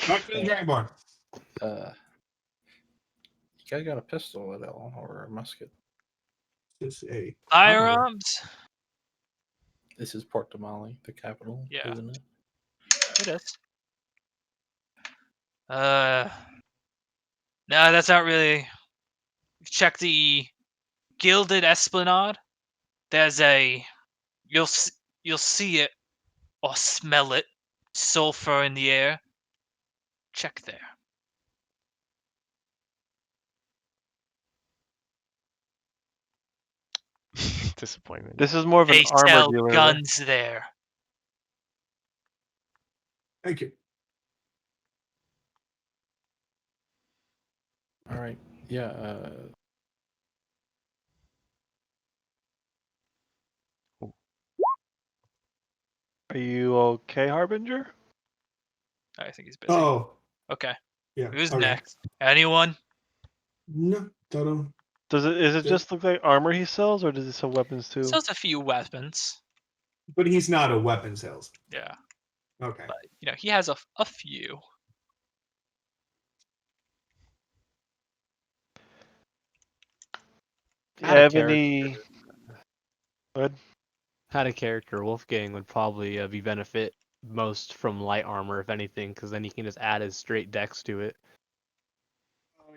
Talk to the Dragonborn. You guys got a pistol at all or a musket? This is a Firearms? This is Port Tamale, the capital, Yeah. isn't it? It is. No, that's not really. Check the Gilded Esplanade. There's a. You'll see it or smell it. Sulfur in the air. Check there. Disappointment. This is more of an They armor sell dealer. right? guns there. Thank you. All right. Yeah. Are you okay, Harbinger? I think he's busy. Oh, Okay. yeah. Who's okay. next? Anyone? No, don't. Is it Did- just look like armor he sells, or does he sell weapons too? Sells a few weapons. But he's not a weapon salesman. Yeah. Okay. But, he has a few. Do you Had a have any? Had a character, Wolfgang would probably be benefit most from light armor, if anything, because then he can just add his straight dex to it.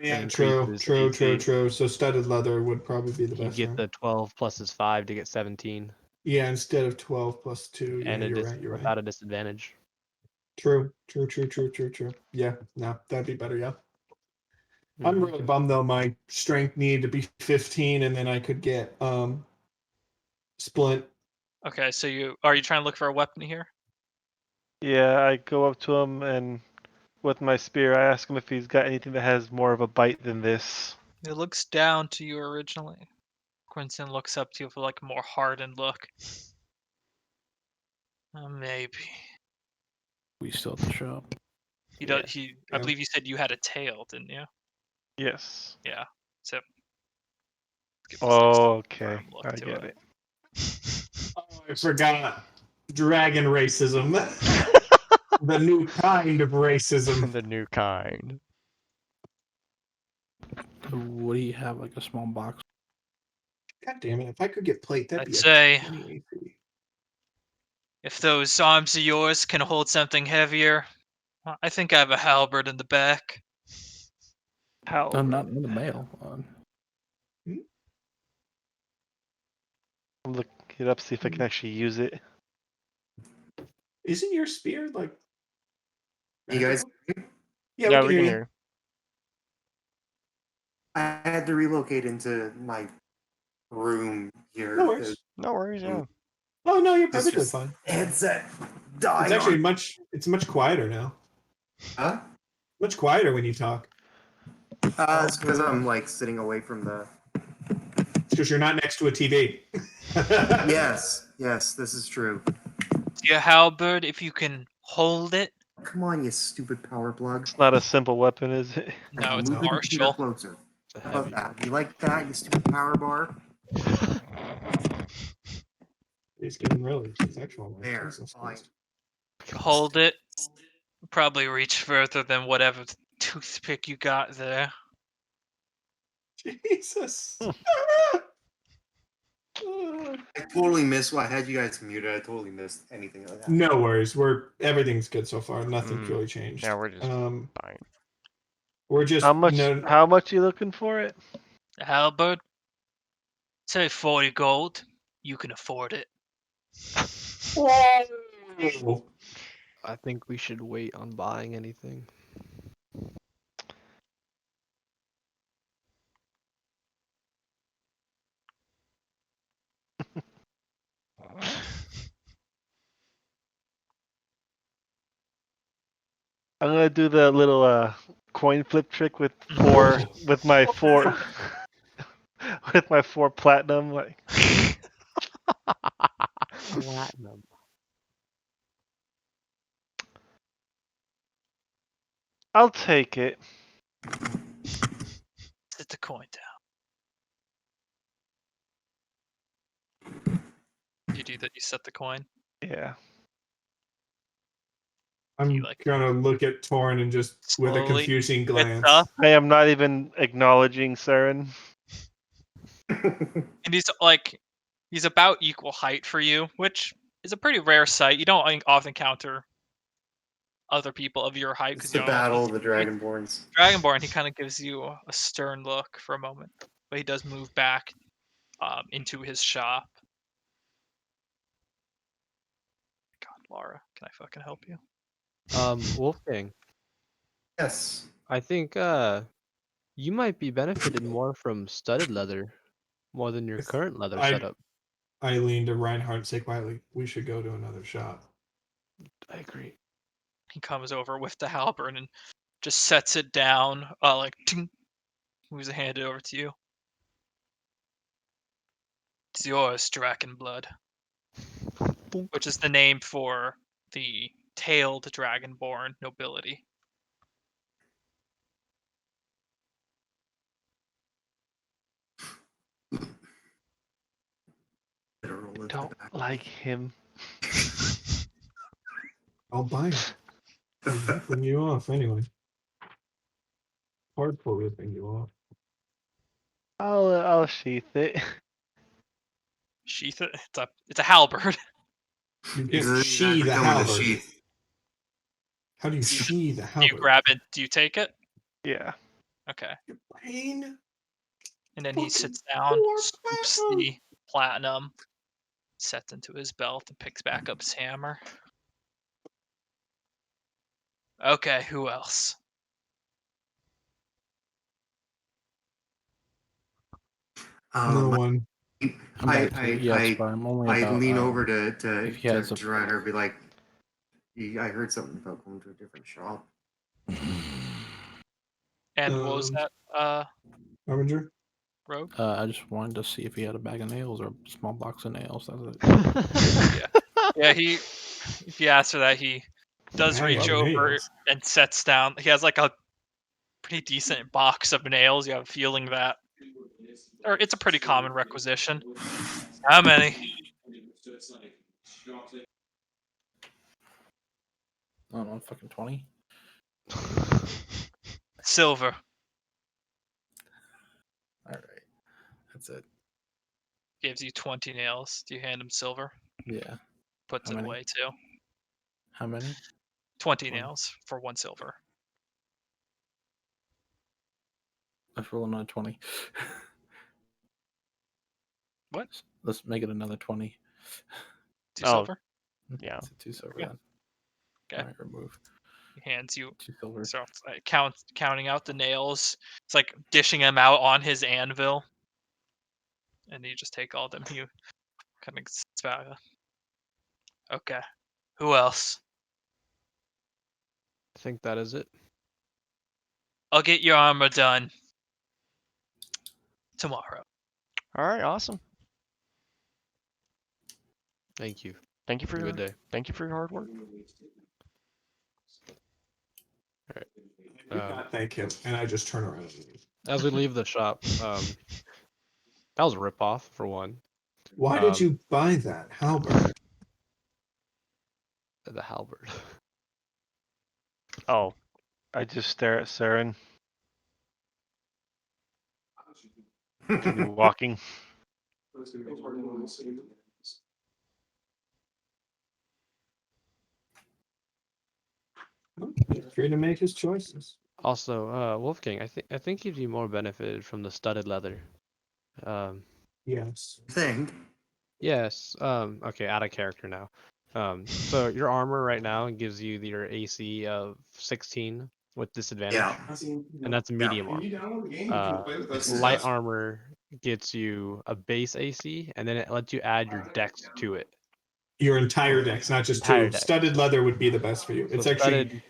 Yeah, and true. increases AC. So studded leather would probably be the He'd best. get route. the 12 plus his 5 to get 17, Yeah, instead of 12 plus 2. Yeah, and you're right. You're without right. a disadvantage. True. Yeah, no, that'd be better. Yeah. I'm really bummed though. My strength needed to be 15, and then I could get splint. Okay, so are you trying to look for a weapon here? Yeah, I go up to him and with my spear, I ask him if he's got anything that has more of a bite than this. It looks down to you originally. Quentin looks up to you with like a more hardened look. Maybe. We still at the shop. He Yeah. does. I Yeah. believe you said you had a tail, didn't you? Yes. Yeah. So. Give this next Oh, okay. firm look I to get it. Oh, I forgot. Dragon racism. The new kind of racism. The new kind. What do you have? Like a small box? God damn it! If I could get plate, that'd I'd be say a 20 AC. if those arms of yours can hold something heavier, well, I think I have a halberd in the back. How? No, not in the mail. I'm looking it up, see if I can actually use it. Isn't your spear like? You guys, Yeah, Yeah, we we can can hear you. hear. I had to relocate into my room here. No worries. No worries, yeah. Oh no, you're It's perfectly just fine. headset dying. It's actually on- It's much quieter now. Huh? Much quieter when you talk. It's because I'm like sitting away from the. It's because you're not next to a TV. Yes, this is true. Your halberd, if you can hold it. Come on, you stupid power plug. It's not a simple weapon, is it? No, it's Move the computer martial. closer. It's a How about heavy. that? You like that, you stupid power bar? It's getting really sexual. Like, There, Jesus fine. Christ. Hold it. Probably reach further than whatever toothpick you got there. Jesus. I totally missed what I had you guys muted. I totally missed anything like that. No worries. Everything's good so far. Nothing's really changed. Yeah, we're just fine. We're just How much are you looking for it? The halberd? Say 40 gold. You can afford it. Whoa. I think we should wait on buying anything. I'm gonna do the little coin flip trick with my four with my 4 platinum. Like Platinum. I'll take it. Set the coin down. You do that, you set the coin. Yeah. I'm gonna look at Torn and just with a Slowly confusing gets glance. up. I am not even acknowledging Saren. And he's about equal height for you, which is a pretty rare sight. You don't often encounter other people of your height It's because the battle of the Dragonborns. Dragonborn, he kind of gives you a stern look for a moment, but he does move back into his shop. God, Laura, can I fucking help you? Wolfgang. Yes. I think you might be benefited more from studded leather more than your current leather setup. I leaned to Reinhardt and say quietly, "We should go to another shop." I agree. He comes over with the halberd and just sets it down, like ting, moves a hand over to you. It's yours, Dragonblood, which is the name for the tailed dragonborn nobility. Don't like him. I'll buy it. I'm ripping you off anyway. Hard for ripping you off. I'll sheath it. Sheath it. It's a halberd. You It's can't sheath the come in a halberd. sheath. How do you sheath the Do you halberd? grab it? Do you take it? Yeah. Okay. Brain. And then he sits down, scoops the platinum, sets into his belt, and picks back up his hammer. Okay, who else? No I, one. I'm back to it, yes, I, but I'm only I about. lean over to if he has a- Ryder and be like, I heard something about going to a different shop. And what was that, Harbinger? Rogue? I just wanted to see if he had a bag of nails or a small box of nails. That's it. Yeah, if you ask for that, he does Bag reach of over nails. and sets down. He has like a pretty decent box of nails. You have a feeling that, or it's a pretty common requisition. How many? I don't know, fucking 20. Silver. All right, that's it. Gives you 20 nails. Do you hand him silver? Yeah. Puts How it many? away too. How many? 20 One. nails for 1 silver. Let's roll another 20. What? Let's make it another 20. 2 Oh, silver? yeah. It's a 2 silver Yeah. then. Okay. All right, remove. He hands you. 2 silver. So it's like counting out the nails. It's like dishing them out on his anvil. And you just take all of them. You kind of sits back. Okay. Who else? I think that is it. I'll get your armor done tomorrow. All right, awesome. Thank you. Thank you for Have a your good day. thank you for your hard work. Thank him. And I just turn around and leave. As we leave the shop, that was a ripoff for one. Why did you buy that halberd? The halberd. Oh, I just stare at Saren. Continue walking. Free to make his choices. Also, Wolfgang, I think you'd be more benefited from the studded leather. Yes. Thing. Yes. Okay, out of character now. So your armor right now gives you your AC of 16 with disadvantage, Yeah. and that's medium armor. Light armor gets you a base AC, and then it lets you add your dex to it. Your entire dex, not just Entire two. dex. Studded leather would be the best for you. So It's actually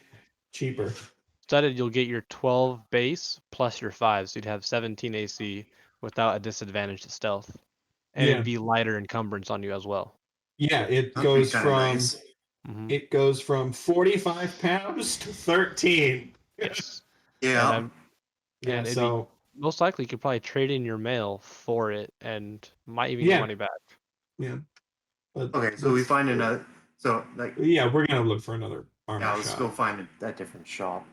cheaper. Studded, you'll get your 12 base plus your 5, so you'd have 17 AC without a disadvantage to stealth, and Yeah. it'd be lighter encumbrance on you as well. Yeah, it That'd be goes kinda from nice. it goes from 45 pounds to 13. Yes. Yeah. And Yeah, it'd so be, most likely you could probably trade in your mail for it and might even Yeah. get money back. yeah. But Okay, so we find another. So like, yeah, we're gonna look for another armor yeah, let's shop. go find a different shop.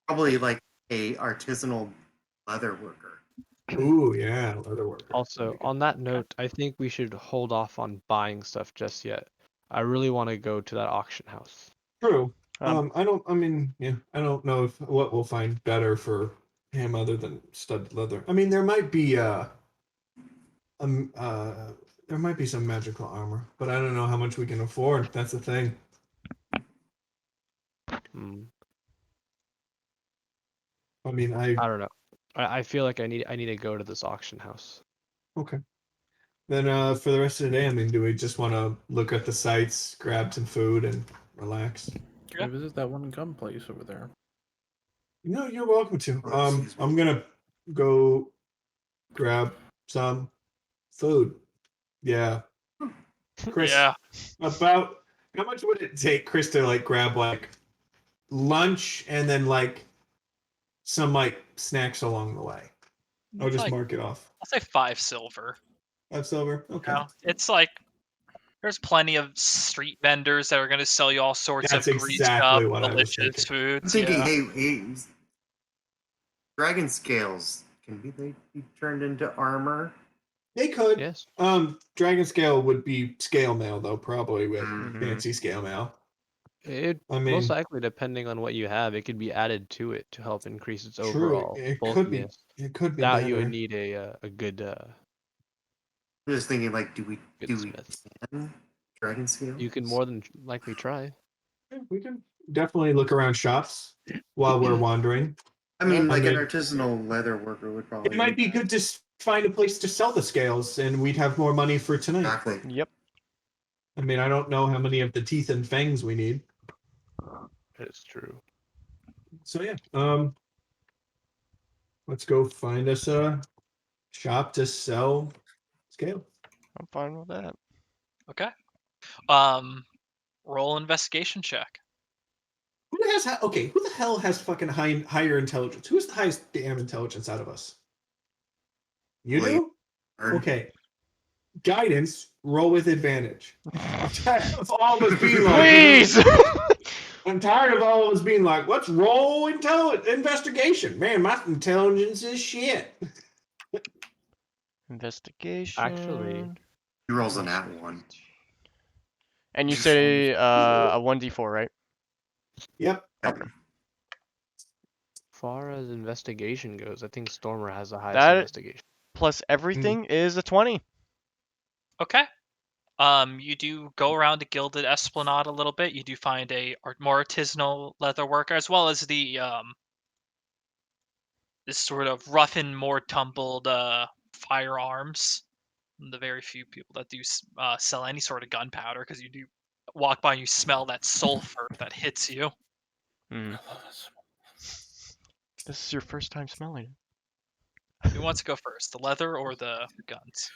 Probably like a artisanal leather worker. Ooh, yeah, leather worker. Also, on that note, I think we should hold off on buying stuff just yet. I really want to go to that auction house. True. Um, I don't know if what we'll find better for him other than studded leather. I mean, there might be there might be some magical armor, but I don't know how much we can afford. That's the thing. Hmm. I mean, I don't know. I feel like I need to go to this auction house. okay. Then for the rest of the day, I mean, do we just want to look at the sites, grab some food, and relax? Yeah. Visit that one gun place over there. No, you're welcome to. Oh, excuse me. I'm gonna go grab some food. Yeah. Chris, Yeah. about how much would it take Chris to like grab like lunch and then like some like snacks along the way? I'll just Like, mark it off. I'll say 5 silver. 5 silver. Okay. Now, it's like there's plenty of street vendors that are going to sell you all sorts That's of greased exactly up, what I was delicious thinking. I'm foods. thinking, Yeah. hey, dragon scales they be turned into armor? They could. Yes. Dragon scale would be scale mail though, probably with Mhm. fancy scale mail. It I mean, most likely, depending on what you have, it could be added to it to help increase its true. overall It could bulkiness. be. It could be That better. you would need a good I'm just thinking, like, do we smith. can dragon scale? You can more than likely try. Yeah, we can definitely look around shops while we're wandering. I mean, I like an mean- artisanal leather worker would probably. It might be good to find a place to sell the scales, and we'd have more money for tonight. Exactly. Yep. I mean, I don't know how many of the teeth and fangs we need. It's true. So yeah, let's go find us a shop to sell scales. I'm fine with that. Okay. Roll investigation check. Who the hell has fucking higher intelligence? Who's the highest damn intelligence out of us? You Well, do? Okay. Guidance, roll with advantage. I'm tired of all of us being like, Please. I'm tired of all of us being like, let's roll investigation. Man, my intelligence is shit. Investigation. Actually, He rolls a nat 1. And you say a 1d4, right? Yep. far as investigation goes, I think Stormer has the highest That- investigation. Plus everything is a 20. Okay. You do go around to Gilded Esplanade a little bit. You do find a more artisanal leather worker, as well as the this sort of rough and more tumbled firearms. The very few people that do sell any sort of gunpowder, because you do walk by and you smell that sulfur that hits you. Hmm. This is your first time smelling Who wants to go first, the leather or the guns?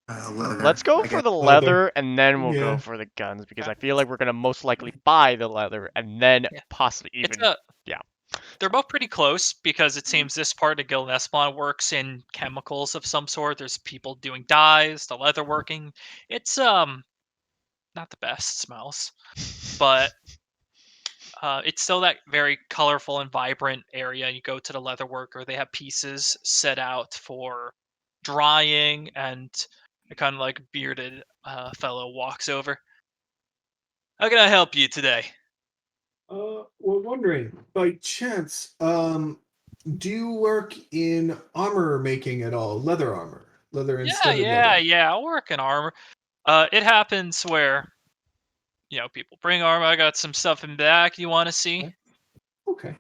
Leather. Let's go I for guess. the Leather. leather, and then we'll Yeah. go for the guns, because I feel like we're gonna most likely buy the leather, and then Yeah. possibly even. They're both pretty close, because it seems this part of Gilded Esplanade works in chemicals of some sort. There's people doing dyes, the leather working. It's not the best smells, but it's still that very colorful and vibrant area. You go to the leather worker, they have pieces set out for drying, and a kind of like bearded fellow walks over. How can I help you today? We're wondering, by chance, do you work in armor making at all? Leather armor? Leather and studded leather? Yeah. I'll work in armor. It happens where, people bring armor. I got some stuff in back you want to see. Okay.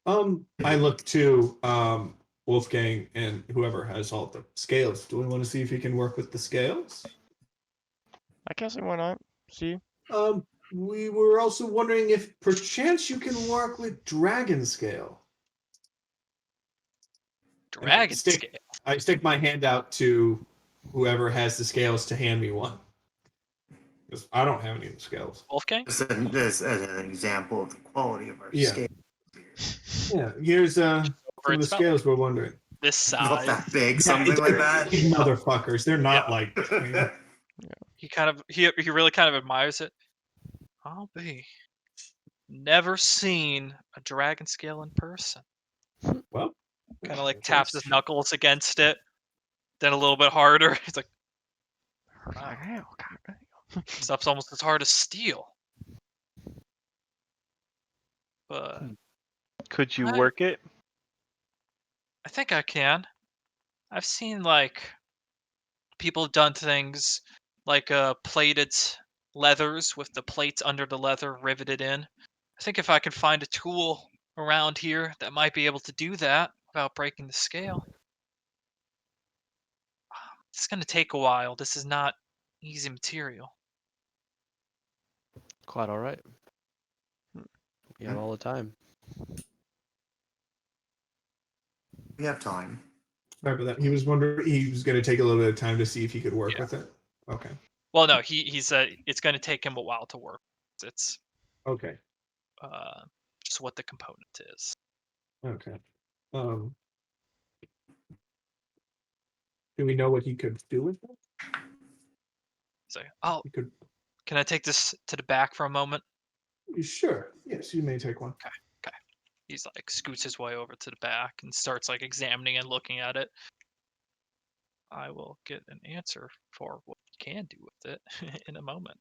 I look to Wolfgang and whoever has all the scales. Do we want to see if he can work with the scales? I can't see why not. See? We were also wondering if perchance you can work with dragon scale. Dragon scale. I stick my hand out to whoever has the scales to hand me one. Because I don't have any of the scales. Wolfgang? Just as an example of the quality of our Yeah. scale. Yeah, here's some of the It's about scales we're wondering. this Not size. that big, something like that. Big motherfuckers. They're not Yeah. like. He really kind of admires it. I'll be. Never seen a dragon scale in person. Well, Kind of like taps his knuckles against it, then a little bit harder. He's like, wow. Stuff's almost as hard as steel. But Could you I- work it? I think I can. I've seen like people have done things like plated leathers with the plates under the leather riveted in. I think if I can find a tool around here that might be able to do that without breaking the scale. It's going to take a while. This is not easy material. Quite all right. We have all the time. We have time. Sorry about that. He was wondering. He was going to take a little bit of time to see if he could work Yeah. with it. Okay. Well, no, he said it's going to take him a while to work. It's Okay. just what the component is. Okay. Do we know what he could do with it? So, oh, He could. can I take this to the back for a moment? Sure. Yes, you may take one. He's like scoots his way over to the back and starts like examining and looking at it. I will get an answer for what you can do with it in a moment.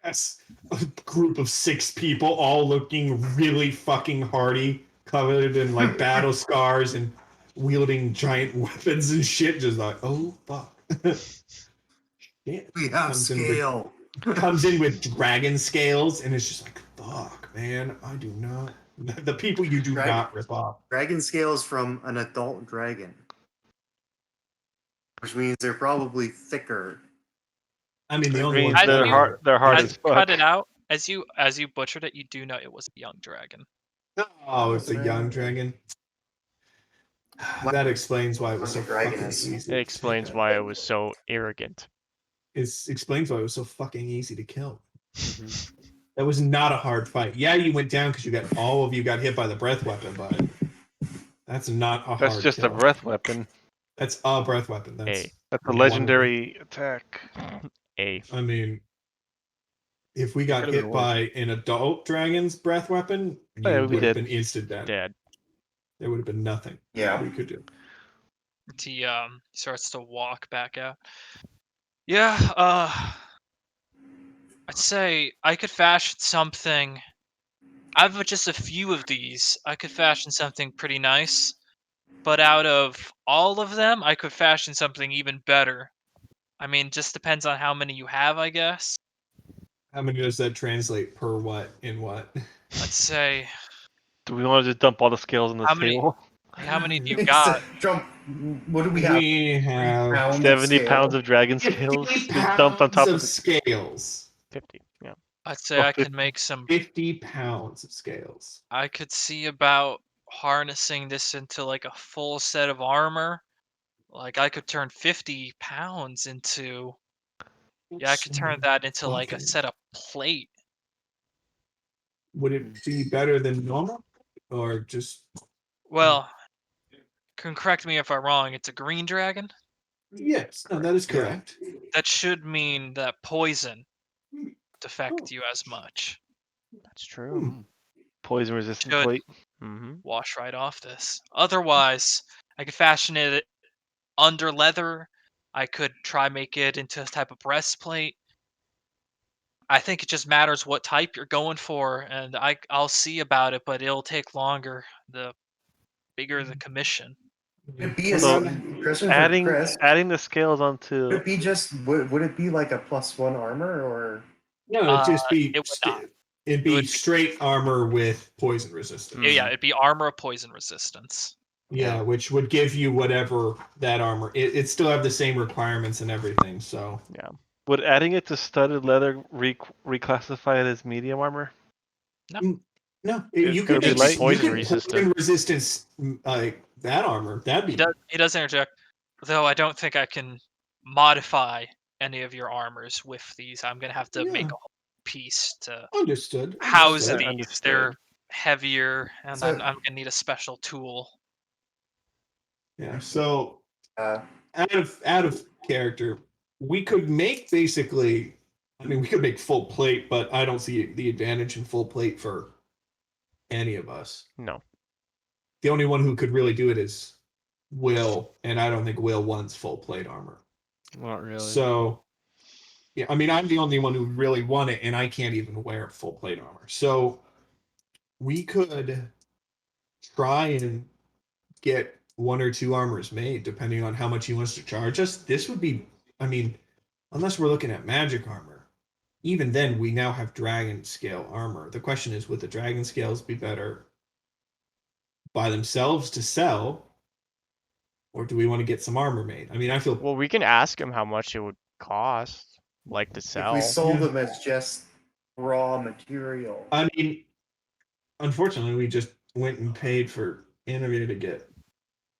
Yes. A group of 6 people, all looking really fucking hardy, covered in like battle scars and wielding giant weapons and shit. Just like, oh fuck. Shit. We have Comes in with- scale. Comes in with dragon scales, and it's just like, fuck, man. I do not. The people you do Dragon- not rip off. Dragon scales from an adult dragon. which means they're probably thicker. I mean, the It only means ones As that you- are they're hard as fuck. Cut it out. As you butchered it, you do know it was a young dragon. Oh, it's a young dragon. That explains why it was so Dragon fucking is- easy. It explains why it was so arrogant. It explains why it was so fucking easy to kill. Mhm. That was not a hard fight. Yeah, you went down because all of you got hit by the breath weapon, but that's not a hard That's just kill. a breath weapon. That's a breath weapon. That's A. That's a one of legendary attack. A. I mean, if we got could've hit been by an adult dragon's breath weapon, you Yeah, would we have did. been instant dead. Dead. There would have been nothing Yeah. we could do. He starts to walk back out. Yeah, I'd say I could fashion something. I've just a few of these. I could fashion something pretty nice, but out of all of them, I could fashion something even better. I mean, just depends on how many you have, I guess. How many does that translate per what in what? Let's say, Do we want to just dump all the scales on the How many- table? how many do you It's got? Jump. What do we have? We have Pounds of 70 scale. pounds of dragon scales 50 just dumped on pounds top of of the... scales. 50. Yeah. I'd say Oh, I could 50. make some. 50 pounds of scales. I could see about harnessing this into like a full set of armor. Like I could turn 50 pounds into. Yeah, I could turn that into like a Fucking- set of plate. Would it be better than normal, or just? Well, can correct me if I'm wrong. It's a green dragon. Yes, no, that is correct. That should mean that poison Hmm. won't affect Oh. you as much. That's true. Hmm. Poison resistant Should. plate. Mm-hmm. Wash right off this. Otherwise, I could fashion it under leather. I could try make it into a type of breastplate. I think it just matters what type you're going for, and I'll see about it, but it'll take longer the bigger the commission. Would it be a So, Christian for Adding Chris? the scales Would onto... it be just? Would it be like a +1 armor or? No, it'd just be. It would not. It'd It be would be- straight armor with poison resistance. Yeah, it'd be armor of poison resistance. Yeah, which would give you whatever that armor. It still have the same requirements and everything. So Would adding it to studded leather reclassify it as medium armor? no, It you would could be make light. you Poison could resistant. poison resistance like that armor. That'd be He does interject, though I don't think I can modify any of your armors with these. I'm gonna have to make Yeah. a whole piece to understood. house understood. these. Understood. They're heavier, and So- I'm gonna need a special tool. Yeah. So Uh, out of character, we could make basically. I mean, we could make full plate, but I don't see the advantage in full plate for any of us. No. The only one who could really do it is Will, and I don't think Will wants full plate armor. Not really. So, yeah, I mean, I'm the only one who really want it, and I can't even wear full plate armor. So, we could try and get 1 or 2 armors made, depending on how much he wants to charge us. This would be, I mean, unless we're looking at magic armor, even then we now have dragon scale armor. The question is, would the dragon scales be better by themselves to sell, or do we want to get some armor made? I mean, I feel Well, we can ask him how much it would cost, like to if sell. we sold Yeah. them as just raw material. I mean, unfortunately, we just went and paid for Animator to get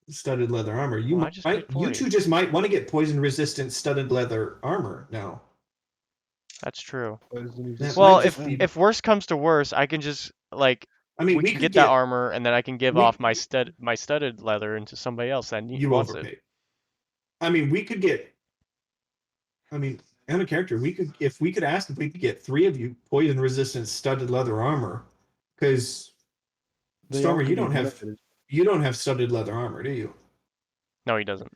studded leather armor. You Well, I just paid might, you 40. two just might want to get poison resistant studded leather armor now. That's true. That Well, might just be- if worst comes to worst, I can just like I mean, we can could get that armor, and then I can give we- off my studded leather into somebody else that You wants overpaid. it. I mean, we could get. I mean, on a character, we could if we could ask if we could get 3 of you poison resistant studded leather armor, because Stormer, you don't have studded leather armor, do you? No, he doesn't.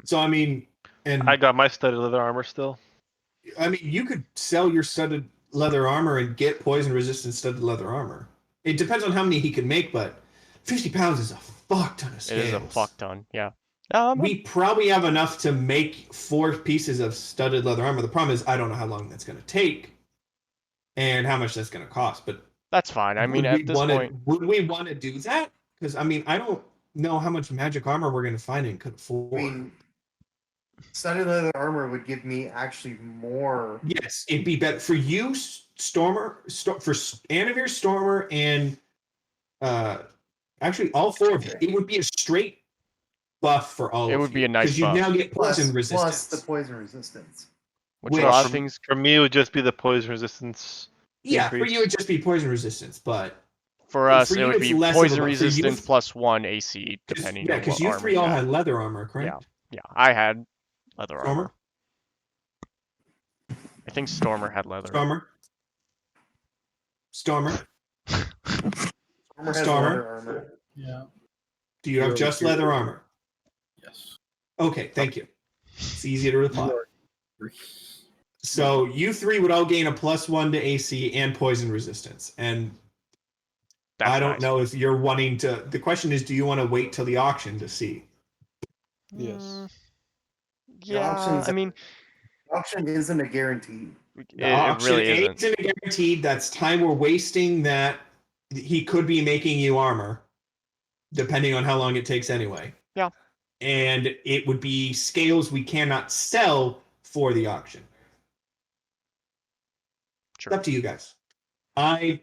So I mean, and I got my studded leather armor still. I mean, you could sell your studded leather armor and get poison resistant studded leather armor. It depends on how many he can make, but 50 pounds is a fuck ton of It scales. is a fuck ton. Yeah. We probably have enough to make 4 pieces of studded leather armor. The problem is I don't know how long that's going to take and how much that's going to cost. But that's fine. I mean, at this point, would we want to do that? Because I mean, I don't know how much magic armor we're going to find and could afford. I mean, studded leather armor would give me actually more. Yes, it'd be better for you, Stormer, for Anavir, Stormer, and actually all four of you. It would be a straight buff for all It of would be you a nice because you buff. now get poison Plus resistance. the poison resistance. Which a lot of Which- things. For me, it would just be the poison resistance. Yeah, for increase. you it'd just be poison resistance, but For us, for it you would it's be less of a poison buff. For you, resistance plus 1 AC, depending yeah, on because what you armor three you all had. had leather armor, correct? Yeah, I had leather Stormer? armor. I think Stormer had leather. Stormer. Armor has Stormer? leather armor. Yeah. Do you have just leather armor? Yes. Okay, thank you. It's easy to reply. Sure. So you three would all gain a +1 to AC and poison resistance. And That's I don't nice. know if you're wanting to. The question is, do you want to wait till the auction to see? Yes. Yeah, auction's- I mean, Auction isn't a guarantee. The it auction really isn't. isn't guaranteed. That's time we're wasting. That he could be making you armor, depending on how long it takes anyway. Yeah. And it would be scales we cannot sell for the auction. Sure. It's up to you guys. I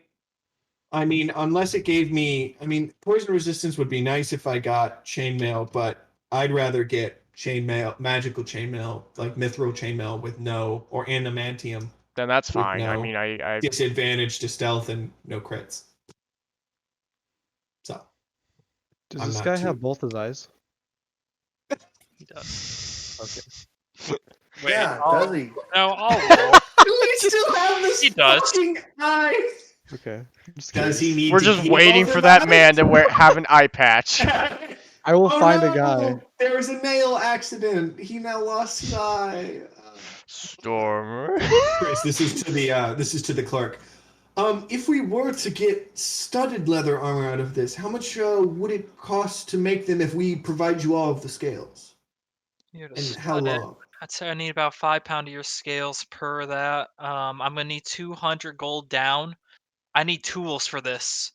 mean, unless it gave me, I mean, poison resistance would be nice if I got chainmail, but I'd rather get chainmail, magical chainmail, like mithril chainmail with no, or adamantium Then that's with fine. I no mean, I disadvantage to stealth and no crits. So Does I'm this not guy too- have both his eyes? He does. Okay. Wait, Yeah, I'll- does he? No, I'll roll. we still have this He does. fucking eye. Okay. Just Does he curious. need we're to just keep waiting all for them that man eyes? to have an eye patch. I will Oh, find no! a guy. There was a nail accident. He now lost his eye. Stormer. Chris, this is to the clerk. If we were to get studded leather armor out of this, how much would it cost to make them if we provide you all of the scales? You're to And how stud it. long? I'd say I need about 5 pound of your scales per that. I'm gonna need 200 gold down. I need tools for this.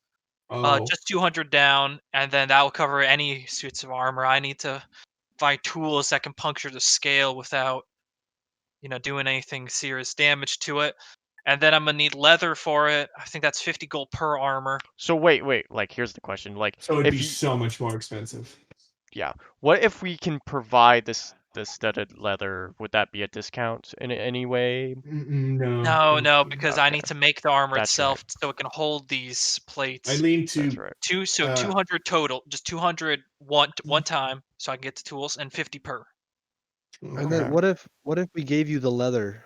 Oh, Just 200 down, and then that will cover any suits of armor. I need to find tools that can puncture the scale without, doing anything serious damage to it. And then I'm gonna need leather for it. I think that's 50 gold per armor. So wait. Like, here's the question. Like, so it'd if be you, so much more expensive. what if we can provide the studded leather? Would that be a discount in any way? No. No, because I Okay. need to make the armor That's itself so it can hold these I plates. lean That's to right. 200 total, just 200 one time, so I can get the tools, and 50 per. And Okay. then what if we gave you the leather,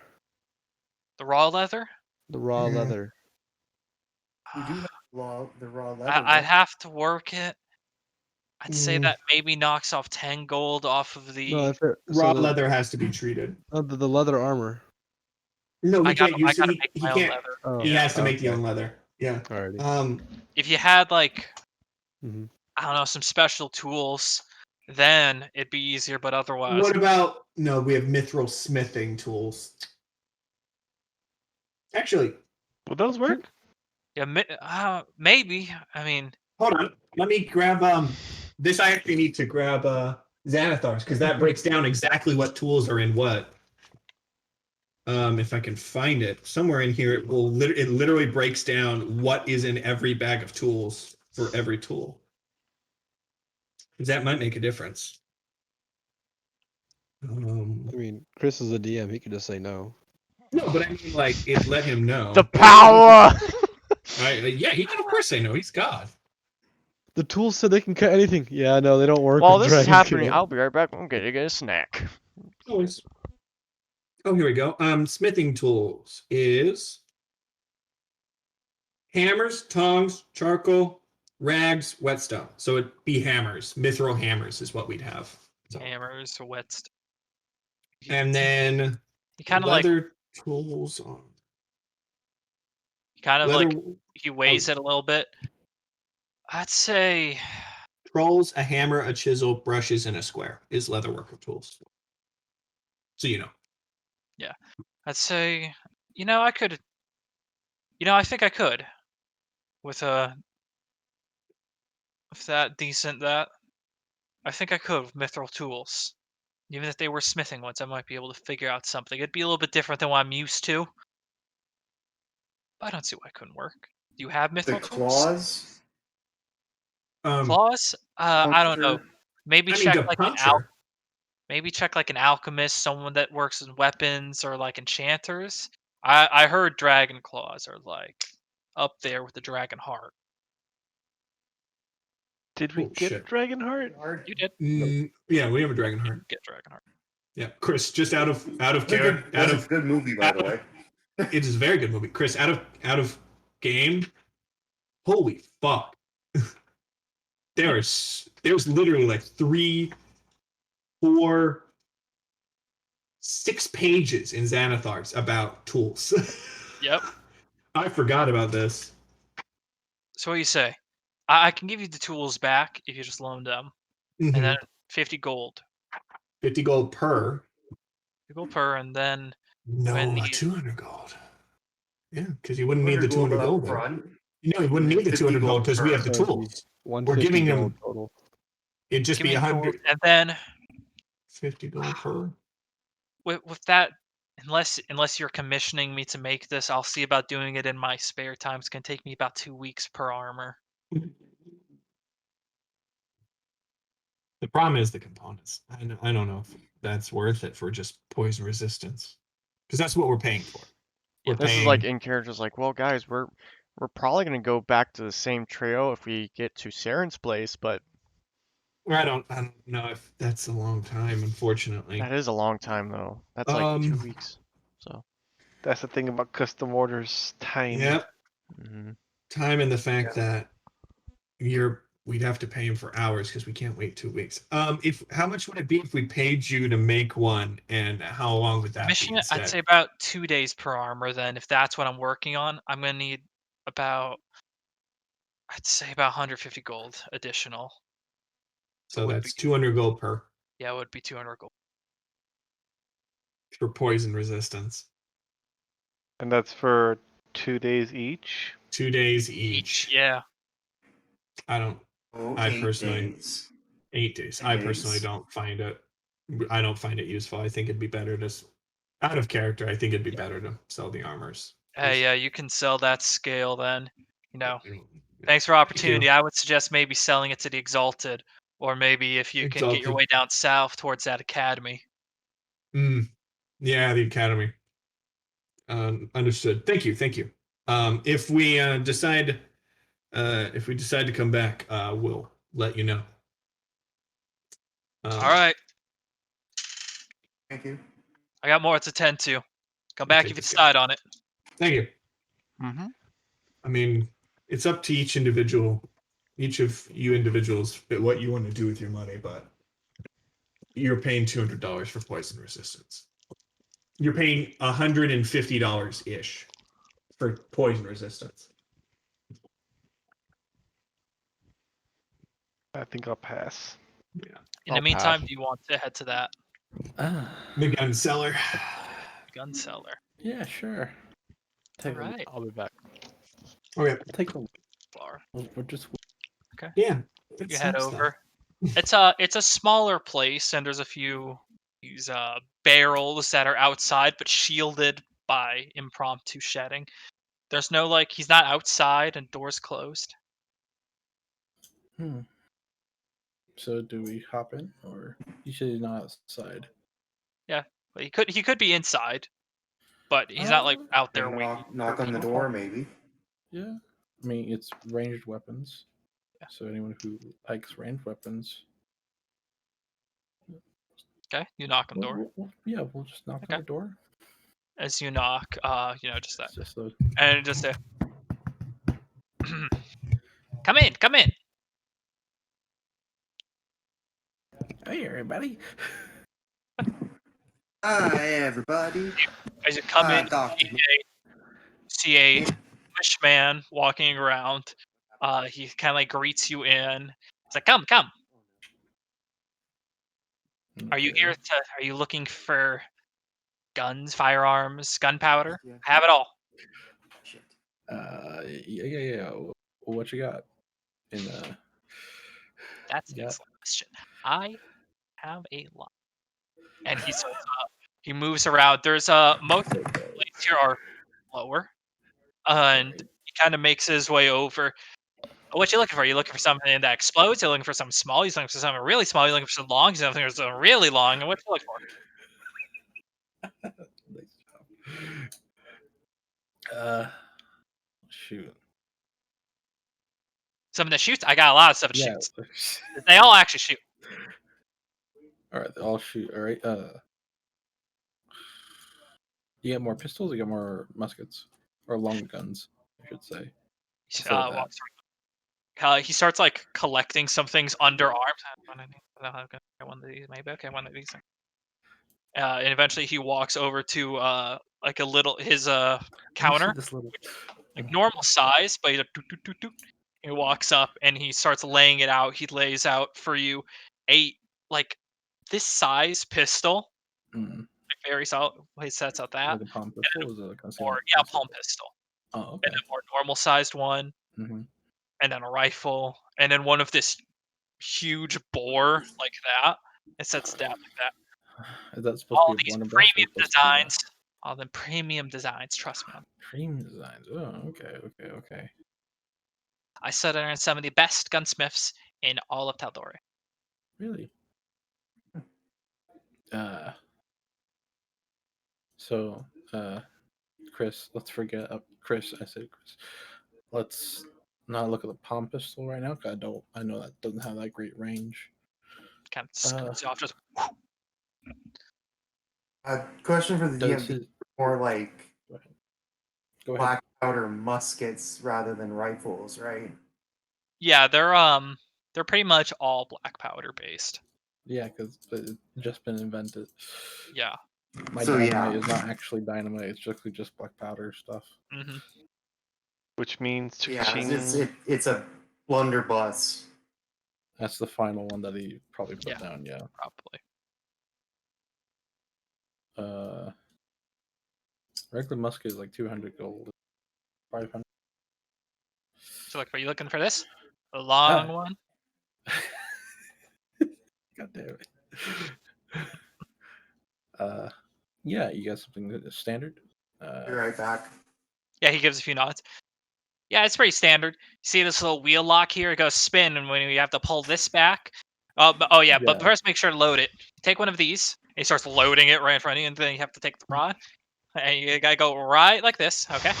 The raw leather? the raw Yeah. leather? We do have the raw leather. I'd though. have to work it. I'd say Mm. that maybe knocks off 10 gold off of the. No, if it, raw so leather has to be treated. the leather armor. No, he I gotta can't use. make He my own can't. leather. Oh, He has to make the okay. own leather. Yeah. Alrighty. If you had like, Mhm. I don't know, some special tools, then it'd be easier. But otherwise, What about no? We have mithril smithing tools. Actually, Will those work? yeah, maybe. I mean, hold on. Let me grab this. I actually need to grab Xanathar's because that breaks down exactly what tools are in what. If I can find it somewhere in here, it will. It literally breaks down what is in every bag of tools for every tool. Because that might make a difference. I mean, Chris is a DM. He could just say no. No, but I mean, like, it let him know. The power. Yeah, he can of course say no. He's God. The tools said they can cut anything. Yeah, no, they don't work. While with this is Dragon's happening, Gate. I'll be right back. I'm gonna get a snack. Always. Oh, here we go. Smithing tools is hammers, tongs, charcoal, rags, whetstone. So it'd be hammers. Mithril hammers is what we'd have. So. hammers, whetstone. And then He kind of like leather tools on like leather he weighs it a little bit. I'd say trolls, a hammer, a chisel, brushes, and a square is leather worker tools. So you know. I'd say I could. I think I could with that decent that. I think I could with mithril tools. Even if they were smithing ones, I might be able to figure out something. It'd be a little bit different than what I'm used to. But I don't see why it couldn't work. Do you have The mithril tools? claws. Claws? I don't know. Puncture. Maybe I mean, check the like puncture. maybe check like an alchemist, someone that works in weapons or like enchanters. I heard dragon claws are like up there with the dragon heart. Did we Oh, get shit. Dragon Heart? You did. Yeah, we have a dragon heart. Get dragon heart. Yeah, Chris, just out of That's a care, good, out that's a of good movie, by the way. it is a very good movie. Chris, out of game. Holy fuck! There's literally like 3, 4, 6 pages in Xanathar's about tools. Yep. I forgot about this. So what do you say? I can give you the tools back if you just loan them, and Mhm. then 50 gold. 50 gold per. 50 gold per, and then when No, the 200 gold. Yeah, because you wouldn't need the 200 gold there. front. No, you wouldn't and need the 50 200 gold because we per. have the So it'd be tools. 150 We're giving gold him. total. It'd just give be me the tools, 100. and then 50 gold per. with that, unless you're commissioning me to make this, I'll see about doing it in my spare time. It's gonna take me about 2 weeks per armor. The problem is the components. I don't know if that's worth it for just poison resistance, because that's what we're paying for. We're Yeah. This is like paying. in characters like, well, guys, we're probably gonna go back to the same trio if we get to Saren's place, but I don't know if that's a long time, unfortunately. that is a long time though. That's like 2 Um. weeks. So, That's the thing about custom orders. Time. Yeah. hmm Time and the fact that we'd have to pay him for hours because we can't wait 2 weeks. If how much would it be if we paid you to make one, and how long would that be Commission it, I'd instead? say about 2 days per armor. Then, if that's what I'm working on, I'm gonna need about, I'd say about 150 gold additional. It So would be, that's 200 gold per yeah, it would be 200 gold. for poison resistance. And that's for 2 days each. 2 days Each, each. yeah. I don't. Oh, I 8 personally days. 8 days. 8 I personally days. don't find it. I don't find it useful. I think it'd be better to, out of character. I think it'd be better to sell the armors. Hey, yeah, you can sell that scale then. You know, I don't- thanks for Thank opportunity. you. I would suggest maybe selling it to the Exalted, or maybe if you can get your Exalted. way down south towards that academy. Yeah, the academy. Understood. Thank you. Thank you. If we decide to come back, we'll let you know. All right, Thank you. I got more to tend to. Come We'll back take if you this guy. decide on it. Thank you. hmm I mean, it's up to each of you individuals, what you want to do with your money, but you're paying $200 for poison resistance. You're paying $150 ish for poison resistance. I think I'll pass. Yeah. In I'll the meantime, pass. do you want to head to that The gun seller. gun seller? Yeah, sure. All Take a, right, I'll be back. Okay. take a. Lar. We're just. Yeah. You head over. It's a smaller place, and there's a few these barrels that are outside but shielded by impromptu shedding. There's no like he's not outside and doors closed. Hmm. So do we hop in, or you said he's not outside? Yeah, but he could be inside, but he's not like out there Maybe waiting. knock on the people. door, maybe. Yeah. I mean, it's ranged weapons. Yeah. So anyone who likes ranged weapons. Okay, you knock on the door. Yeah, we'll just knock Okay. on the door. As you knock, just that, It's just a, and just a come in, come in. hey, everybody. Hi, everybody. As you come in, Doctor. see a Jewish man walking around. He kind of like greets you in. He's like, "Come, come. Are you here Okay. to? Are you looking for guns, firearms, gunpowder? I have it all." Shit. Yeah. What you got? In That's an yeah. excellent question. I have a lot. and he moves around. There's most of the plates here are lower, and he kind of makes his way over. What you looking for? You looking for something that explodes? You're looking for something small? You're looking for something really small? You're looking for something long? You're looking for something really long? And what you looking for? Nice job. Shoot. Something that shoots? I got a lot of stuff that Yeah. shoots. They all actually shoot. All right, I'll shoot. All right. You get more pistols. You get more muskets or long guns, I should say. Instead of that. Walks he starts like collecting some things under arms. One of these, maybe. Okay, one of these. And eventually he walks over to like his Let me see counter, this little. like normal size, but he's like, doot, doot, doot, doot. He walks up and he starts laying it out. He lays out for you a like this size pistol, Mm, like very solid. He sets out that, like a palm pistol is a or concealment yeah, pistol. palm pistol, Oh, and okay. a more normal sized one, Mm-hmm. and then a rifle, and then one of this huge bore like that. It sets down like that. Is that supposed All to be a these blunderbuss? premium designs. All the premium designs. Trust me. Premium designs. Oh, okay. I said are some of the best gunsmiths in all of Tal'Dorei. Really? So, Chris, let's forget Chris. I said Chris. Let's not look at the palm pistol right now. 'Cause I know that doesn't have that great range. Kind of scoots off. Just Question for the Does DMD: his more like go ahead? black powder muskets rather than rifles, right? yeah, they're pretty much all black powder based. Yeah, because it's just been invented. Yeah. My So, dynamite yeah. is not actually dynamite. It's just black powder stuff. hmm Which means Yeah, ching. it's a blunderbuss. That's the final one that he probably put Yeah. down. Yeah. Probably. Regular musket is like 200 gold. 500. So are you looking for this? The long one? God damn it. Yeah, you got something that is standard. Be right back. Yeah, he gives a few nods. Yeah, it's pretty standard. See this little wheel lock here? It goes spin, and when you have to pull this back. Oh yeah, but Yeah. first make sure to load it. Take one of these. He starts loading it right in front of you, and then you have to take the rod. And you gotta go right like this, okay?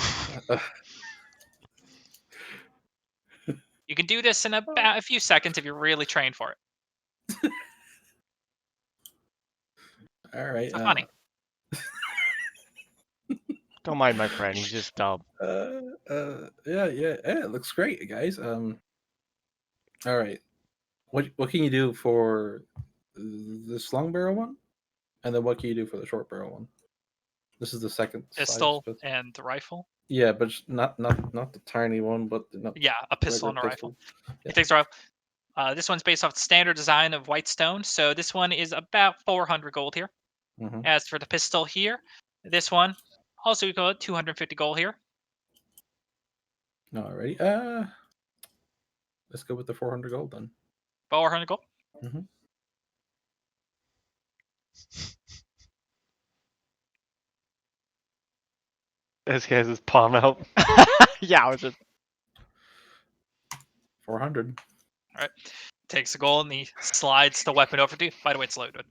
You can do this in about a few seconds if you're really trained for it. All right. It's not funny. Don't mind my friend. He's just dumb. Yeah. It looks great, guys. All right. What can you do for this long barrel one, and then what can you do for the short barrel one? This is the second Pistol size. and the rifle. Yeah, but not the tiny one, but Yeah, a pistol regular and a rifle. Yeah. It takes a rifle. This one's based off the standard design of white stone, so this one is about 400 gold here. Mm-hmm. As for the pistol here, this one also go 250 gold here. Alrighty. Let's go with the 400 gold then. 400 gold. Mm-hmm. This guy's his palm out. Yeah, I was just 400. All right. Takes the gold and he slides the weapon over to you. By the way, it's loaded.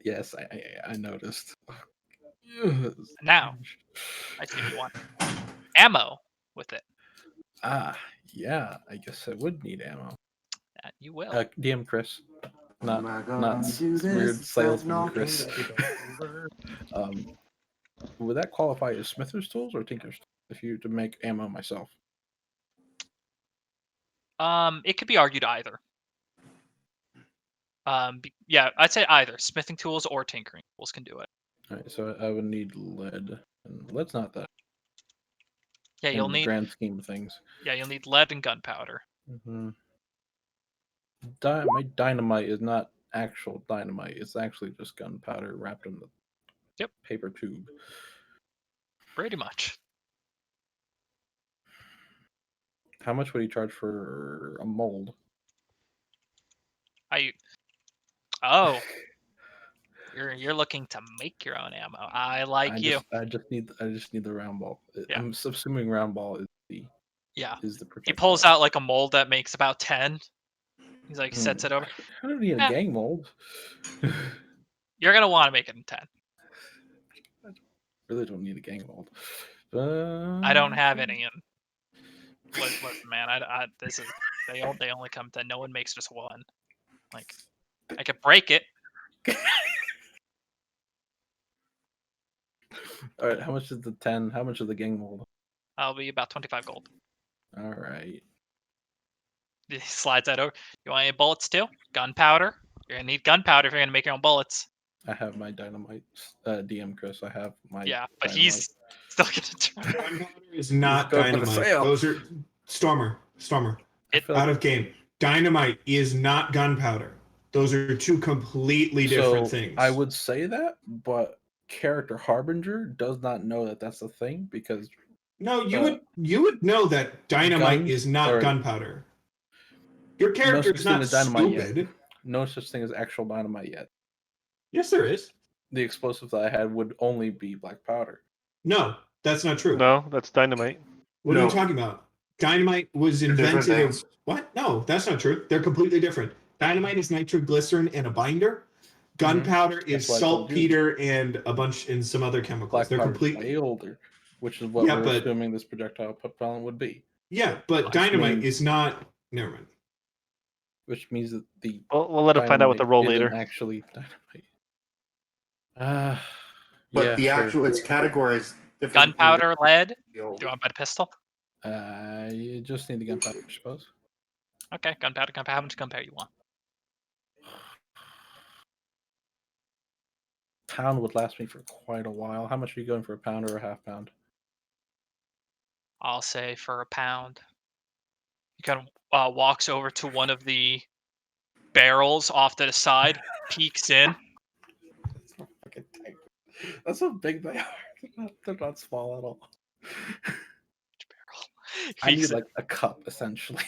Yes, I noticed. Now, I see what you want. Ammo with it. Yeah. I guess I would need ammo. That you will. DM Chris, not Am I gonna not do this? weird Says salesman nothing Chris. Would that qualify as Smither's tools or Tinker's tools if you to make ammo myself? It could be argued either. Yeah, I'd say either smithing tools or tinkering tools can do it. All right, so I would need lead, and lead's not that. Yeah, in the grand scheme of things. Yeah, you'll need lead and gunpowder. Mm-hmm. My dynamite is not actual dynamite. It's actually just gunpowder wrapped in the paper tube. Pretty much. How much would he charge for a mold? Oh, you're looking to make your own ammo. I like you. I just need the round ball. Yeah. I'm assuming round ball is the Yeah. is the He projectile. pulls out like a mold that makes about 10. He's like sets it over. I don't need a Yeah. gang mold. You're gonna want to make it in 10. Really don't need a gang mold. I don't have any in. Listen, man. This is they only come to. No one makes just one. Like, I could break it. All right, how much is the 10? How much is the gang mold? I'll be about 25 gold. All right. He slides that over. You want any bullets too? Gunpowder. You're gonna need gunpowder if you're gonna make your own bullets. I have my dynamite. DM Chris, I have my. Yeah, but dynamite. he's still gonna try. Gunpowder is not Go for the dynamite. sale. Those are Stormer. I feel Out like- of game. Dynamite is not gunpowder. Those are two completely different things. I would say that, but character Harbinger does not know that that's a thing because No, you would know that dynamite guns is not are- gunpowder. Your character such is thing not as dynamite yet. stupid. no such thing as actual dynamite yet. Yes, there is. The explosive that I had would only be black powder. No, that's not true. No, that's dynamite. What are No. you talking about? Dynamite was They're different invented. things. What? No, that's not true. They're completely different. Dynamite is nitroglycerin and a binder. Gunpowder is That's what I told you. saltpeter and some other chemicals. Black They're powder completely way older, which is what Yeah, we're but- assuming this projectile propellant would be. yeah, but I dynamite mean- is not. Never mind. Which means that the We'll let him find out with the dynamite roll isn't later. actually dynamite. But yeah, the sure. actual its category is different. Gunpowder, lead. The old- Do you want to buy the pistol? You just need the gunpowder, I suppose. Okay, gunpowder. How much gunpowder you want? Pound would last me for quite a while. How much are you going for a pound or a half pound? I'll say for a pound. He kind of walks over to one of the barrels off to the side, peeks in. That's how big they are. They're not small at all. I Peeks need in. like a cup essentially.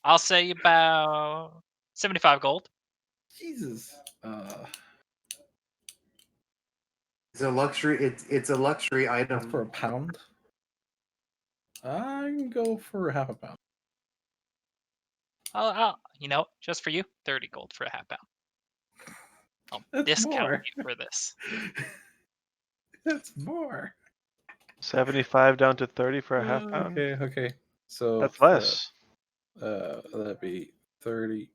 I'll say about 75 gold. Jesus. It's a luxury. It's a luxury That's item. for a pound. I can go for half a pound. Just for you, 30 gold for a half pound. I'll That's discount more. you for this. That's more. 75 down to 30 for a half pound. Okay. So That's less. That'd be 30.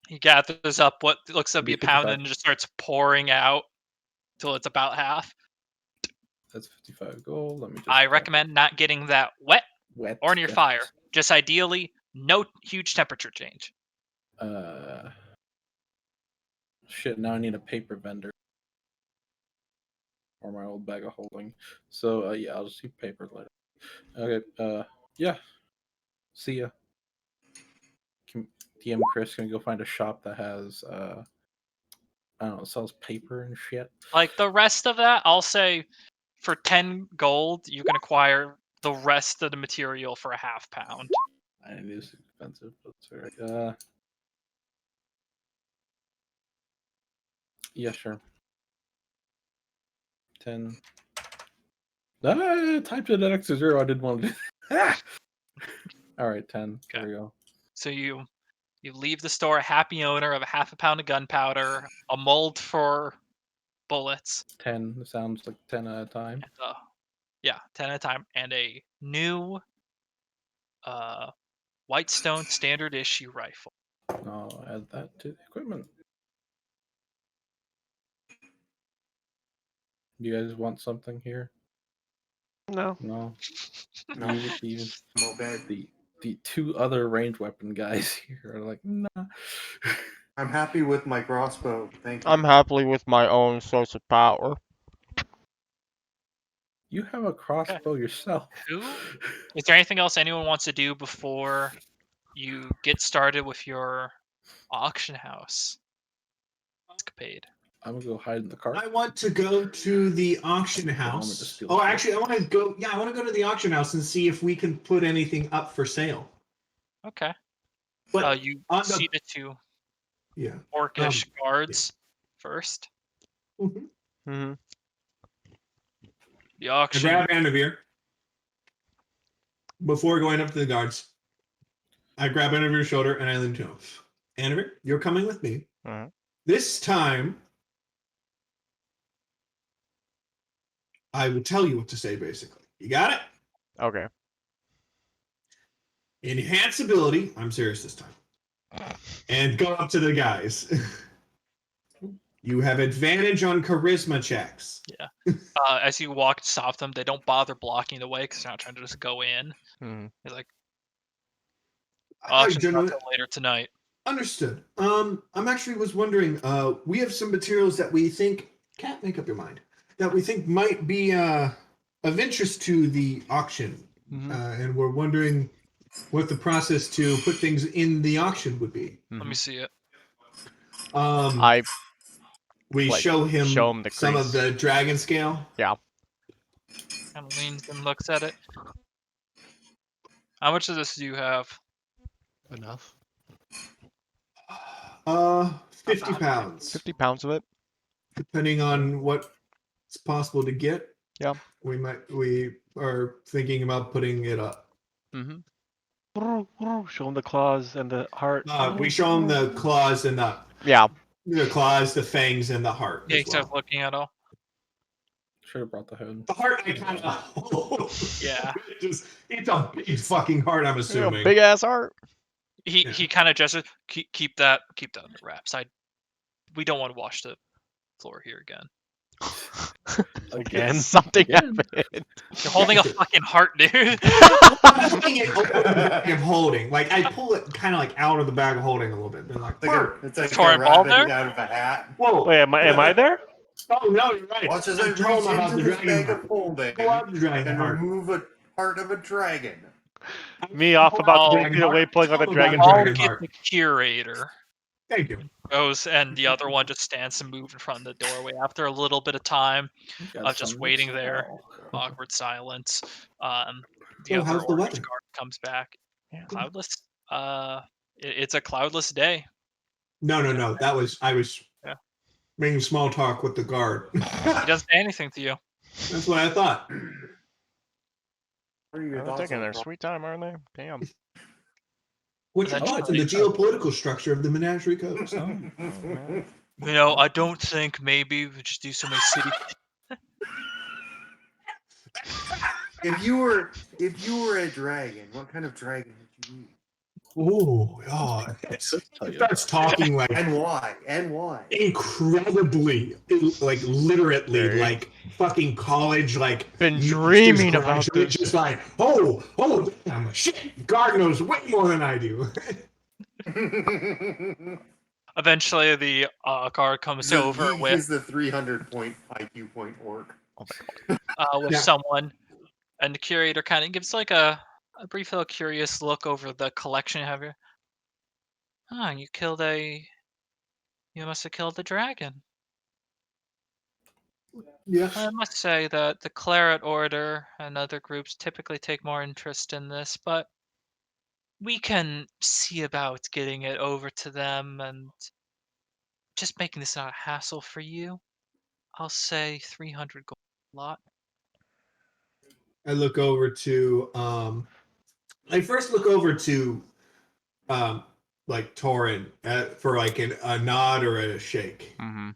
He gathers up what looks to be a Maybe pound 55. and just starts pouring out till it's about half. That's 55 gold. Let me just I recommend not getting that wet wet or near yes. fire. Just ideally, no huge temperature change. Shit, now I need a paper vendor. Or my old bag of holding. So yeah, I'll just keep paper later. Okay, yeah. See ya. DM Chris can go find a shop that has I don't know, sells paper and shit. Like the rest of that, I'll say for 10 gold, you can acquire the rest of the material for a half pound. It is expensive, but it's alright. Yeah, sure. 10. I typed it at X to 0. I didn't want to do that. Alright, 10. There we go. So you leave the store a happy owner of a half a pound of gunpowder, a mold for bullets, 10 sounds like 10 at a time. and, 10 at a time, and a new Whitestone standard issue rifle. I'll add that to the equipment. Do you guys want something here? No. No. No. Even Small bag. the two other ranged weapon guys here are like, nah. I'm happy with my crossbow. Thank you. I'm happily with my own source of power. You have a crossbow yourself. Is there anything else anyone wants to do before you get started with your auction house escapade? I'm gonna go hide in the cart. I want to go to the auction house. steal Oh, shit. actually, I want to go. Yeah, I want to go to the auction house and see if we can put anything up for sale. Okay. But You on see the the two. Yeah. orcish guards first. Mhm. Mm-hmm. The I auction. grab Anavir before going up to the guards. I grab Anavir's shoulder and I lean to him. Anavir, you're coming with me. Uh-huh. This time, I will tell you what to say, basically. You got it? Okay. Enhance ability. I'm serious this time. And go up to the guys. You have advantage on charisma checks. Yeah. As you walk to stop them, they don't bother blocking the way because they're not trying to just go in. Mm-hmm. He's like, I auction's not generally till later tonight. understood. I'm actually was wondering. We have some materials that we think can't make up your mind that we think might be of interest to the auction, Mm-hmm. and we're wondering what the process to put things in the auction would be. Let me see it. I We like, show him the some of crease. the dragon scale. Yeah. Kind of leans and looks at it. How much of this do you have? Enough. 50 pounds. 50 pounds of it. Depending on what's possible to get. Yeah. We are thinking about putting it up. Mm-hmm. Show them the claws and the heart. We show him the claws and the claws, the fangs, and the heart. Yeah, he as well. starts looking at all. Should have brought the hood. The heart, I kind of. Yeah. It's a big fucking heart. I'm assuming. Big ass heart. He kind of gestures. Keep that under wraps. We don't want to wash the floor here again. Again? Something happened. You're holding a fucking heart, dude. I'm putting it over the bag of holding. Like I pull it kind of like out of the bag of holding a little bit. Then like, It's like Torn a ball rabbit there? out of a hat. whoa. Wait, am I there? Oh no, you're right. Watch as I I'm reach telling them about into the this dragon bag heart. of holding Pull out the dragon and heart. remove a part of a dragon. Me off about Oh, 20 feet away pulling out the Tell them dragon about I'll heart. dragon get heart. the curator. Thank you. Goes and the other one just stands to move in front of the doorway after a little bit of time of just waiting there. Awkward silence. The So other how's the orange weather? guard comes back. Yeah. Cloudless. It's a cloudless day. No. I was Yeah. making small talk with the guard. He doesn't say anything to you. That's what I thought. What are your They're thoughts taking on their that? sweet time, aren't they? Damn. What's your thoughts on the geopolitical structure of the Menagerie Coast? I don't think maybe we just do so many city. If you were a dragon, what kind of dragon would you be? Oh, it starts talking like And why? incredibly, like literally, Very. like fucking college, like Been master's dreaming about graduate, this. Just like, damn, shit, God knows way more than I do. Eventually, the guard comes over He's the 300-point IQ point orc. with Yeah. someone, and the curator kind of gives like a brief little curious look over the collection you have here. Oh, you must have killed the dragon. Yeah. I must say that the Claret Order and other groups typically take more interest in this, but we can see about getting it over to them and just making this not a hassle for you. I'll say 300 gold a lot. I look over to I first look over to like Torin for like a nod or a shake. Mm-hmm.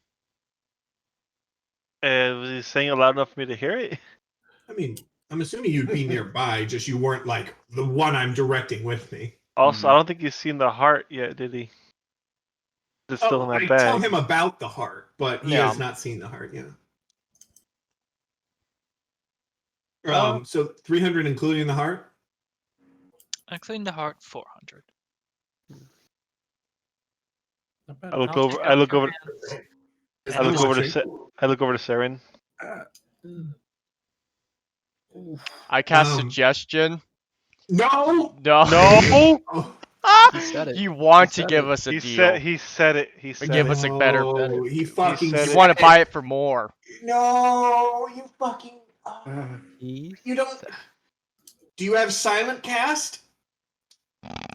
Was he saying it loud enough for me to hear it? I mean, I'm assuming you'd be nearby, just you weren't like the one I'm directing with me. Also, I don't think he's seen the heart yet, did he? It's still in that I bag. tell him about the heart, but he Yeah. has not seen the heart yet. Oh. So 300 including the heart? Including the heart, 400. I look I'll over. take I out look your over. hands. I look over to. watching. I look over to Saren. I cast Um, suggestion. No. No. No. Oh, He said it. You want He to said give it. us a He deal. said. He said it. He said give it. us a better. Oh, he fucking said You it. want to buy it for more. No, you fucking. He You don't. Do you have silent cast?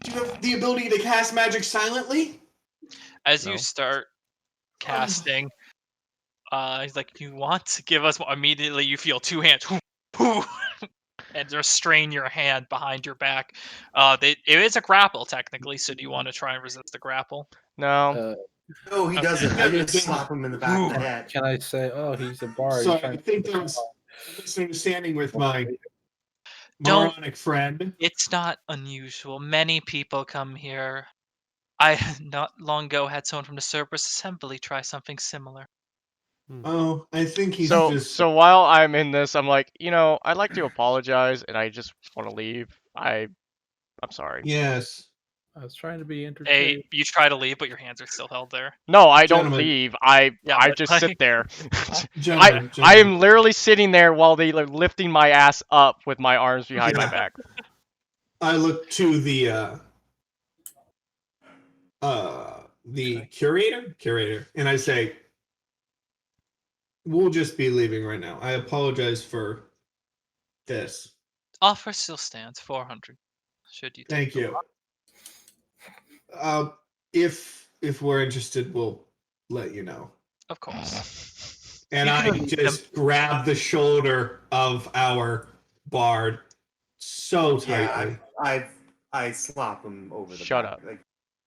Do you have the ability to cast magic silently? As No. you start casting, he's like, "You want to give us?" Immediately, you feel two hands, and restrain your hand behind your back. It is a grapple technically. So, do you want to try and resist the grapple? No. Uh, No, he Okay. doesn't. I just slap him in the back of the head. can I say, oh, he's a bard? So He's I trying think to there was a misunderstanding with Well, my Don't. moronic friend. It's not unusual. Many people come here. I not long ago had someone from the Cerberus Assembly try something similar. Oh, I think he's So just. so while I'm in this, I'm like, I'd like to apologize, and I just want to leave. I'm sorry. Yes, I was trying to be entertaining. You try to leave, but your hands are still held there. No, I don't Gentlemen. leave. I Yeah, I but, just sit like- there. gentlemen. I am literally sitting there while they are lifting my ass up with my arms behind my Yeah. back. I look to the curator, and I say, "We'll just be leaving right now. I apologize for this. Offer still stands. 400. Should you? Thank you. If we're interested, we'll let you know." Of course. And You can I release just grab the shoulder of our bard so tightly. Yeah, I slap him over the Shut back. up. Like,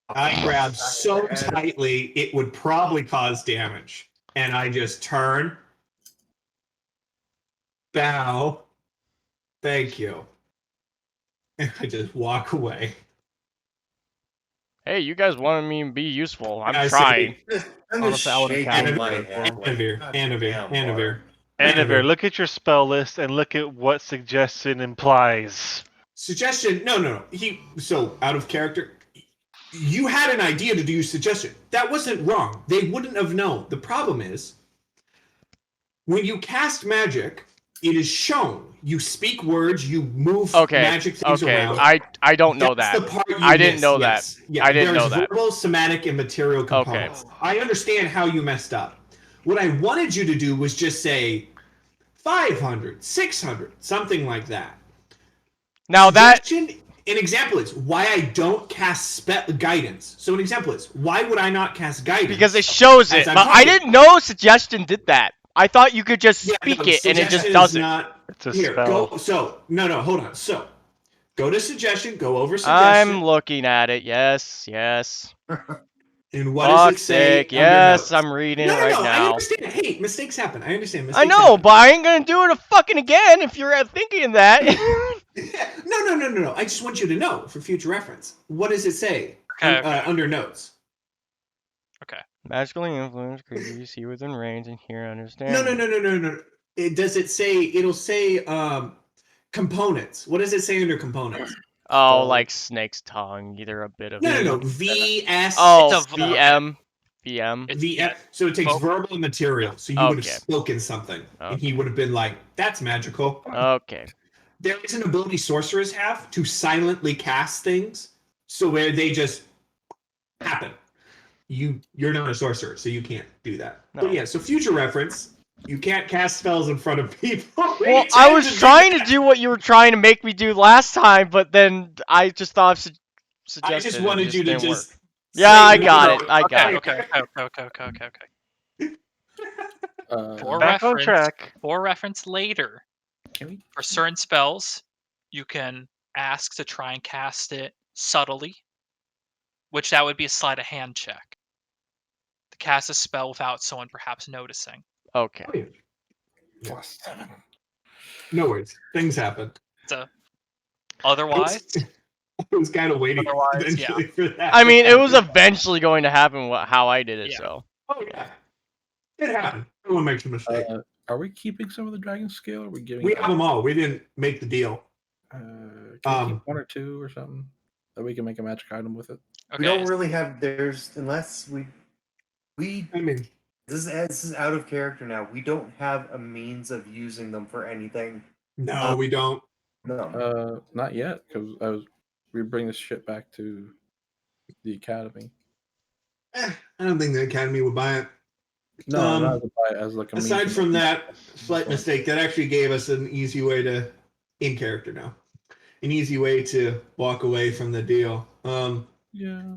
I grab so And- tightly it would probably cause damage. And I just turn, bow, thank you. And I just walk away. Hey, you guys wanted me to be useful. I'm And I trying. say, I'm just Honestly, I would've shaking counted my it. head. Anavir, God Anavir, damn, Anavir. Anivir, look at your spell list and look at what suggestion implies. Suggestion? No. So out of character. You had an idea to do suggestion. That wasn't wrong. They wouldn't have known. The problem is, when you cast magic, it is shown. You speak words, you move magic things around. I don't know That's that. the part you I didn't missed, know yes. that. Yeah, I didn't know there's that. verbal, somatic, and material components. I understand how you messed up. What I wanted you to do was just say 500, 600, something like that. Now An example is why I don't cast guidance. So an example is why would I not cast guidance? because it shows it, but I didn't know suggestion did that. I thought you could just speak it and it just does it. It's a Here, spell. go. So no, hold on. So go to suggestion. Go over suggestion. I'm looking at it. Yes. And what does it say? Sake. Yes, I'm reading it right I now. understand. Hey, mistakes happen. I understand. I Mistakes know, happen. but I ain't gonna do it fucking again if you're thinking that. No. I just want you to know for future reference. What does it say under notes? Okay. Magically influenced creatures you see within range and hear understand. No. It'll say components. What does it say under components? Oh, like snake's tongue, either a bit of No. VS. Oh, It's a VM. So it takes verbal and material. So you would have spoken something, and he would have been like, "That's magical." Okay. There is an ability sorcerers have to silently cast things, so where they just happen. You're not a sorcerer, so you can't do that. No. But yeah, so future reference, you can't cast spells in front of people. Well, I was trying to do what you were trying to make me do last time, but then I just thought of suggested. I just wanted you to didn't just. work. Yeah, I got it. I got it. Okay. Back on track. For reference later, for certain spells, you can ask to try and cast it subtly, which that would be a sleight of hand check. To cast a spell without someone perhaps noticing. Okay. Oh, yeah. No worries. Things happen. So, otherwise, I was kind of waiting eventually for that. I mean, it was eventually going to happen how I did it, so. Oh, yeah. It happened. No one makes a mistake. Are we keeping some of the dragon scale? Or are we giving? We have them all. We didn't make the deal. Can we keep one or two or something that we can make a magic item with it? Okay. We don't really have. Unless we. I mean, this is out of character now. We don't have a means of using them for anything. No, we don't. No. Not yet, because we bring this shit back to the academy. I don't think the academy would buy it. No, not as like a aside means from that slight mistake, that actually gave us an easy way to in character now, an easy way to walk away from the deal. Yeah.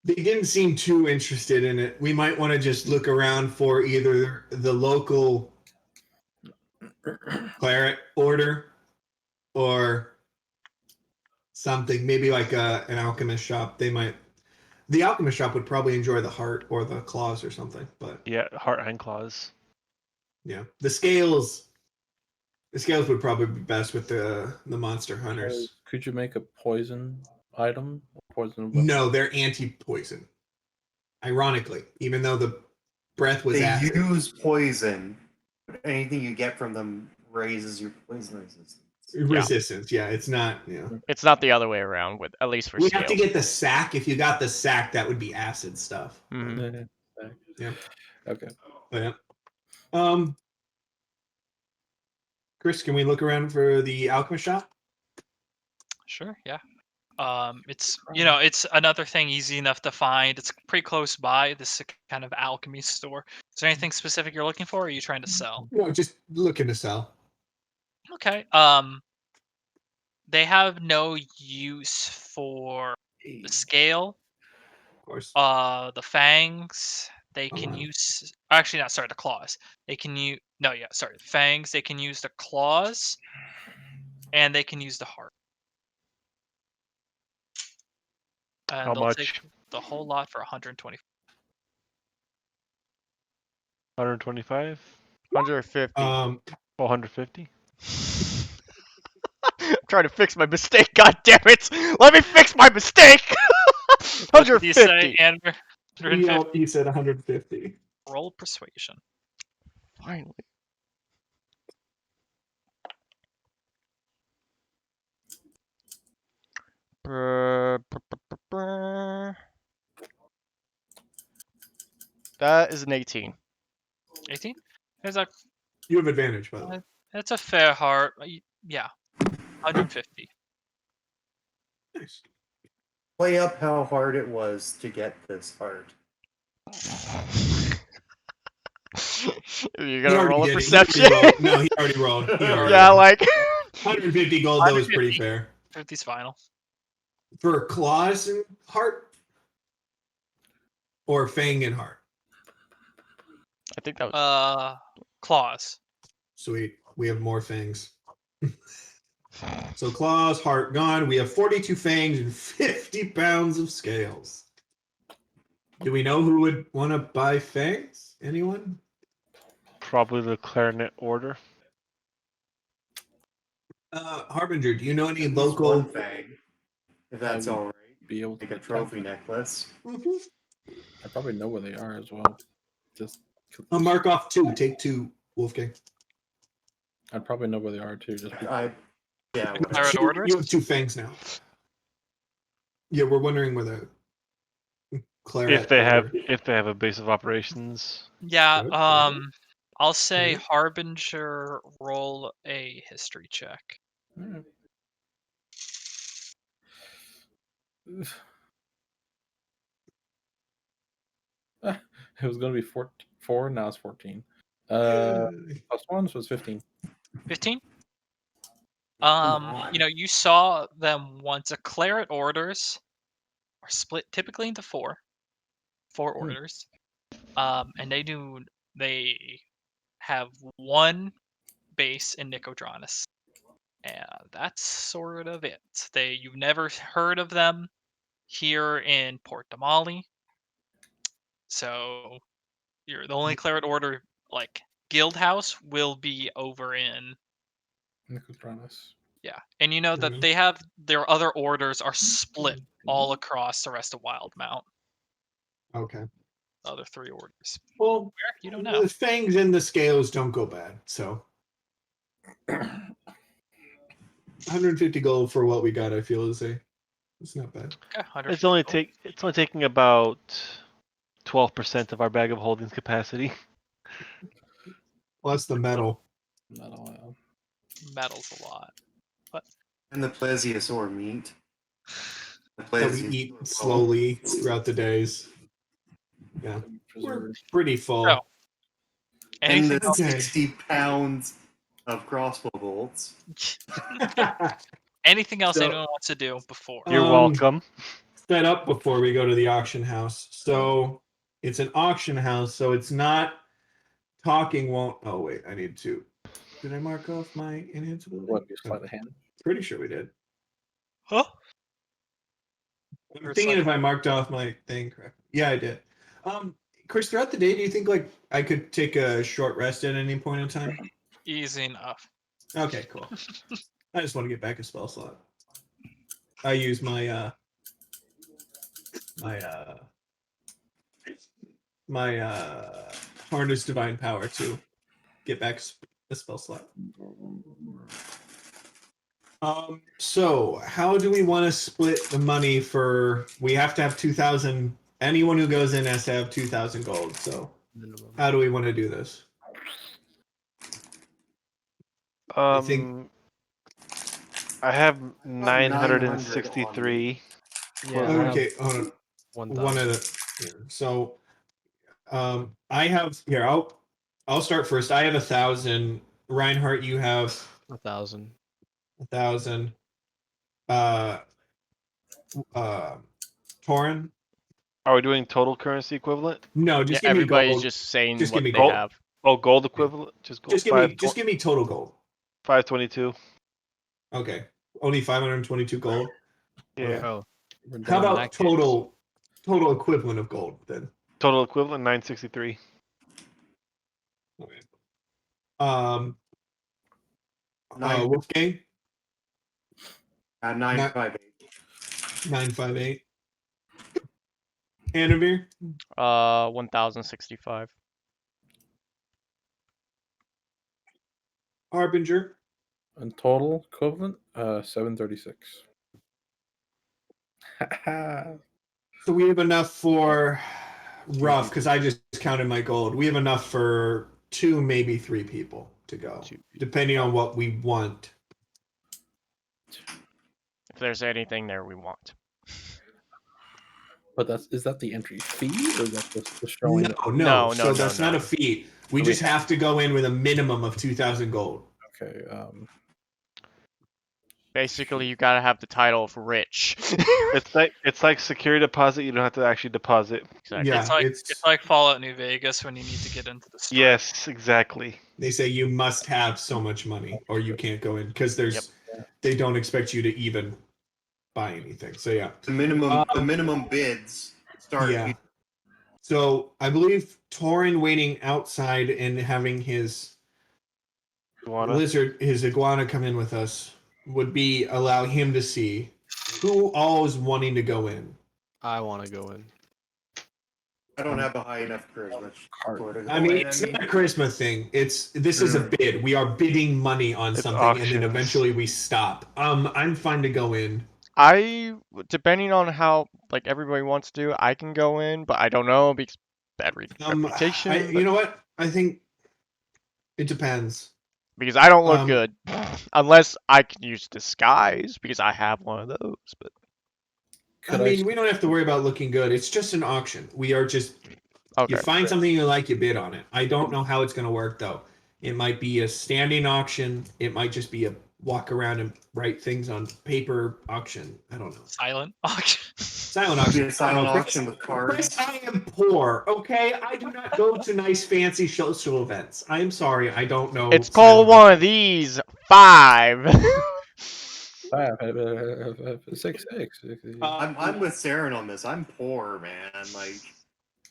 They didn't seem too interested in it. We might want to just look around for either the local claret order or something. Maybe like an alchemist shop. They might. The alchemist shop would probably enjoy the heart or the claws or something. But Yeah, heart and claws. yeah, the scales. The scales would probably be best with the monster hunters. Could you make a poison item? Poison weapon? No, they're anti-poison. Ironically, even though the breath was They acid. use poison, but anything you get from them raises your poison resistance. Resistance, yeah, it's not. Yeah, It's not the other way around, with at least for we scales. have to get the sack. If you got the sack, that would be acid stuff. Mhm. Yeah. Okay. But yeah. Chris, can we look around for the alchemist shop? Sure, yeah. It's it's another thing easy enough to find. It's pretty close by. This is a kind of alchemy store. Is there anything specific you're looking for, or are you trying to sell? No, just looking to sell. Okay. They have no use for the scale. Of course. The fangs. They Oh, can wow. use. Actually, not sorry. The claws. They can use. No, yeah, sorry. Fangs. They can use the claws, and they can use the heart. And How they'll take much? the whole lot for 120. 125? 150. 150? I'm trying to fix my mistake. God damn it! Let me fix my mistake. What did you say, 150. Andrew? He 150. said 150. Roll persuasion. Finally. That is an 18. 18. There's a. You have advantage, by the way. That's a fair heart. Yeah. 150. Nice. Play up how hard it was to get this heart. You're He gonna already roll a did it. perception? No, he already rolled. He already Yeah, rolled. like 150 gold though is pretty 150. fair 50's final. for claws and heart, or fang and heart. I think that was Claws. Sweet. We have more fangs. So claws, heart gone. We have 42 fangs and 50 pounds of scales. Do we know who would want to buy fangs? Anyone? Probably the clarinet order. Harbinger, do you know any At least local? one thing, if that's would all right. Be able to Like a detect trophy them. necklace. I probably know where they are as well. Just I'll mark off 2. Take 2, Wolfgang. I'd probably know where they are too. Just Yeah. Declare orders? You have 2 fangs now. Yeah, we're wondering where the claret If they have order- a base of operations. Yeah. Good. I'll say Mhm. Harbinger roll a history check. Alright. It was going to be 4, now it's 14. Plus 1, so it's 15. 15. on. You saw them once. A claret orders are split typically into 4 orders. And they have one base in Nicodranus. And that's sort of it. You've never heard of them here in Port Damali. So you're the only claret order like guild house will be over in Nicodranus. yeah. And you know that they have their other orders are split all across the rest of WildeMount. Okay. The other 3 orders. Well, Where? You don't know. the fangs and the scales don't go bad, so 150 gold for what we got. I feel is it's not bad. Okay, It's only taking about 12% of our bag of holdings capacity. Plus the metal. Metal's a lot. And the plesiosaur meat. That we eat slowly throughout the days. Yeah. We're pretty full. Oh. And the Anything else? 60 pounds of crossbow bolts. Anything else So- anyone wants to do before? You're welcome. set up before we go to the auction house. So it's an auction house, so it's not talking won't. Oh wait, I need to. Did I mark off my enhanceability? What, you sleight of hand? Pretty sure we did. Huh? I'm Or thinking sleight if I marked off my thing correct. Yeah, I did. Chris, throughout the day, do you think like I could take a short rest at any point in time? Easy enough. Okay, cool. I just want to get back a spell slot. I use my harness divine power to get back a spell slot. So how do we want to split the money for? We have to have 2,000. Anyone who goes in has to have 2,000 gold. So Minimum. how do we want to do this? I think I have 900 963. Yeah, I have okay. Hold on. 1,000. One of the here. So I have here. I'll start first. I have 1,000. Reinhardt, you have 1,000. 1,000. Torin? Are we doing total currency equivalent? No, Yeah, just give me everybody's gold. just saying Just what give me they gold. have. Oh, gold equivalent? Just gold. Just give me total gold. 522. Okay. Only 522 gold. Yeah. Okay. Oh, How in about that case- total equivalent of gold then? Total equivalent 963. Okay. 9 Wolfgang 958. 958. Anavir 1065. Harbinger. And total equivalent, 736. So we have enough for rough because I just counted my gold. We have enough for 2, maybe 3 people to go, 2 people. depending on what we want. If there's anything there we want. But is that the entry fee, or is that just the showing? No. No, So no, that's no. not a fee. We So we just have to go in with a minimum of 2,000 gold. Okay. Basically, you gotta have the title of rich. It's like security deposit. You don't have to actually deposit. Exactly. Yeah, It's like Fallout New Vegas when you need to get into the store. Yes, exactly. They say you must have so much money or you can't go in because they don't expect you to even buy anything. So yeah, The minimum bids start. yeah. So I believe Torin waiting outside and having his his iguana come in with us would be allow him to see who all is wanting to go in. I want to go in. I don't have a high enough charisma. I mean, it's not a charisma thing. This is a bid. We are bidding money on It's something, and then auctions. eventually we stop. I'm fine to go in. Depending on how like everybody wants to, I can go in, but I don't know because bad reputation. You know what? I think it depends. Because I don't look good unless I can use disguise because I have one of those. But we don't have to worry about looking good. It's just an auction. We are just you find something you like, you bid on it. I don't know how it's going to work though. It might be a standing auction. It might just be a walk around and write things on paper auction. I don't know. Silent auction. Silent auction. Silent auction with cards. Chris, I am poor. Okay, I do not go to nice fancy social events. I am sorry. I don't know. It's called one of these 5. 6. I'm with Saren on this. I'm poor, man. Like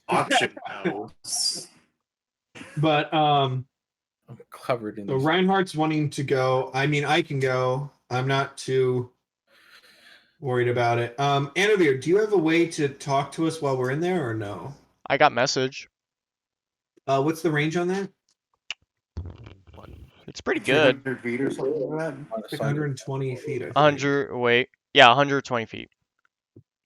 auction house. But I'm covered in. So Reinhardt's wanting to go. I mean, I can go. I'm not too worried about it. Anavir, do you have a way to talk to us while we're in there, or no? I got message. What's the range on that? It's pretty good. 100 feet or something like that. 120 feet. I think. 100. Wait. Yeah, 120 feet.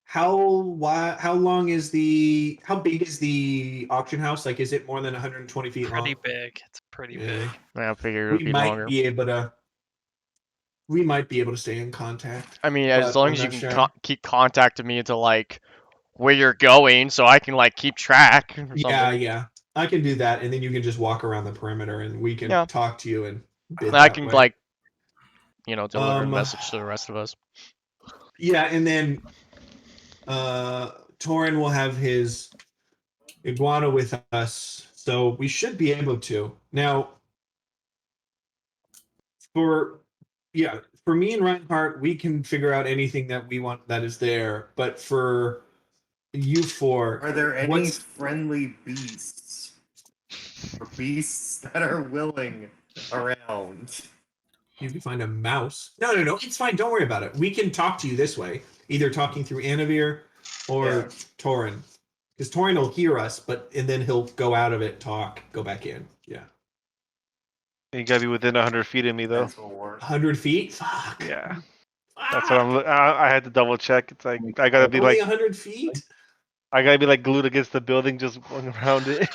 How long is the? How big is the auction house? Like, is it more than 120 feet long? Pretty big. It's pretty big. I figured it would We be might longer. be able to. We might be able to stay in contact. I mean, as but long I'm as you not can sure. keep contacting me to like where you're going, so I can like keep track. Or Yeah. I can do that, and then you can just walk around the perimeter, and we can talk to you and. Bid I that can way. like, deliver a message to the rest of us. Yeah, and then Torin will have his iguana with us, so we should be able to. Now, for me and Reinhardt, we can figure out anything that we want that is there. But for you four, Are there any what's friendly beasts or beasts that are willing around? you can find a mouse? No, it's fine. Don't worry about it. We can talk to you this way, either talking through Anavir or Yeah. Torin, because Torin will hear us, and then he'll go out of it, talk, go back in. Yeah, You gotta be within 100 feet of me though. That's what works. 100 feet. Fuck. Yeah, that's what I'm. I had to double check. It's like I gotta be Only like 100 feet. I gotta be like glued against the building, just going around it.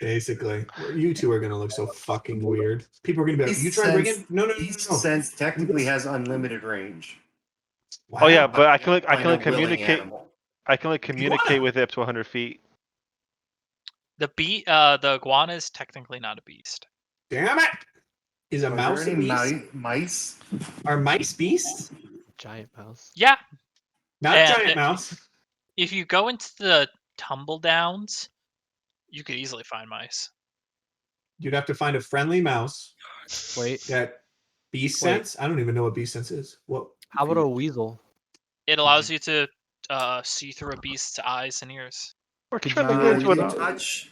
Basically, you two are gonna look so fucking weird. People are gonna be like, Beast "You try to bring sense- in?" No. Beast sense technically has unlimited range. Wow. Oh yeah, but I can Find only a willing communicate. animal. I can only communicate with it up to 100 feet. The iguana is technically not a beast. Damn it! Is a Are mouse there a any beast? mice? Are mice beasts? Giant mouse. Yeah, Not And giant it- mouse. if you go into the tumble downs, you could easily find mice. You'd have to find a friendly mouse Wait, that beast Wait. sense. I don't even know what beast sense is. What? how about a weasel? It allows you to see through a beast's eyes and ears. We're Could trying to you- get You into can an. touch.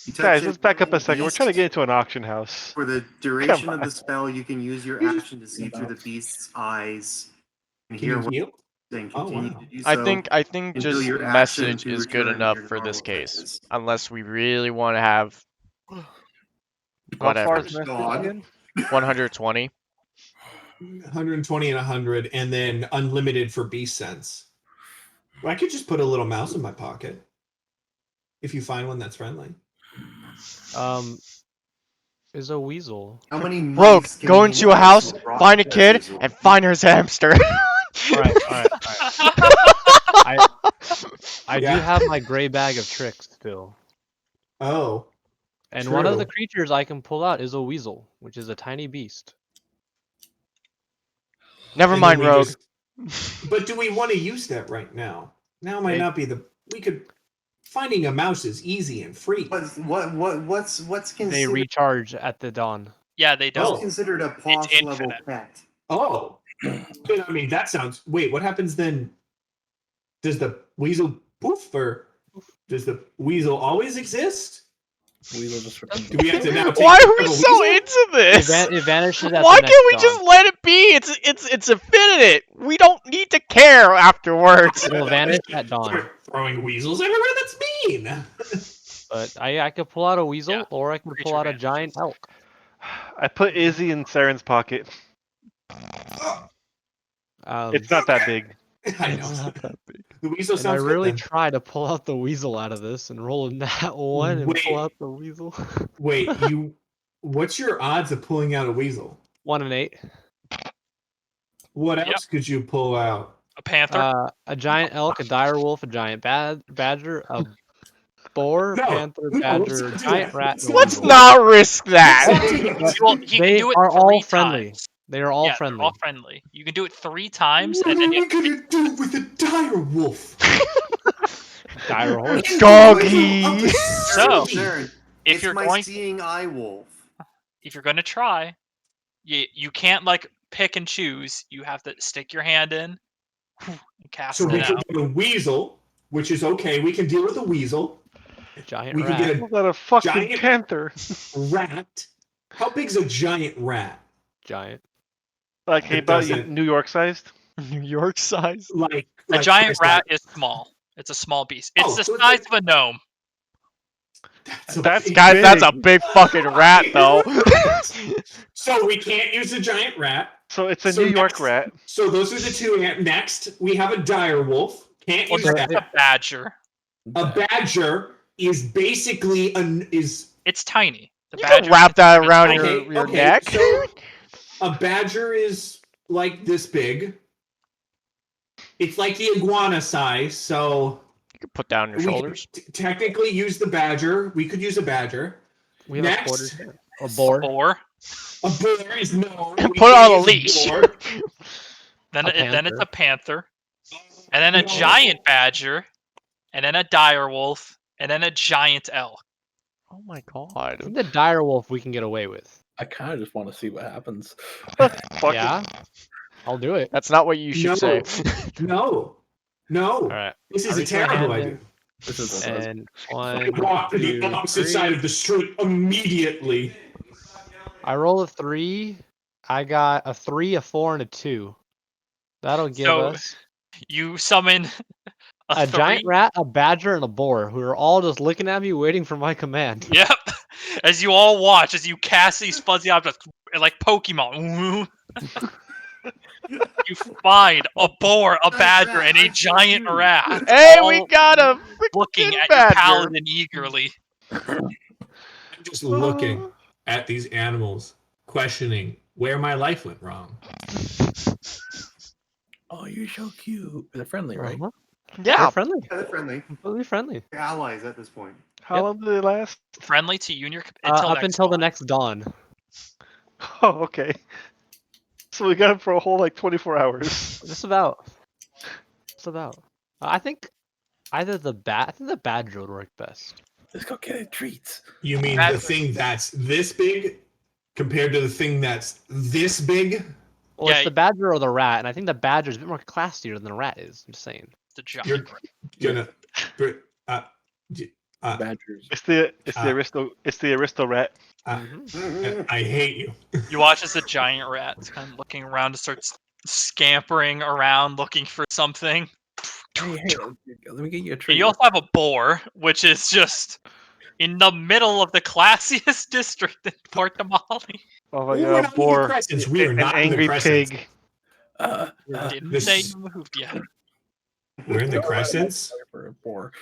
You touch Guys, it let's back up a with second. We're trying to beast. get into an auction house. For the duration Come of the on. spell, you can use your action to see through the beast's eyes and Can hear you what heal? they Oh, continue wow. to do I so. think until just your action message to is good return to enough your for this normal case, focus. unless we really want to have How whatever. far is message God. again? 120. 120 and 100, and then unlimited for beast sense. Well, I could just put a little mouse in my pocket if you find one that's friendly. Is a weasel. How many Rogue, mice can go you into a mice house, with rock find a kid, scissors? and find her hamster. All right. I do Yeah. have my gray bag of tricks still, Oh, and one of the True. creatures I can pull out is a weasel, which is a tiny beast. Never and then mind, we Rogue. But do we want to use that right now? Now might Hey. not be the. We could. Finding a mouse is easy and free. What's They considered? recharge at the dawn. Yeah, they don't. What's considered a boss level infinite. pet? Oh, but, I mean that sounds. Wait, what happens then? Does the weasel poof, or does the weasel always exist? Weasel just Do we have to now take Why care are we of a so weasel? into this? It vanishes at Why the next can't we dawn. just let it be? It's infinite. We don't need to care afterwards. It'll vanish at dawn. Start throwing weasels everywhere. That's mean. But I could pull out a weasel, Yeah, or I can creature pull out a vanishes. giant elk. I put Izzy in Saren's pocket. It's not that big. I know. The weasel And I sounds really good. Then. try to pull out the weasel out of this and roll a nat one and Wait. pull out the weasel. Wait, you. What's your odds of pulling out a weasel? 1 in 8. What Yep. else could you pull out? A panther. A giant elk, a dire wolf, a giant badger, a boar, No, panther, no, let's badger, not do giant that. rat, and a Let's weasel. not risk that. Well, he can They do it are 3 all friendly. times. They are all Yeah, friendly. they're all friendly. You can do it 3 times, What and are then we you gonna do with a dire wolf? Dire horse. Doggy. So, Saren, if it's you're my going, seeing eye wolf. if you're going to try, you can't like pick and choose. You have to stick your hand in and cast So we it can out. get a weasel, which is okay. We can deal with a weasel. Giant We rat. can get What about a fucking Giant- panther? a rat. How big's a giant rat? Giant. Like It about doesn't- New York sized? New York size. Like A giant my rat size. is small. It's a small beast. It's Oh, the so it's size like- of a gnome. That's big- Guys, that's a big. big fucking rat, though. So we can't use a giant rat. So it's a So New York next- rat. So those are the two. Next, we have a dire wolf. Can't Well, use there's that. a badger. A badger is basically It's tiny. The You can badger wrap that is around tiny. your neck. So a badger is like this big. It's like the iguana size, so You can put down your we could shoulders. technically use the badger. We could use a badger. We have Next. a quarter tail. A boar. Boar. A boar is no. And we put it can't on a use leash. boar. Then A it's a panther. and then a No. giant badger, and then a dire wolf, and then a giant elk. Oh my I god. think the dire wolf we can get away with. I kind of just want to see what happens. Fuck it. Yeah, I'll do it. That's not what you should No. say. No. No. All right. This I is a reach my terrible hand idea. in, This is and I 1, walk to the 2, opposite 3. side of the street immediately. I roll a 3. I got a 3, a 4, and a 2. That'll give So us you summon a three. giant rat, a badger, and a boar, who are all just looking at me, waiting for my command. Yep. As you all watch, as you cast these fuzzy objects like Pokemon. You find a boar, a badger, and a giant rat. Hey, all we got a looking freaking at your badger. paladin eagerly. Just looking at these animals, questioning where my life went wrong. Oh, you're so cute. They're friendly, right? Uh-huh. Yeah. They're friendly. Yeah, they're friendly. Completely friendly. They're allies at this point. How Yep. long do they last? Friendly to you and your until Up next until the dawn. next dawn. Oh, okay. So we got him for a whole like 24 hours. Just about. Just about. I think either the badger would work best. Let's go get treats. You mean Badger. the thing that's this big compared to the thing that's this big? Well, Yeah, it's the badger or the rat, and I think the badger is a bit more classier than the rat is. I'm just saying. The giant You're rat. gonna Badgers. It's the aristo rat. I hate you. You watch as the giant rat's kind of looking around and starts scampering around looking for something. Hey, let me get you a And treat. you also have a boar, which is just in the middle of the classiest district in Port Tamale. Oh my We're god, not in the boar. Crescents. We are An not in the angry Crescents. pig. Didn't this- say you moved yet. We're in the Crescents. For a boar.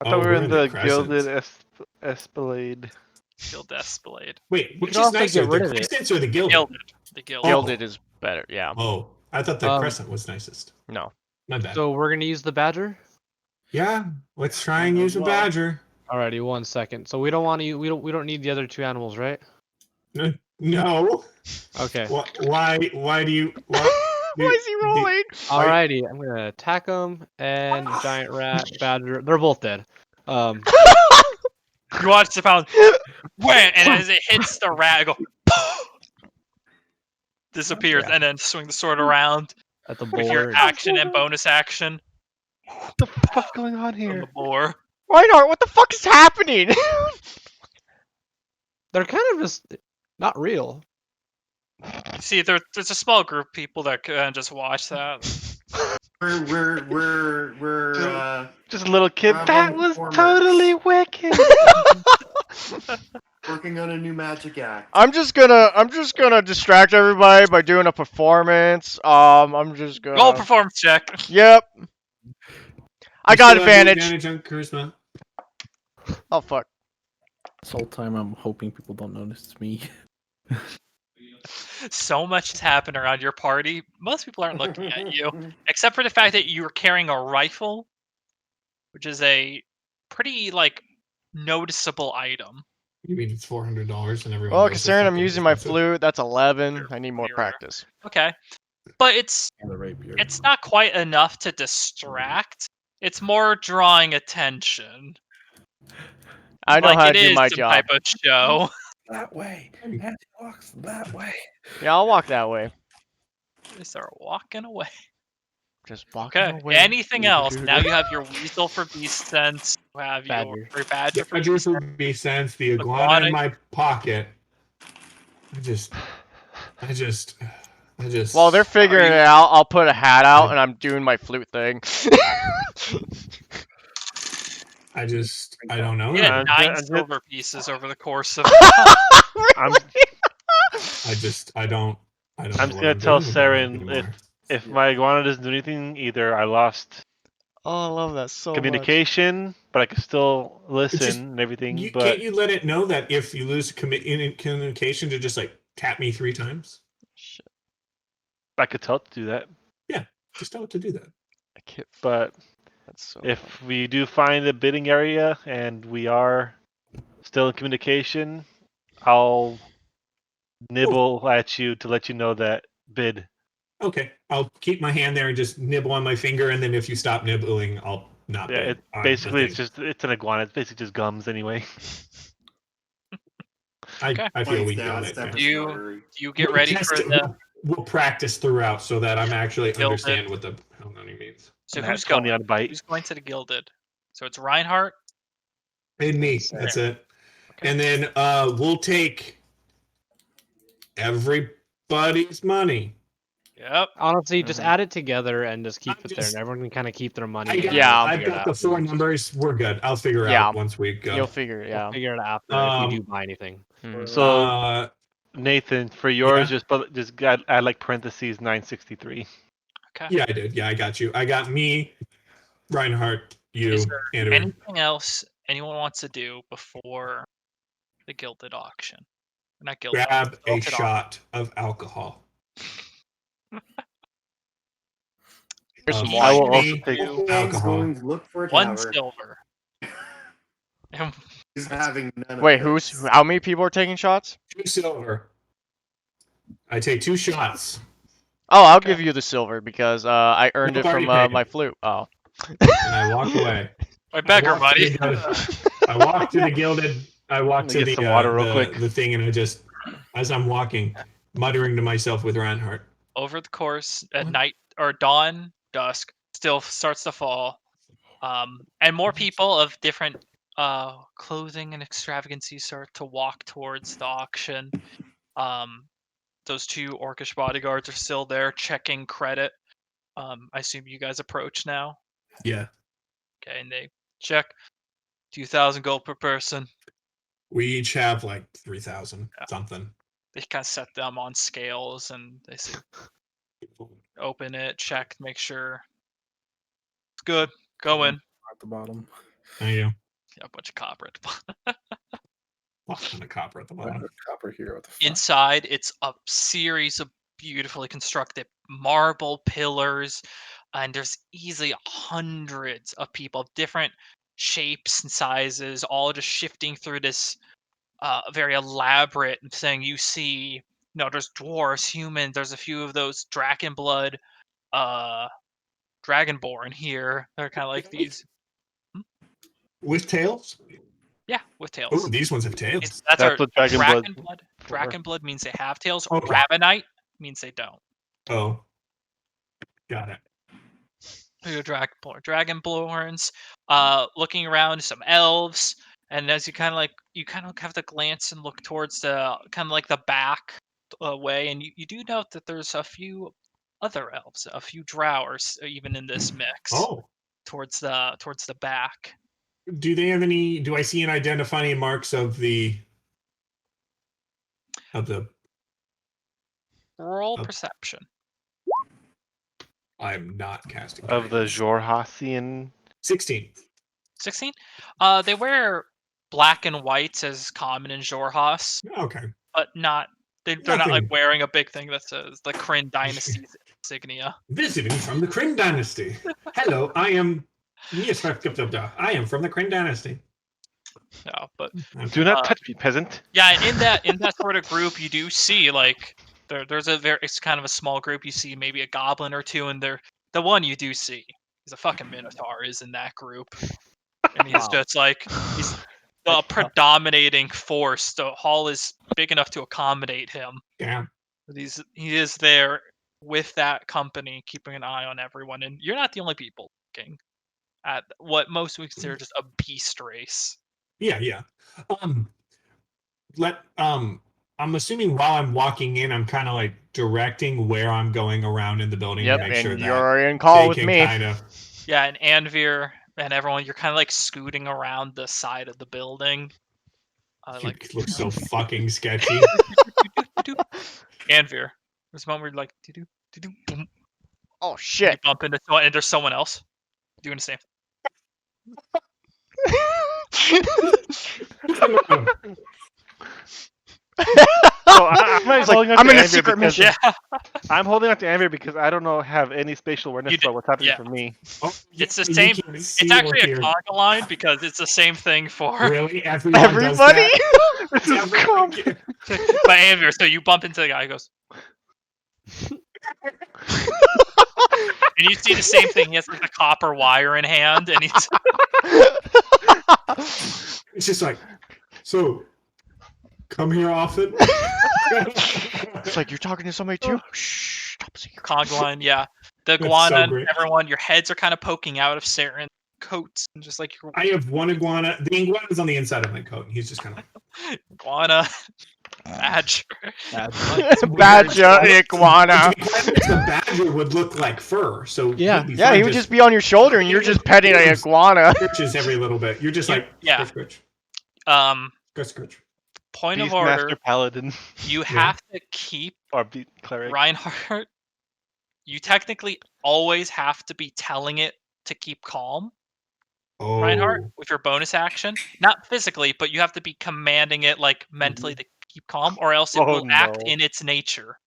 I thought we were we're in the Crescents. Gilded Esplanade. Guild Escalade. Wait, We which could is also nicer, get rid the of it. Crescents or the Gilded? Gilded. The Gilded. Gilded is better, yeah. Oh, I thought the Um, Crescent was nicest. No. My bad. So we're gonna use the badger. Yeah, let's try and use a Well. badger. Alrighty, 1 second. So we don't want to. We don't need the other 2 animals, right? No. Okay. Why do you? Why is he rolling? Alrighty, I'm gonna attack them and giant rat, badger. They're both dead. You watch the pound, wham, and as it hits the rat, it go disappears, Yeah. and then swing the sword around At the with your boar. action and bonus action What the fuck's going on on here? the boar. Reinhardt, what the fuck is happening? They're kind of just not real. See, there's a small group of people that can just watch that. We're Just a little kid. Grab That on was formers. totally wicked. working on a new magic act. I'm just gonna distract everybody by doing a performance. I'm just gonna. Roll performance check. Yep. I You got still have the advantage. advantage on charisma. Oh fuck. This whole time I'm hoping people don't notice it's me. So much has happened around your party. Most people aren't looking at you, except for the fact that you're carrying a rifle, which is a pretty noticeable item. You mean it's $400 and everyone? Well, knows it's considering I'm fucking using my expensive? flute, that's 11. I need more You're- practice. Okay, but it's And the rapier. not quite enough to distract. It's more drawing attention. I know how to it do is my some job. type of show. that way. And he walks that way. Yeah, I'll walk that way. They start walking away. Just walking Okay. away. Anything else? Now you have your weasel for beast sense. You have Badger. your badger The for badgers would be sense. The iguana Iguana. in my pocket. I just. While they're figuring it out, I'll put a hat out and I'm doing my flute thing. I don't know. You had I'm 9 just- silver pieces over the course of. I'm I don't. I'm know just what gonna tell doing with my life Saren anymore. if my iguana doesn't do anything, either I lost Oh, I love that so communication, but I can still listen just- and everything. You, But can't you let it know that if you lose communication to just tap me 3 times? much. I could tell it to do that. Just tell it to do that. I can't. But That's so. if we do find a bidding area and we are still in communication, I'll nibble at you to let you know that bid. Okay, I'll keep my hand there and just nibble on my finger, and then if you stop nibbling, I'll not Yeah, be it on basically the thing. it's an iguana. It's basically just gums anyway. Okay. I feel we Now got it's it. time Yeah. for Do strawberry. you get ready for the? We'll practice throughout so that I'm Yeah, actually Gilded. understand what the hell that means. So And who's that 20 going? on a bite. Who's going to the Gilded? So it's Reinhardt. And me, That's that's it. Okay. And then we'll take everybody's money. Yep. Honestly, just Mhm. add it together and just keep I'm it there, just- and everyone can kind of keep their money. I got, and Yeah. we'll I've figure it got the out 4 afterwards. numbers. We're good. I'll figure Yeah. out once we go. You'll figure it. We'll Yeah. figure it out after if we Um, do buy anything. Mhm. So Nathan, for yours, Yeah. just add like parentheses 963. Okay. yeah, I did. Yeah, I got you. I got me, Reinhardt, you, Is there and anything else anyone wants to do before the Gilded auction? Not Gilded. grab a Gilded shot of alcohol. Here's some Each I wine. will also me take. Wolfgang's alcohol. going to look for a one tower. silver. And He's having none of Wait, this. how many people are taking shots? 2 silver. I take 2 shots. Oh, I'll Okay. give you the silver because I earned Nope, it from already paid. my flute. Oh. And I walk away. my beggar walked to money. I walk to the Gilded. I walk Let me to get the some water real quick. the thing, and I just, as I'm walking, muttering to myself with Reinhardt. Over the course at What? night or dawn, dusk, still starts to fall. And more people of different clothing and extravagancies start to walk towards the auction. Those 2 orcish bodyguards are still there checking credit. I assume you guys approach now. Yeah. Okay, and they check 2,000 gold per person. We each have like 3,000 Yeah. something. They kind of set them on scales and they say, open it, check, make sure it's good. Go in. At the bottom. Thank you. Yeah, a bunch of copper at the bottom. A ton of copper at the I have bottom. a copper here. What the fuck? Inside, it's a series of beautifully constructed marble pillars, and there's easily hundreds of people of different shapes and sizes, all just shifting through this very elaborate thing. You see, there's dwarves, humans. There's a few of those dragon blood, dragonborn here. They're kind of like these, With tails? yeah, with Oh, tails. these ones have tails. That's That's what Dragon Blood Dragonblood. for. Dragonblood means they have tails. Okay. Ravenite means they don't. Oh. Got it. Dragonborns. Looking around, some elves, and as you kind of have to glance and look towards the kind of like the back way, and you do note that there's a few other elves, a few drowers, even in this mix. Oh. Towards the back. Do they have any? Do I see and identify any marks of the? Roll Oh. perception. I'm not casting. Of the guidance. Jorhasian. 16. 16. They wear black and whites as common in Jorhas, Okay. but not. They're not like Nothing. wearing a big thing that says the Kryn Dynasty's insignia. Visiting from the Kryn Dynasty. Hello, I am. Yes, I am from the Kryn Dynasty. No, but Do not touch me, peasant. yeah, and in that sort of group, you do see like there's it's kind of a small group. You see maybe a goblin or two, and the one you do see is a fucking minotaur is in that group, and he's Wow. just like he's the predominating force. The hall is big enough to accommodate him. Yeah. But he is there with that company, keeping an eye on everyone, and you're not the only people looking at what most would consider just a beast race. Yeah. I'm assuming while I'm walking in, I'm kind of like directing where I'm going around in the building Yep, to make and sure that you're in call they with can me. kind of. Yeah, and Anvir and everyone, you're kind of like scooting around the side of the building. It looks so fucking sketchy. Anvir, there's a moment where you're like, boom. Oh You shit. bump into someone, and there's someone else doing the same. So I'm like holding on I'm to in a Anvir secret because mission. Yeah, I'm holding on to Anvir because I don't have any spatial awareness You about what's happening yeah. for me. Oh, It's the you same. can't It's see or actually a hear. conga line because it's the same thing for. Really, everyone does Everybody? that? This is Everyone cum. But Anvir, so you bump into the guy who goes, And you see the same thing. He has like a copper wire in hand, and he's It's just like, so, come here often? It's like you're talking to somebody too. Shh, top secret. Cogline. Yeah, the That's iguana so and great. everyone. Your heads are kind of poking out of Saren coats, and just like your I have one iguana. The iguana's on the inside of my coat. And he's just kind of like, iguana badger. Badger iguana. the badger would look like fur, so Yeah. he'd be Yeah, fine, he would just be on your shoulder, and you're just petting an iguana. scritches every little bit. You're just like, Yeah. scritch, Point of Beast order. Master Paladin You have to keep or beat cleric. Reinhardt. You technically always have to be telling it to keep calm. oh, Reinhardt, with your bonus action, not physically, but you have to be commanding it like mentally to keep calm, or else it Oh, will act no. in its nature.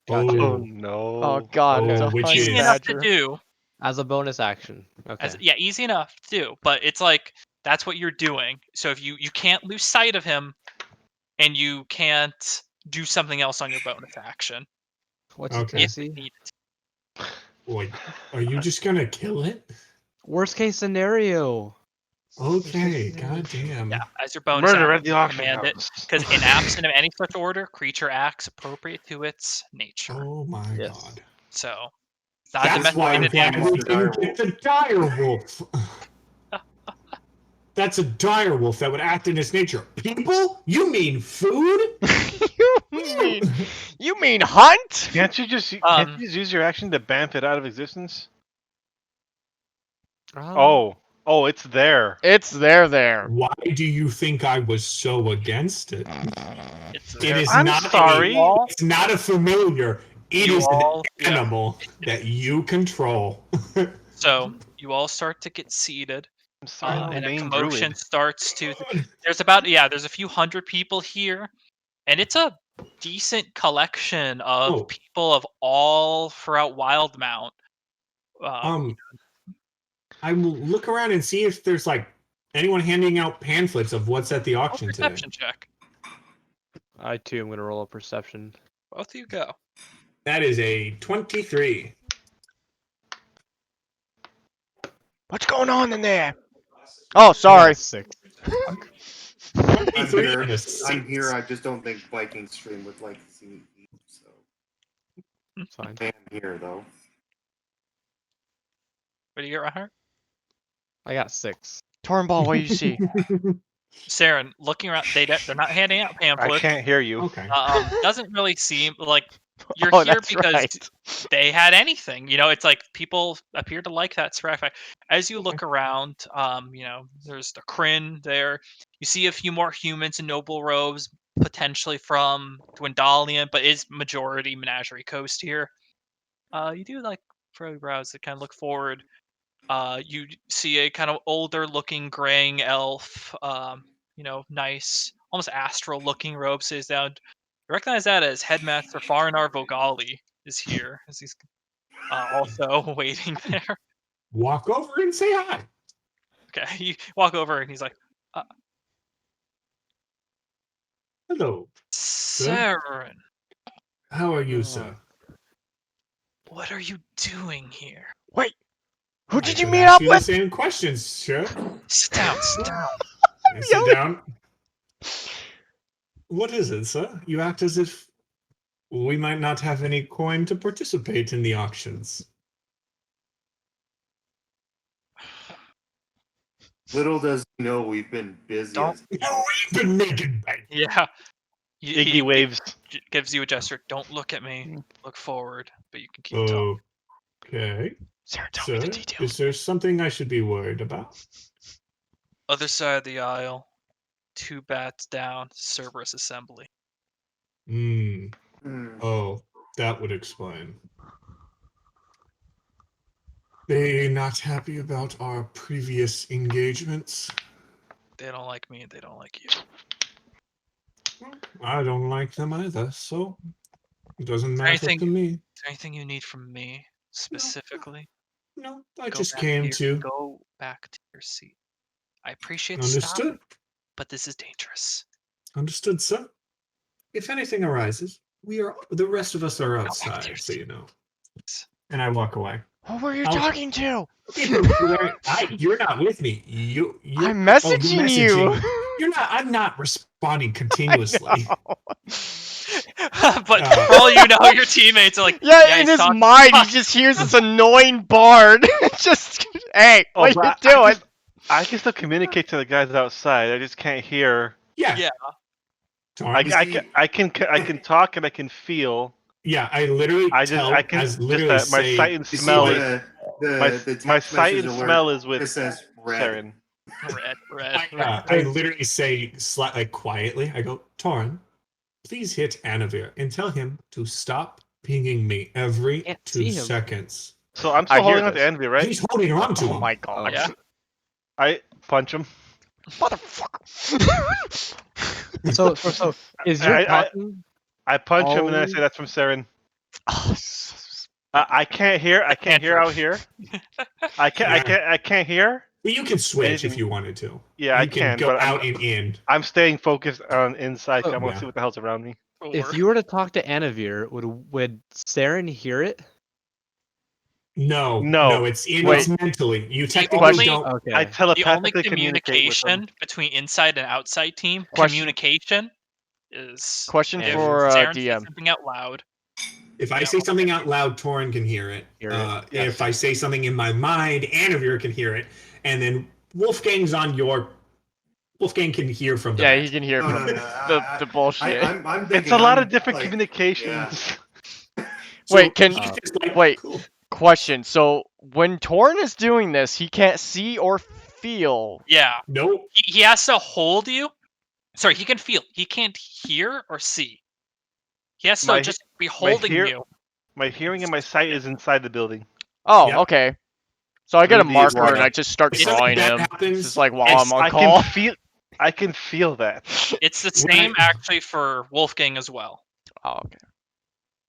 Gotcha. Oh oh, no. Oh god, it's Oh, a which honey is- Easy enough to badger. do. As a bonus action. Okay. Yeah, easy enough to do, but it's like that's what you're doing. So if you can't lose sight of him, and you can't do something else on your bonus action. What's Okay. it, If DC? needed. boy, are you just gonna kill it? Worst case scenario. Okay, goddamn. Yeah, as your bonus Murder action, at the auction command it. house. Because in absent of any such order, creature acts appropriate to its nature. Oh my Yes. god. So, it's not a That's why I'm domesticated glad animal. we didn't get the dire wolf. That's a dire wolf that would act in its nature. People? You mean food? you mean hunt? Can't you just use your action to bamf it out of existence? Oh, it's there. It's there. Why do you think I was so against it? It's It there. is I'm not sorry. it's not a familiar. It You is all- an animal that you control. So, you all start to get seated. I'm sorry, I'm the And a main commotion druid. starts to. There's a few hundred people here, and it's a decent collection of people of all throughout WildeMount. I will look around and see if there's like anyone handing out pamphlets of what's at the auction today. Perception check. I too am gonna roll a perception. Both of you go. That is a 23. What's going on in there? Oh, sorry. 6. I'm here. I just don't think Viking stream would like to see me eat. So It's fine. I am here though. What do you get, Reinhardt? I got 6. Tornball, what do you see? Saren, looking around, they're not handing out I pamphlets. can't hear you. Okay. Doesn't really seem like you're Oh, here that's because right. they had anything. It's like people appear to like that fact. As you look around, there's the Kryn there. You see a few more humans in noble robes, potentially from Dwendalian, but is majority Menagerie Coast here. You do like furry brows that kind of look forward. You see a kind of older looking graying elf, nice, almost astral looking robe stays down. You recognize that as Headmaster Farinar Vogali is here, as he's also waiting there. Walk over and say hi. Okay, you walk over and he's like, Hello. Saren, How are you, sir? what are you doing here? Wait, who did you could meet ask up you with? The same questions, sir. Sit down, sit down. Sit down. What is it, sir? You act as if we might not have any coin to participate in the auctions. Little does he know we've been busy. Don't- We've been making bank. Yeah. Iggy waves. Gives you a gesture. Don't look at me. Look forward, but you can keep talking. Okay. Saren, tell me the details. Is there something I should be worried about? Other side of the aisle, 2 bats down, Cerberus Assembly. Oh, that would explain. They not happy about our previous engagements? They don't like me and they don't like you. I don't like them either, so it doesn't matter Anything- to me. Is there anything you need from me specifically? No, I Go just back came to to. go back to your seat. I appreciate the Understood. stop, but this is dangerous. Understood, sir. If anything arises, the rest of us are back to outside, your so you know. and I walk away. Who were you I'll- talking to? You're not with me. You're I'm you're messaging you. You're not. I'm not responding I continuously. know. But for all you know, your teammates are like, Yeah, in he's his talking- mind, he just hears this annoying bard. Just, hey, Oh, what you but doing? I can still communicate to the guys outside. I just can't hear. Yeah. Yeah. Torn. I can talk and I can feel. Yeah, I literally I just tell. I can as just literally that my say. sight and You see smell is my the my text sight message and alert smell is with just says red. Saren. Red. I literally say like quietly. I go, Torin, please hit Anavir and tell him to stop pinging me every Can't 2 see him. seconds. So I'm I still hear holding on to this. Envy, right? He's holding on to Oh him. my god. Yeah. I punch him. Motherfucker. So is your I- talking? I punch him and then I Oh. say that's from Saren. Oh, I can't hear. I can't hear Andrew. out here. I can't hear. But you can switch Anything. if you wanted to. Yeah, I You can can, go but out and in. I'm staying focused on inside. 'Cause I want Yeah. to see what the hell's around me. If you were to talk to Anavir, would Saren hear it? No, No. it's in. Wait. It's mentally. You technically only- don't. Okay. I the only telepathically communicate with communication them. between inside and outside team Question. communication is Question Yeah, for Saren says DM. something out loud. If I Yeah. say something out loud, Torin can hear it. Hear it, yes. If I say something in my mind, Anavir can hear it. And then Wolfgang's on your. Wolfgang can hear from the Yeah, back. he can hear No, from no, the bullshit. I'm thinking It's a lot I'm, of different like, communications. So Wait, can- he's just like, wait. cool. Question. So when Torn is doing this, he can't see or feel. Yeah, Nope. he has to hold you. Sorry, he can feel. He can't hear or see. He has to My- just be holding hear- you. My hearing and my sight is inside the building. Oh, Yep. okay. So I get a Through the marker and water. I just start If something drawing bad him. happens, This is like while it's- I'm on I call. can feel that. It's the When same I- actually for Wolfgang as well. Oh, okay.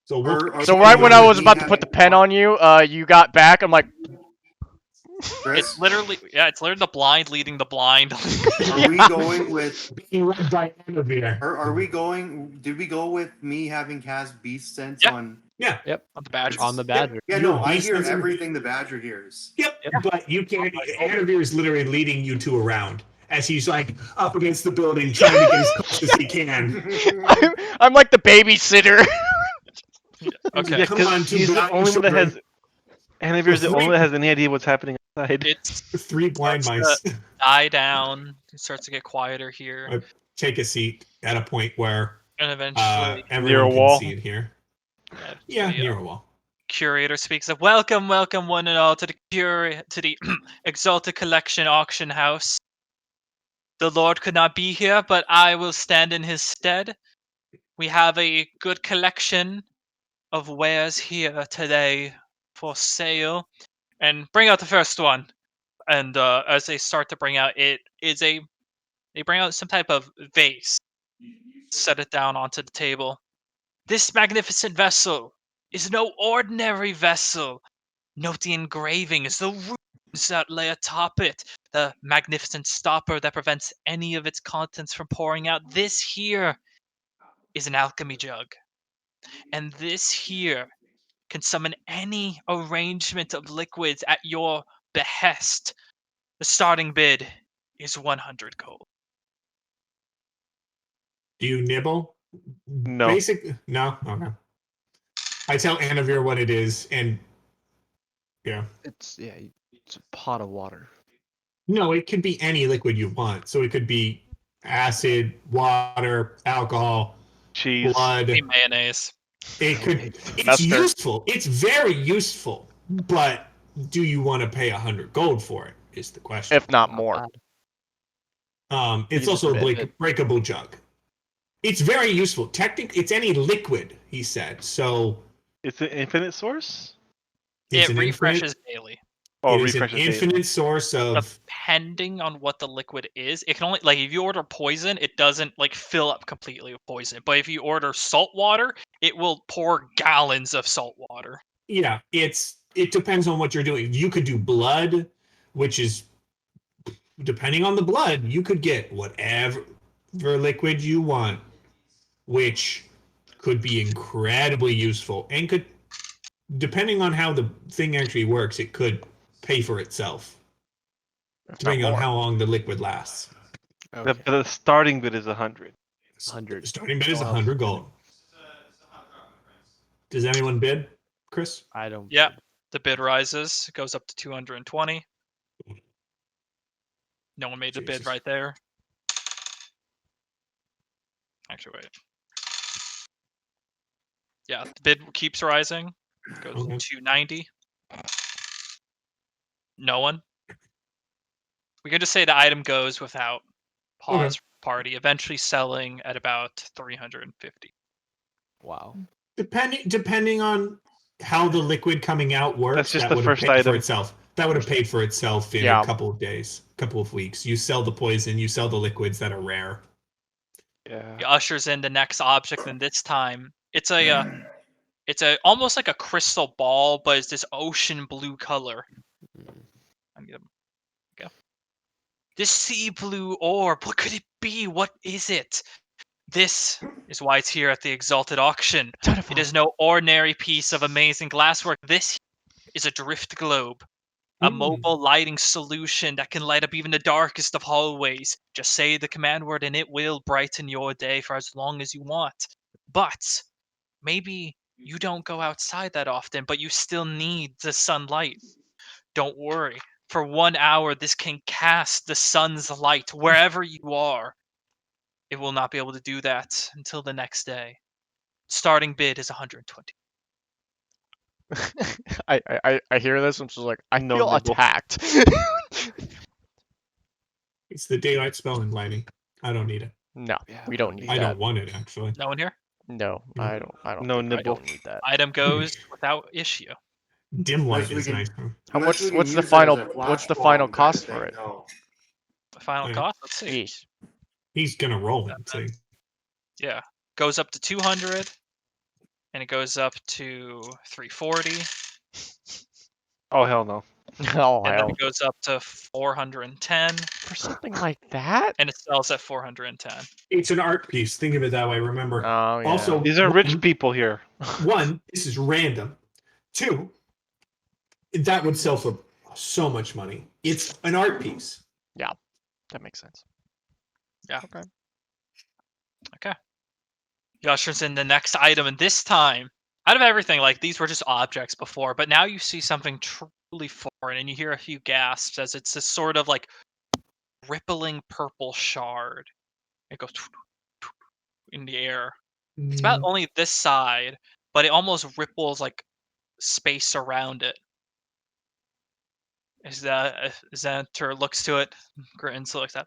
So Or- So or- right when I was we about to have- put the pen on you, you got back. I'm like, Chris, It's literally the blind leading the blind. are we going with? being led by Anavir. Are we going? Did we go with me having cast beast sense Yeah. on? Yep. on the badger. On the badger. Yeah, Your no, I beast hear sense- everything the badger hears. Yep, but you can't. Anavir is literally leading you two around as he's like up against the building, trying to get as close as he can. I'm like the babysitter. Okay. Yeah, Come 'cause on, two he's the blind only one that children. has. Anavir's the only one that has any idea what's happening outside. It's 3 blind Starts mice. die down. It starts to get quieter here, Take a seat at a point where and eventually everyone a can wall? see it here. Yeah, Yeah, the, near a wall. curator speaks of welcome, welcome one and all to the Exalted Collection Auction House. The Lord could not be here, but I will stand in his stead. We have a good collection of wares here today for sale. And bring out the first one. And as they start to bring out, they bring out some type of vase. Set it down onto the table. This magnificent vessel is no ordinary vessel. Note the engravings, the runes that lay atop it, the magnificent stopper that prevents any of its contents from pouring out. This here is an alchemy jug. And this here can summon any arrangement of liquids at your behest. The starting bid is 100 gold. Do you nibble? No. No. Okay. I tell Anavir what it is, and yeah. It's a pot of water. No, it could be any liquid you want. So it could be acid, water, alcohol, Cheese. blood. Maybe mayonnaise. It could. It's Mustard. useful. It's very useful. But do you want to pay 100 gold for it? Is the question. If not more. It's Use also it a for it. breakable jug. It's very useful. It's any liquid, he said. So It's an infinite source. it's It an refreshes daily. Oh, It is an refreshes daily. infinite source of. Depending on what the liquid is, it can only like if you order poison, it doesn't like fill up completely with poison. But if you order salt water, it will pour gallons of salt water. Yeah, it depends on what you're doing. You could do blood, which is depending on the blood, you could get whatever liquid you want, which could be incredibly useful and could depending on how the thing actually works, it could pay for itself, If not depending on more. how long the liquid lasts. Okay. The starting bid is 100. 100. Starting bid is Oh, 100 gold. Does anyone bid, Chris? I don't. Yeah. bid. The bid rises. It goes up to 220. No one made the bid Jesus. right there. Actually, wait. Yeah, the bid keeps rising. Goes Okay. to 290. No one. We can just say the item goes without pause party, eventually selling at about 350. Wow. Depending on how the liquid coming out works, That's just that the would have first paid for item. itself. That would have paid for itself in Yeah. a couple of days, couple of weeks. You sell the poison, you sell the liquids that are rare. Yeah. He ushers in the next object, and this time it's a almost like a crystal ball, but it's this ocean blue color. I'm gonna go. This sea blue orb. What could it be? What is it? This is why it's here at the Exalted Auction. It is no ordinary piece of amazing glasswork. This is a drift globe, a mobile lighting solution that can light up even the darkest of hallways. Just say the command word and it will brighten your day for as long as you want. But maybe you don't go outside that often, but you still need the sunlight. Don't worry. For 1 hour, this can cast the sun's light wherever you are. It will not be able to do that until the next day. Starting bid is 120. I hear this. I'm just like, I No feel nibble. attacked. It's the daylight spelling lighting. I don't need it. No, Yeah, we don't need I that. don't want it actually. No one here? No, I don't. I don't No think I nibble. don't need that. Item goes without issue. Dim light Unless we is can- nice. How Unless much? we can What's the use it as final? a What's the flash final bomb cost kind for of it? thing, no. The final Right. cost? Let's see. Jeez. He's gonna roll it. See. Yeah. Goes up to 200. And it goes up to 340. Oh hell no. Oh And then hell. it goes up to 410. For something like that? And it sells at 410. It's an art piece. Think of it that way. Remember. Oh yeah. Also, These are rich people here. one, this is random. Two, that would sell for so much money. It's an art piece. That makes sense. Yeah. Okay. Okay. He ushers in the next item, and this time, out of everything, like these were just objects before, but now you see something truly foreign, and you hear a few gasps as it's this sort of like rippling purple shard. It goes in the air. It's about only this side, but it almost ripples like space around it. Xanter looks to it, grins like that.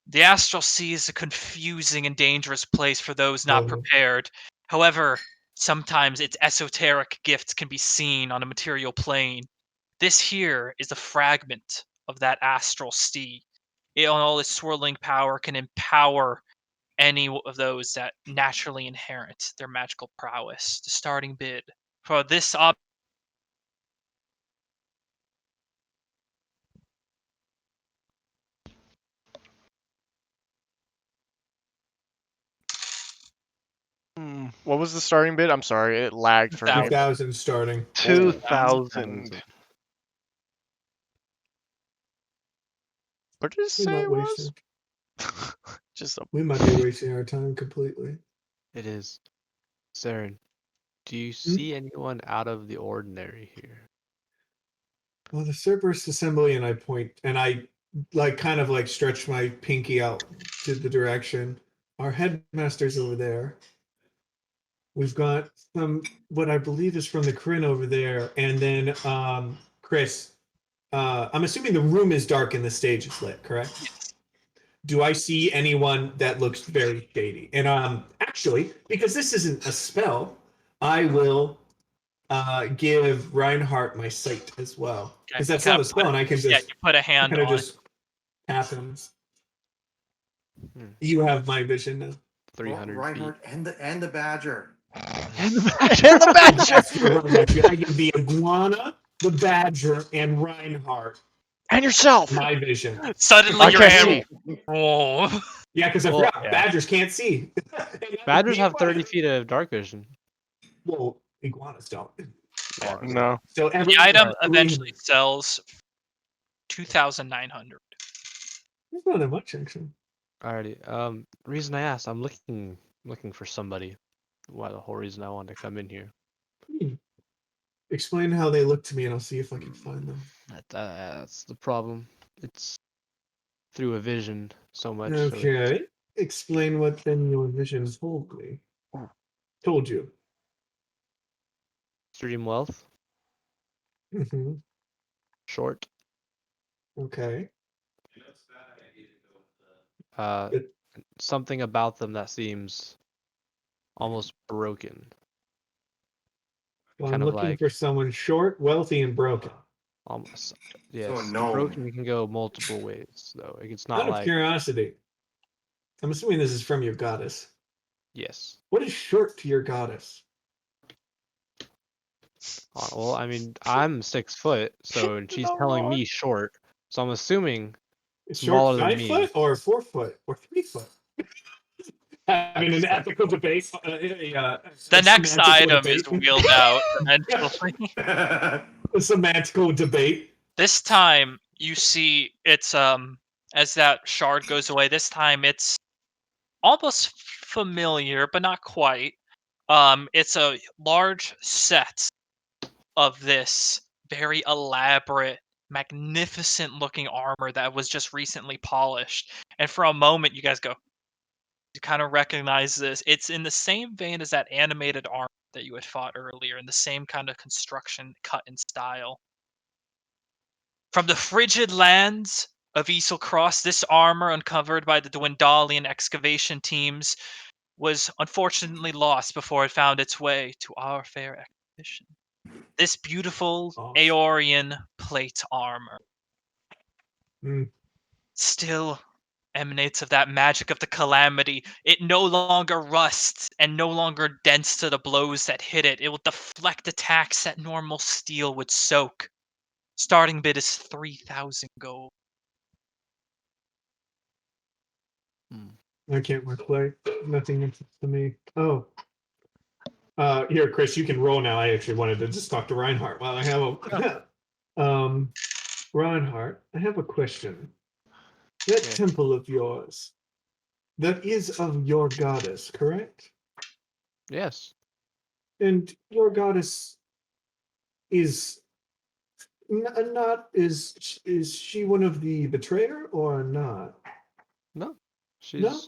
The astral sea is a confusing and dangerous place for those not prepared. However, sometimes its esoteric gifts can be seen on a material plane. This here is a fragment of that astral sea. It, on all its swirling power, can empower any of those that naturally inherit their magical prowess. The starting bid for this What was the starting bid? I'm sorry, it lagged for me. 2,000 starting. 2,000. What did it We say might it waste was? it. Just a We might be wasting our time completely. It is. Saren, do you see anyone out of the ordinary here? Well, the Cerberus assembly, and I point, and I like kind of like stretch my pinky out to the direction. Our headmaster's over there. We've got some what I believe is from the Kryn over there, and then Chris. I'm assuming the room is dark and the stage is lit, correct? Yes. Do I see anyone that looks very shady? And actually, because this isn't a spell, I will give Reinhardt my sight as well. Because that's not a spell, and I can just you put a hand kind of on just happens. Hmm. You have my vision now. 300 feet. Reinhardt and the badger. and the badger. That's your run, actually. I give the iguana, the badger, and Reinhardt And yourself. my vision. Suddenly I your can't hand. see. Whoa. Yeah, because I Well, forgot badgers can't see. Badgers have 30 feet of dark vision. Well, iguanas don't. far. No. So The everyone's item at eventually 300. sells 2,900. That's not that much, actually. Alrighty. Reason I asked, I'm looking for somebody. Why the whole reason I wanted to come in here. Explain how they look to me, and I'll see if I can find them. That's the problem. It's through a vision so much. So Okay. Explain what then your vision told me. Told you. extreme wealth, Hmm. short, Okay. uh, But something about them that seems almost broken. well, Kind I'm of looking like for someone short, wealthy, and broken. almost, So yes. no. Broken can go multiple ways, though. It's not Out of like, curiosity, I'm assuming this is from your goddess. yes. What is short to your goddess? Well, I mean, I'm 6 foot, so and she's telling me short, so I'm assuming Is short smaller than 5 me. foot or 4 foot or 3 foot? Having an That's- ethical debate. The A next semantical item is debate. wheeled out eventually. A semantical debate. This time you see it's as that shard goes away, this time it's almost familiar, but not quite. It's a large set of this very elaborate, magnificent looking armor that was just recently polished. And for a moment you guys go, you kind of recognize this. It's in the same vein as that animated armor that you had fought earlier, in the same kind of construction, cut and style. From the frigid lands of Easel Cross, this armor, uncovered by the Dwendalian excavation teams, was unfortunately lost before it found its way to our fair expedition. This beautiful Awesome. Aeorian plate armor Mm. still emanates of that magic of the calamity. It no longer rusts and no longer dents to the blows that hit it. It will deflect attacks that normal steel would soak. Starting bid is 3,000 gold. I can't work play. Nothing interests me. Oh. Here, Chris, you can roll now. I actually wanted to just talk to Reinhardt while I have a Reinhardt, I have a question. That Yeah. temple of yours, that is of your goddess, correct? Yes. And your goddess is not is she one of the betrayer or not? No. She's No?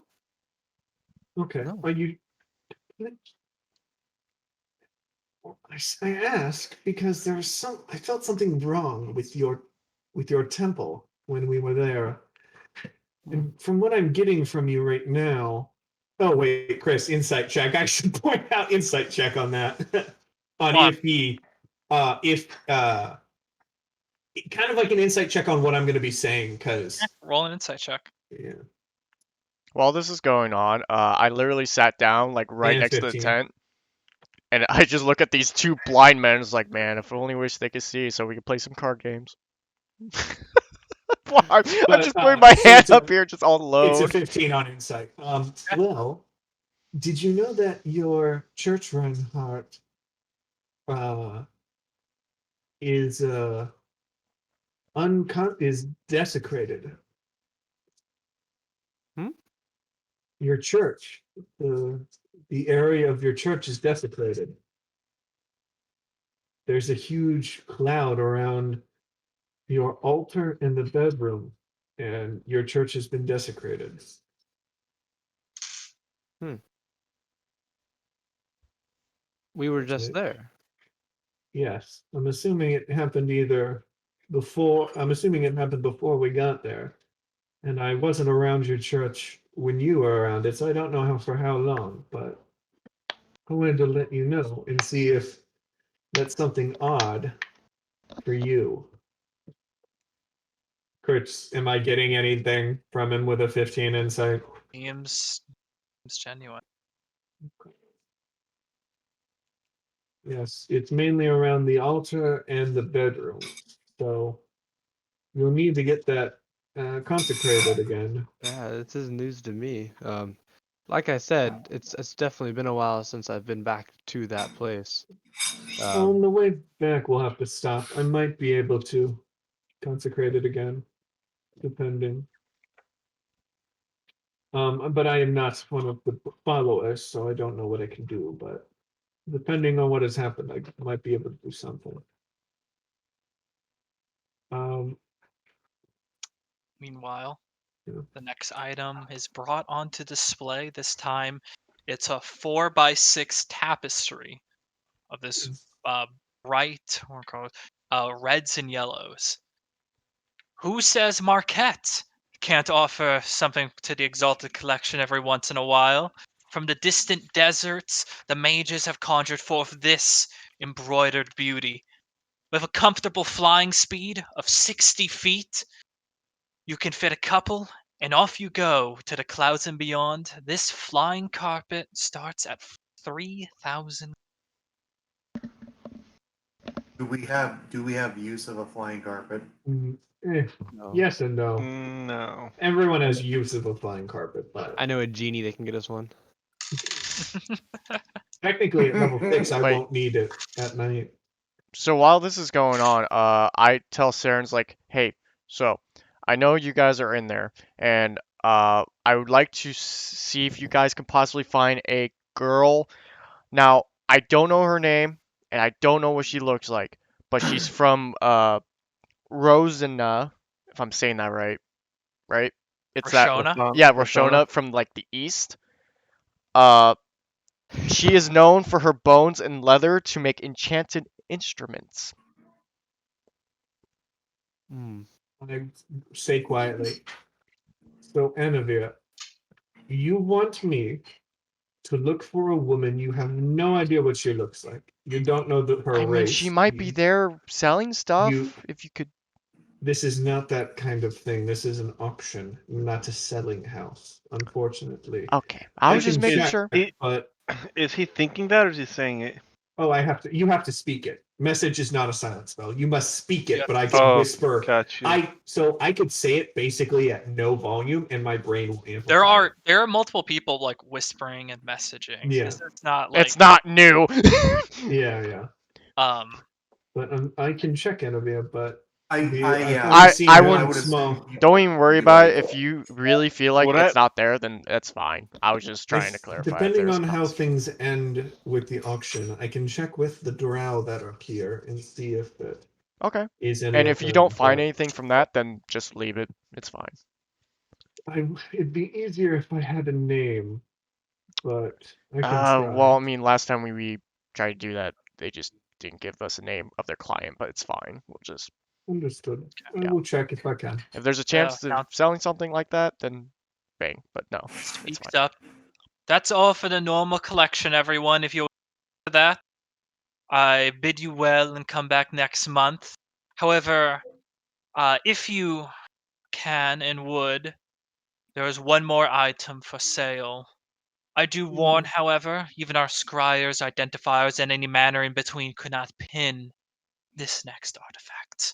Okay. No. Are you I ask because there's I felt something wrong with your temple when we were there. And from what I'm getting from you right now, oh wait, Chris, insight check. I should point out insight check on that. On Come on. if kind of like an insight check on what I'm going to be saying, because Roll an insight check. yeah, While this is going on, I literally sat down like right And next to the 15. tent, and I just look at these two blind men. It's like, man, if I only wish they could see, so we could play some card games. I'm But, just putting my so hand it's a- up here, just all it's a alone. 15 on insight. Well, did you know that your church Reinhardt is is desecrated? Hmm? Your church, the area of your church is desecrated. There's a huge cloud around your altar and the bedroom, and your church has been desecrated. We were That's just it. there. Yes, I'm assuming it happened either before. I'm assuming it happened before we got there, and I wasn't around your church when you were around it, so I don't know for how long. But I wanted to let you know and see if that's something odd for you. Kurtz, am I getting anything from him with a 15 insight? Seems genuine. Yes, it's mainly around the altar and the bedroom. So you'll need to get that consecrated again. Yeah, this is news to me. Like I said, it's definitely been a while since I've been back to that place. On the way back, we'll have to stop. I might be able to consecrate it again, depending. But I am not one of the followers, so I don't know what I can do. But depending on what has happened, I might be able to do something. Meanwhile, Yeah. the next item is brought onto display. This time, it's a 4x6 tapestry of this bright, or called reds and yellows. Who says Marquette can't offer something to the Exalted Collection every once in a while? From the distant deserts, the mages have conjured forth this embroidered beauty. With a comfortable flying speed of 60 feet, you can fit a couple, and off you go to the clouds and beyond. This flying carpet starts at 3,000. Do we have use of a flying carpet? No. Yes and no. No. Everyone has use of a flying carpet, but I know a genie that can get us one. technically at level 6, I Wait. won't need it at night. So while this is going on, I tell Saren's like, hey, so I know you guys are in there, and I would like to see if you guys can possibly find a girl. Now, I don't know her name, and I don't know what she looks like, but she's from Rosena, if I'm saying that right, right? It's that, Roshona? yeah, Roshona from like the east. Uh, she is known for her bones and leather to make enchanted instruments. Hmm. I say quietly. So, Anavia, you want me to look for a woman you have no idea what she looks like. You don't know her I mean, she race. might be there selling stuff. If you could. This is not that kind of thing. This is an auction, not a selling house, unfortunately. Okay, I was can just making check, sure. But Is he thinking that or is he saying it? you have to speak it. Message is not a silent spell. You must speak it, Yeah. but I can Oh, whisper. got you. I could say it basically at no volume, and my brain will amplify. There are multiple people like whispering and messaging. Yeah. It's not like It's not new. Yeah. um But I can check Anavia, but I've yeah. only seen I her would- in would small. assume you- Don't even worry you about it. like- If you really feel like What it's I- not there, then that's fine. I was just trying to clarify. if Depending there's on how cost. things end with the auction, I can check with the drow that are here and see if it Okay. is any And of if you them, don't find but anything from that, then just leave it. It's fine. it'd be easier if I had a name, but I can try. Well, I mean, last time we tried to do that, they just didn't give us a name of their client, but it's fine. We'll just, Understood. I Yeah. will check if I can. if there's a chance to sounds- selling something like that, then bang. But no, it's speaks fine. up. That's all for the normal collection, everyone. If you're for that, I bid you well and come back next month. However, if you can and would, there is one more item for sale. I do warn, however, even our scryers, identifiers, and any manner in between could not pin this next artifact.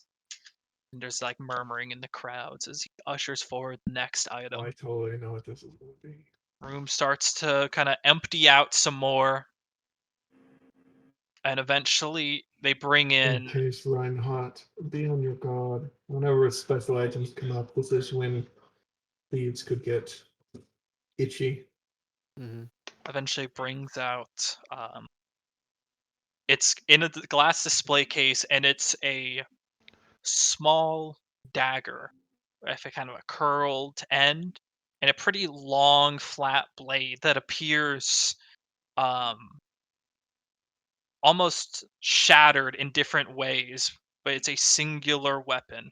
And there's like murmuring in the crowds as he ushers forward the next item. I totally know what this is going to be. Room starts to kind of empty out some more. And eventually they bring In in case Reinhardt, be on your guard. Whenever special items come up, this is when thieves could get itchy. Mm-hmm. eventually brings out it's in a glass display case, and it's a small dagger with a kind of a curled end and a pretty long flat blade that appears um almost shattered in different ways, but it's a singular weapon.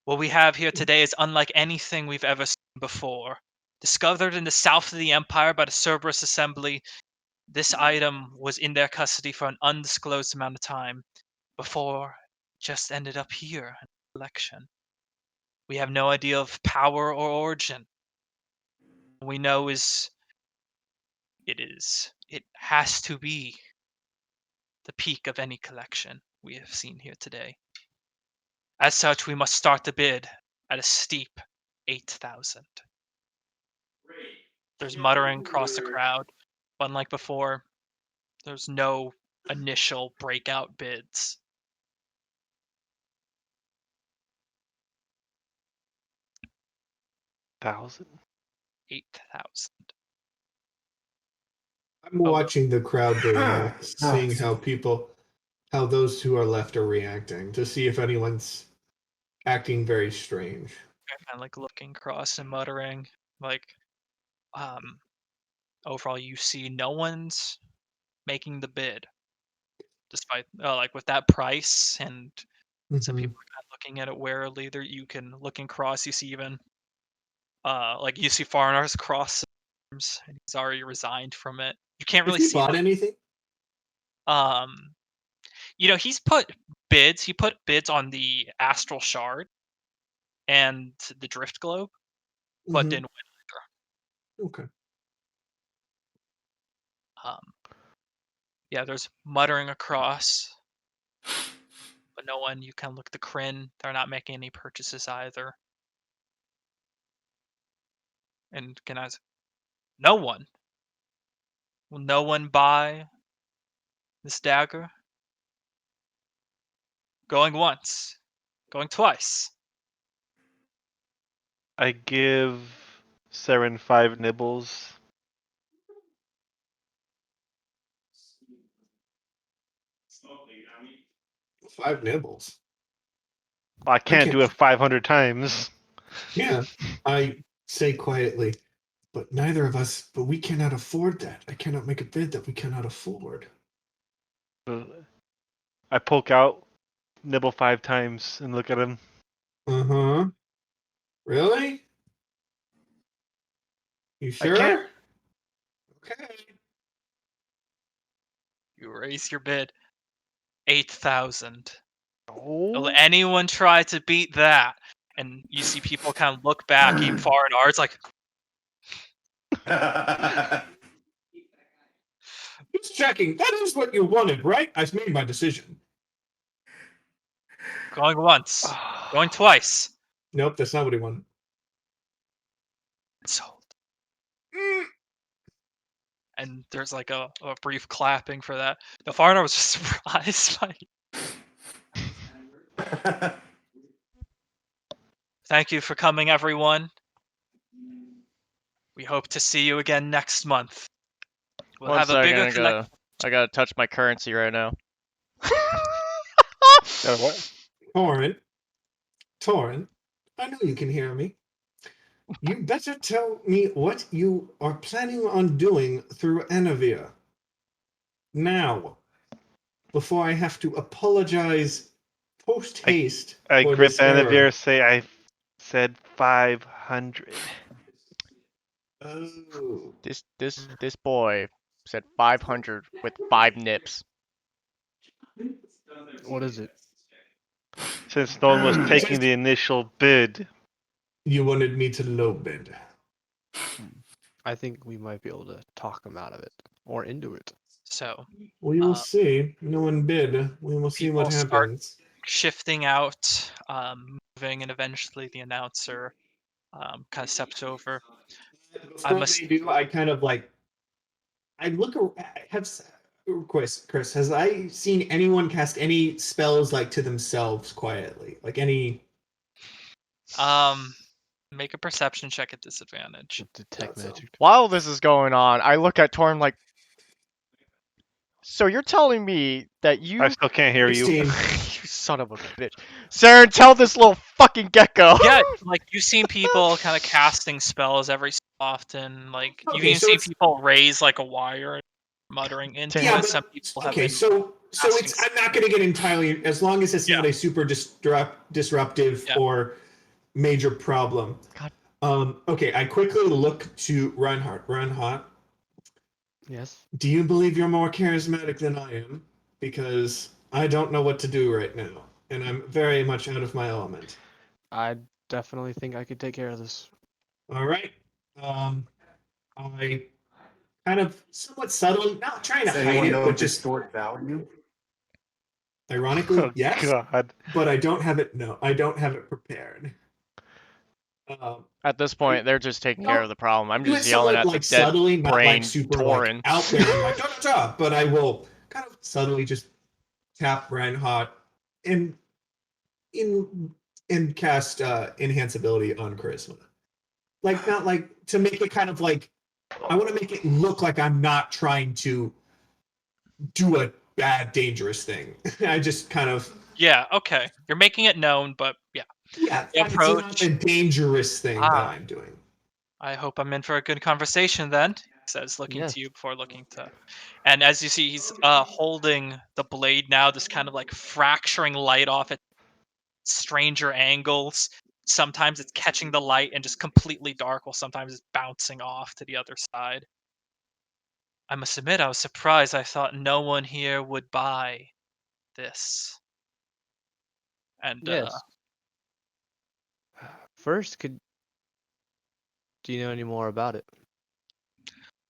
What we have here today is unlike anything we've ever seen before. Discovered in the south of the Empire by the Cerberus Assembly, this item was in their custody for an undisclosed amount of time before it just ended up here in the collection. We have no idea of power or origin. All we know is it has to be the peak of any collection we have seen here today. As such, we must start the bid at a steep 8,000. There's muttering across the crowd, but unlike before, there's no initial breakout bids. $1,000. 8,000. I'm watching the crowd react, seeing how those who are left are reacting, to see if anyone's acting very strange. Kind of like looking across and muttering, like, overall you see no one's making the bid, despite like with that price, and some Mhm. people are kind of looking at it warily. There, you can looking across, you see even like you see Farnar's cross arms, and he's already resigned from it. You can't Has really he see bought much. anything? He's put bids. He put bids on the Astral Shard and the Drift Globe, but Mhm. didn't win Okay. either. Yeah, there's muttering across, but no one. You can look at the Kryn. They're not making any purchases either. And can I? No one. Will no one buy this dagger? Going once, going twice. I give Saren 5 nibbles. Five nibbles. I can't can't- do it 500 times. Yeah, I say quietly, but we cannot afford that. I cannot make a bid that we cannot afford. I poke out, nibble 5 times, and look at him. Uh-huh. Really? You I can't- sure? Okay. You raise your bid. 8,000. Will Oh. anyone try to beat that? And you see people kind of look back, even far and It's like, Just checking. That is what you wanted, right? I've made my decision. going once, going twice. Nope, that's not what he wanted. Sold. And there's like a brief clapping for that. The foreigner was just surprised by. Thank you for coming, everyone. We hope to see you again next month. We'll One have a second, bigger I gotta touch my currency right now. What? Torin, I know you can hear me. You better tell me what you are planning on doing through Anavir. Now, before I have to apologize post haste I for grip this error. Anavir, say I said 500. Oh. This boy said 500 with 5 nips. What is it? Since no one was taking the initial bid. You wanted me to low bid. I think we might be able to talk him out of it or into it. So We will see. No one bid. We will see what people start happens. shifting out, moving, and eventually the announcer kind of steps over. Before they do, I kind of like. I look. Chris, has I seen anyone cast any spells like to themselves quietly? Like any. Make a perception check at disadvantage. Detect magic. While this is going on, I look at Torm like, so you're telling me that you... I still can't hear you. 16. You son of a bitch. Saren, tell this little fucking gecko. Yeah, like you've seen people kind of casting spells every so often. Like you've Okay, even so seen it's- people raise like a wire, muttering into Yeah, it. but- Some people have Okay, been. so it's. I'm not going to get entirely, as long as it's not a super disruptive Yeah. or major problem. God. Okay, I quickly look to Reinhardt. Reinhardt, Yes. do you believe you're more charismatic than I am? Because I don't know what to do right now, and I'm very much out of my element. I definitely think I could take care of this. All right. I kind of somewhat subtly, not trying to Does hide anyone it, know but just distort value? ironically, Oh, yes. God. But I don't have it. No, I don't have it prepared. At this point, they're just taking care Well, of the problem. I'm do just it yelling somewhat at the like dead subtly, not like brain super like Torin. out there and like da da da. But I will kind of subtly just tap Reinhardt and and cast enhance ability on charisma. Like not like to make it kind of like I want to make it look like I'm not trying to do a bad dangerous thing. I just kind of Yeah, okay. You're making it known, but yeah. yeah, The it's not approach. a dangerous thing that I'm doing. I hope I'm in for a good conversation then, he says, looking Yes. to you before looking to. And as you see, he's holding the blade now, this kind of like fracturing light off at stranger angles. Sometimes it's catching the light and just completely dark, while sometimes it's bouncing off to the other side. I must admit, I was surprised. I thought no one here would buy this. And Yes. First, do you know any more about it?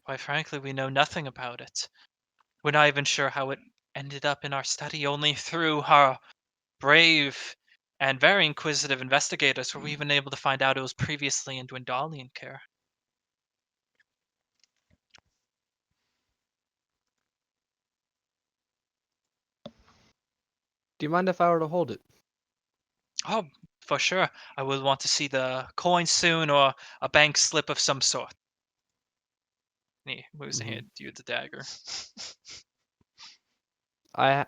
quite frankly, we know nothing about it. We're not even sure how it ended up in our study. Only through our brave and very inquisitive investigators were we even able to find out it was previously in Dwendalian care. Do you mind if I were to hold it? Oh, for sure. I would want to see the coin soon, or a bank slip of some sort. And he moves to hand you the dagger. I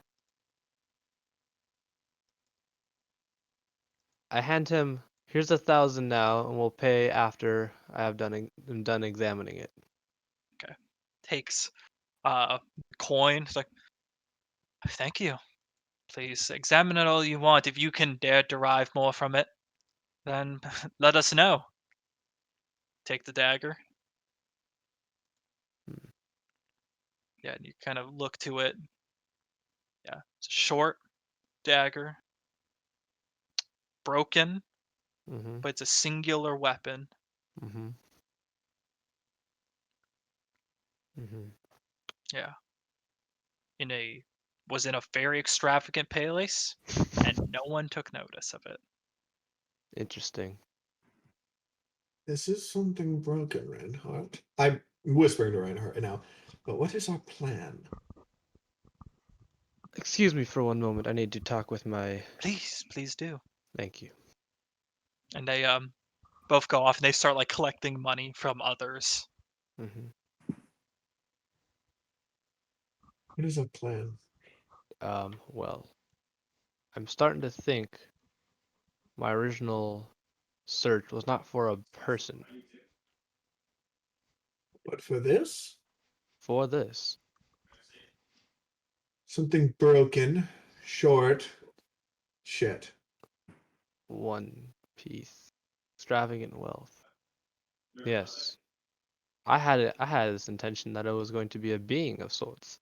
hand him. Here's 1,000 now, and we'll pay after I'm done examining it. Takes coin. It's like, thank you. Please examine it all you want. If you can dare derive more from it, then let us know. Take the dagger. Yeah, and you kind of look to it. Yeah, it's a short dagger. Broken, Mm-hmm. but it's a singular weapon. Mm-hmm. Mm-hmm. Yeah. Was in a very extravagant palace, and no one took notice of it. Interesting. This is something broken, Reinhardt. I'm whispering to Reinhardt now. But what is our plan? Excuse me for one moment. I need to talk with my. Please do. Thank you. And they both go off and they start like collecting money from others. Mm-hmm. What is our plan? Well, I'm starting to think my original search was not for a person. But for this? For this. Something broken, short, shit. One piece. Extravagant wealth. Yes. I had this intention that it was going to be a being of sorts.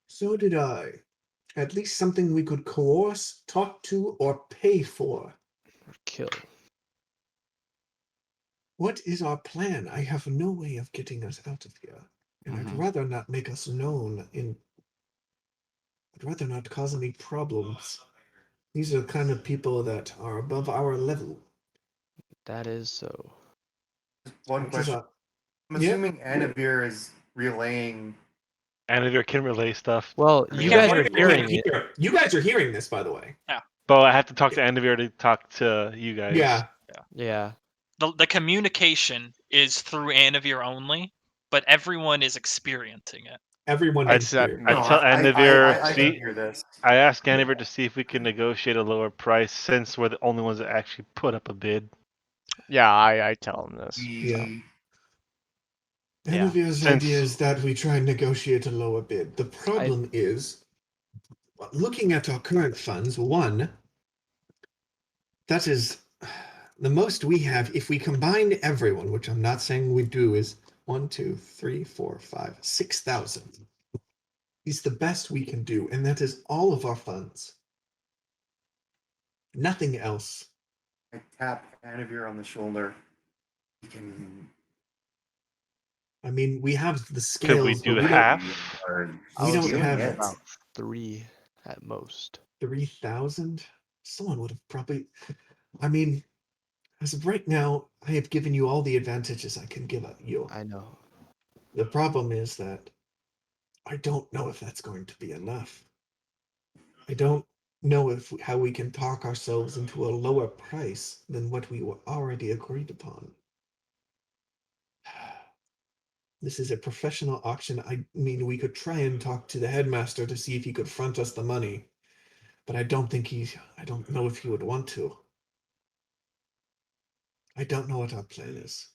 So did I. At least something we could coerce, talk to, or pay for. Or kill. What is our plan? I have no way of getting us out of here. And I'd rather not make us known I'd rather not cause any problems. These are the kind of people that are above our level. That is so. One What is question. up? I'm assuming Anavir is relaying. Anavir can relay stuff. Well, You you can't guys are hearing it. You guys are hearing this, by the way. But I have to talk to Anavir to talk to you guys. Yeah. Yeah. The communication is through Anavir only, but everyone is experiencing it. Everyone I can said- hear. I No, tell Anavir, I see, can hear this. I asked Anavir to see if we can negotiate a lower price since we're the only ones that actually put up a bid. Yeah, I tell him this. Yeah. Yeah. Anavir's Since- idea is that we try and negotiate a lower bid. The problem is, looking at our current funds, one, that is the most we have. If we combine everyone, which I'm not saying we do, is 1, 2, 3, 4, 5, 6,000. Is the best we can do, and that is all of our funds. Nothing else. I tap Anavir on the shoulder. He can. I mean, we have the Could scales, we but do we don't. half? We don't stealing have it. About 3 at most. 3,000. Someone would have probably. I mean, As of right now, I have given you all the advantages I can give you. I know. The problem is that I don't know if that's going to be enough. I don't know how we can talk ourselves into a lower price than what we were already agreed upon. This is a professional auction. I mean, we could try and talk to the headmaster to see if he could front us the money, but I don't know if he would want to. I don't know what our plan is.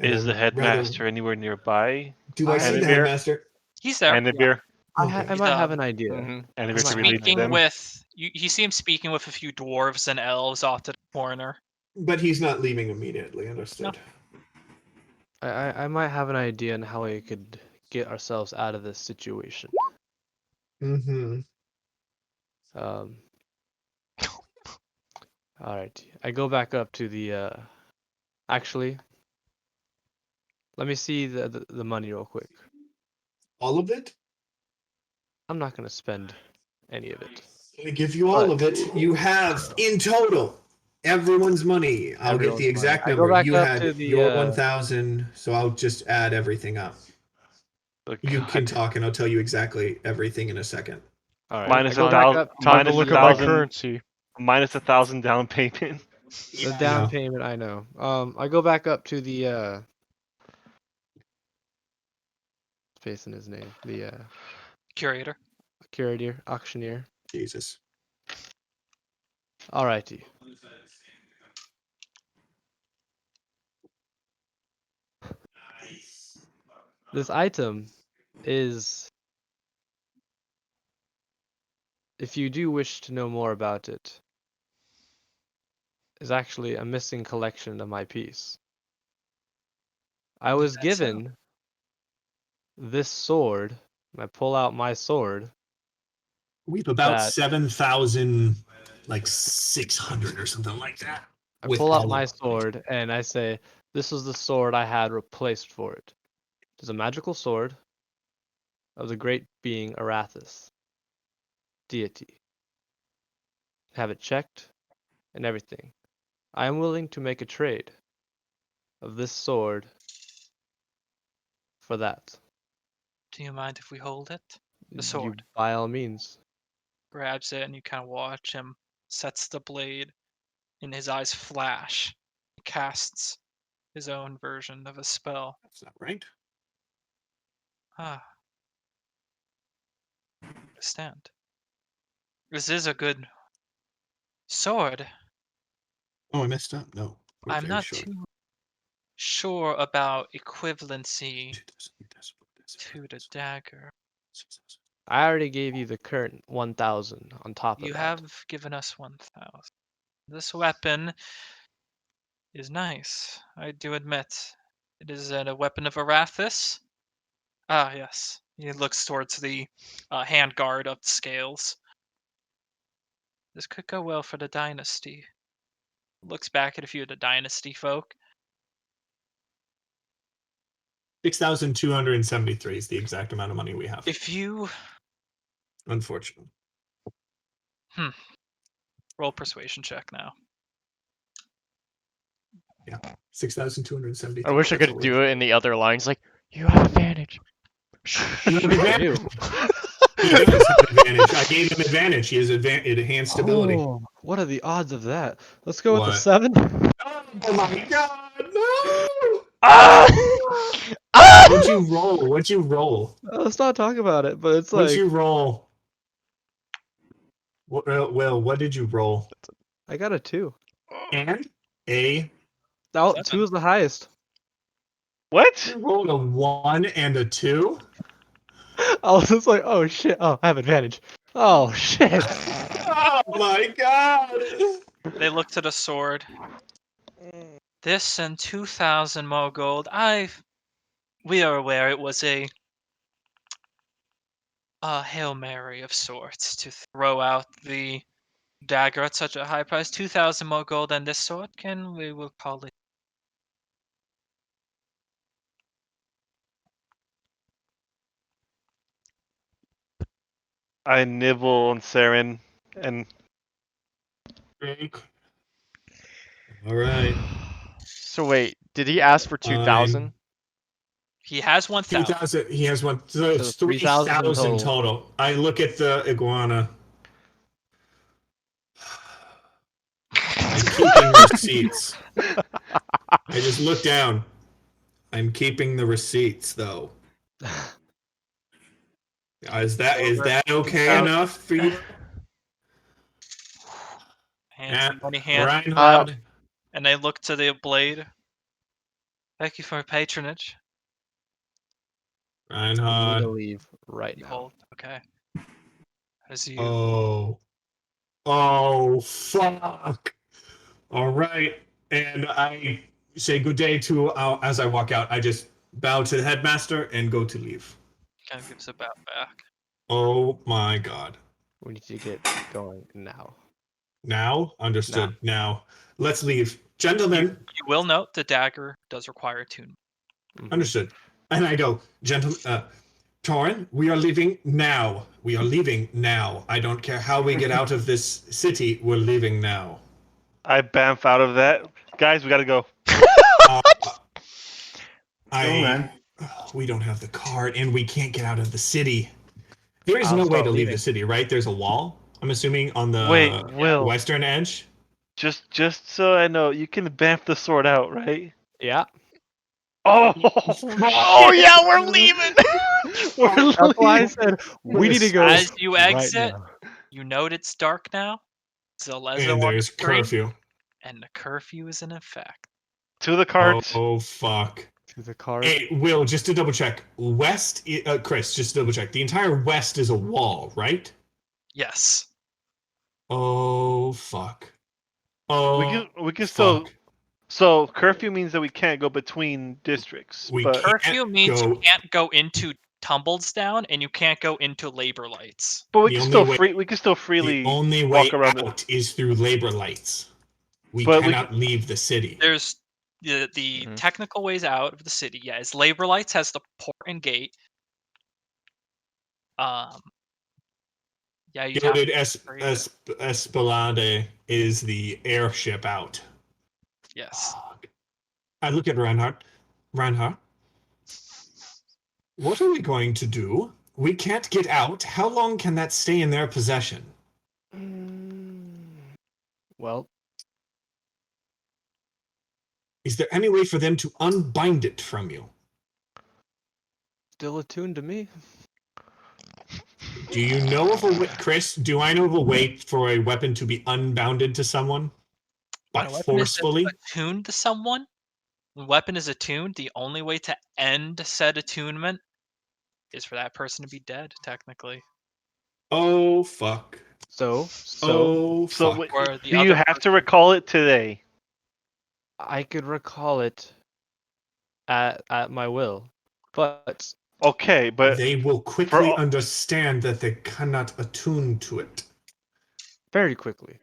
And Is the I'm rather. headmaster anywhere nearby? Do I see the Anivir? headmaster? He's there. Anivir? Okay. I He's might have an idea. Mhm. I Anivir might could have an relate to speaking idea. them. with you see him speaking with a few dwarves and elves off to the corner. But he's not leaving immediately, No. understood. I might have an idea on how we could get ourselves out of this situation. Mm-hmm. Um. All right. I go back up to the. Actually, let me see the money real quick. All of it? I'm not gonna spend any of it. I give you all of But it. You have, in total, everyone's money. I'll get the everyone's money. exact I go number. back You up to had the. your 1,000, so I'll just add everything up. Oh, You can God. talk, and I'll tell you exactly everything in a second. All right. I Minus go a back thousand. up Time to Minus look a at my 1,000. currency. Minus 1,000 down payment. the I down know. payment. I know. I go back up to the. Space in his name. The Curator. curator, auctioneer. Jesus. Alrighty. This item is, if you do wish to know more about it, is actually a missing collection of my piece. I was Is that so? given this sword, and I pull out my sword. We've about That 7,000, like 600 or something like that. I With pull out all my of it. sword and I say, "This is the sword I had replaced for it. It is a magical sword of the great being Arathis, deity. Have it checked and everything. I am willing to make a trade of this sword for that. Do you mind if we hold it? The You, sword. by all means." Grabs it and you kind of watch him sets the blade and his eyes flash. He casts his own version of a spell. That's not right. Ah, understand. This is a good sword. Oh, I messed up. No. We're I'm very not short. too sure about equivalency to the dagger. I already gave you the current 1,000 on top of You that. have given us 1,000. This weapon is nice, I do admit. It is a weapon of Arathis. Ah, yes. He looks towards the handguard of the scales. This could go well for the dynasty. Looks back at a few of the dynasty folk. 6,273 is the exact amount of money we have. If you Unfortunately. roll persuasion check now. Yeah. 6,273. I wish I That's all could we have. do it in the other lines, like, you have advantage. You have I advantage. do. He does have advantage. I gave him advantage. He has enhanced ability. Oh, what are the odds of that? Let's go with the What? 7. Oh my god, no! Ah! Ah! What'd you roll? What'd you roll? Let's not talk about it, but it's What'd like, you roll? Will, what did you roll? I got a 2. And a. Oh, 7. 2 is the highest. What? You rolled a 1 and a 2? I was just like, oh shit, oh, I have advantage. Oh shit. Oh my god! They look to the sword. This and 2,000 more gold. We are aware it was a Hail Mary of sorts to throw out the dagger at such a high price. 2,000 more gold and this sword we will call it. I nibble on Saren and Jake. All right. So wait, did he ask for 2,000? He has 1,000. 2,000. He has one. So it's 3,000 in 3,000 total. total. I look at the iguana. I'm keeping receipts. I just look down. I'm keeping the receipts, though. Is that okay enough for you? Hands, money hand, Reinhard. and I look to the blade. Thank you for your patronage. I need to Reinhard. leave right now. Hold. Okay. As you. Oh, fuck. All right. And I say good day to, as I walk out, I just bow to the headmaster and go to leave. Kind of gives a bow back. Oh my god. We need to get going now. Now? Understood. Now. Let's leave. Gentlemen. You will note the dagger does require attunement. Understood. And I go, gentlemen, Torin, we are leaving now. We are leaving now. I don't care how we get out of this city. We're leaving now. I bamf out of that. Guys, we gotta go. We don't have the card, and we can't get out of the city. There is I'll no way start to leave leaving. the city, right? There's a wall. I'm assuming on the Wait, Will. western edge. Just so I know, you can bamf the sword out, right? Yeah. Oh, Oh yeah, we're leaving. That's why I said we need to go. As you right exit, now. you note it's dark now. Zalezo And on the there's screen, curfew. and the curfew is in effect. to the cards. Oh, fuck. To the card. Hey, Will, just to double check. Chris, just to double check. The entire west is a wall, right? Yes. Oh, fuck. Oh, We can fuck. still. So curfew means that we can't go between districts. We but can't Curfew means go- you can't go into Tumblesdown and you can't go into Labor Lights. but we the can only still way- free. We can still freely The only way walk around. out is through labor lights. We But we cannot leave the city. There's the technical ways out of the city. Yeah, is Labor Lights has the port and gate. Yeah, you have Gilded Espelade is the airship out. yes. I look at Reinhardt. Reinhardt, what are we going to do? We can't get out. How long can that stay in their possession? Well, Is there any way for them to unbind it from you? still attuned to me. Do you know of a way, Chris? Do I know of a way for a weapon to be unbounded to someone, When but a weapon is forcefully? attuned to someone, when a weapon is attuned, the only way to end said attunement is for that person to be dead, technically. Oh fuck! So Oh So fuck! Or the do you other have to recall it today? I could recall it at my will, but Okay, but They will quickly all- understand that they cannot attune to it. very quickly.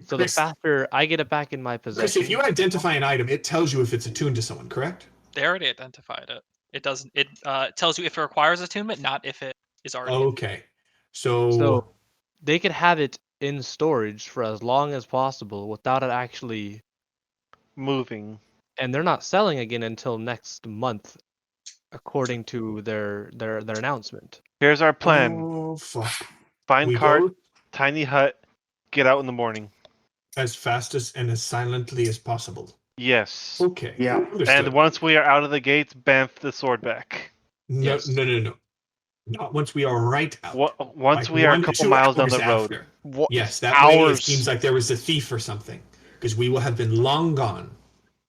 So Chris, the faster I get it back in my Chris, possession. if you identify an item, it tells you if it's attuned to someone, correct? They already identified it. It doesn't. It tells you if it requires attunement, not if it is already. Okay. So, So they could have it in storage for as long as possible without it actually, moving. and they're not selling again until next month, according to their announcement. Here's our plan. oh fuck. Find We cart, go tiny hut, get out in the morning. as fast and as silently as possible. Yes. Okay. Yeah. Understood. And once we are out of the gates, bamf the sword back. No, Yes. no. Not once we are right out. Once Like we are a 1 to couple 2 miles down hours the road. after. What? Yes, that way it Hours. seems like there was a thief or something. Because we will have been long gone.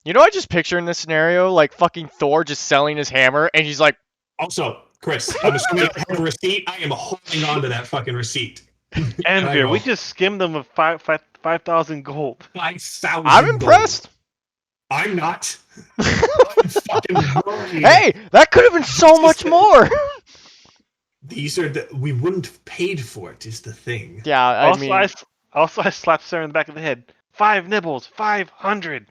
You know, I just picture in this scenario, like fucking Thor just selling his hammer, and he's like, Also, Chris, I'm assuming I have a receipt. I am holding on to that fucking receit. Envir, we know. just skimmed them of 5,000 gold. 5,000 I'm gold. impressed. I'm not. I'm fucking worried. Hey, that could have been so much more. These are we wouldn't have paid for it, is the thing. Yeah, I Also, mean, I slapped Sarah in the back of the head. 5 nibbles, 500.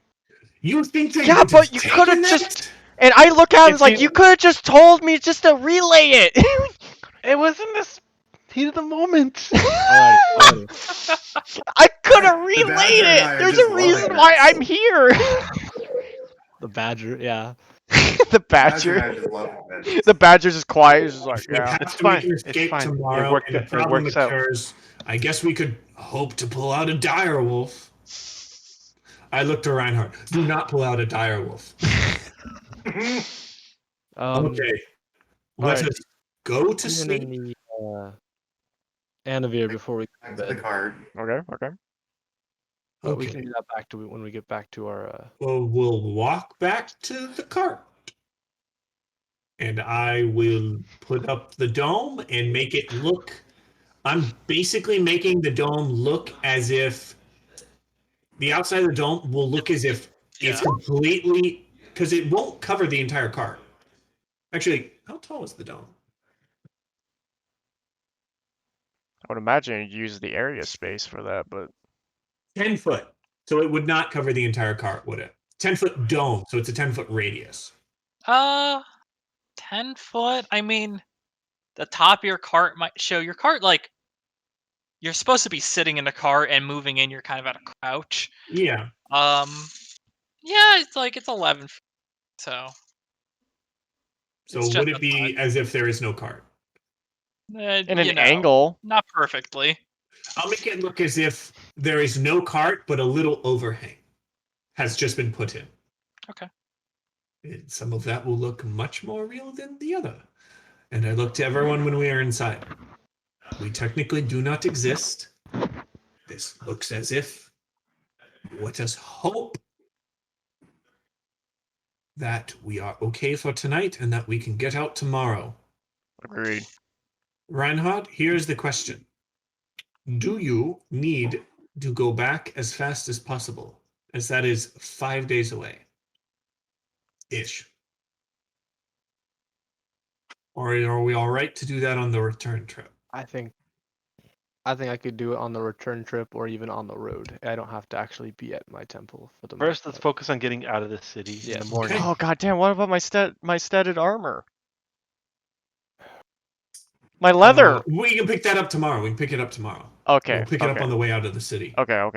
You think they yeah, would but have you taken could have that? just. And I look at it, If it's like, you- you could have just told me just to relay it. It was in this heat of the moment. Alrighty. I could have relay Badger and I it. are There's just a reason loving why this. I'm here. The badger, yeah. The Badger and I badger. are just loving this. The badger's just quiet. He's just like, If we yeah. have It's to make fine. an It's escape fine. It tomorrow worked. and a It problem works out. occurs, I guess we could hope to pull out a dire wolf. I looked to Reinhardt. Do not pull out a dire wolf. Okay. Let Alright. us go to I'm gonna sleep. need Anavir before we go Back to to the bed. card. Okay. But we Okay. can do that back to when we get back to our. Well, we'll walk back to the cart. And I will put up the dome and make it look. I'm basically making the dome look as if the outside of the dome will look as if it's Yeah. completely, because it won't cover the entire cart. Actually, how tall is the dome? I would imagine you'd use the area space for that, but 10 foot. So it would not cover the entire cart, would it? 10-foot dome. So it's a 10-foot radius. 10 foot. I mean, the top of your cart might show your cart like you're supposed to be sitting in the cart and moving in. You're kind of at a crouch. Yeah. Yeah, it's 11. So So it's just would it a be as if there is no cart? in an you know, angle. not perfectly. I'll make it look as if there is no cart, but a little overhang has just been put in. Okay. And some of that will look much more real than the other. And I look to everyone when we are inside. We technically do not exist. This looks as if. Let us hope that we are okay for tonight and that we can get out tomorrow. Agreed. Reinhard, here's the question. Do you need to go back as fast as possible? As that is 5 days away. Ish. Or are we all right to do that on the return trip? I think I could do it on the return trip or even on the road. I don't have to actually be at my temple for the First, most let's part. focus on getting out of the city in Yeah. the morning. Okay. Oh goddamn! What about my studded armor? My leather. We can pick that up tomorrow. We can pick it up tomorrow. Okay. We'll pick it up on the way out of the city. Okay.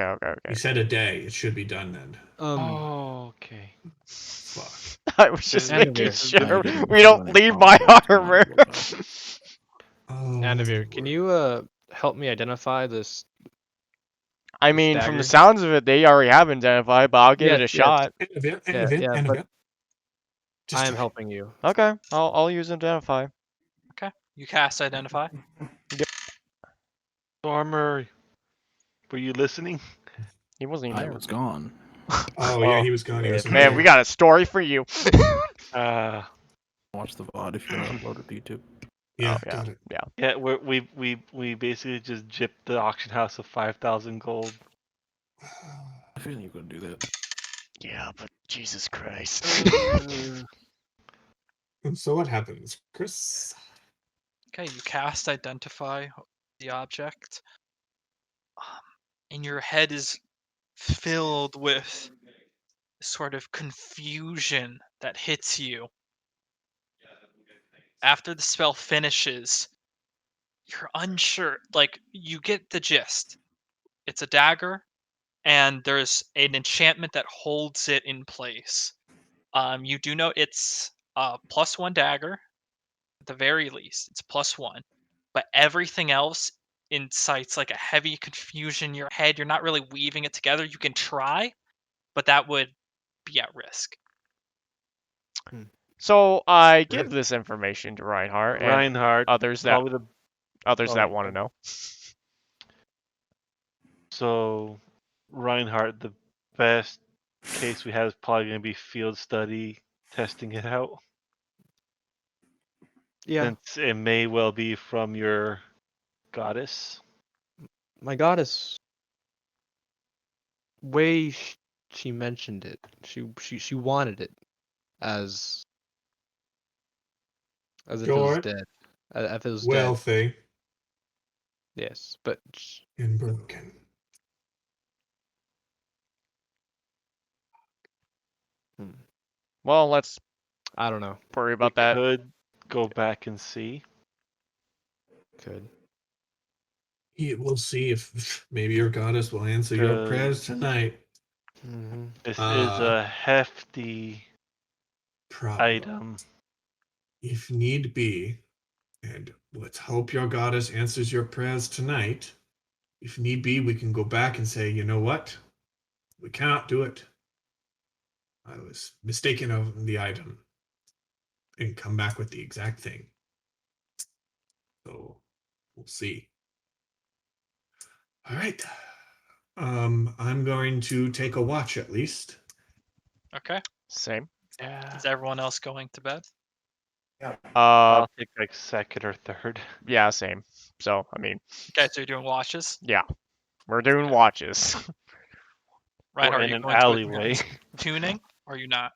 You said a day. It should be done then. Oh, okay. Fuck. I was just And making Anavir. sure Didn't we don't find leave my problems, man. armor. Oh, Anavir, can you help me identify this? I This mean, from the dagger? sounds of it, they already have identified, but I'll give it a Yes. shot. But Just I am try. helping you. Okay, I'll use identify. Okay. You cast identify. Armor, were you listening? He wasn't even I here. was gone. Oh, yeah, he was gone. He was Man, we got a story for you. Watch the VOD if you're gonna upload it to YouTube. Yeah, Oh, yeah. got it. Yeah, we basically just gypped the auction house of 5,000 gold. I feel you could do that. Yeah, but Jesus Christ. And so what happens, Chris? Okay, you cast identify the object. And your head is filled with sort of confusion that hits you. After the spell finishes, you're unsure. Like, you get the gist. It's a dagger, and there's an enchantment that holds it in place. You do know it's a +1 dagger, at the very least. It's +1. But everything else incites like a heavy confusion in your head. You're not really weaving it together. You can try, but that would be at risk. So I give this information to Reinhardt and Reinhardt, others that probably the want to know. So, Reinhardt, the best case we have is probably going to be field study, testing it out. Yeah. Since it may well be from your goddess. My goddess. Way she mentioned it. She wanted it as if it was George, dead. If it was dead. wealthy, Yes, but and broken. Well, let's I don't know. worry about that. Could go back and see. Could. We'll see if maybe your goddess will answer your prayers tonight. Mm-hmm. This is a hefty Problem. item. If need be, and let's hope your goddess answers your prayers tonight. If need be, we can go back and say, you know what? We cannot do it. I was mistaken of the item. And come back with the exact thing. So we'll see. All right. I'm going to take a watch at least. Okay. Same. Yeah. Is everyone else going to bed? I'll take like second or third. Yeah, same. So, I mean, Okay, so you're doing watches. yeah, we're doing watches. Reinhardt, in are you an going to alleyway. tuning, or are you not?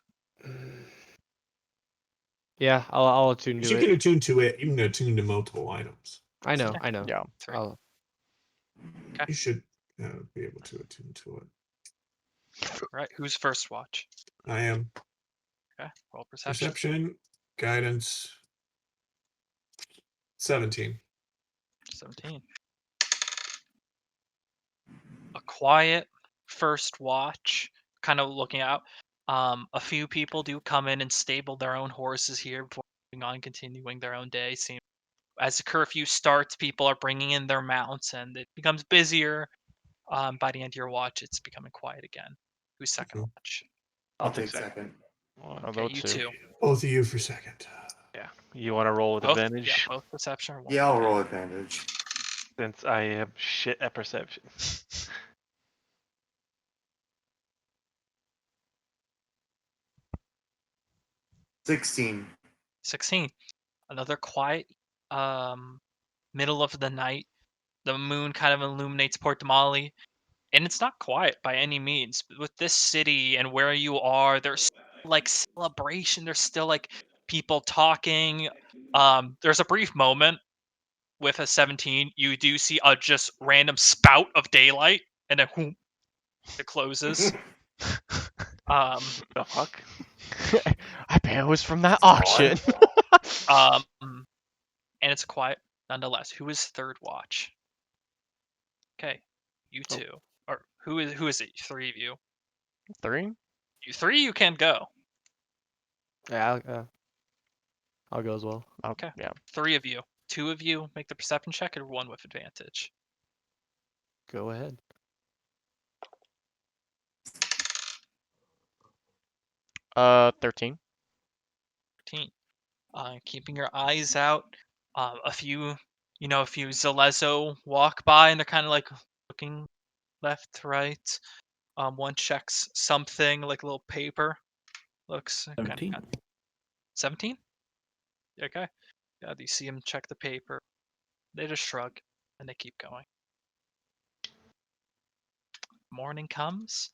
Yeah, I'll attune You to can it. attune to it. You can attune to multiple items. I know. Yeah. Three. You should be able to attune to it. Right. Who's first watch? I am. Okay. Roll perception. Perception, guidance, 17. 17. A quiet first watch, kind of looking out. A few people do come in and stable their own horses here before moving on, continuing their own day. As the curfew starts, people are bringing in their mounts, and it becomes busier. By the end of your watch, it's becoming quiet again. Who's second watch? I'll take second. I'll Okay, go you two. two. Both of you for second. Yeah. You want to roll with Both, advantage? yeah, both perception or one. Yeah, I'll roll advantage. Since I am shit at perception. 16. 16. Another quiet middle of the night. The moon kind of illuminates Port Damali, and it's not quiet by any means. But with this city and where you are, there's like celebration. There's still like people talking. There's a brief moment with a 17. You do see a just random spout of daylight, and then whoom, it closes. The fuck? I bet it was from that auction. And it's quiet nonetheless. Who is third watch? Okay, you two. Or who is it? Three of you. 3? You three, you can go. Yeah, I'll go as well. Okay. Yeah. 3 of you. 2 of you make the perception check, and 1 with advantage. Go ahead. 13. 13. Keeping your eyes out. A few Zalezo walk by, and they're kind of like looking left to right. One checks something like a little paper. Looks 17. 17? Okay. Yeah, you see him check the paper. They just shrug and they keep going. Morning comes,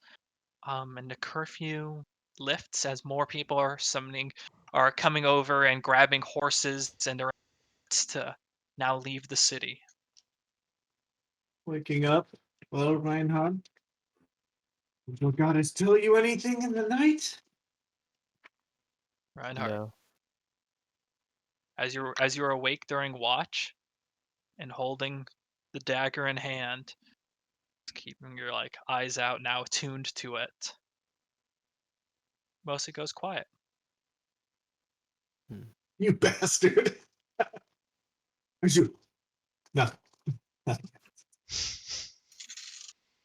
and the curfew lifts as more people are coming over and grabbing horses and their to now leave the city. Waking up. Well, Reinhard? Did your goddess tell you anything in the night? Reinhardt, No. as you're awake during watch and holding the dagger in hand, keeping your eyes out, now attuned to it. Mostly goes quiet. You bastard. Where's you? Nothing. Nothing.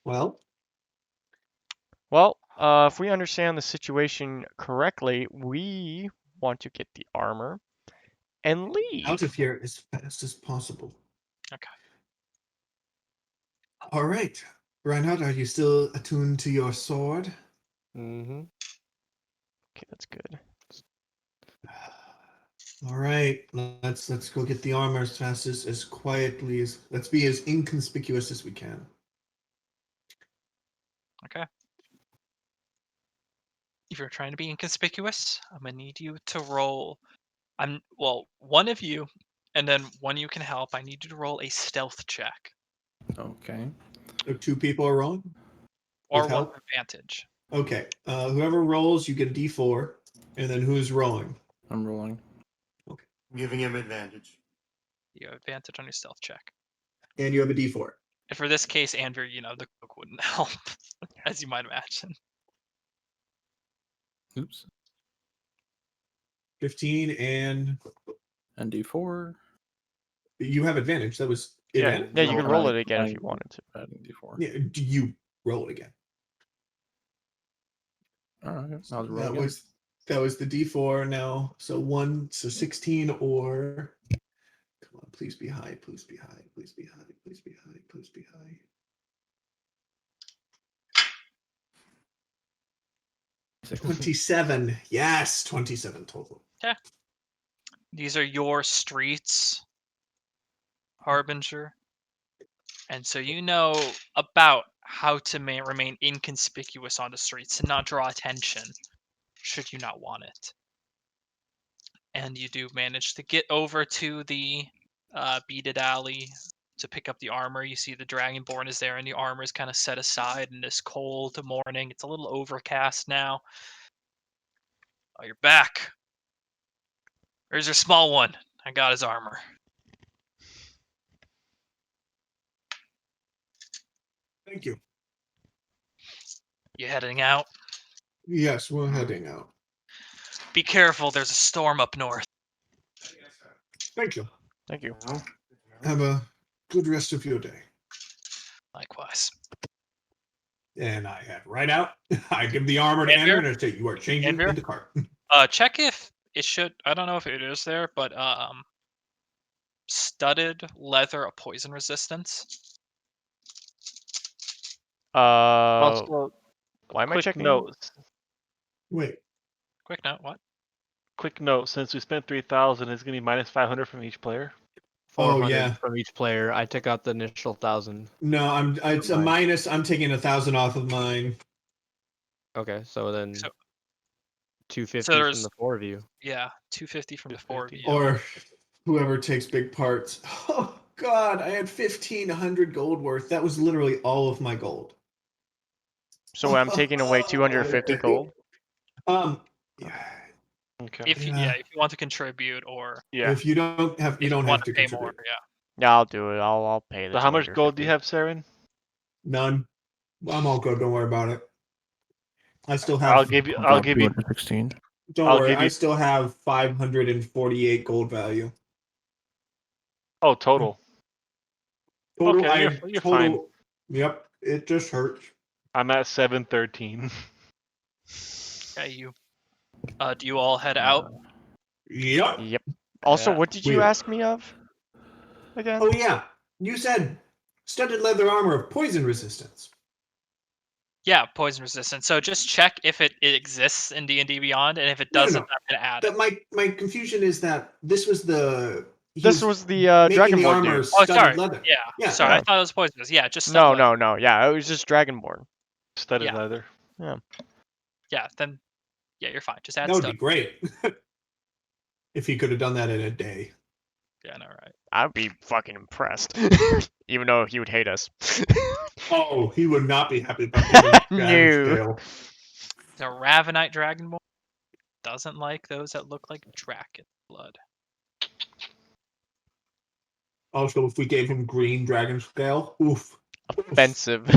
Well, Well, if we understand the situation correctly, we want to get the armor and leave. out of here as fast as possible. Okay. All right. Reinhard, are you still attuned to your sword? Mm-hmm. Okay, that's good. All right. Let's go get the armor as fast as quietly as let's be as inconspicuous as we can. Okay. If you're trying to be inconspicuous, I'm gonna need you to roll. One of you, and then one you can help. I need you to roll a stealth check Okay. So 2 people are rolling? or With one help? with advantage. Okay. Whoever rolls, you get a D4, and then who's rolling? I'm rolling. I'm giving him advantage. You have advantage on your stealth check. and you have a D4. And for this case, Andrew, the cook wouldn't help, as you might imagine. Oops. 15 and And D4. you have advantage. That was Yeah, advantage. Yeah, you can roll Adding- it again if adding- you wanted to. Adding D4. Yeah, do you roll it again? All right. I'll roll again. That was the D4 now. So 16 or come on, please be high, please be high, please be high, please be high, please be high. 27. Yes, 27 total. These are your streets, Harbinger. And so you know about how to remain inconspicuous on the streets and not draw attention should you not want it. And you do manage to get over to the beaded alley to pick up the armor. You see the Dragonborn is there, and the armor is kind of set aside in this cold morning. It's a little overcast now. Oh, you're back. Where's your small one? I got his armor. Thank you. You heading out? Yes, we're heading out. Be careful, there's a storm up north. Thank you. Thank you. Have a good rest of your day. Likewise. And I head right out. I give the armor to Andrew? Andrew and I say, you are changing Andrew? into cart. Check if it should. I don't know if it is there, but studded leather, a poison resistance. Also, Why am I quick checking? note. Wait. Quick note. What? Quick note. Since we spent 3,000, it's gonna be minus 500 from each player. 400 yeah. from each player. I took out the initial 1,000. No, it's a Mine. minus. I'm taking 1,000 off of mine. Okay, so then So- 250 so from there's- the 4 of you. Yeah, 250 from the 4 of 250. you. Or whoever takes big parts. Oh God, I had 1,500 gold worth. That was literally all of my gold. So I'm taking away 250 gold. Yeah. Okay. If you, Yeah. if you want to contribute, or Yeah. If you don't have, if you don't want have to pay contribute. more, yeah. Yeah, I'll do it. I'll pay the. So how much gold do you 250. have, Saren? None. I'm all good. Don't worry about it. I still have. I'll give you. I'll give you. 216. Don't I'll worry. give I you- still have 548 gold value. Oh, total. Total. Okay, you're fine. Yep. It just hurts. I'm at 713. Yeah, you. Do you all head out? Yep. Yep. Also, Yeah. what did you Weird. ask me of? Again? Oh yeah. You said studded leather armor of poison resistance. Yeah, poison resistant. So just check if it exists in D&D Beyond, and if it No, no, doesn't, no. I'm gonna add it. That my confusion is that this was the. he This was the making the Dragonborn armor dude. Oh, studded sorry. leather. Yeah. Yeah. Sorry, Yeah. I thought it was poisonous. Yeah, just No, studded leather. no, no. Yeah, it was just Dragonborn. Studded Yeah. leather. Yeah, then yeah, you're fine. Just add That would stuff. be great. If he could have done that in a day. Yeah, no, right. I'd be fucking impressed. Even though he would hate us. Oh, he would not be happy about the damage No. scale. The Ravenite Dragonborn doesn't like those that look like dragon blood. Also, if we gave him green dragon scale, oof. Offensive.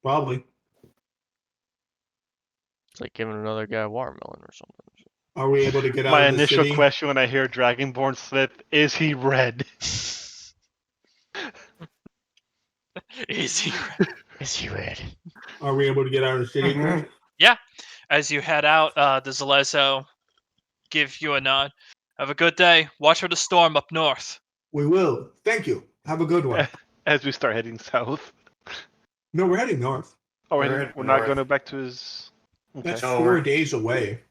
Probably. It's like giving another guy a watermelon or something. Are we able to get out My of the initial city? question when I hear Dragonborn Smith is he red? Is he? Is he red? Are we able to get out of the city? Chris? As you head out, does Alezo give you a nod? Have a good day. Watch for the storm up north. We will. Thank you. Have a good one. As we start heading south. No, we're heading north. Oh, We're we're heading not north. going back to his. Okay. That's No, 4 we're- days away.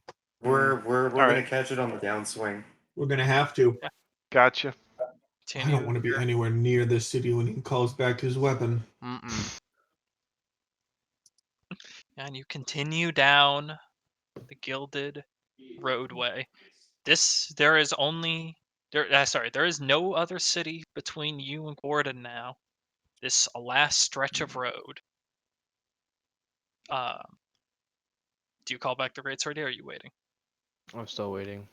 We're gonna Alright. catch it on the downswing. We're gonna have to. Gotcha. I don't want to be anywhere near this city when he calls back his weapon. Mm-mm. And you continue down the gilded roadway. There is no other city between you and Gordon now. This last stretch of road. Do you call back the great sword, or are you waiting? I'm still waiting.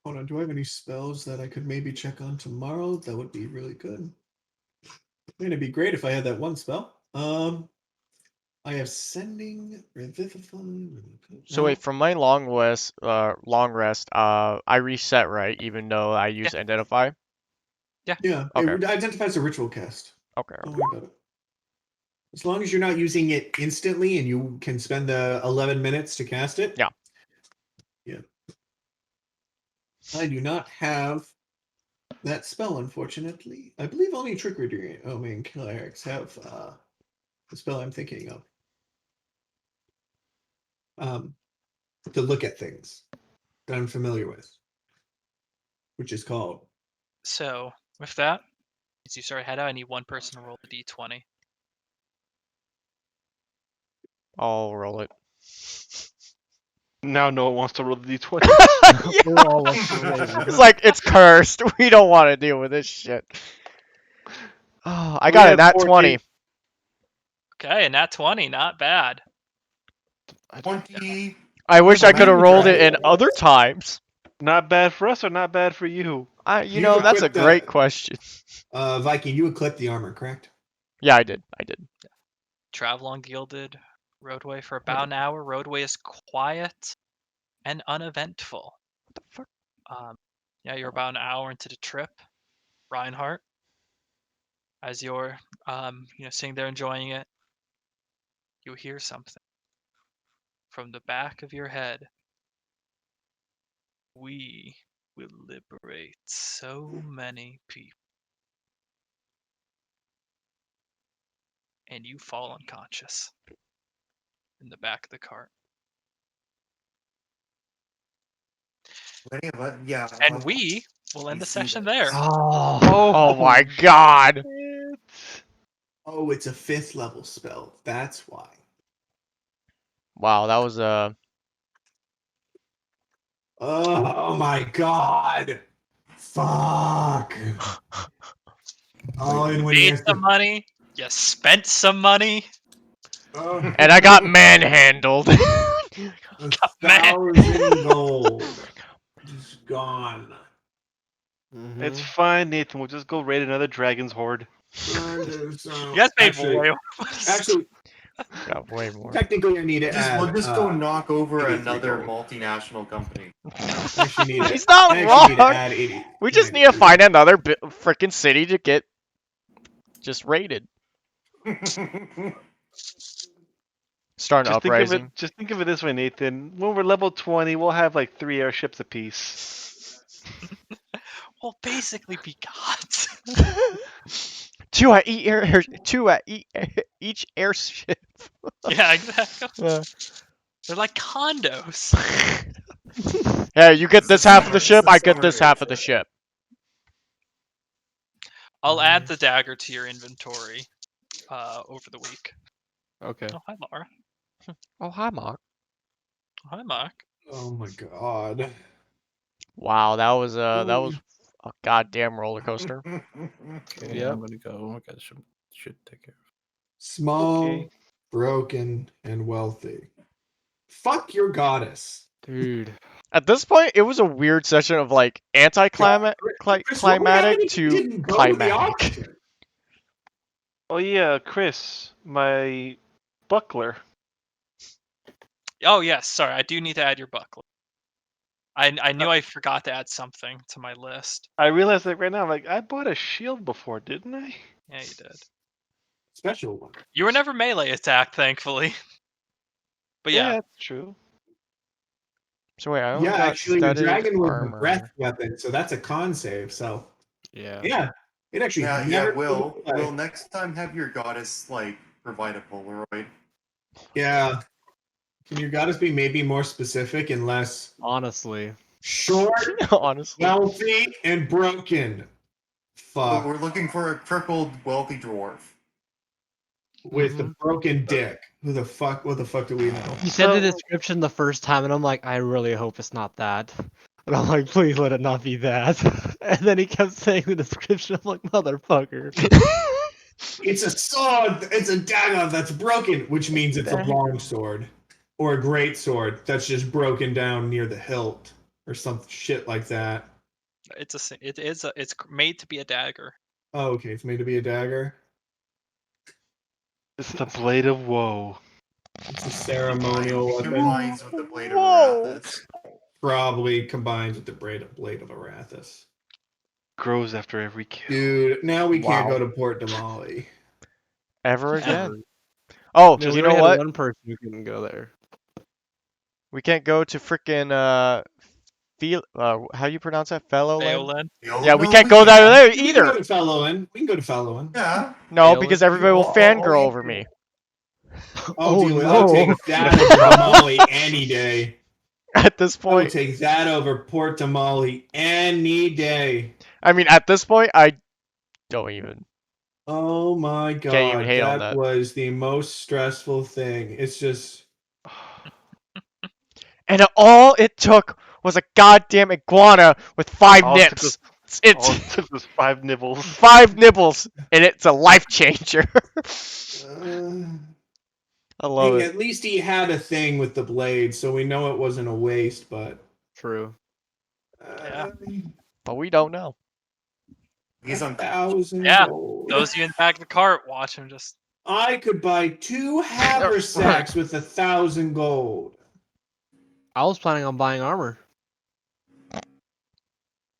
Hold on, do I have any spells that I could maybe check on tomorrow? That would be really good. It'd be great if I had that one spell. I have sending, revivify. So wait, from my long rest, I reset, right? Even though I use identify. Yeah, Okay. it identifies a ritual cast. Okay. Don't worry about it. As long as you're not using it instantly and you can spend the 11 minutes to cast it. Yeah. Yeah. I do not have that spell, unfortunately. I believe only Trick-or-Treating clerics have the spell I'm thinking of. To look at things that I'm familiar with, which is called. So with that, as you start head out, I need one person to roll a d20. I'll roll it. Now no one wants to roll the d20. We're all up for it. It's like it's cursed. We don't want to deal with this shit. Oh, I We got a had nat 14. 20. Okay, and that 20, not bad. 20. I wish I Wow. could have rolled it in other times. Not bad for us or not bad for you? You You know, that's a equipped the- great question. Viking, you equipped the armor, correct? Yeah, I did. Travel on gilded roadway for about an hour. Roadway is quiet and uneventful. What the fuck? Yeah, you're about an hour into the trip, Reinhardt. As you're, sitting there enjoying it, you hear something from the back of your head. We will liberate so many people. And you fall unconscious in the back of the cart. Yeah. And we will end the session there. Oh my god. Oh, it's a 5th level spell. That's why. Wow, that was Oh my god. Fuck. Oh, and when he Made has some to. money. You spent some money. and I got manhandled. 1,000 gold. Just gone. It's fine, Nathan. We'll just go raid another dragon's horde. You guys paid way. Actually, Got way more. technically, I need to add. We'll just go knock over 83 another gold. multinational company. Actually need He's not I actually need to wrong. add 80. We just need to find another freaking city to get just raided. Start an uprising. Just think of it this way, Nathan. When we're level 20, we'll have like 3 airships apiece. Well, basically, we got two at each airship. Yeah, exactly. Yeah. They're like condos. Yeah, you get this half of the ship, I get this half of the ship. I'll add the dagger to your inventory over the week. Okay. Oh, hi, Laura. Oh, hi, Mark. Hi, Mark. Oh my god. Wow, that was a goddamn roller coaster. Okay, Yep. I'm gonna go. I guess should take care of. Small, Okay. broken, and wealthy. Fuck your goddess. Dude. At this point, it was a weird session of like anticlimatic Chris, what would happen if you to didn't go to the climatic. auction? Oh yeah, Chris, my buckler. Oh, yes. Sorry, I do need to add your buckler. I knew I forgot to add something to my list. I realized that right now. Like, I bought a shield before, didn't I? Yeah, you did. Special one. You were never melee attacked, thankfully. But yeah. that's true. So wait, I only Yeah, got actually, the studded dragon was the armor. breath weapon, so that's a con save. So Yeah. yeah, it actually never. Will next time have your goddess like provide a Polaroid? Yeah. Can your goddess be maybe more specific and less Honestly. short, Honestly. wealthy, and broken? Fuck. We're looking for a crippled, wealthy dwarf. With the broken dick. Who the fuck? What the fuck do we know? He said the description the first time, and I'm like, I really hope it's not that. And I'm like, please let it not be that. And then he kept saying the description. I'm like, motherfucker. It's a sword. It's a dagger that's broken, which means it's a long sword or a great sword that's just broken down near the hilt or some shit like that. It's made to be a dagger. Oh, okay, it's made to be a dagger. It's the blade of woe. It's a ceremonial weapon. Combines with the blade of Whoa. Arathis. Probably combines with the blade of Arathis. Grows after every kill. Dude, now we can't Wow. go to Port Damali. Ever Ever. again? Oh, No, you we know only had what? one person who couldn't go there. We can't go to frickin' how you pronounce that? Fellowland? Baolin. Yeah, we can't go there We can either. go to Fallowin. We can go to Fallowin. Yeah. No, Baolin? because everybody will fangirl over me. Oh, dude, no. I'll take that over Damali any day. At this I will point, take that over Port Damali any day. I mean, at this point, I don't even. Oh my Can't even god, hate on that that. was the most stressful thing. It's just And all it took was a goddamn iguana with 5 All it took nips. All It's it took was 5 nibbles. 5 nibbles, and it's a life changer. I love hey, it. at least he had a thing with the blade, so we know it wasn't a waste, but True. Yeah. But we don't know. He's on 1,000 Yeah. gold. Those of you in the back of the cart, watch him just. I could buy 2 haversacks with 1,000 gold. I was planning on buying armor.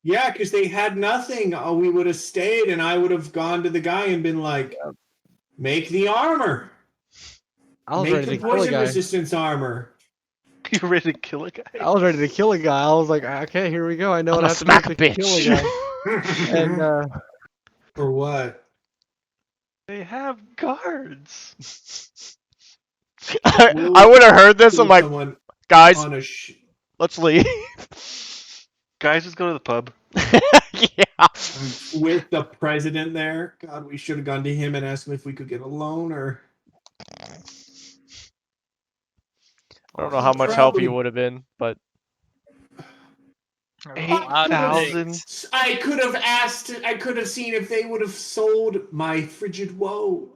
Yeah, because they had nothing. We would have stayed, and I would have gone to the guy and been like, make the armor. I was Make ready the to kill a poison guy. resistance armor. You ready to kill a guy? I was ready to kill a guy. I was like, okay, here we go. I know I'm what I a have to smack do to kill a bitch. guy. And Or what? They have guards. I would have heard this. I'm Killed like, someone guys, on a let's leave. Guys, just go to the pub. Yeah. with the president there. God, we should have gone to him and asked him if we could get a loan or. I don't know how much help he Probably- would have been, but 8,000. I could have asked. I could have seen if they would have sold my frigid woe.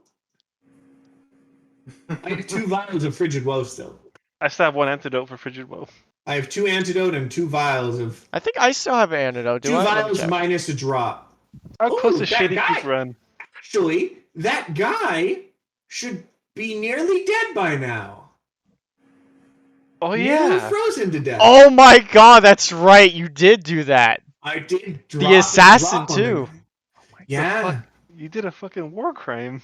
I have 2 vials of frigid woe still. I still have 1 antidote for frigid woe. I have 2 antidote and 2 vials of. I think I still have an antidote. Do 2 I? Let me vials check. minus a drop. How Ooh, close is that Shady guy- Creek Run? Actually, that guy should be nearly dead by now. Oh Nearly yeah. frozen to death. Oh my god, that's right. You did do that. I did drop The assassin, drop on too. the- Yeah. You did a fucking war crime.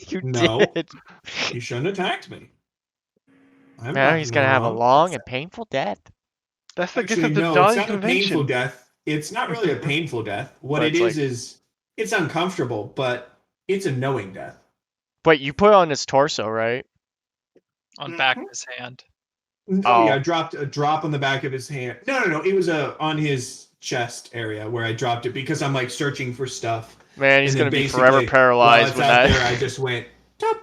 You No. did. You shouldn't attack me. I'm Now not he's doing gonna have a wrong. long and painful death. That's the Actually, gift of the no, it's Jolly not a painful Convention. death. It's not really a painful death. What But it it's is it's uncomfortable, but it's a knowing death. But you put it on his torso, right? On back of his hand. Oh, yeah, Oh. I dropped a drop on the back of his hand. No. It was on his chest area where I dropped it because I'm like searching for stuff. Man, he's And then gonna be basically, forever while paralyzed it's when out that. there, I just went top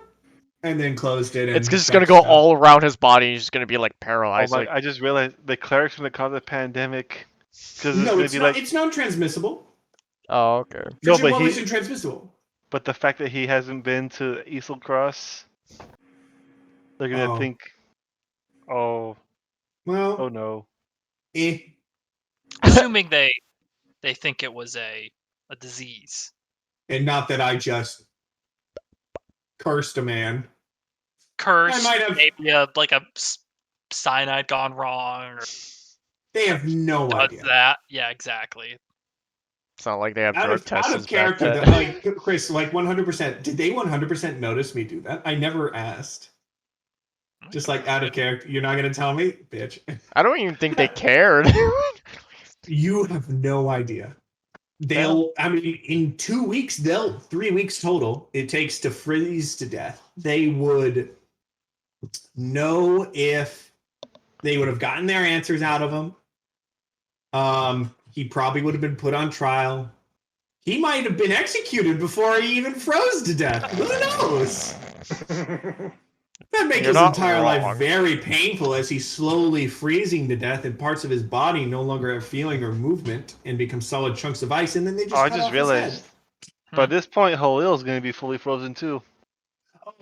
and then closed it. And It's just got gonna go stuff. all around his body. He's just gonna be like Oh paralyzed. my! Like, I just realized the cleric's gonna cause a pandemic because it's No, gonna it's be not. like. It's non-transmissible. oh, okay. No, Frigid but woe he. isn't transmissible. But the fact that he hasn't been to Easel Cross, they're gonna Oh. think, oh Well, no. Assuming they think it was a disease. And not that I just cursed a man. Curse, might have- maybe cyanide gone wrong, or They have no does idea. that. Yeah, exactly. It's not like they have Out drug of tests back character, then. though, like Chris, like 100%. Did they 100% notice me do that? I never asked. Just like out of character, you're not gonna tell me, bitch. I don't even think they cared. You have no idea. I mean, in 2 weeks, 3 weeks total, it takes to freeze to death. They would know if they would have gotten their answers out of him. He probably would have been put on trial. He might have been executed before he even froze to death. Who knows? That'd make You're his not entire wrong. life very painful as he's slowly freezing to death and parts of his body no longer have feeling or movement and become solid chunks of ice, and then they just Oh, I cut just off his head. realized. By this point, Halil's gonna be fully frozen too.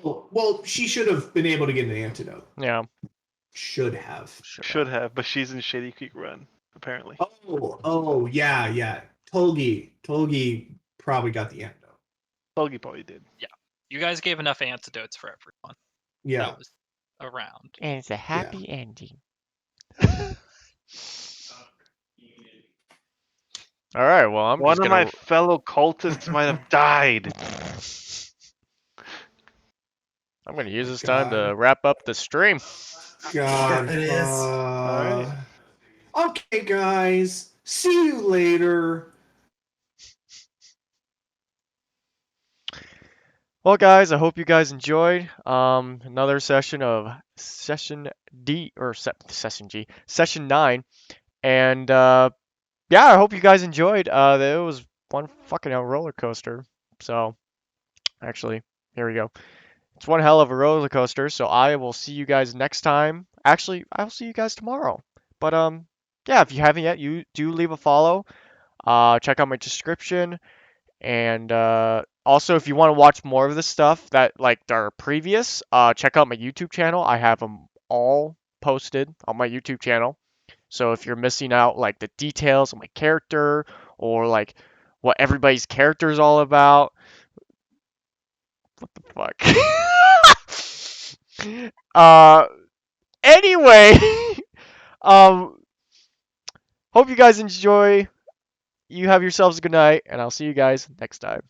Oh, well, she should have been able to get an antidote. Yeah. Should have. Should have, but she's in Shady Creek Run. apparently. Oh, yeah. Tolgi probably got the antidote. Togi probably did. You guys gave enough antidotes for everyone Yeah, that was around. And it's a happy ending. All right. Well, I'm One just of my gonna. fellow cultists might have died. I'm gonna use this God. time to wrap up the stream. God. It is. Alright. Okay, guys. See you later. Well, guys, I hope you guys enjoyed another session of Session D or Session G, Session 9, and yeah, I hope you guys enjoyed. It was one fucking hell roller coaster. So, actually, here we go. It's one hell of a roller coaster. So I will see you guys next time. Actually, I'll see you guys tomorrow. But yeah, if you haven't yet, you do leave a follow. Check out my description. And also, if you want to watch more of the stuff that like are previous, check out my YouTube channel. I have them all posted on my YouTube channel. So if you're missing out like the details of my character or like what everybody's character is all about, what the fuck? Anyway, um, hope you guys enjoy. You have yourselves a good night, and I'll see you guys next time.